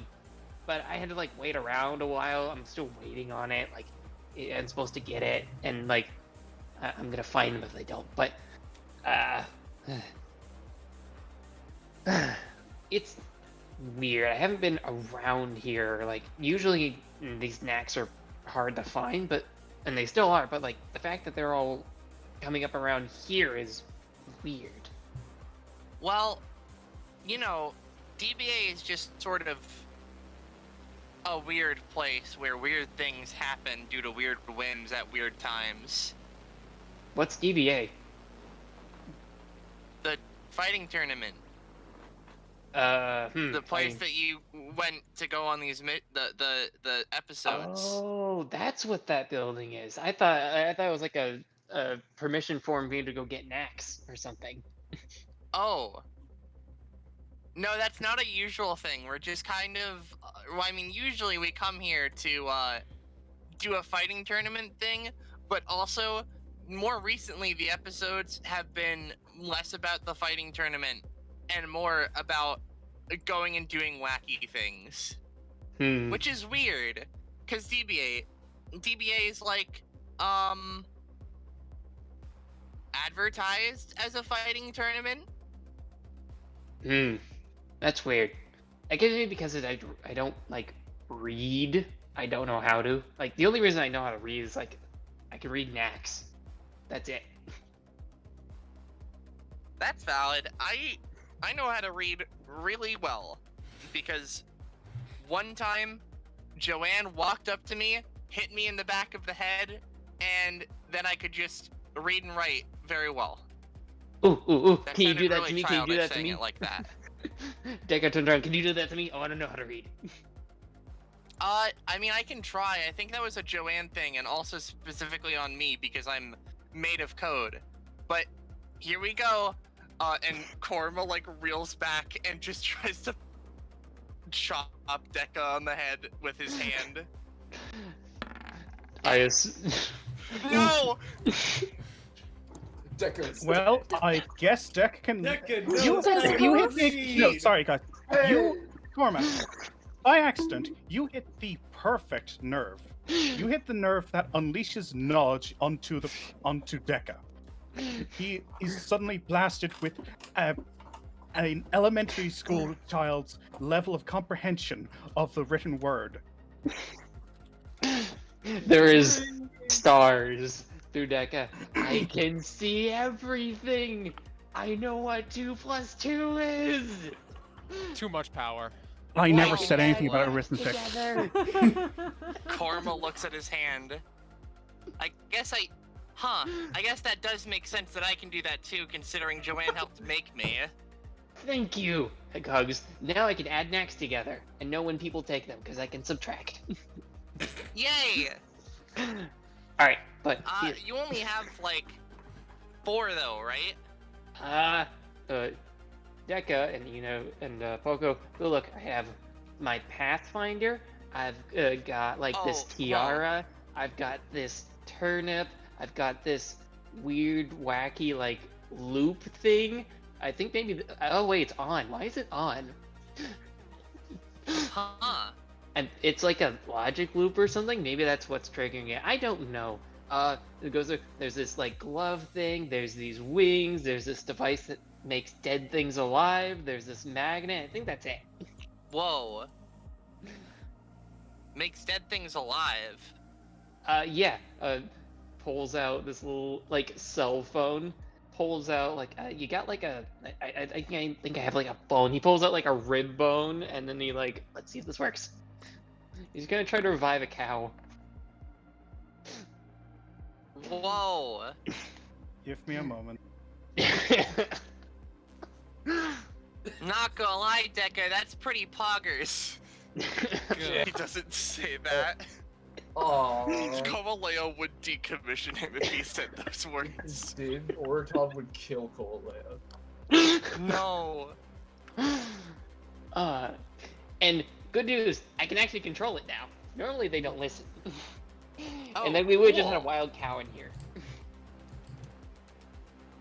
But I had to like wait around a while. I'm still waiting on it. Like I'm supposed to get it, and like I'm gonna find him if I don't. But it's weird. I haven't been around here. Like usually these knacks are hard to find, and they still are. But like the fact that they're all coming up around here is weird. Well, you know, DBA is just sort of a weird place where weird things happen due to weird whims at weird times. What's DBA? The fighting tournament. The place that you went to go on these the episodes. Oh, that's what that building is. I thought it was like a permission form for me to go get knacks or something. Oh. No, that's not a usual thing. We're just kind of... well, I mean, usually we come here to do a fighting tournament thing, but also, more recently, the episodes have been less about the fighting tournament and more about going and doing wacky things. Which is weird, because DBA is like, advertised as a fighting tournament. That's weird. I guess maybe because I don't like read. I don't know how to. Like the only reason I know how to read is like I can read knacks. That's it. That's valid. I know how to read really well, because one time Joanne walked up to me, hit me in the back of the head, and then I could just read and write very well. Ooh. That Can you do that really to me? Can you do that to saying me? it like that. Deca turned around. Can you do that to me? I want to know how to read. I mean, I can try. I think that was a Joanne thing, and also specifically on me because I'm made of code. But here we go. And Korma like reels back and just tries to chop Deca on the head with his hand. No! Well, I guess Deck can. Deca, you no, hit the. No, sorry, guys. You, Cormac, by accident, you hit the perfect nerve. You hit the nerve that unleashes knowledge onto Deca. He is suddenly blasted with an elementary school child's level of comprehension of the written word. There is stars through Deca. I can see everything. I know what 2 + 2 is. Too much power. I never said anything about arithmetic. Korma looks at his hand. I guess that does make sense that I can do that too, considering Joanne helped make me. Thank you. Hugs. Now I can add knacks together and know when people take them because I can subtract. Yay! Alright, but you only have like 4 though, right? Deca and Poco. Oh, look, I have my Pathfinder. I've got like this tiara. I've got this turnip. I've got this weird, wacky like loop thing. I think maybe. Oh wait, it's on. Why is it on? Huh. And it's like a logic loop or something. Maybe that's what's triggering it. I don't know. It goes. There's this like glove thing. There's these wings. There's this device that makes dead things alive. There's this magnet. I think that's it. Whoa. Makes dead things alive. Yeah. Pulls out this little like cell phone, pulls out like you got like I think I have like a bone. He pulls out like a rib bone, and then he like, let's see if this works. He's gonna try to revive a cow. Whoa. Give me a moment. Not gonna lie, Decker, that's pretty poggers. He doesn't say that. Oh. Kovaleo would decommission him if he said those words. Dude, Ortov would kill Kovaleo. No. And good news, I can actually control it now. Normally they don't listen. Oh, and then we would just cool. have a wild cow in here.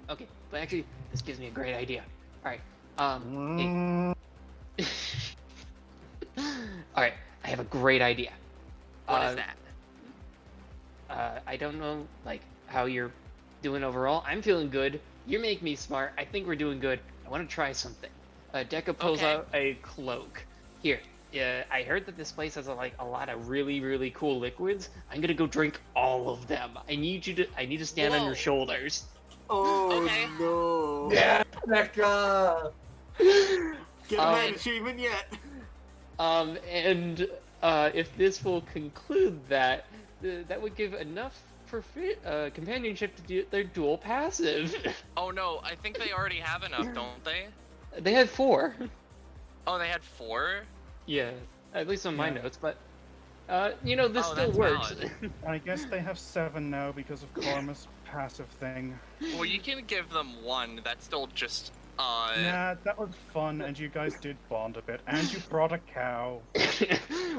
Okay, but actually, this gives me a great idea. Alright, hey. Alright, I have a great idea. What is that? I don't know, like, how you're doing overall. I'm feeling good. You make me smart. I think we're doing good. I want to try something. Deca pulls out a cloak. Here, I heard that this place has a lot of really, really cool liquids. I'm gonna go drink all of them. I need to stand on your shoulders. Oh no! Yeah, Deca. Get that achievement yet? And if this will conclude that, that would give enough for companionship to do their dual passive. Oh no, I think they already have enough, don't they? They had 4. Oh, they had 4? Yeah, at least on my notes, but you know, this still that's works. valid. I guess they have 7 now because of Karma's passive thing. Well, you can give them 1. That's still just Yeah, that was fun, and you guys did bond a bit, and you brought a cow.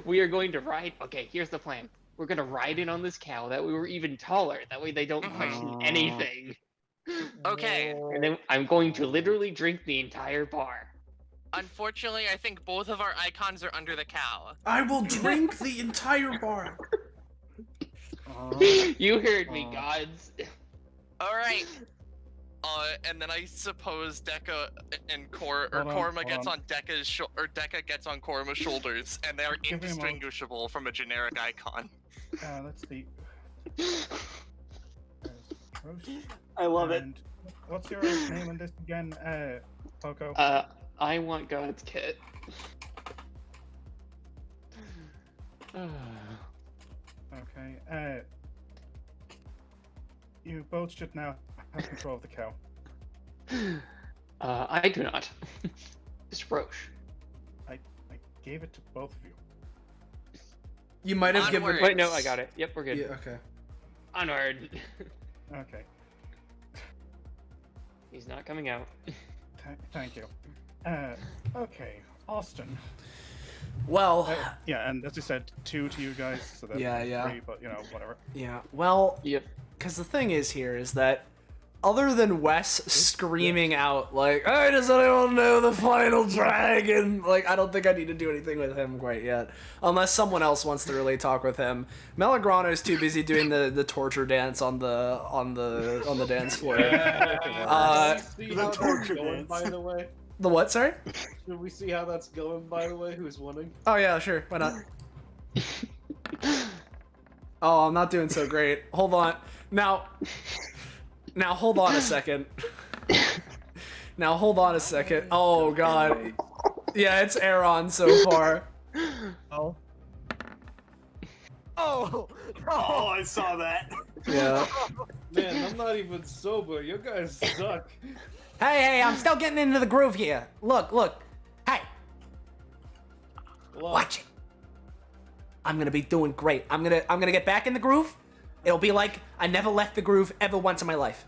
We are going to ride. Okay, here's the plan. We're gonna ride in on this cow. That way we're even taller. That way they don't question anything. Okay. And then I'm going to literally drink the entire bar. Unfortunately, I think both of our icons are under the cow. I will drink the entire bar. You heard me, gods. Alright. And then I suppose Deca and Hold on, Korma gets hold on Deca's or Deca gets on Korma's shoulders, and they are Give me a moment. indistinguishable from a generic icon. Let's see. I love it. And what's your name in this again, Poco? I want God's kit. Okay, you both should now have control of the cow. I do not. It's Roche. I gave it to both of you. You might have given. Wait, no, I got it. Yep, we're good. Yeah, okay. Onward. Okay. He's not coming out. Thank you. Okay, Austin. Well. Yeah, and as you said, 2 to you guys, so that's 3, but you know, whatever. Yeah, well, yep. Because the thing is here is that, other than Wes screaming out, like, hey, does anyone know the final dragon? Like, I don't think I need to do anything with him quite yet. Unless someone else wants to really talk with him. Melagrano's too busy doing the torture dance on the dance floor. The torture dance. By the way. The what, sorry? Should we see how that's going, by the way? Who's winning? Oh yeah, sure, why not? Oh, I'm not doing so great. Hold on. Now hold on a second. Now hold on a second. Oh god. Yeah, it's Aaron so far. Oh. Oh, I saw that. Yeah. Man, I'm not even sober. You guys suck. Hey, I'm still getting into the groove here. Look. Hey. Watch it. I'm gonna be doing great. I'm gonna get back in the groove. It'll be like I never left the groove ever once in my life.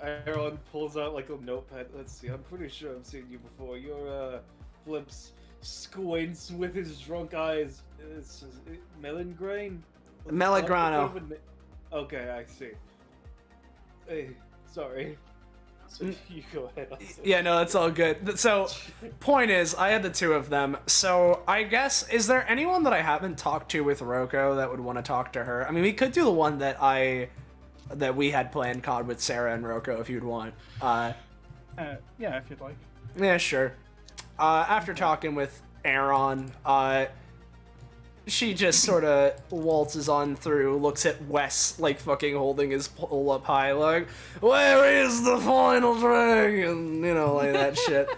Aaron pulls out like a notepad. Let's see. I'm pretty sure I've seen you before. Your Flips squints with his drunk eyes. It's Melangrain. Melagrano. Okay, I see. Hey, sorry. So you go ahead. Yeah, no, that's all good. So, point is, I had the 2 of them. So, I guess, is there anyone that I haven't talked to with Roko that would want to talk to her? I mean, we could do the one that we had planned COD with Sarah and Roko if you'd want. Yeah, if you'd like. Yeah, sure. After talking with Aaron, she just sort of waltzes on through, looks at Wes, like, fucking holding his pole up high, like, where is the final dragon? You know, like that shit.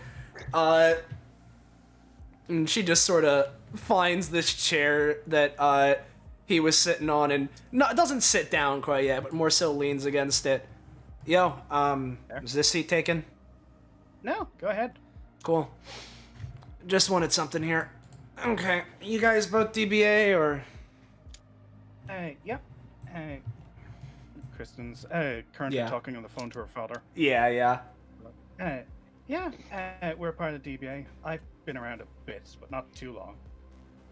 And she just sort of finds this chair that, he was sitting on and doesn't sit down quite yet, but more so leans against it. Yo, is this seat taken? No, go ahead. Cool. Just wanted something here. Okay, you guys both DBA or? Yep. Kristen's currently Yeah. talking on the phone to her father. Yeah. Yeah, we're part of DBA. I've been around a bit, but not too long.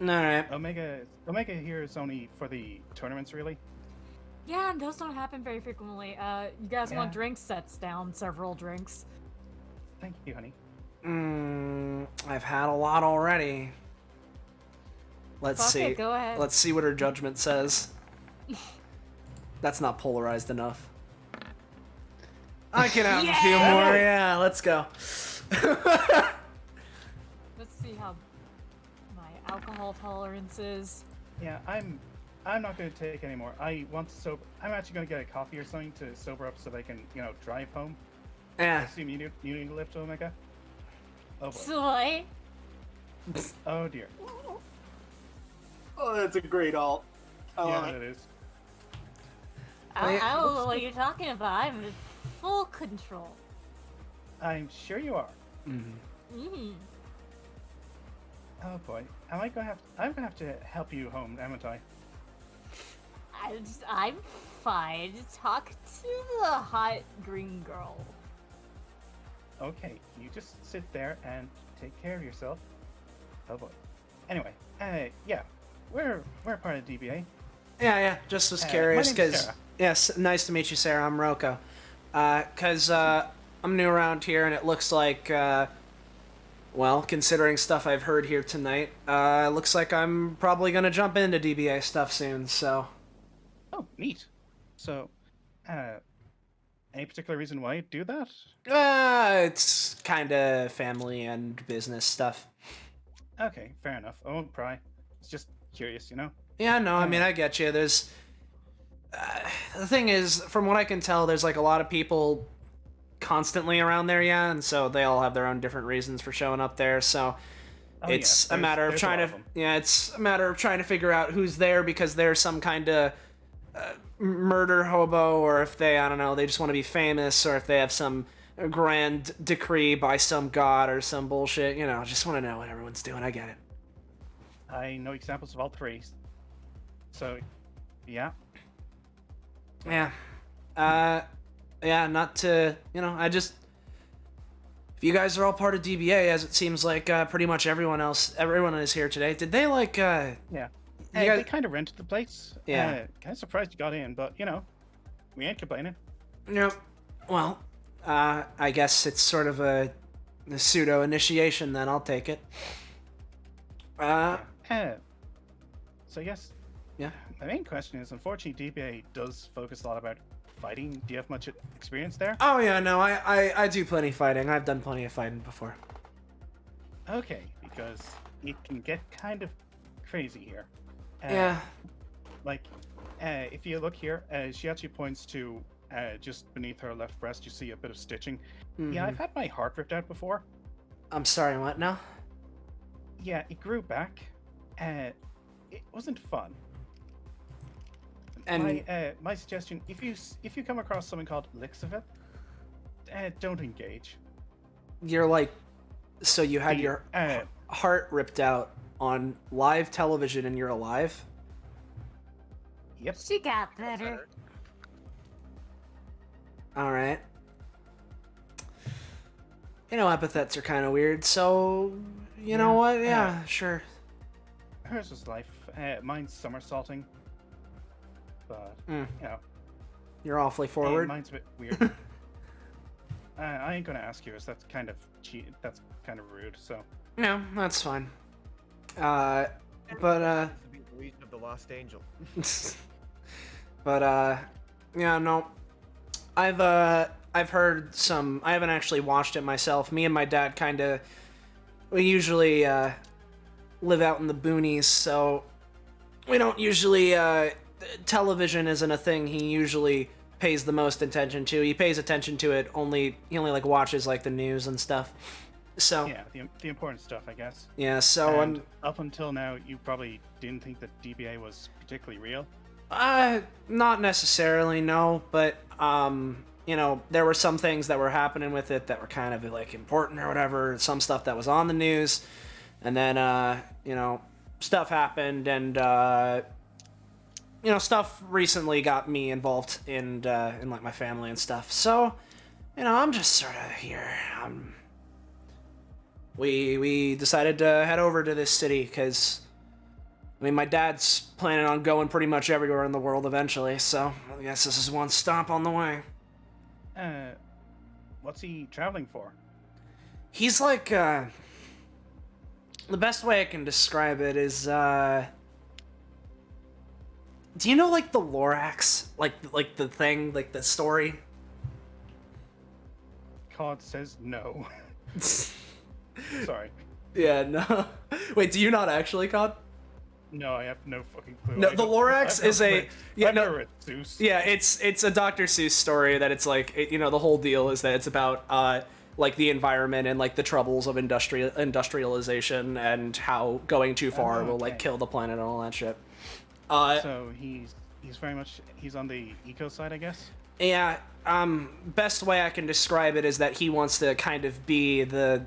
Alright. Omega here is only for the tournaments, really. Yeah, and those don't happen very frequently. You guys want Yeah. drinks? Sets down several drinks. Thank you, honey. I've had a lot already. Let's Fuck see. it, go ahead. Let's see what her judgment says. That's not polarized enough. I can have a few more. Yeah, let's go. Let's see how my alcohol tolerance is. Yeah, I'm not going to take any more. I want to sober. I'm actually going to get a coffee or something to sober up so they can, drive home. Yeah. I assume you need a lift, Omega? Oh boy. Soy. Oh dear. Oh, that's a great alt. I love Yeah, it. it is. I don't know what you're talking about. I'm in full control. I'm sure you are. Mm. Oh boy. I'm gonna have to help you home, haven't I? I'm fine. Talk to the hot green girl. Okay, you just sit there and take care of yourself. Oh boy. Anyway, yeah, we're part of DBA. Yeah. Just was My curious name's because Sarah. yes, nice to meet you, Sarah. I'm Rocco. Cause I'm new around here, and it looks like, well, considering stuff I've heard here tonight, looks like I'm probably gonna jump into DBA stuff soon. So. Oh, neat. So, any particular reason why you do that? It's kind of family and business stuff. Okay, fair enough. I won't pry. It's just curious, Yeah, no, I mean, I get you. There's... the thing is, from what I can tell, there's, like, a lot of people constantly around there, yeah, and so they all have their own different reasons for showing up there, so... Oh, it's yeah, a matter of there's a trying lot to... of 'em. Yeah, it's a matter of trying to figure out who's there because there's some kind of... murder hobo, or if they, I don't know, they just want to be famous, or if they have some grand decree by some god or some bullshit, just want to know what everyone's doing. I get it. I know examples of all three. So, yeah. Yeah. Yeah, not to, I just... If you guys are all part of DBA, as it seems like pretty much everyone is here today, did they, like, Yeah. You guys- They kind of rented the place. Yeah. Kind of surprised you got in, but, we ain't complaining. Yep. Well, I guess it's sort of a pseudo-initiation then, I'll take it. So, yes. Yeah. My main question is, unfortunately, DBA does focus a lot about fighting. Do you have much experience there? Oh, yeah, no, I do plenty fighting. I've done plenty of fighting before. Okay, because it can get kind of crazy here. Yeah. Like, if you look here, she actually points to just beneath her left breast, you see a bit of stitching. Yeah, I've had my heart ripped out before. I'm sorry, what now? Yeah, it grew back. It wasn't fun. And my suggestion, if you come across something called Lixivit, don't engage. you're like, so you had The, your heart ripped out on live television and you're alive? Yep. She got better. Alright. Epithets are kind of weird, so... You know what? Yeah, sure. Hers was life. Mine's somersaulting. But, You're awfully forward. mine's a bit weird. I ain't gonna ask yours. That's kind of that's kind of rude, so... No, that's fine. To be the Legion of the Lost Angel. But, yeah, no. I've heard some... I haven't actually watched it myself. Me and my dad we usually, live out in the boonies, so we don't usually, television isn't a thing he usually pays the most attention to. He pays attention to it he only like watches like the news and stuff. So yeah, the important stuff, I guess. Yeah, so and up until now, you probably didn't think that DBA was particularly real. Not necessarily, no, but you know, there were some things that were happening with it that were kind of like important or whatever. Some stuff that was on the news, and then you know, stuff happened, and you know, stuff recently got me involved in like my family and stuff. So, you know, I'm just sort of here. We decided to head over to this city because, I mean, my dad's planning on going pretty much everywhere in the world eventually. So I guess this is one stop on the way. What's he traveling for? He's like the best way I can describe it is do you know like the Lorax? Like the thing, like the story? Cod says no. Sorry. Yeah, no. Wait, do you not actually, Cod? No, I have no fucking clue. No, the Lorax is a yeah, I've no, never read Zeus. Yeah, it's a Dr. Seuss story that it's like you know, the whole deal is that it's about like the environment and like the troubles of industrialization and how going too far will like kill the planet and all that shit. So he's very much on the eco side, I guess. Yeah, best way I can describe it is that he wants to kind of be the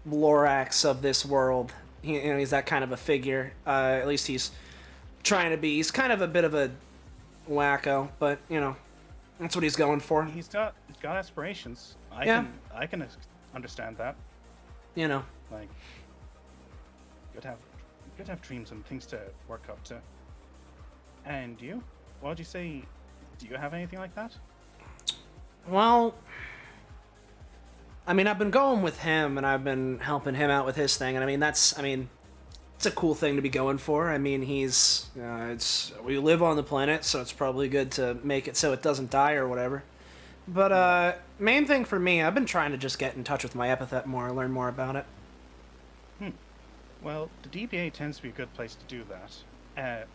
Lorax of this world. You know, he's that kind of a figure. At least he's trying to be. He's kind of a bit of a wacko, but you know, that's what he's going for. He's got aspirations. I can understand that. You know, like good to have dreams and things to work up to. And you? What would you say? Do you have anything like that? Well, I mean, I've been going with him, and I've been helping him out with his thing, and I mean, it's a cool thing to be going for. I mean, we live on the planet, so it's probably good to make it so it doesn't die or whatever. But, main thing for me, I've been trying to just get in touch with my Epithet more, learn more about it. Well, the DBA tends to be a good place to do that.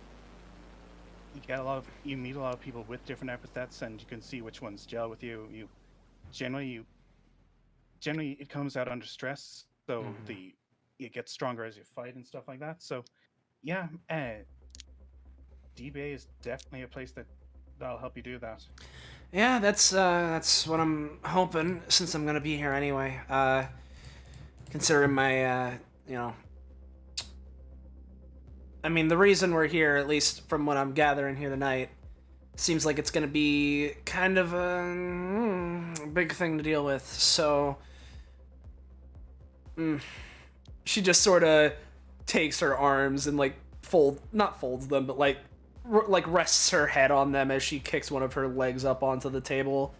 You meet a lot of people with different epithets, and you can see which ones gel with you. Generally it comes out under stress, so it gets stronger as you fight and stuff like that. So, yeah, DBA is definitely a place that'll help you do that. Yeah, that's what I'm hoping, since I'm gonna be here anyway. Considering my, you know, I mean, the reason we're here, at least from what I'm gathering here tonight, seems like it's gonna be kind of a big thing to deal with. So, she just sort of takes her arms and like not folds them, but like rests her head on them as she kicks one of her legs up onto the table.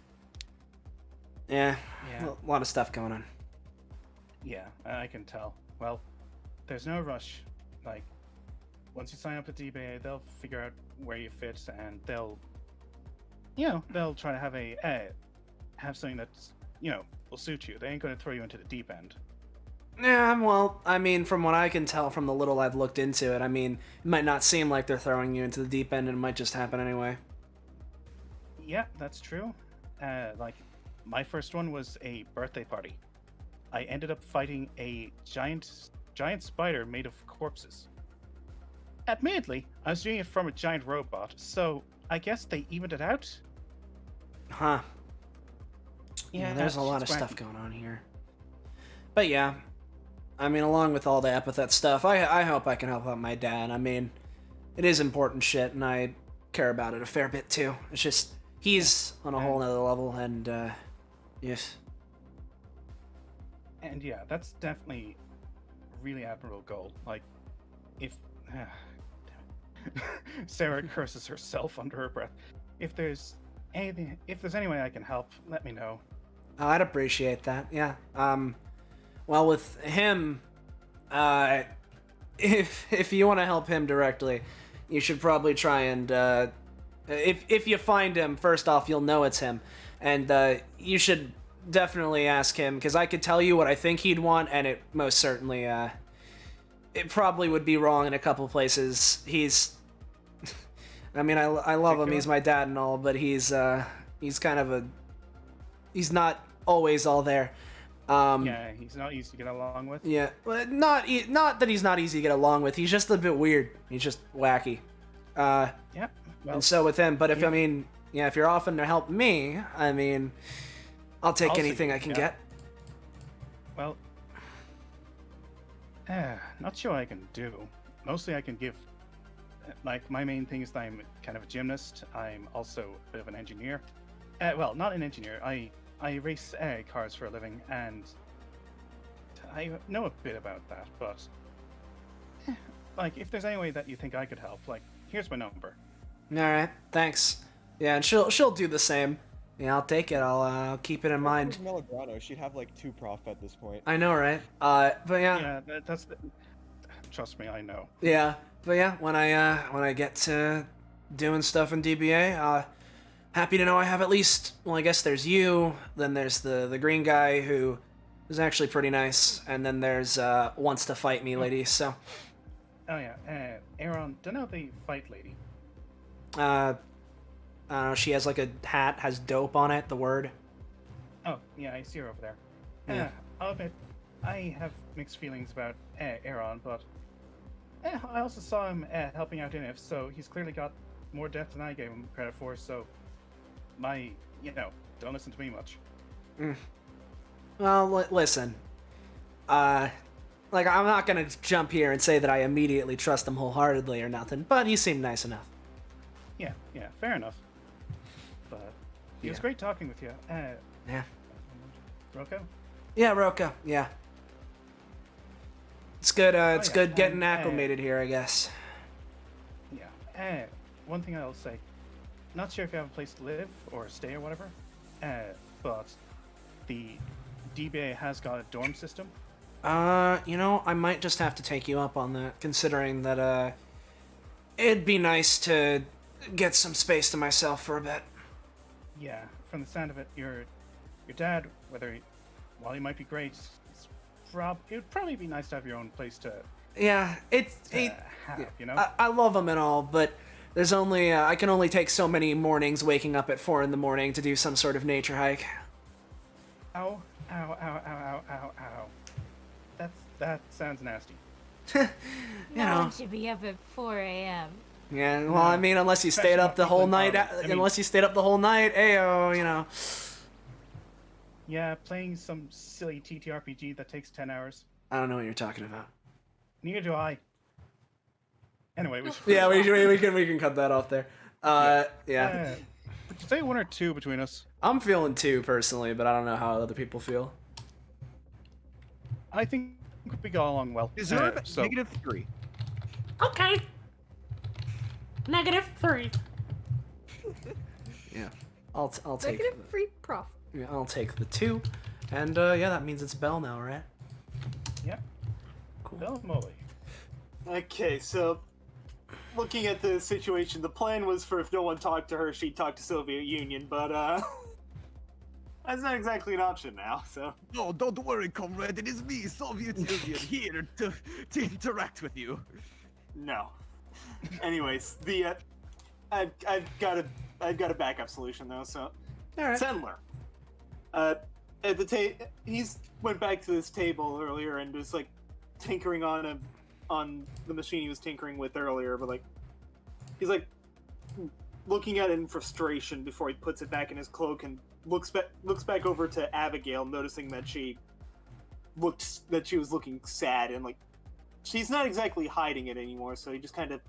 Yeah, a lot of stuff going on. Yeah, I can tell. Well, there's no rush. Like, once you sign up to DBA, they'll figure out where you fit, and they'll try to have something that's, will suit you. They ain't going to throw you into the deep end. Yeah, well, I mean, from what I can tell from the little I've looked into it, I mean, it might not seem like they're throwing you into the deep end, and it might just happen anyway. Yeah, that's true. Like, my first one was a birthday party. I ended up fighting a giant spider made of corpses. Admittedly, I was doing it from a giant robot, so I guess they evened it out. Huh. Yeah, there's a lot of stuff going on here. But yeah, I mean, along with all the Epithet stuff, I hope I can help out my dad. I mean, it is important shit, and I care about it a fair bit too. It's just, he's on a whole nother level, and, yes. And yeah, that's definitely a really admirable goal. Like, if... Sarah curses herself under her breath. If there's any way I can help, let me know. Oh, I'd appreciate that, yeah. Well, with him, if you want to help him directly, you should probably try and, if you find him, first off, you'll know it's him. And, you should definitely ask him, because I could tell you what I think he'd want, and it most certainly, it probably would be wrong in a couple places. He's I mean, I love him. Particular? He's my dad and all, but he's kind of he's not always all there. Yeah, he's not easy to get along with. Yeah, but not that he's not easy to get along with. He's just a bit weird. He's just wacky. Yeah. Well, And so with him, but if if you're offering to help me, I mean, I'll take I'll anything see, I can yeah. get. Well, not sure I can do. Mostly I can give. Like, my main thing is that I'm kind of a gymnast. I'm also a bit of an engineer. Well, not an engineer. I race cars for a living, and I know a bit about that. But like, if there's any way that you think I could help, like, here's my number. All right, thanks. Yeah, and she'll do the same. Yeah, I'll take it. I'll keep it in mind. Melograno, she'd have like 2 prof at this point. I know, right? But yeah. Yeah, that's. Trust me, I know. Yeah, but yeah, when I get to doing stuff in DBA, happy to know I have at least. Well, I guess there's you. Then there's the green guy who is actually pretty nice, and then there's wants to fight me lady. So. Oh yeah, Aaron, don't know the fight lady. I don't know. She has like a hat, has dope on it. The word. Oh yeah, I see her over there. Yeah. I'll admit, I have mixed feelings about Aaron, but I also saw him helping out Inif, so he's clearly got more depth than I gave him credit for. So, don't listen to me much. Well, listen. I'm not gonna jump here and say that I immediately trust him wholeheartedly or nothing, but he seemed nice enough. Yeah, fair enough. But it was great talking with you. Yeah. Rocco? Yeah, Roka. Yeah. It's good. It's yeah, good getting and, acclimated here, I guess. Yeah. One thing I'll say, not sure if you have a place to live or stay or whatever, but the DBA has got a dorm system. I might just have to take you up on that, considering that it'd be nice to get some space to myself for a bit. Yeah, from the sound of it, your dad, while he might be great, it would probably be nice to have your own place to. Yeah, I love him and all, but there's only I can only take so many mornings waking up at 4 a.m. to do some sort of nature hike. Ow! That sounds nasty. No one should be up at 4 a.m. Yeah, well, I mean, unless you stayed up the whole night. Ayo, Yeah, playing some silly TTRPG that takes 10 hours. I don't know what you're talking about. Neither do I. Anyway, we should. Yeah, we can cut that off there. Yeah. Say 1 or 2 between us. I'm feeling 2 personally, but I don't know how other people feel. I think we got along well. Deserve -3. Okay. -3. Yeah, I'll take. -3 prof. Yeah, I'll take the 2, and yeah, that means it's Bell now, right? Yeah. Cool. Bell Molly. Okay, so looking at the situation, the plan was for if no one talked to her, she'd talk to Soviet Union, but that's not exactly an option now. So. No, don't worry, comrade. It is me, Soviet Union, here to interact with you. No. Anyways, I've got a backup solution though. So, Alright. Sendler. At the he's went back to this table earlier and was like tinkering on the machine he was tinkering with earlier, but like he's like looking at it in frustration before he puts it back in his cloak and looks back over to Abigail, noticing that she was looking sad and like she's not exactly hiding it anymore, so he just kind of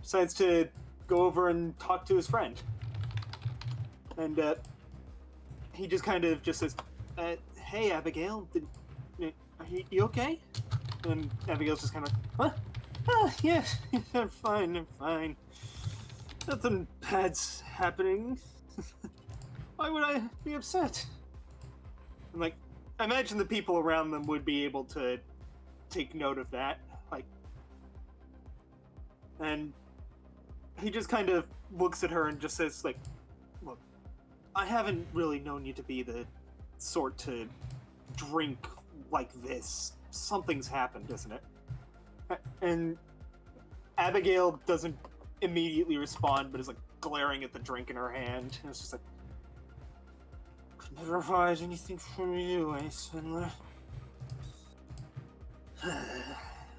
decides to go over and talk to his friend. And he just kind of just says, "Hey, Abigail, are you okay?" And Abigail's just kind of, "What? Yes, I'm fine. Nothing bad's happening. Why would I be upset?" And like, I imagine the people around them would be able to take note of that, like, and he just kind of looks at her and just says, like, "Look, I haven't really known you to be the sort to drink like this. Something's happened, isn't it?" And Abigail doesn't immediately respond, but is like glaring at the drink in her hand. And it's just like, could never hide anything from you, eh, Swindler?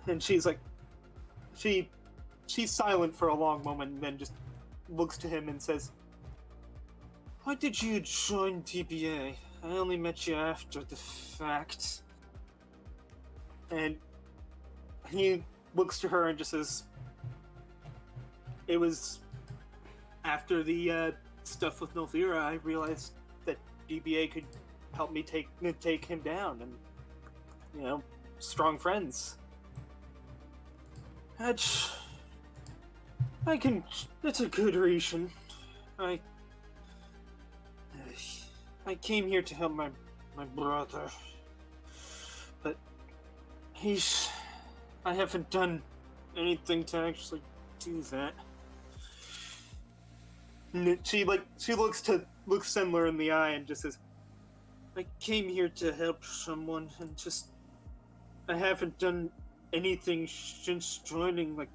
And she's like, she's silent for a long moment, and then just looks to him and says, "Why did you join DBA? I only met you after the fact." And he looks to her and just says, "It was after the stuff with Novira, I realized that DBA could help me take him down, and, you know, strong friends. That's a good reason. I came here to help my brother, but I haven't done anything to actually do that." And she looks Sendler in the eye and just says, "I came here to help someone, and just I haven't done anything since joining. Like,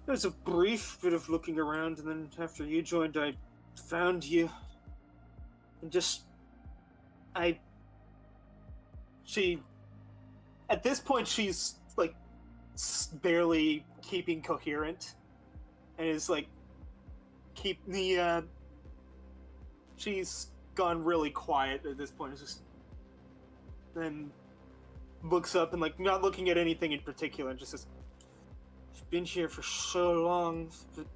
there was a brief bit of looking around, and then after you joined, I found you, and just at this point she's like barely keeping coherent, and is like she's gone really quiet at this point. It's just then looks up and, like, not looking at anything in particular, and just says, "I've been here for so long, but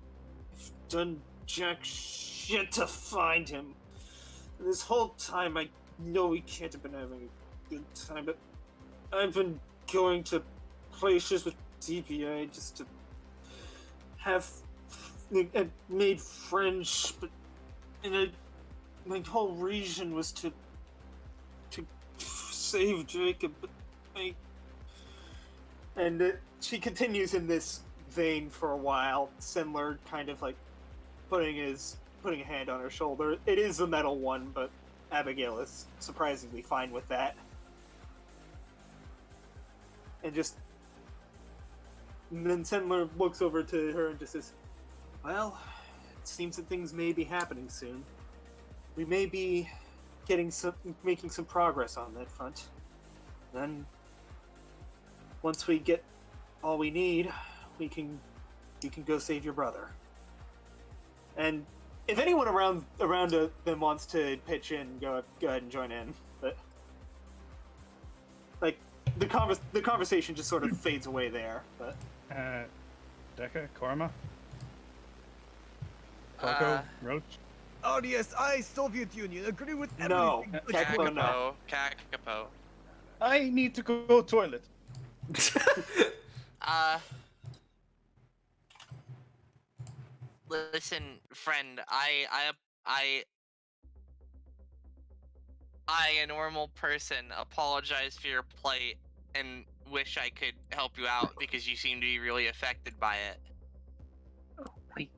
I've done jack shit to find him. And this whole time, I know we can't have been having a good time, but I've been going to places with DBA just to have made friends, but my whole reason was to save Jacob, but she continues in this vein for a while. Sendler kind of like putting a hand on her shoulder. It is a metal one, but Abigail is surprisingly fine with that. And then Sendler looks over to her and just says, "Well, it seems that things may be happening soon. We may be making some progress on that front. Then, once we get all we need, you can go save your brother." And if anyone around them wants to pitch in, go ahead and join in. But like the conversation just sort of fades away there. But Deca, Korma, Coco, Roach. Oh yes, I, Soviet Union, agree with everything. No, Kakapo. I need to go toilet. Listen, friend, I, a normal person, apologize for your plight and wish I could help you out because you seem to be really affected by it.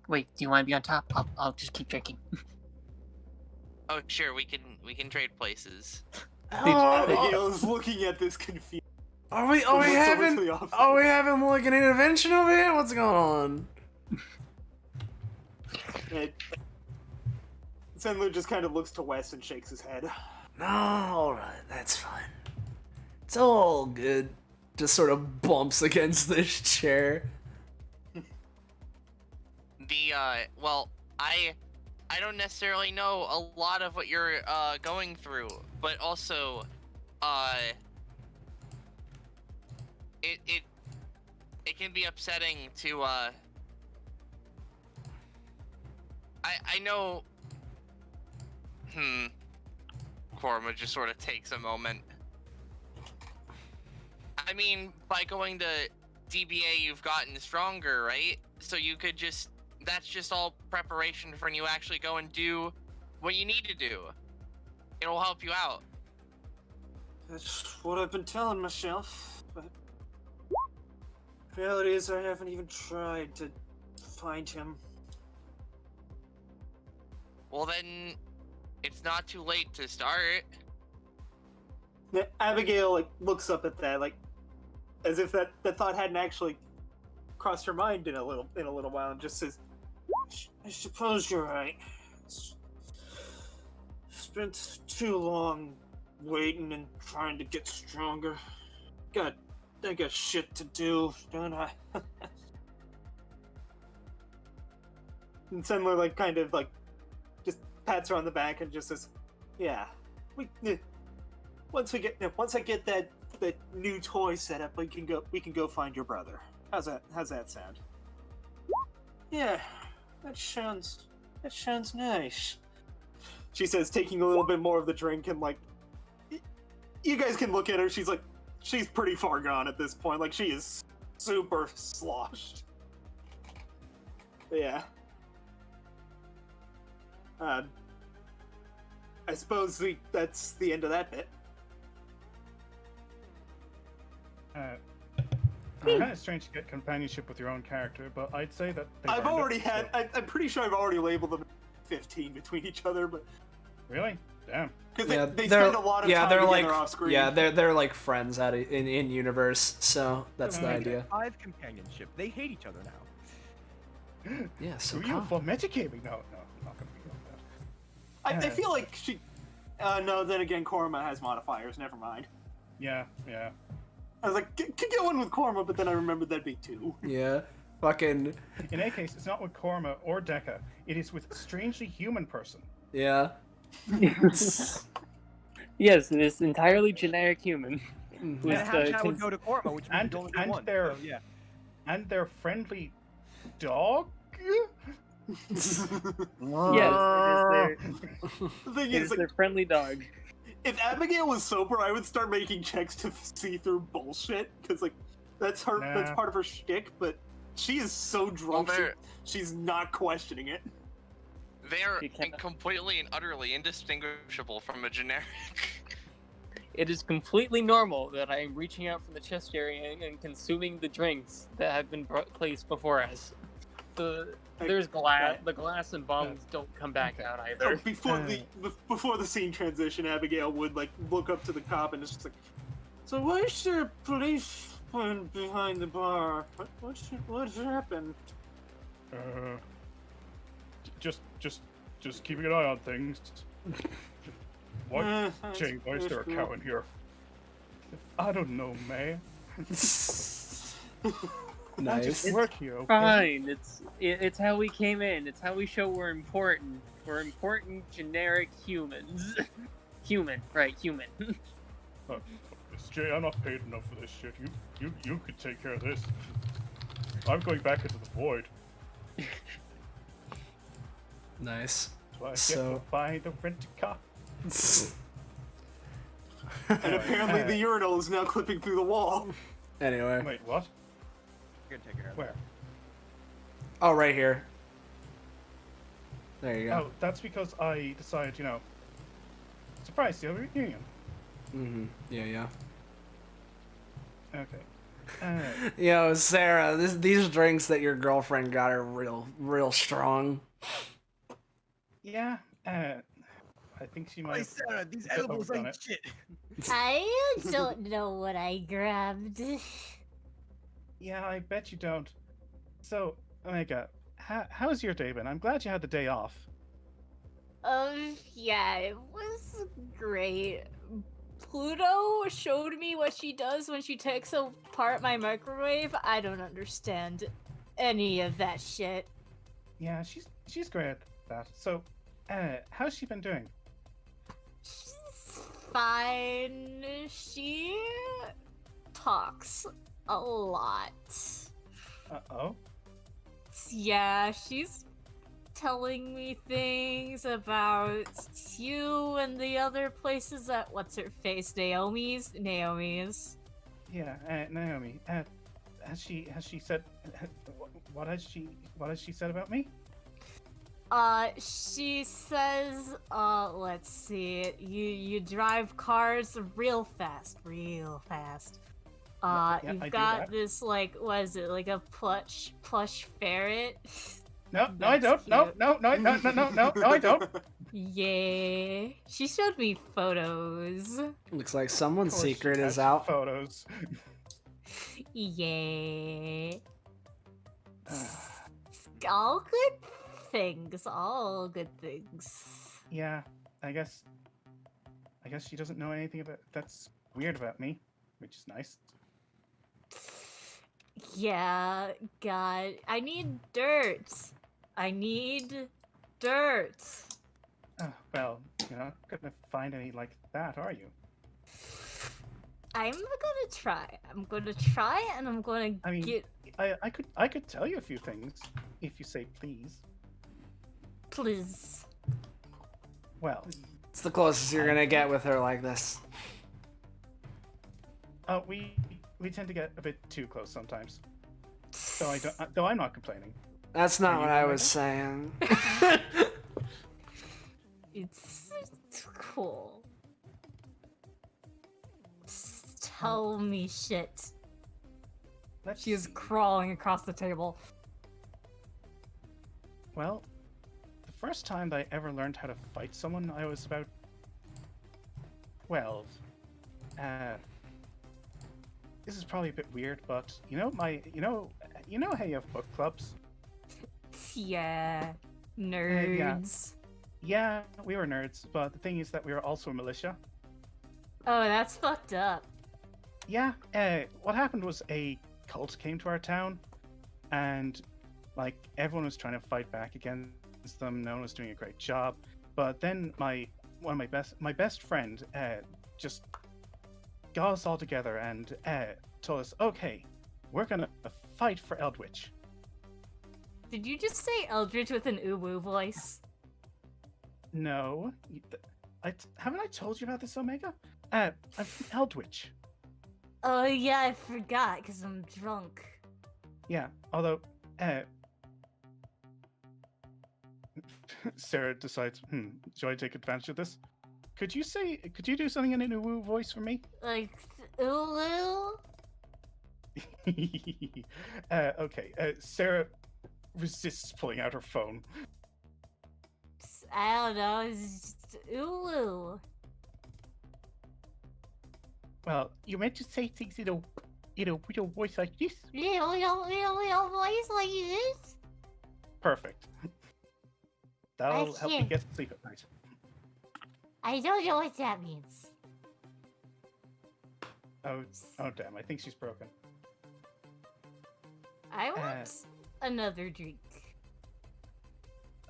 Wait, do you want to be on top? I'll just keep drinking. Oh, sure, we can trade places. Abigail is looking at this confused. Are we having like an intervention over here? What's going on? Sendler just kind of looks to Wes and shakes his head. No, alright, that's fine. It's all good. Just sort of bumps against this chair. Well, I don't necessarily know a lot of what you're going through, but also it can be upsetting to I know. Korma just sort of takes a moment. I mean, by going to DBA, you've gotten stronger, right? So you could that's just all preparation for when you actually go and do what you need to do. It'll help you out. That's what I've been telling myself, but reality is I haven't even tried to find him. Well then, it's not too late to start. Abigail looks up at that, as if that thought hadn't actually cross her mind in a little while and just says, I suppose you're right. Spent too long waiting and trying to get stronger. I got shit to do, don't I? And Sendler like kind of like just pats her on the back and just says, "Yeah, once I get that new toy set up, we can go find your brother. How's that sound?" "Yeah, that sounds nice," she says, taking a little bit more of the drink, and like, you guys can look at her. She's pretty far gone at this point. Like, she is super sloshed. But yeah. I suppose that's the end of that bit. It's kind of strange to get companionship with your own character, but I'd say that I'm pretty sure I've already labeled them 15 between each other, but... Really? Damn. Because they spend a lot of time together like, off screen. Yeah, they're like friends in universe, so that's the idea. 5 companionship. They hate each other now. Yeah, so you for metagaming? No, I'm not gonna be like that. I feel like she... no, then again, Korma has modifiers, never mind. Yeah. I was like, could get one with Korma, but then I remembered that'd be 2. Yeah, fucking... In any case, it's not with Korma or Deka. It is with a strangely human person. Yeah. Yes, this entirely generic human. And that would go to Korma, which means only one. Yeah. And their friendly dog? Yes, it is their friendly dog. If Abigail was sober, I would start making checks to see through bullshit, because like that's part of her shtick. But she is so drunk, she's not questioning it. They're completely and utterly indistinguishable from a generic. It is completely normal that I am reaching out from the chest area and consuming the drinks that have been placed before us. There's glass. The glass and bombs don't come back out either. Before the scene transition, Abigail would like look up to the cop and it's just like, "So why is there a policeman behind the bar? What happened?" Just keeping an eye on things. Why is there a cow in here? I don't know, man. Nice. Just work here, okay? Fine. It's how we came in. It's how we show we're important. We're important, generic humans. Human. Jay, I'm not paid enough for this shit. You could take care of this. I'm going back into the void. Nice. So I get to buy the rent-a-car. And apparently the urinal is now clipping through the wall. Anyway. Wait, what? You're gonna take care of Where? Oh, right here. There you go. Oh, that's because I decided, surprise, the reunion. Mm-hmm. Yeah. Okay. Yo, Sarah, these drinks that your girlfriend got are real strong. Yeah, I think she might. Hey, Sarah, these edibles ain't shit. I don't know what I grabbed. Yeah, I bet you don't. So, Omega, how's your day been? I'm glad you had the day off. Yeah, it was great. Pluto showed me what she does when she takes apart my microwave. I don't understand any of that shit. Yeah, she's great at that. So, how's she been doing? She's fine. She talks a lot. Uh-oh? Yeah, she's telling me things about you and the other places that Naomi's. Yeah, Naomi. Has she said what has she said about me? She says, let's see, you drive cars real fast. Yeah, You've got this, like, what is it, like a plush ferret? No, I don't. No, I don't. Yeah. She showed me photos. Looks like someone's secret is out. Photos. Yeah. All good things. All good things. Yeah, I guess she doesn't know anything about that's weird about me, which is nice. Yeah, God. I need dirt. I need dirt. Oh, well, you're not gonna find any like that, are you? I'm gonna try. I'm gonna try, and I'm gonna I mean, get. I could tell you a few things if you say please. Please. Well, It's the closest you're gonna get with her like this. we tend to get a bit too close sometimes. So I'm not complaining. That's not Are what you I Omega? was saying. It's cool. Tell me shit. She is crawling across the table. Well, the first time that I ever learned how to fight someone, I was about 12. This is probably a bit weird, but you know how you have book clubs? Yeah, nerds. Yeah, we were nerds, but the thing is that we were also a militia. Oh, that's fucked up. Yeah, what happened was a cult came to our town, and like everyone was trying to fight back against them. No one was doing a great job, but then my best friend just got us all together and told us, okay, we're gonna fight for Eldritch. Did you just say Eldritch with an uwu voice? No, haven't I told you about this, Omega? I'm from Eldritch. Oh yeah, I forgot because I'm drunk. Yeah, although Sarah decides, should I take advantage of this? Could you do something in a uwu voice for me? Like uwu? Okay, Sarah resists pulling out her phone. I don't know. It's just uwu. Well, you meant to say things in a real voice like this. Little voice like this? Perfect. That'll help me can't. get to sleep at night. I don't know what that means. Oh damn, I think she's broken. I want another drink.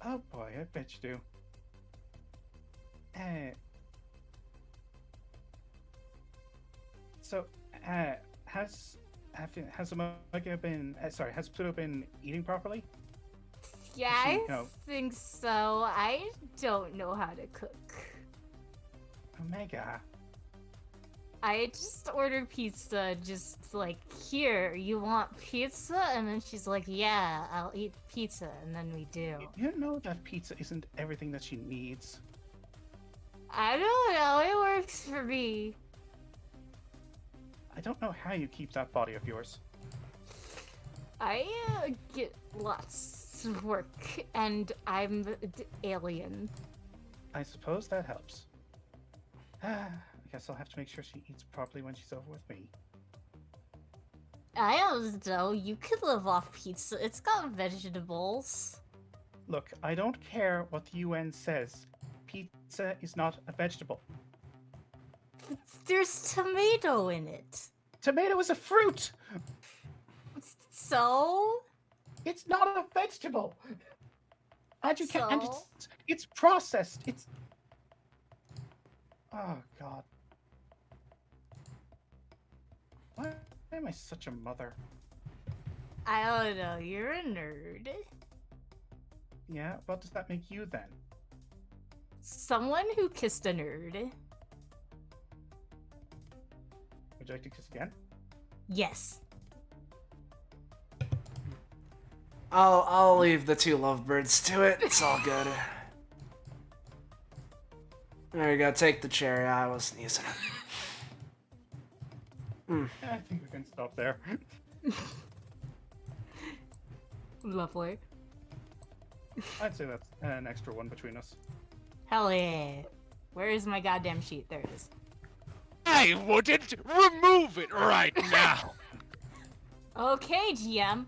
Oh boy, I bet you do. So, has Omega been? Has Pluto been eating properly? Yeah, She- I no. think so. I don't know how to cook. Omega. I just ordered pizza, just like, here, you want pizza? And then she's like, yeah, I'll eat pizza. And then we do. You know that pizza isn't everything that she needs. I don't know, it works for me. I don't know how you keep that body of yours. I get lots of work, and I'm alien. I suppose that helps. I guess I'll have to make sure she eats properly when she's over with me. I don't know, you could live off pizza. It's got vegetables. Look, I don't care what the UN says. Pizza is not a vegetable. There's tomato in it. Tomato is a fruit! So? It's not a vegetable! And you can't. And So? it's processed. It's. Oh god. Why am I such a mother? I don't know, you're a nerd. Yeah, what does that make you then? Someone who kissed a nerd. Would you like to kiss again? Yes. I'll leave the two lovebirds to it. It's all good. There you go. Take the cherry. I wasn't using it. I think we can stop there. Lovely. I'd say that's an extra one between us. Hell yeah. Where is my goddamn sheet? There it is. I wouldn't remove it right now. Okay, GM.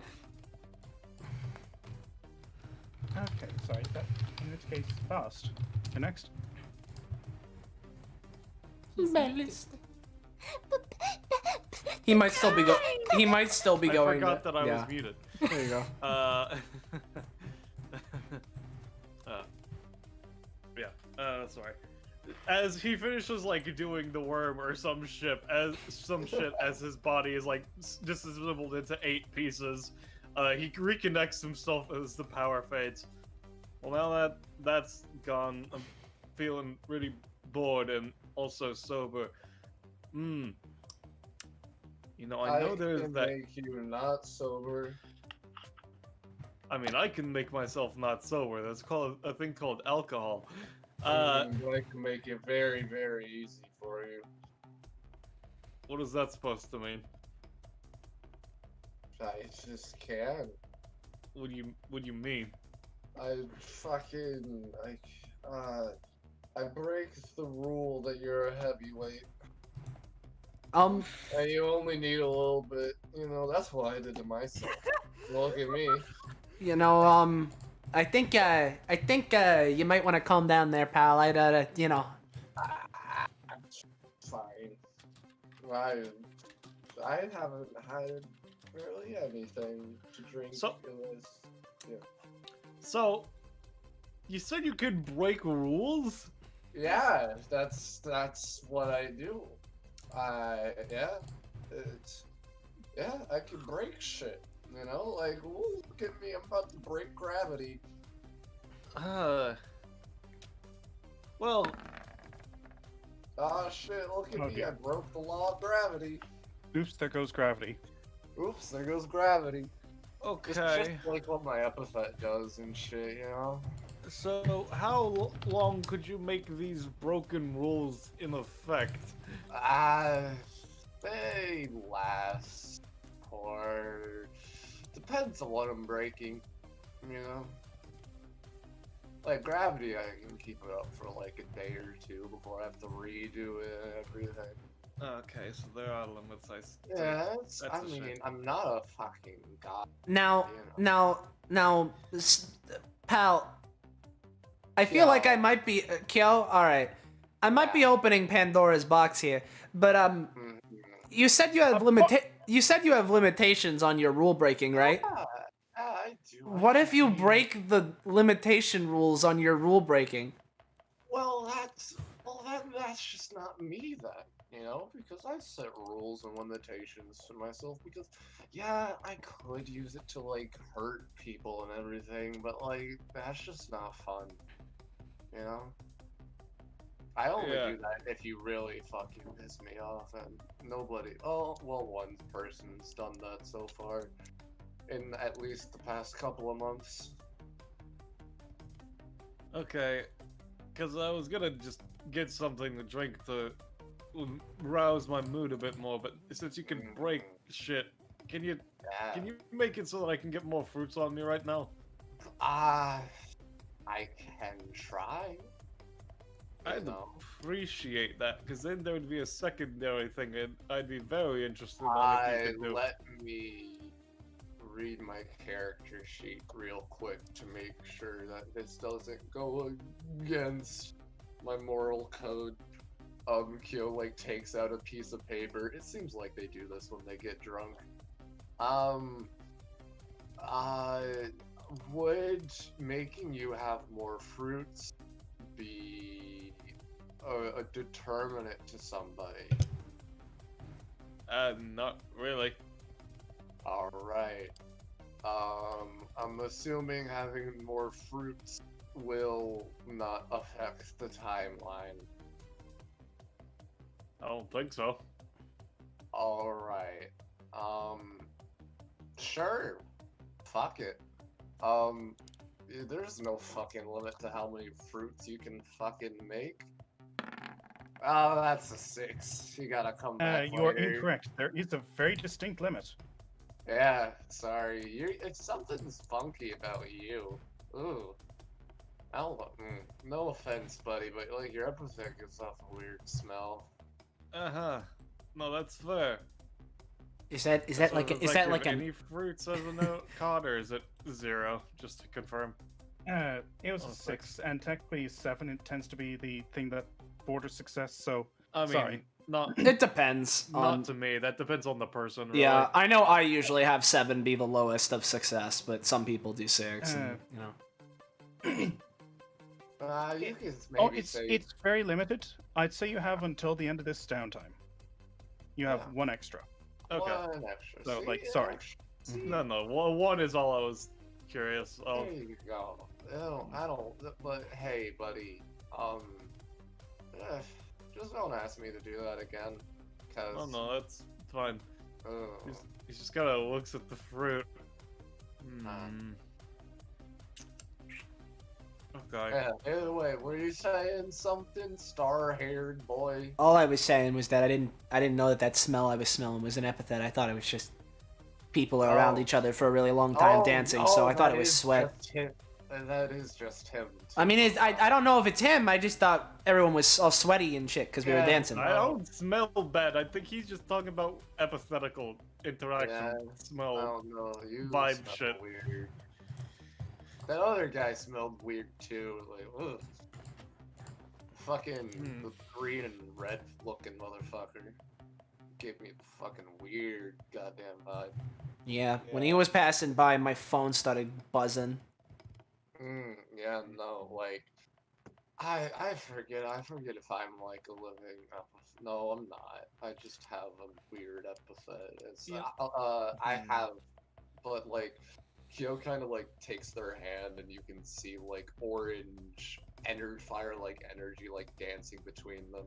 case passed. You're next. He might still be He might still be going. I forgot that I yeah. was muted. There you go. Sorry. As he finishes like doing the worm or some shit as his body is like disassembled into 8 pieces, he reconnects himself as the power fades. Well, now that's gone, I'm feeling really bored and also sober. You know, I know there's can that. make you not sober. I mean, I can make myself not sober. That's called a thing called alcohol. I can make it very, very easy for you. What is that supposed to mean? I just can. What do you mean? I break the rule that you're a heavyweight. And you only need a little bit. You know, that's what I did to myself. Look at me. You know, I think you might want to calm down there, pal. You know. Fine. I haven't had really anything to drink. So, you said you could break rules? Yeah, that's what I do. I can break shit. You know, like, ooh, look at me, I'm about to break gravity. Well. Ah, shit, look at me, Okay. I broke the law of gravity. Oops, there goes gravity. Oops, there goes gravity. Okay. It's just like what my epithet does and shit, you know? So, how long could you make these broken rules in effect? They last for... Depends on what I'm breaking, you know? Like, gravity, I can keep it up for like a day or two before I have to redo it and everything. Okay, so there are limits, I see. Yeah, That's I a mean, shame. I'm not a fucking god. Now, you know? pal. I feel like I might be Kyo. All right, I might be opening Pandora's box here, but you said you have limitations on your rule breaking, right? I do. What if you break the limitation rules on your rule breaking? Well, that's just not me then, you know? Because I set rules and limitations to myself because, yeah, I could use it to, like, hurt people and everything, but, like, that's just not fun, you know? I only do that if you really fucking piss me off, and nobody, one person's done that so far, in at least the past couple of months. Okay, because I was gonna just get something to drink to rouse my mood a bit more, but since you can break shit, can you make it so that I can get more fruits on me right now? I can try. I'd appreciate that, because then there would be a secondary thing, and I'd be very interested in what you could do. Let me read my character sheet real quick to make sure that this doesn't go against my moral code. Kyo like takes out a piece of paper. It seems like they do this when they get drunk. Would making you have more fruits be a determinant to somebody? Not really. Alright. I'm assuming having more fruits will not affect the timeline. I don't think so. Alright. Sure. Fuck it. There's no fucking limit to how many fruits you can fucking make. Oh, that's a 6. You gotta come back You are later. incorrect. There is a very distinct limit. Yeah, sorry. Something's funky about you. Ooh. No offense, buddy, but like your epithet gives off a weird smell. Uh-huh. No, that's fair. Is that like any fruits as a note card, or is it 0? Just to confirm. It was a 6, and technically 7 it tends to be the thing that borders success. So I mean, sorry. not It depends. not to me. That depends on the person. Really. Yeah, I know I usually have 7 be the lowest of success, but some people do 6, and, you know. You can Oh, maybe say it's very limited. I'd say you have until the end of this downtime. You have 1 extra. Okay. one extra. So, See, like, sorry. See, No, one is all I was curious of. there you go. I don't. But hey, buddy. Just don't ask me to do that again. Cause. Oh no, that's fine. He just kind of looks at the fruit. Okay. Yeah, anyway, were you saying something, star-haired boy? All I was saying was that I didn't know that smell I was smelling was an epithet. I thought it was just people are around each other for a really long time dancing, so I thought it was sweat. That is just him. I mean, I don't know if it's him. I just thought everyone was all sweaty and shit because we were dancing. I don't smell bad. I think he's just talking about epithetical interaction. Smell. I don't know. You vibe smell shit. Weird. That other guy smelled weird too. Like, ugh. Fucking the green and red looking motherfucker gave me the fucking weird goddamn vibe. Yeah, when he was passing by, my phone started buzzing. Yeah, no, like, I forget if I'm like a living no, I'm not. I just have a weird epithet. It's I have, but like, Kyo kind of like takes their hand and you can see like orange fire like energy like dancing between them.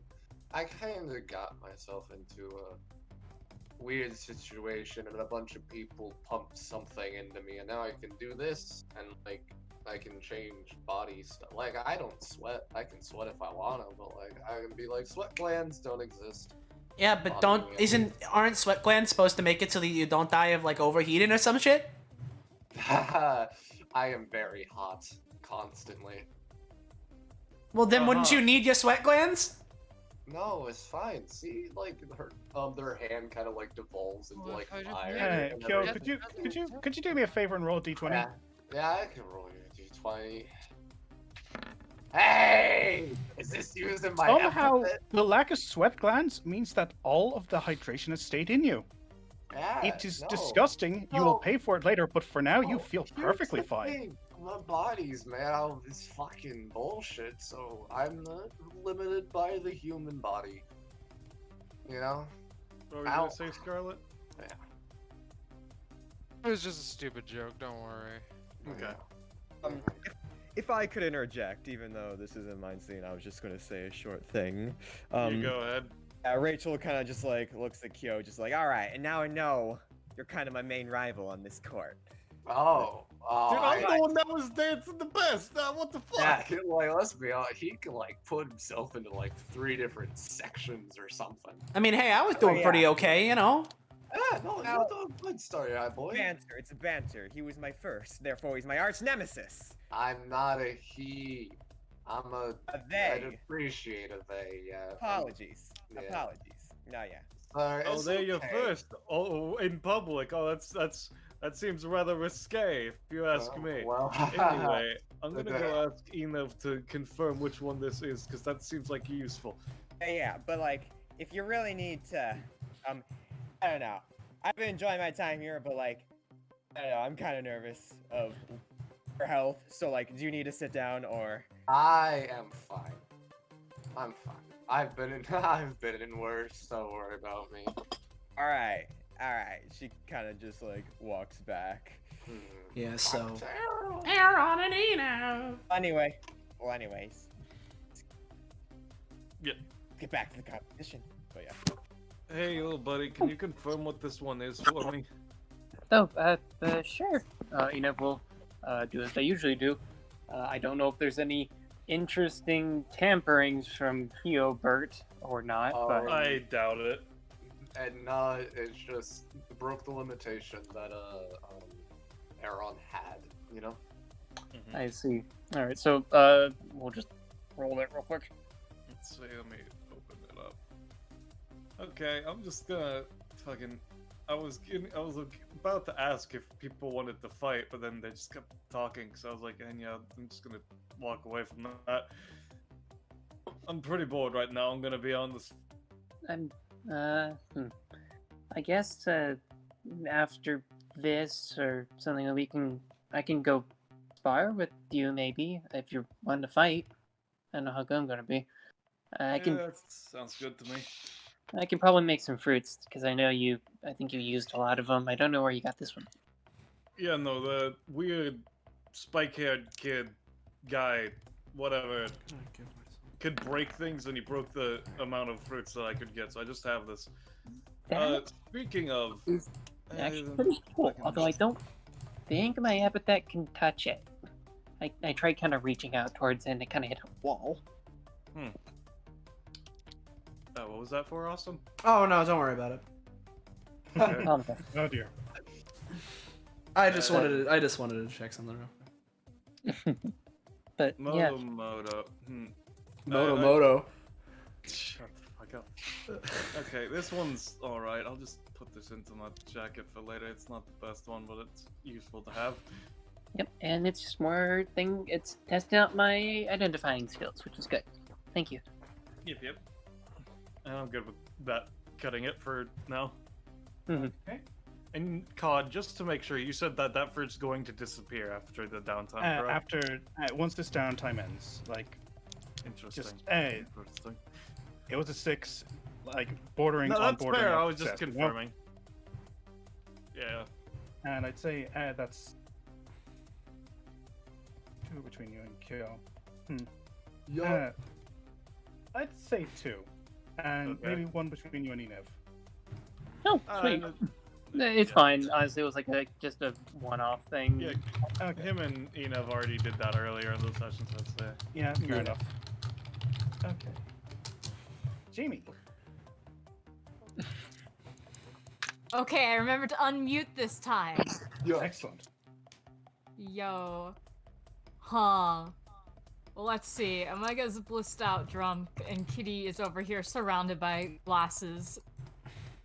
I kind of got myself into a weird situation and a bunch of people pumped something into me and now I can do this and like I can change body stuff. Like, I don't sweat. I can sweat if I wanna, but like, I can be like, sweat glands don't exist. Yeah, but aren't sweat glands supposed to make it so that you don't die of like overheating or some shit? I am very hot, constantly. Well, then wouldn't you need your sweat glands? No, it's fine. See, like, their hand kind of like devolves into like fire. Hey, and Kyo, everything. could you do me a favor and roll a d20? Yeah, I can roll your d20. Hey! Is this using my Somehow, epithet? the lack of sweat glands means that all of the hydration has stayed in you. Yeah, It is no. disgusting. You will pay for it later, but for now, you feel Here's perfectly the fine. thing. My body's made out of this fucking bullshit, so I'm not limited by the human body. You know? What were you gonna say, Scarlet? Yeah. It was just a stupid joke, don't worry. Okay. If I could interject, even though this isn't mine scene, I was just gonna say a short thing. You go ahead. Rachel kind of just like looks at Kyo, just like, all right, and now I know you're kind of my main rival on this court. Oh. Dude, I'm the one that was dancing the best. What the fuck? Yeah, like, let's be honest, he can like put himself into like 3 different sections or something. I mean, hey, I was doing pretty okay, you know? Yeah, no, you're doing good, Starry-Eyed Boy. Banter, it's a banter. He was my first, therefore he's my arch nemesis. I'm not a he. I'm a they. I'd appreciate a they, yeah. Apologies. Yeah. Apologies. No, yeah. Sorry, Oh, it's there you're okay. first. Oh, in public. Oh, that seems rather risque, if you ask me. well. Anyway, I'm gonna Okay. go ask Enov to confirm which one this is, because that seems like useful. Yeah, but like, if you really need to, I don't know. I've been enjoying my time here, but like, I don't know, I'm kind of nervous of your health. So like, do you need to sit down or? I am fine. I'm fine. I've been in worse. Don't worry about me. All right. She kind of just like walks back. Yeah, so. Aaron and Eno. Anyways. Yeah. Get back to the competition. But yeah. Hey, little buddy, can you confirm what this one is for me? Oh, sure. We'll do as they usually do. I don't know if there's any interesting tamperings from Bert or not, but I doubt it. And it's just broke the limitation that Aaron had, you know? I see. All right, so we'll just roll it real quick. Let's see, let me open it up. Okay, I'm just gonna fucking... I was about to ask if people wanted to fight, but then they just kept talking, so I was like, and yeah, I'm just gonna walk away from that. I'm pretty bored right now, I'm gonna be honest. I guess after this or something, I can go spar with you maybe if you're wanting to fight. I don't know how good I'm gonna be. I That sounds good to me. I can probably make some fruits because I think you used a lot of them. I don't know where you got this one. Yeah, no, the weird spike-haired kid guy, whatever, could break things, and he broke the amount of fruits that I could get, so I just have this. Speaking of... Actually pretty cool, although I don't think my epithet can touch it. I tried kind of reaching out towards it and it kind of hit a wall. What was that for, Austin? Oh no, don't worry about it. Okay. Oh dear. I just wanted to check something real. But yeah. Moto. Moto. Shut the fuck up. Okay, this one's alright. I'll just put this into my jacket for later. It's not the best one, but it's useful to have. Yep, and it's just more thing. It's testing out my identifying skills, which is good. Thank you. Yep. And I'm good with that. Cutting it for now. Okay. And COD, just to make sure, you said that fruit's going to disappear after the downtime, correct? Once this downtime ends, like. Interesting. Interesting. It was a 6, like bordering on that's bordering. fair. I on was just success. confirming. Yeah. And I'd say that's 2 between you and Kyo. Yeah. I'd say 2, and Okay. maybe 1 between you and Enev. Oh, sweet. It's fine. Honestly, it was like just a one-off thing. Yeah, him and Enev already did that earlier in the session, so it's there. Yeah, fair enough. Okay. Jamie. Okay, I remember to unmute this time. Excellent. Yo. Huh. Well, let's see. Omega's blissed out drunk, and Kitty is over here surrounded by glasses.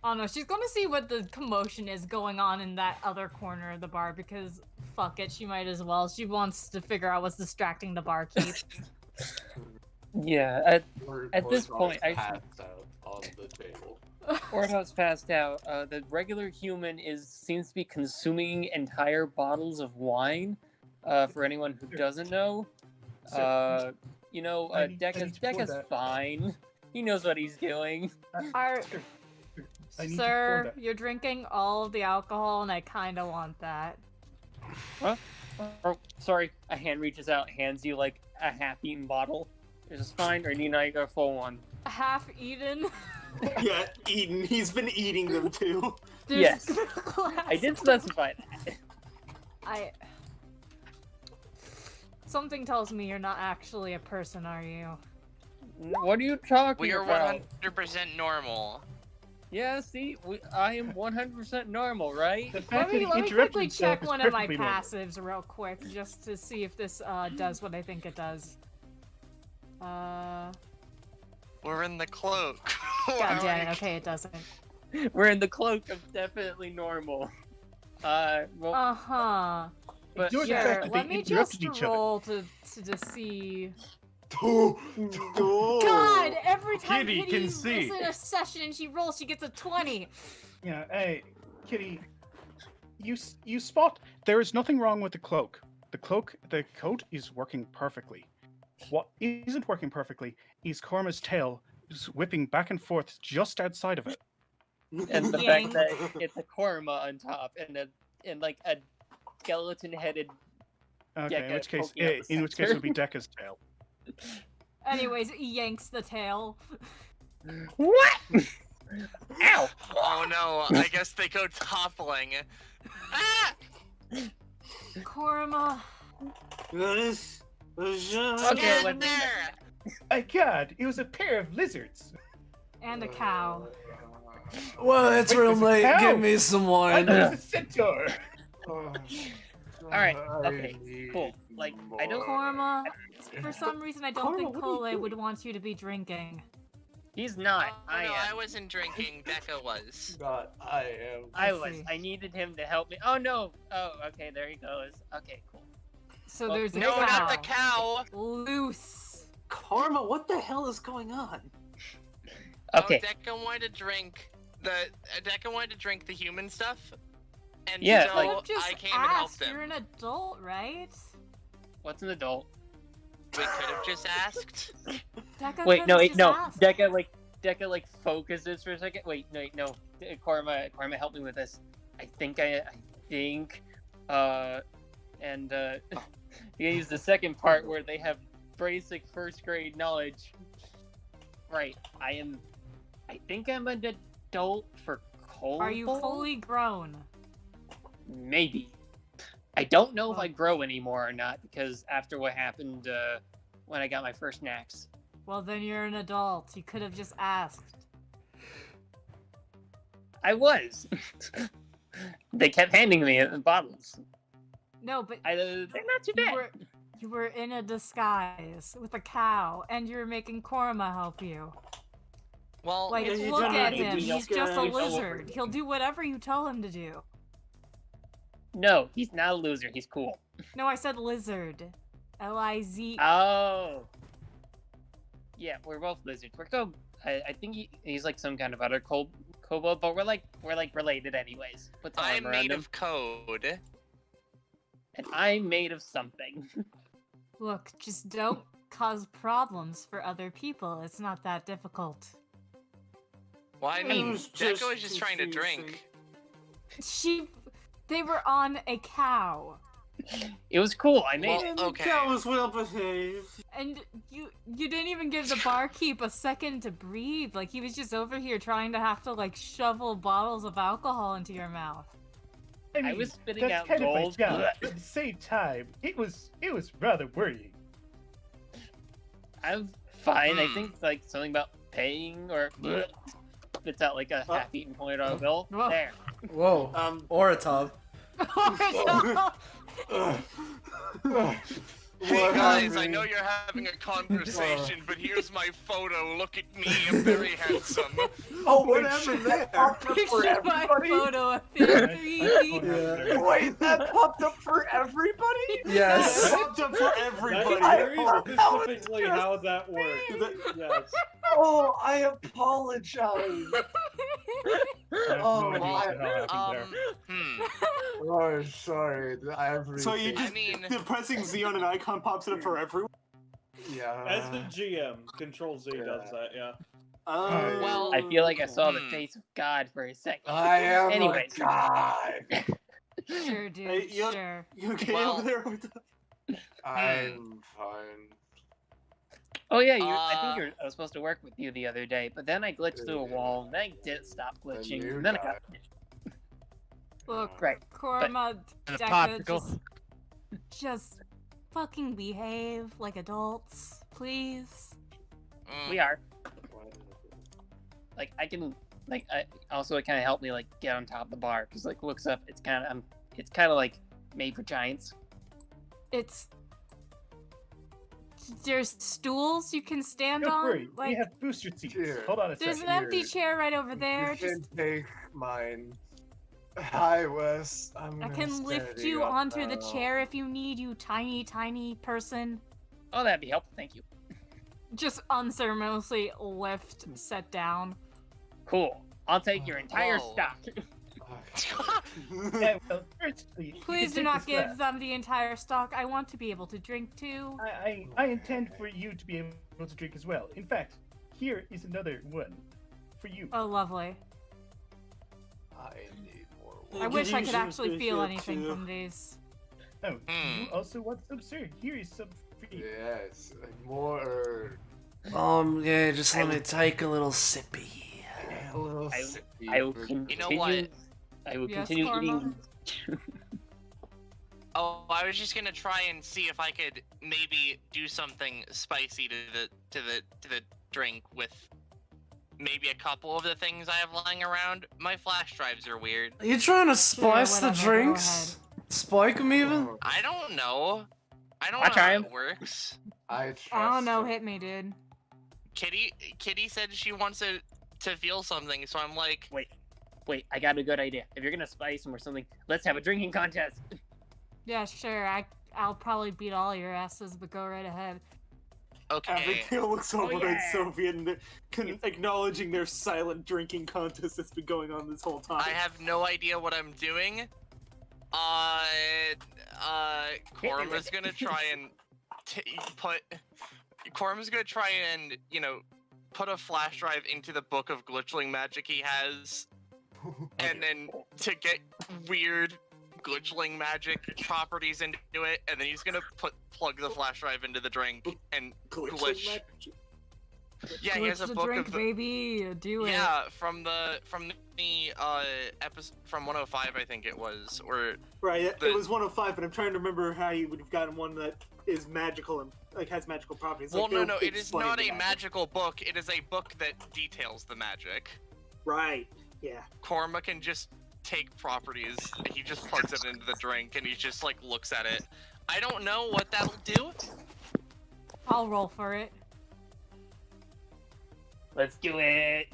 Oh no, she's gonna see what the commotion is going on in that other corner of the bar, because fuck it, she might as well. She wants to figure out what's distracting the barkeep. Yeah, at this point, passed out on the table. Ortho's passed out. The regular human seems to be consuming entire bottles of wine. For anyone who doesn't know, Deca's fine. He knows what he's doing. Sir, you're drinking all of the alcohol, and I kind of want that. Huh? Oh, sorry. A hand reaches out, hands you like a half-eaten bottle. Is this fine, or do you not get a full one? Half-eaten? Yeah, eaten. He's been eating them too. Yes. I did specify that. Something tells me you're not actually a person, are you? What are you talking about? We are 100% normal. Yeah, see, I am 100% normal, right? Let me quickly check one of my passives real quick, just to see if this does what I think it does. We're in the cloak. God damn it, okay, it doesn't. We're in the cloak of definitely normal. Uh-huh. But sure, let me just roll to see... God! Every time Kitty Kitty can is see. in a session and she rolls, she gets a 20. Yeah, hey, Kitty, you spot there is nothing wrong with the cloak. The coat is working perfectly. What isn't working perfectly is Korma's tail just whipping back and forth just outside of it. And the fact that it's a korma on top and like a skeleton-headed. Okay, in which case it would be Deca's tail. Anyways, it yanks the tail. What? Ow! Oh no, I guess they go toppling. Ah! Korma. Okay, my God, it was a pair of lizards. And a cow. Well, it's real late. cow. Give me some wine. It's a centaur. Alright, okay, cool. Like, I don't... Korma, for some reason I don't think Kole would want you to be drinking. He's not. I no, am. I wasn't drinking. Becca was. Not, I am. I was. I needed him to help me. Oh no. Oh, okay. There he goes. Okay, cool. So Well, there's a No, cow. not the cow. Loose. Karma, what the hell is going on? Okay. Oh, Decca wanted to drink the human stuff, and Yeah, so like- Just I came and helped asked. him. You're an adult, right? What's an adult? We could have just asked. Decca Wait, could've no, wait, just no. asked. Deca like focuses for a second. Wait, no. Korma, help me with this. I think, and you use the second part where they have basic first grade knowledge. Right, I think I'm an adult for Cole. Are you fully grown? Maybe. I don't know if I grow anymore or not, because after what happened when I got my first knacks. Well, then you're an adult. You could have just asked. I was. They kept handing me bottles. No, but they're not too bad. You were in a disguise with a cow, and you were making Korma help you. Well, Like, you look don't at need to him. do He's this, just a guys. lizard. He'll do whatever you tell him to do. No, he's not a loser. He's cool. No, I said lizard. L-I-Z. Oh. Yeah, we're both lizards. I think he's like some kind of other kobold, but we're like related anyways. What's I'm made of code. And I'm made of something. Look, just don't cause problems for other people. It's not that difficult. Well, I mean, was Decca just was just trying to drink. They were on a cow. It was cool. I made Well, it. okay. That was well behaved. And you didn't even give the barkeep a second to breathe. Like, he was just over here trying to have to, like, shovel bottles of alcohol into your mouth. I was spitting that's out kind gold. of my job. At the same time, it was rather worrying. I'm fine. I think like something about paying or spits out like a half-eaten $20 bill. Whoa. There. Whoa. Oratov. Hey guys, I know you're having a conversation, but here's my photo. Look at me, I'm very handsome. Oh, whatever that popped up for Picture my everybody? photo of him 3D. Yeah. Wait, that popped up for everybody? Yes. That popped up for everybody. That's very specifically how that works. Yes. Oh, I apologize. Oh, Oh, sorry. So you just the pressing Z on an icon pops it up for everyone? Yeah. As the GM, Control Z does that, yeah. Well, I feel like I saw the face of God for a second. I am Anyways. a god. Sure, dude. Hey, Sure. You okay Well- over there with the... I'm fine. Oh yeah, I was supposed to work with you the other day, but then I glitched through a wall, and then I did stop glitching, you and then I died. got Look, Right, Korma, And a Deca, popsicle. just fucking behave like adults, please. We are. Like I can, like I also it kind of helped me like get on top of the bar because like looks up, it's kind of like made for giants. There's stools you can stand Don't on. worry, Like, we have booster seats. Here. Hold on a there's second. an empty chair right over there. You Just can take mine. Hi, Wes. I gonna can lift stand you up onto the now. chair if you need, you tiny person. Oh, that'd be helpful. Thank you. Just unceremoniously lift, set down. Cool. I'll take your entire Whoa. stock. Yeah, well, firstly, you Please can do take not this glass. give them the entire stock. I want to be able to drink too. I intend for you to be able to drink as well. In fact, here is another one for you. Oh, lovely. I need more. I wish I could actually feel anything from these. Oh, you also want some, sir? Here is some for you. Yes, more. Yeah, just let me take a little sippy. A little I will continue. You know what? I will Yes, continue Karma? eating. Oh, I was just gonna try and see if I could maybe do something spicy to the drink with maybe a couple of the things I have lying around. My flash drives are weird. Are you trying to spice the whatever, go drinks? Spike them even? I don't know. I don't I'll know try how 'em. it works. I I don't know, hit me, dude. Kitty said she wants to feel something, so I'm like, Wait, I got a good idea. If you're gonna spice them or something, let's have a drinking contest. Yeah, sure. I'll probably beat all your asses, but go right ahead. Okay. Abigail looks over at yeah. Sophie and acknowledging their silent drinking contest that's been going on this whole time. I have no idea what I'm doing. Korma's gonna try and Korma's gonna try and, put a flash drive into the book of glitchling magic he has, and then to get weird glitchling magic properties into it, and then he's gonna plug the flash drive into the drink and glitch. Yeah, he has a book drink, of the, baby. Do it. yeah, from the episode from 105, I think it was, or right. It was 105, but I'm trying to remember how you would have gotten one that is magical and has magical properties. Well, like, no, it is explain not the a magic. magical book. It is a book that details the magic. Right. Yeah. Korma can just take properties. He just plugs it into the drink, and he just looks at it. I don't know what that'll do. I'll roll for it. Let's do it.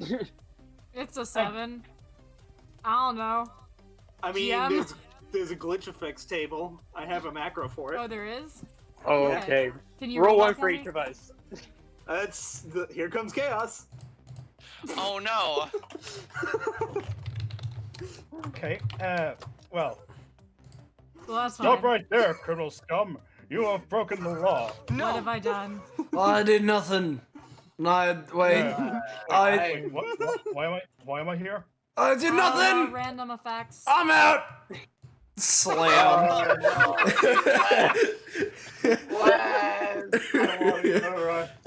It's a 7. I don't know. I mean, GM? there's a glitch effects table. I have a macro for it. Oh, there is? Oh, Yeah. okay. Can you roll read one that for for each me? of us? Here comes chaos. Oh no. Okay, well. Well, that's Stop fine. right there, criminal scum. You have broken the law. No. What have I done? I did nothing. No, wait. Wait, what? Why am I here? I did nothing! Random effects. I'm out! Slam.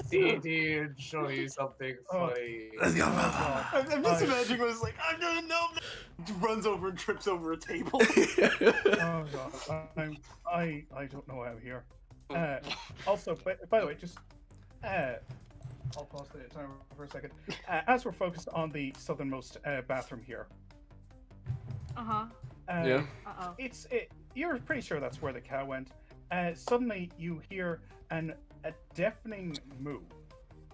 CD and show you something funny. I'm just imagining was like, I don't know. Runs over and trips over a table. Oh god, I don't know why I'm here. Also, by the way, just I'll pause the timer for a second. As we're focused on the southernmost bathroom here. Yeah. You're pretty sure that's where the cow went. Suddenly you hear a deafening moo.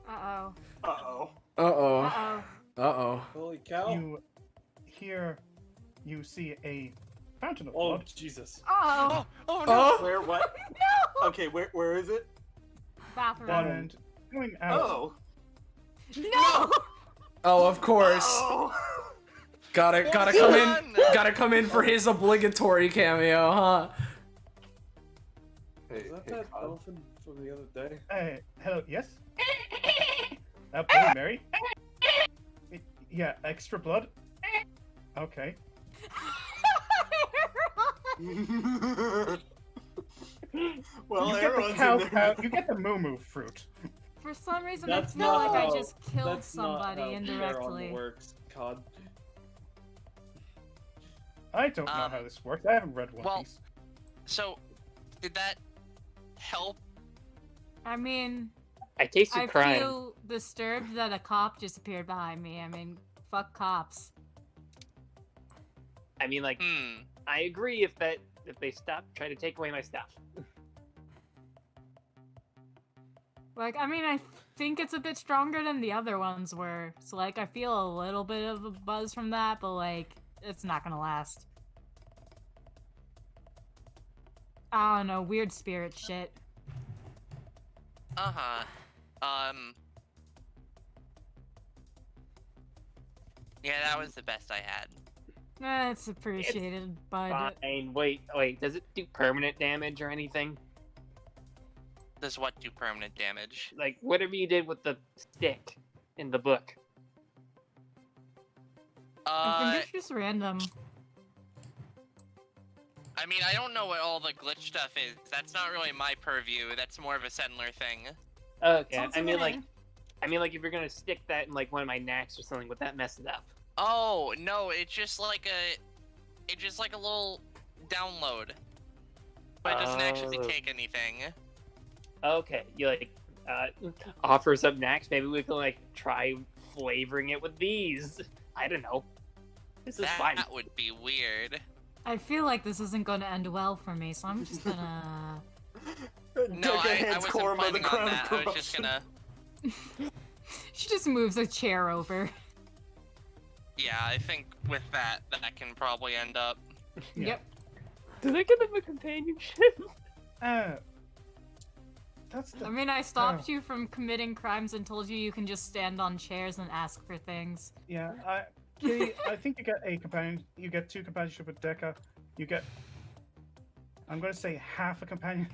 Uh-oh. Uh-oh. Uh-oh. Uh-oh. Uh-oh. Holy cow. You see a fountain of Oh, blood. Jesus. Uh-oh. Oh, no. Where, what? No! Okay, where is it? Bathroom. And coming out. Oh. No! Oh, of course. Oh. Gotta come in. Gotta come in for his obligatory cameo, huh? Is that elephant from the other day? Hello, yes? Bloody Mary? Yeah, extra blood? Okay. Well, you everyone's in there. You get the moo fruit. For some reason, That's I feel not like I how- just killed that's not somebody how indirectly. Charon works, COD. I don't know how this works. I haven't read One Piece. So, did that help? I mean, I tasted crime. feel disturbed that a cop just appeared behind me. I mean, fuck cops. I mean, I agree if they stop trying to take away my stuff. Like, I mean, I think it's a bit stronger than the other ones were. So, like, I feel a little bit of a buzz from that, but, like, it's not gonna last. I don't know, weird spirit shit. Uh-huh. Yeah, that was the best I had. It's appreciated, but... Fine. Wait. Does it do permanent damage or anything? Does what do permanent damage? Like, whatever you did with the stick in the book. I think it's just random. I mean, I don't know what all the glitch stuff is. That's not really my purview. That's more of a Sendler thing. Okay. Sounds I mean, familiar. like, if you're gonna stick that in like one of my knacks or something, would that mess it up? Oh, no, it's just like a little download. But it doesn't actually take anything. Okay. You offers up knacks. Maybe we can try flavoring it with these. I don't know. This is fine. That would be weird. I feel like this isn't gonna end well for me, so I'm just gonna... No, I wasn't planning on that. I was just gonna... She just moves a chair over. Yeah, I think with that can probably end up. Yep. Did I give them a companionship? That's the. I mean, I stopped you from committing crimes and told you can just stand on chairs and ask for things. Yeah, Kitty, I think you get a companion. You get 2 companionship with Deca. You get. I'm going to say half a companion,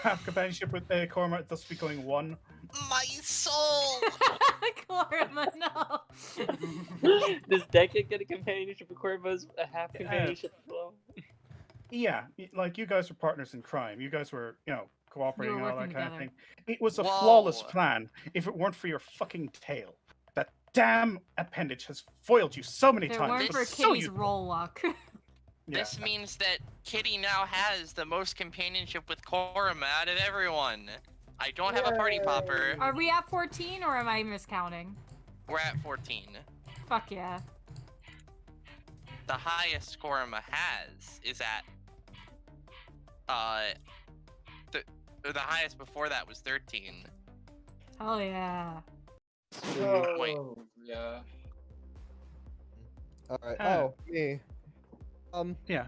half companionship with Cormac, thus becoming 1. My soul! Korma, no! Does Deca get a companionship with Corvo's a half companionship as well? Yeah, like you guys were partners in crime. You guys were, cooperating and all that working kind of together. thing. It was a Whoa. flawless plan if it weren't for your fucking tail. That damn appendage has foiled you so many If it times. weren't It for was so Kitty's useful. roll luck. Yeah. This means that Kitty now has the most companionship with Korma out of everyone. I don't have a party popper. Are we at 14 or am I miscounting? We're at 14. Fuck yeah. The highest Korma has is at the highest before that was 13. Oh yeah. Wait. Yeah. All right. Uh, Me. Yeah.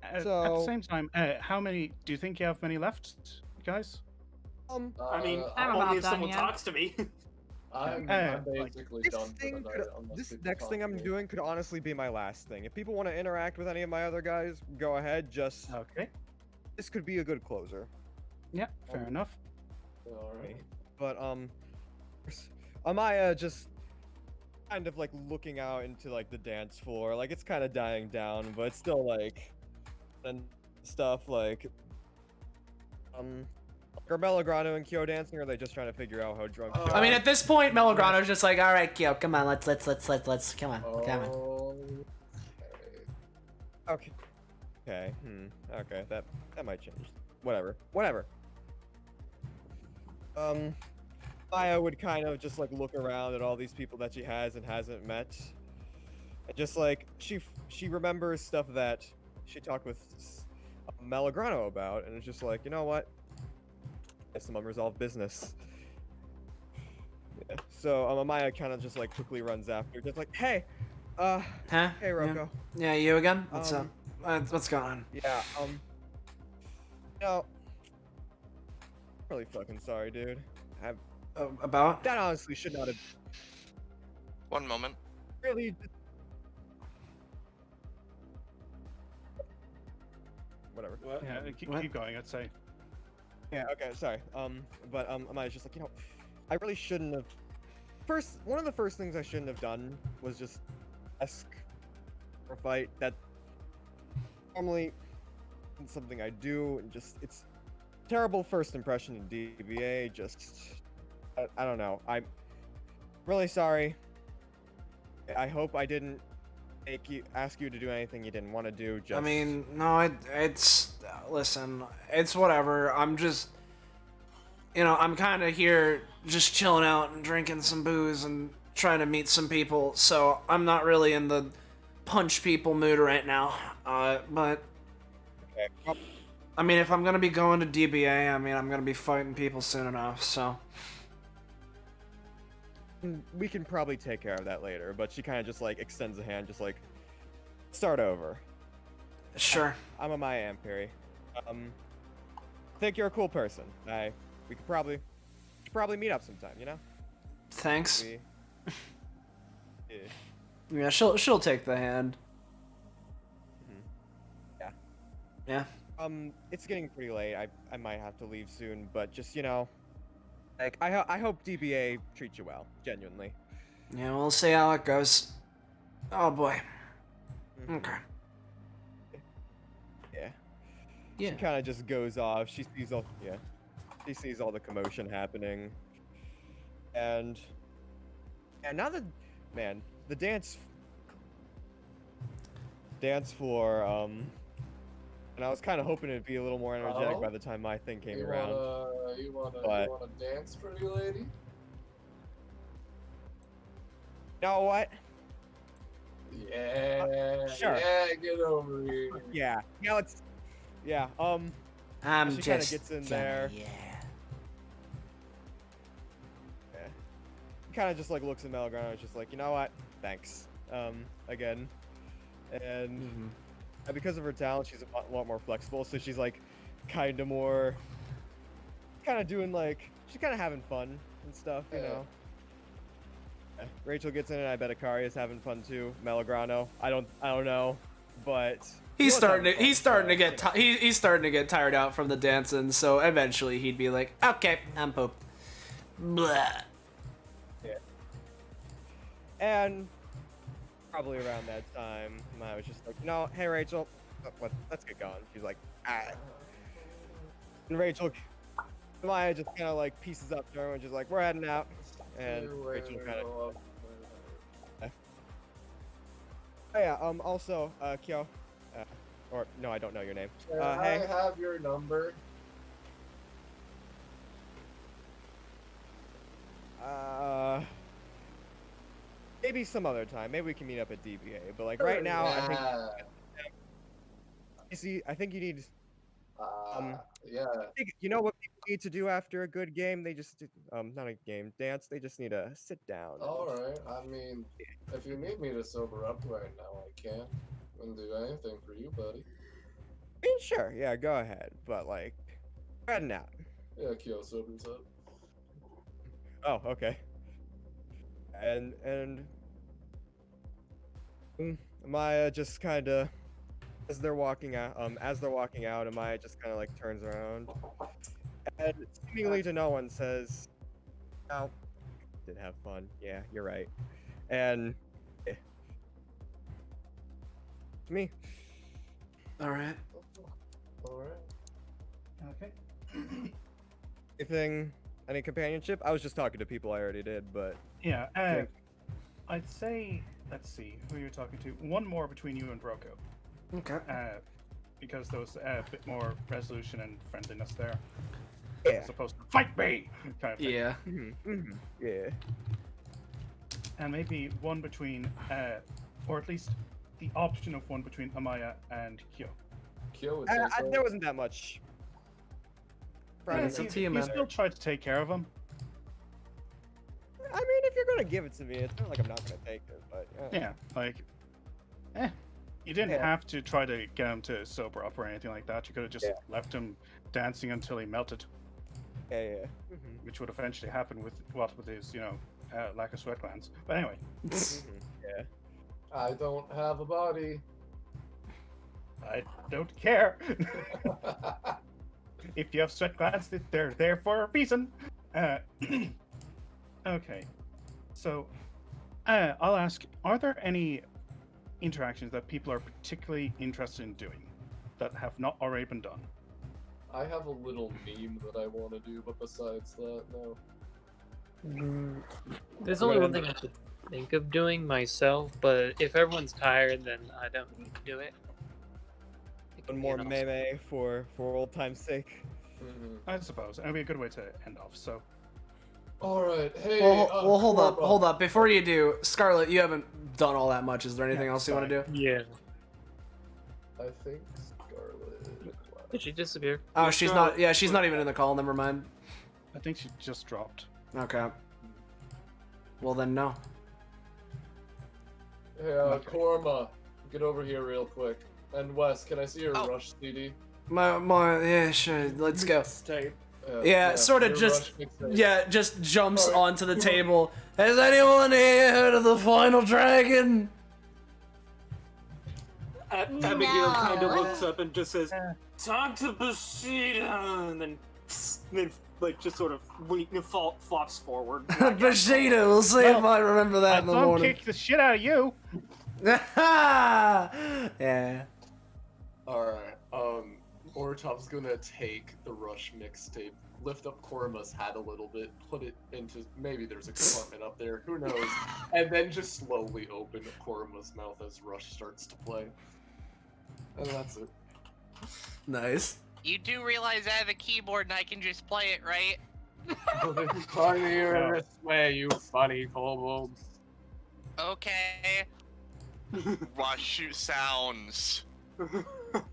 At So- the same time, how many do you think you have many left, guys? I mean, I'm only about if done someone yet. talks to me. I'm like, basically This done for the thing, night. unless this people next talk thing to I'm me. doing could honestly be my last thing. If people want to interact with any of my other guys, go ahead. Just Okay. this could be a good closer. Yeah, fair enough. Alright. But Amaya just kind of like looking out into like the dance floor, like it's kind of dying down, but it's still like and stuff like are Melograno and Kyo dancing, or are they just trying to figure out how drunk? Kyo I mean, is? at this point, Melograno's just like, all right, Kyo, come on, let's, come on, come on. Okay. Okay. Okay. That might change. Whatever. Maya would kind of just like look around at all these people that she has and hasn't met, and just like she remembers stuff that she talked with Melograno about, and it's just like, you know what? It's some unresolved business. Yeah. So Maya kind of just like quickly runs after, just like, hey, Huh? hey Roko. Yeah, you again? What's up? What's going on? Yeah, no. Really fucking sorry, dude. About? That honestly should not have. One moment. Really. Whatever. What? Yeah, keep going, I'd say. Yeah, okay, sorry. But I was just like, I really shouldn't have. One of the first things I shouldn't have done was just ask for a fight. That normally isn't something I do, and just it's terrible first impression in DBA. Just I don't know. I'm really sorry. I hope I didn't ask you to do anything you didn't want to do. Just I mean, no, it's listen, it's whatever. I'm just, I'm kind of here just chilling out and drinking some booze and trying to meet some people. So I'm not really in the punch people mood right now. But okay. I mean, if I'm gonna be going to DBA, I mean, I'm gonna be fighting people soon enough. So we can probably take care of that later. But she kind of just like extends a hand, just like start over. Sure. I'm a Maya Amperi. I think you're a cool person. We could probably meet up sometime, you know? Thanks. Yeah. Yeah, she'll take the hand. Yeah. Yeah. It's getting pretty late. I might have to leave soon, but just, like, I hope DBA treats you well, genuinely. Yeah, we'll see how it goes. Oh boy. Okay. Yeah. Yeah. She kind of just goes off. She sees all the commotion happening. And now the dance floor, and I was kind of hoping it'd be a little more energetic by the time my thing came around. You wanna dance, pretty lady? You know what? Yeah. Sure. Yeah, get over here. Yeah. Yeah. I'm she kind of gets in there. Yeah. kind of just like looks at Melgrano and is just like, you know what? Thanks. Again. And because of her talent, she's a lot more flexible. So she's like, kind of doing like, she's kind of having fun and stuff, you know. Rachel gets in it. I bet Akari is having fun too. Melgrano, I don't know, but he's starting to get tired out from the dancing. So eventually he'd be like, okay, I'm poop. Blah. Yeah. And probably around that time, I was just like, no, hey Rachel, let's get going. She's like, ah. And Rachel, Maya just kind of like pieces up to her and just like, we're heading out. And Rachel kind of. Oh yeah. Also, Kyo. Or no, I don't know your name. Can Hey. I have your number? Maybe some other time. Maybe we can meet up at DBA. But like right now, I think. You see, I think you need. Yeah. I think, you know what people need to do after a good game? They just not a game, dance. They just need to sit down. Alright, I mean, if you need me to sober up right now, I can. And do anything for you, buddy. I mean, sure, yeah, go ahead. But like, heading out. Yeah, Kyo sobers up. Oh, okay. And Amaya just kind of, as they're walking out, Amaya just kind of like turns around, and seemingly to no one says, "Oh, did have fun. Yeah, you're right." And to me. All right. Okay. Anything? Any companionship? I was just talking to people I already did, but Yeah, I'd say, let's see, who you're talking to. One more between you and Roko. Okay. Because there was a bit more resolution and friendliness there. Yeah. As opposed to fight me kind of thing. Yeah. Yeah. And maybe one between, or at least the option of one between Amaya and Kyo. Kyo would there wasn't that much. Yeah, you still tried to take care of him. I mean, if you're gonna give it to me, it's not like I'm not gonna take it, but Yeah, like, you didn't have to try to get him to sober up or anything like that. You could have just left him dancing until he melted. Yeah. Which would eventually happen with his, lack of sweat glands. But anyway. Yeah. I don't have a body. I don't care. If you have sweat glands, they're there for a reason. Okay. So, I'll ask, are there any interactions that people are particularly interested in doing that have not already been done? I have a little meme that I want to do, but besides that, no. There's only one thing I could think of doing myself, but if everyone's tired, then I don't need to do it. One more meme for old time's sake. I suppose. It'd be a good way to end off, so. Alright, hey, Well, hold up. Before you do, Scarlet, you haven't done all that much. Is there anything else you want to do? Yeah. I think Scarlet. Did she disappear? Oh, she's not. Yeah, she's not even in the call. Never mind. I think she just dropped. Okay. Well then, no. Hey, Korma, get over here real quick. And Wes, can I see your Rush CD? Yeah, sure. Let's go. Mixtape. Yeah, sort of just jumps onto the table. Has anyone here heard of the final dragon? Abigail kind of looks up and just says, "Talk to Bushido," and then like just sort of flops forward. Bushido, we'll see if I remember that in the I'll morning. kick the shit out of you. Yeah. Alright, Ortov's gonna take the Rush mixtape, lift up Korma's hat a little bit, put it into, maybe there's a compartment up there, who knows, and then just slowly open Korma's mouth as Rush starts to play. And that's it. Nice. You do realize I have a keyboard and I can just play it, right? Funnier this way, you funny kobold. Okay. Rush sounds.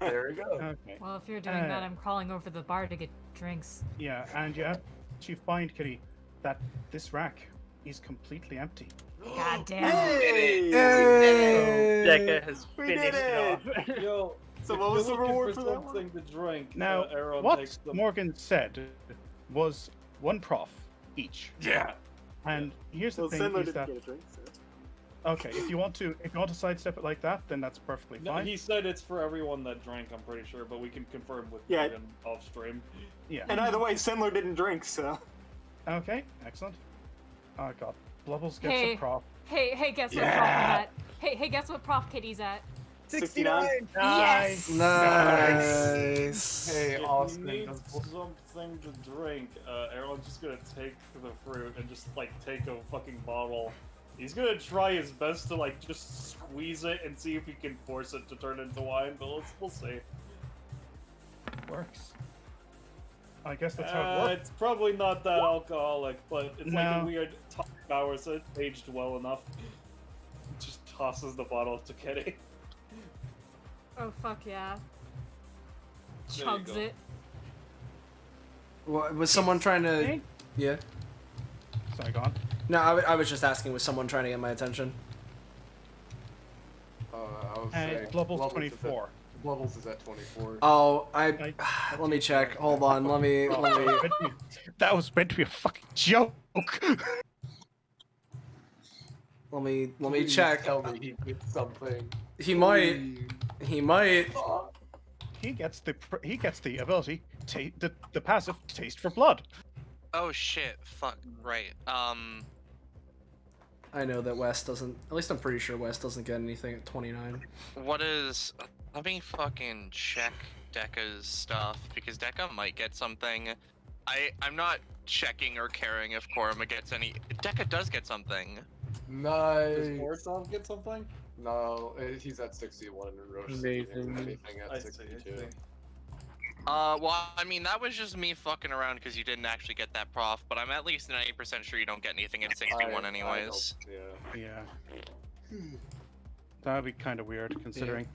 There we go. Okay. Well, if you're doing that, I'm crawling over the bar to get drinks. Yeah, and you actually find, Kitty, that this rack is completely empty. God damn. Hey! Decca has We finished did it it! off. Yo, So if what was you're the looking reward for that one? something to drink? Now, Aaron what takes the... Morgan said was one prof each. Yeah. And here's the Well, thing: Sandler is that didn't get a drink, so. okay, if you want to sidestep it like that, then that's perfectly No, fine. he said it's for everyone that drank, I'm pretty sure, but we can confirm with Yeah. Morgan off stream. Yeah. And either way, Sandler didn't drink, so. Okay, excellent. Oh god, Blubbles gets Hey, a prof. hey, guess what prof I'm at? Hey, guess what prof Kitty's at? 69. Yes! Nice. Hey, If Austin. he needs something to drink, Aaron's just gonna take the fruit and just, like, take a fucking bottle. He's gonna try his best to, like, just squeeze it and see if he can force it to turn into wine, but we'll see. Works. I guess that's how it works. It's probably not that alcoholic, but it's like No. a weird top hour, so it's aged well enough. Just tosses the bottle to Kitty. Oh fuck yeah. There you Chugs go. it. What, was someone trying to? Hey. Yeah. Sorry, go on. No, I was just asking. Was someone trying to get my attention? I was And saying, Blubbles 24. Blubbles is at 24. Oh, let me check. Hold on. Let me. That was meant to be a fucking joke. Let me Please check. Tell me he gets something. He might. He might. He gets the ability, the passive taste for blood. Oh shit! Fuck. Right. I know that West doesn't. At least I'm pretty sure West doesn't get anything at 29. What is? Let me fucking check Decca's stuff because Decca might get something. I'm not checking or caring if Korma gets any. Decca does get something. Nice. Does Morsov get something? No, he's at 61 and Roche is Amazing. anything at 62. Well, I mean, that was just me fucking around because you didn't actually get that prof, but I'm at least 90% sure you don't get anything at 61 anyways. Yeah. That would be kind of weird, considering.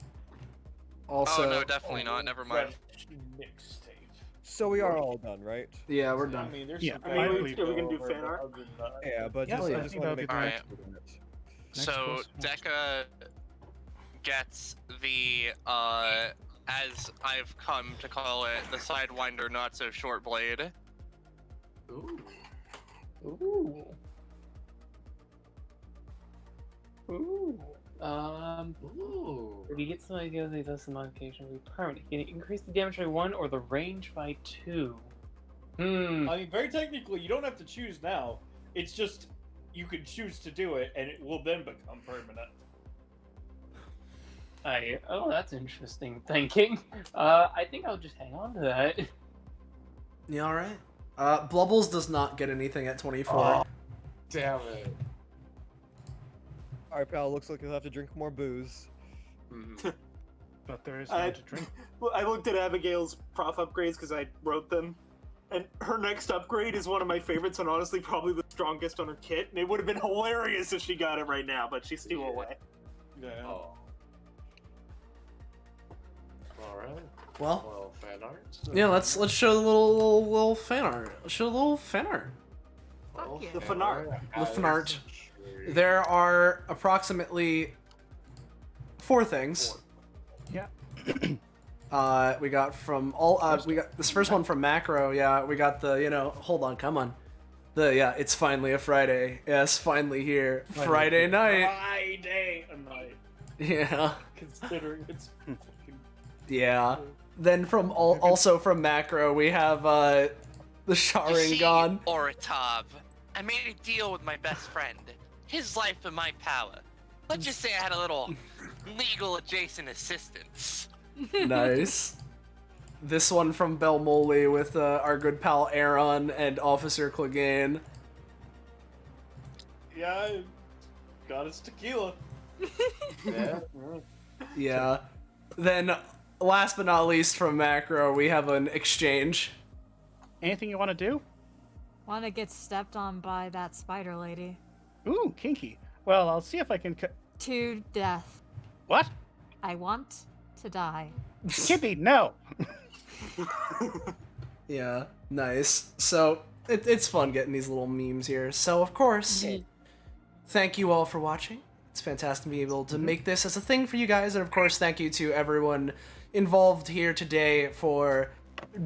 Also. Oh, no, definitely not. Never mind. Mixtape. So we are all done, right? Yeah, we're done. I mean, there's Yeah, some I things believe to we go can do over, fan but art. other than that- Yeah, but Yeah, just, yeah, I I just think want to that'd make be sure. Alright. Next So course. Decca gets the as I've come to call it, the Sidewinder not so short blade. Ooh. Ooh. Ooh. Ooh. If you get some idea that does the modification will be permanent. You can increase the damage by 1 or the range by 2. I mean, very technically, you don't have to choose now. It's just you can choose to do it, and it will then become permanent. Oh, that's interesting thinking. I think I'll just hang on to that. You alright? Blubbles does not get anything at 24. Damn it. Alright, pal, looks like you'll have to drink more booze. But there is I- no to drink. Well, I looked at Abigail's prof upgrades because I wrote them, and her next upgrade is one of my favorites, and honestly, probably the strongest on her kit. And it would have been hilarious if she got it right now, but she's still away. Yeah. Oh. Alright. Well, fan art. yeah, let's show the little fan art. Let's show the little fan art. Fuck yeah. The fan art. The fan art. There are approximately 4 things. Yeah. We got from we got this first one from Macro. Yeah, we got the hold on, come on. It's finally a Friday. Yes, finally here. Friday night. Friday night. Yeah. Considering it's fucking... Yeah. Then from also from Macro, we have the You see, Sharingan. Oratab, I made a deal with my best friend. His life and my power. Let's just say I had a little legal adjacent assistance. Nice. This one from Belmoli with our good pal Aaron and Officer Clegane. Yeah, got his tequila. Yeah. Yeah. Then, last but not least from Macro, we have an exchange. Anything you want to do? Wanna get stepped on by that spider lady. Ooh, kinky. Well, I'll see if I can. To death. What? I want to die. Kidney, no. Yeah, nice. So, it's fun getting these little memes here. So of course, thank you all for watching. It's fantastic to be able to make this as a thing for you guys, and of course, thank you to everyone involved here today for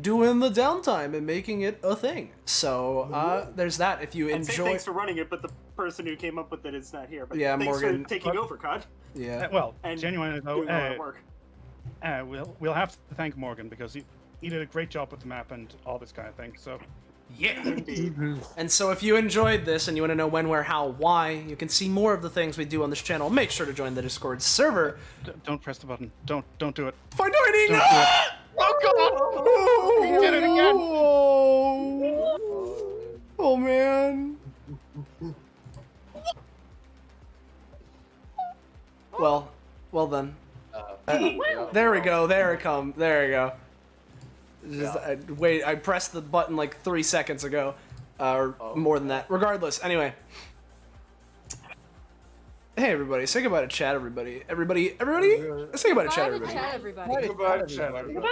doing the downtime and making it a thing. So there's that. If you I'd say enjoy, thanks for running it, but the person who came up with it is not here. But Yeah, thanks Morgan. for taking over, Cod. Yeah. Well, And genuinely though, doing all that work. we'll have to thank Morgan because he did a great job with the map and all this kind of thing. So. Yeah. And so if you enjoyed this and you want to know when, where, how, why, you can see more of the things we do on this channel, make sure to join the Discord server. Don't press the button. Don't do it. Find joining! Don't do it. Oh, He did it again. Oh man. Well then. There we go. There it comes. There we go. Just, wait, I pressed the button like 3 seconds ago, or more than that. Regardless, anyway. Hey everybody, say goodbye to chat, everybody. Everybody, say goodbye to chat, everybody. Everybody. Goodbye, chat, everybody.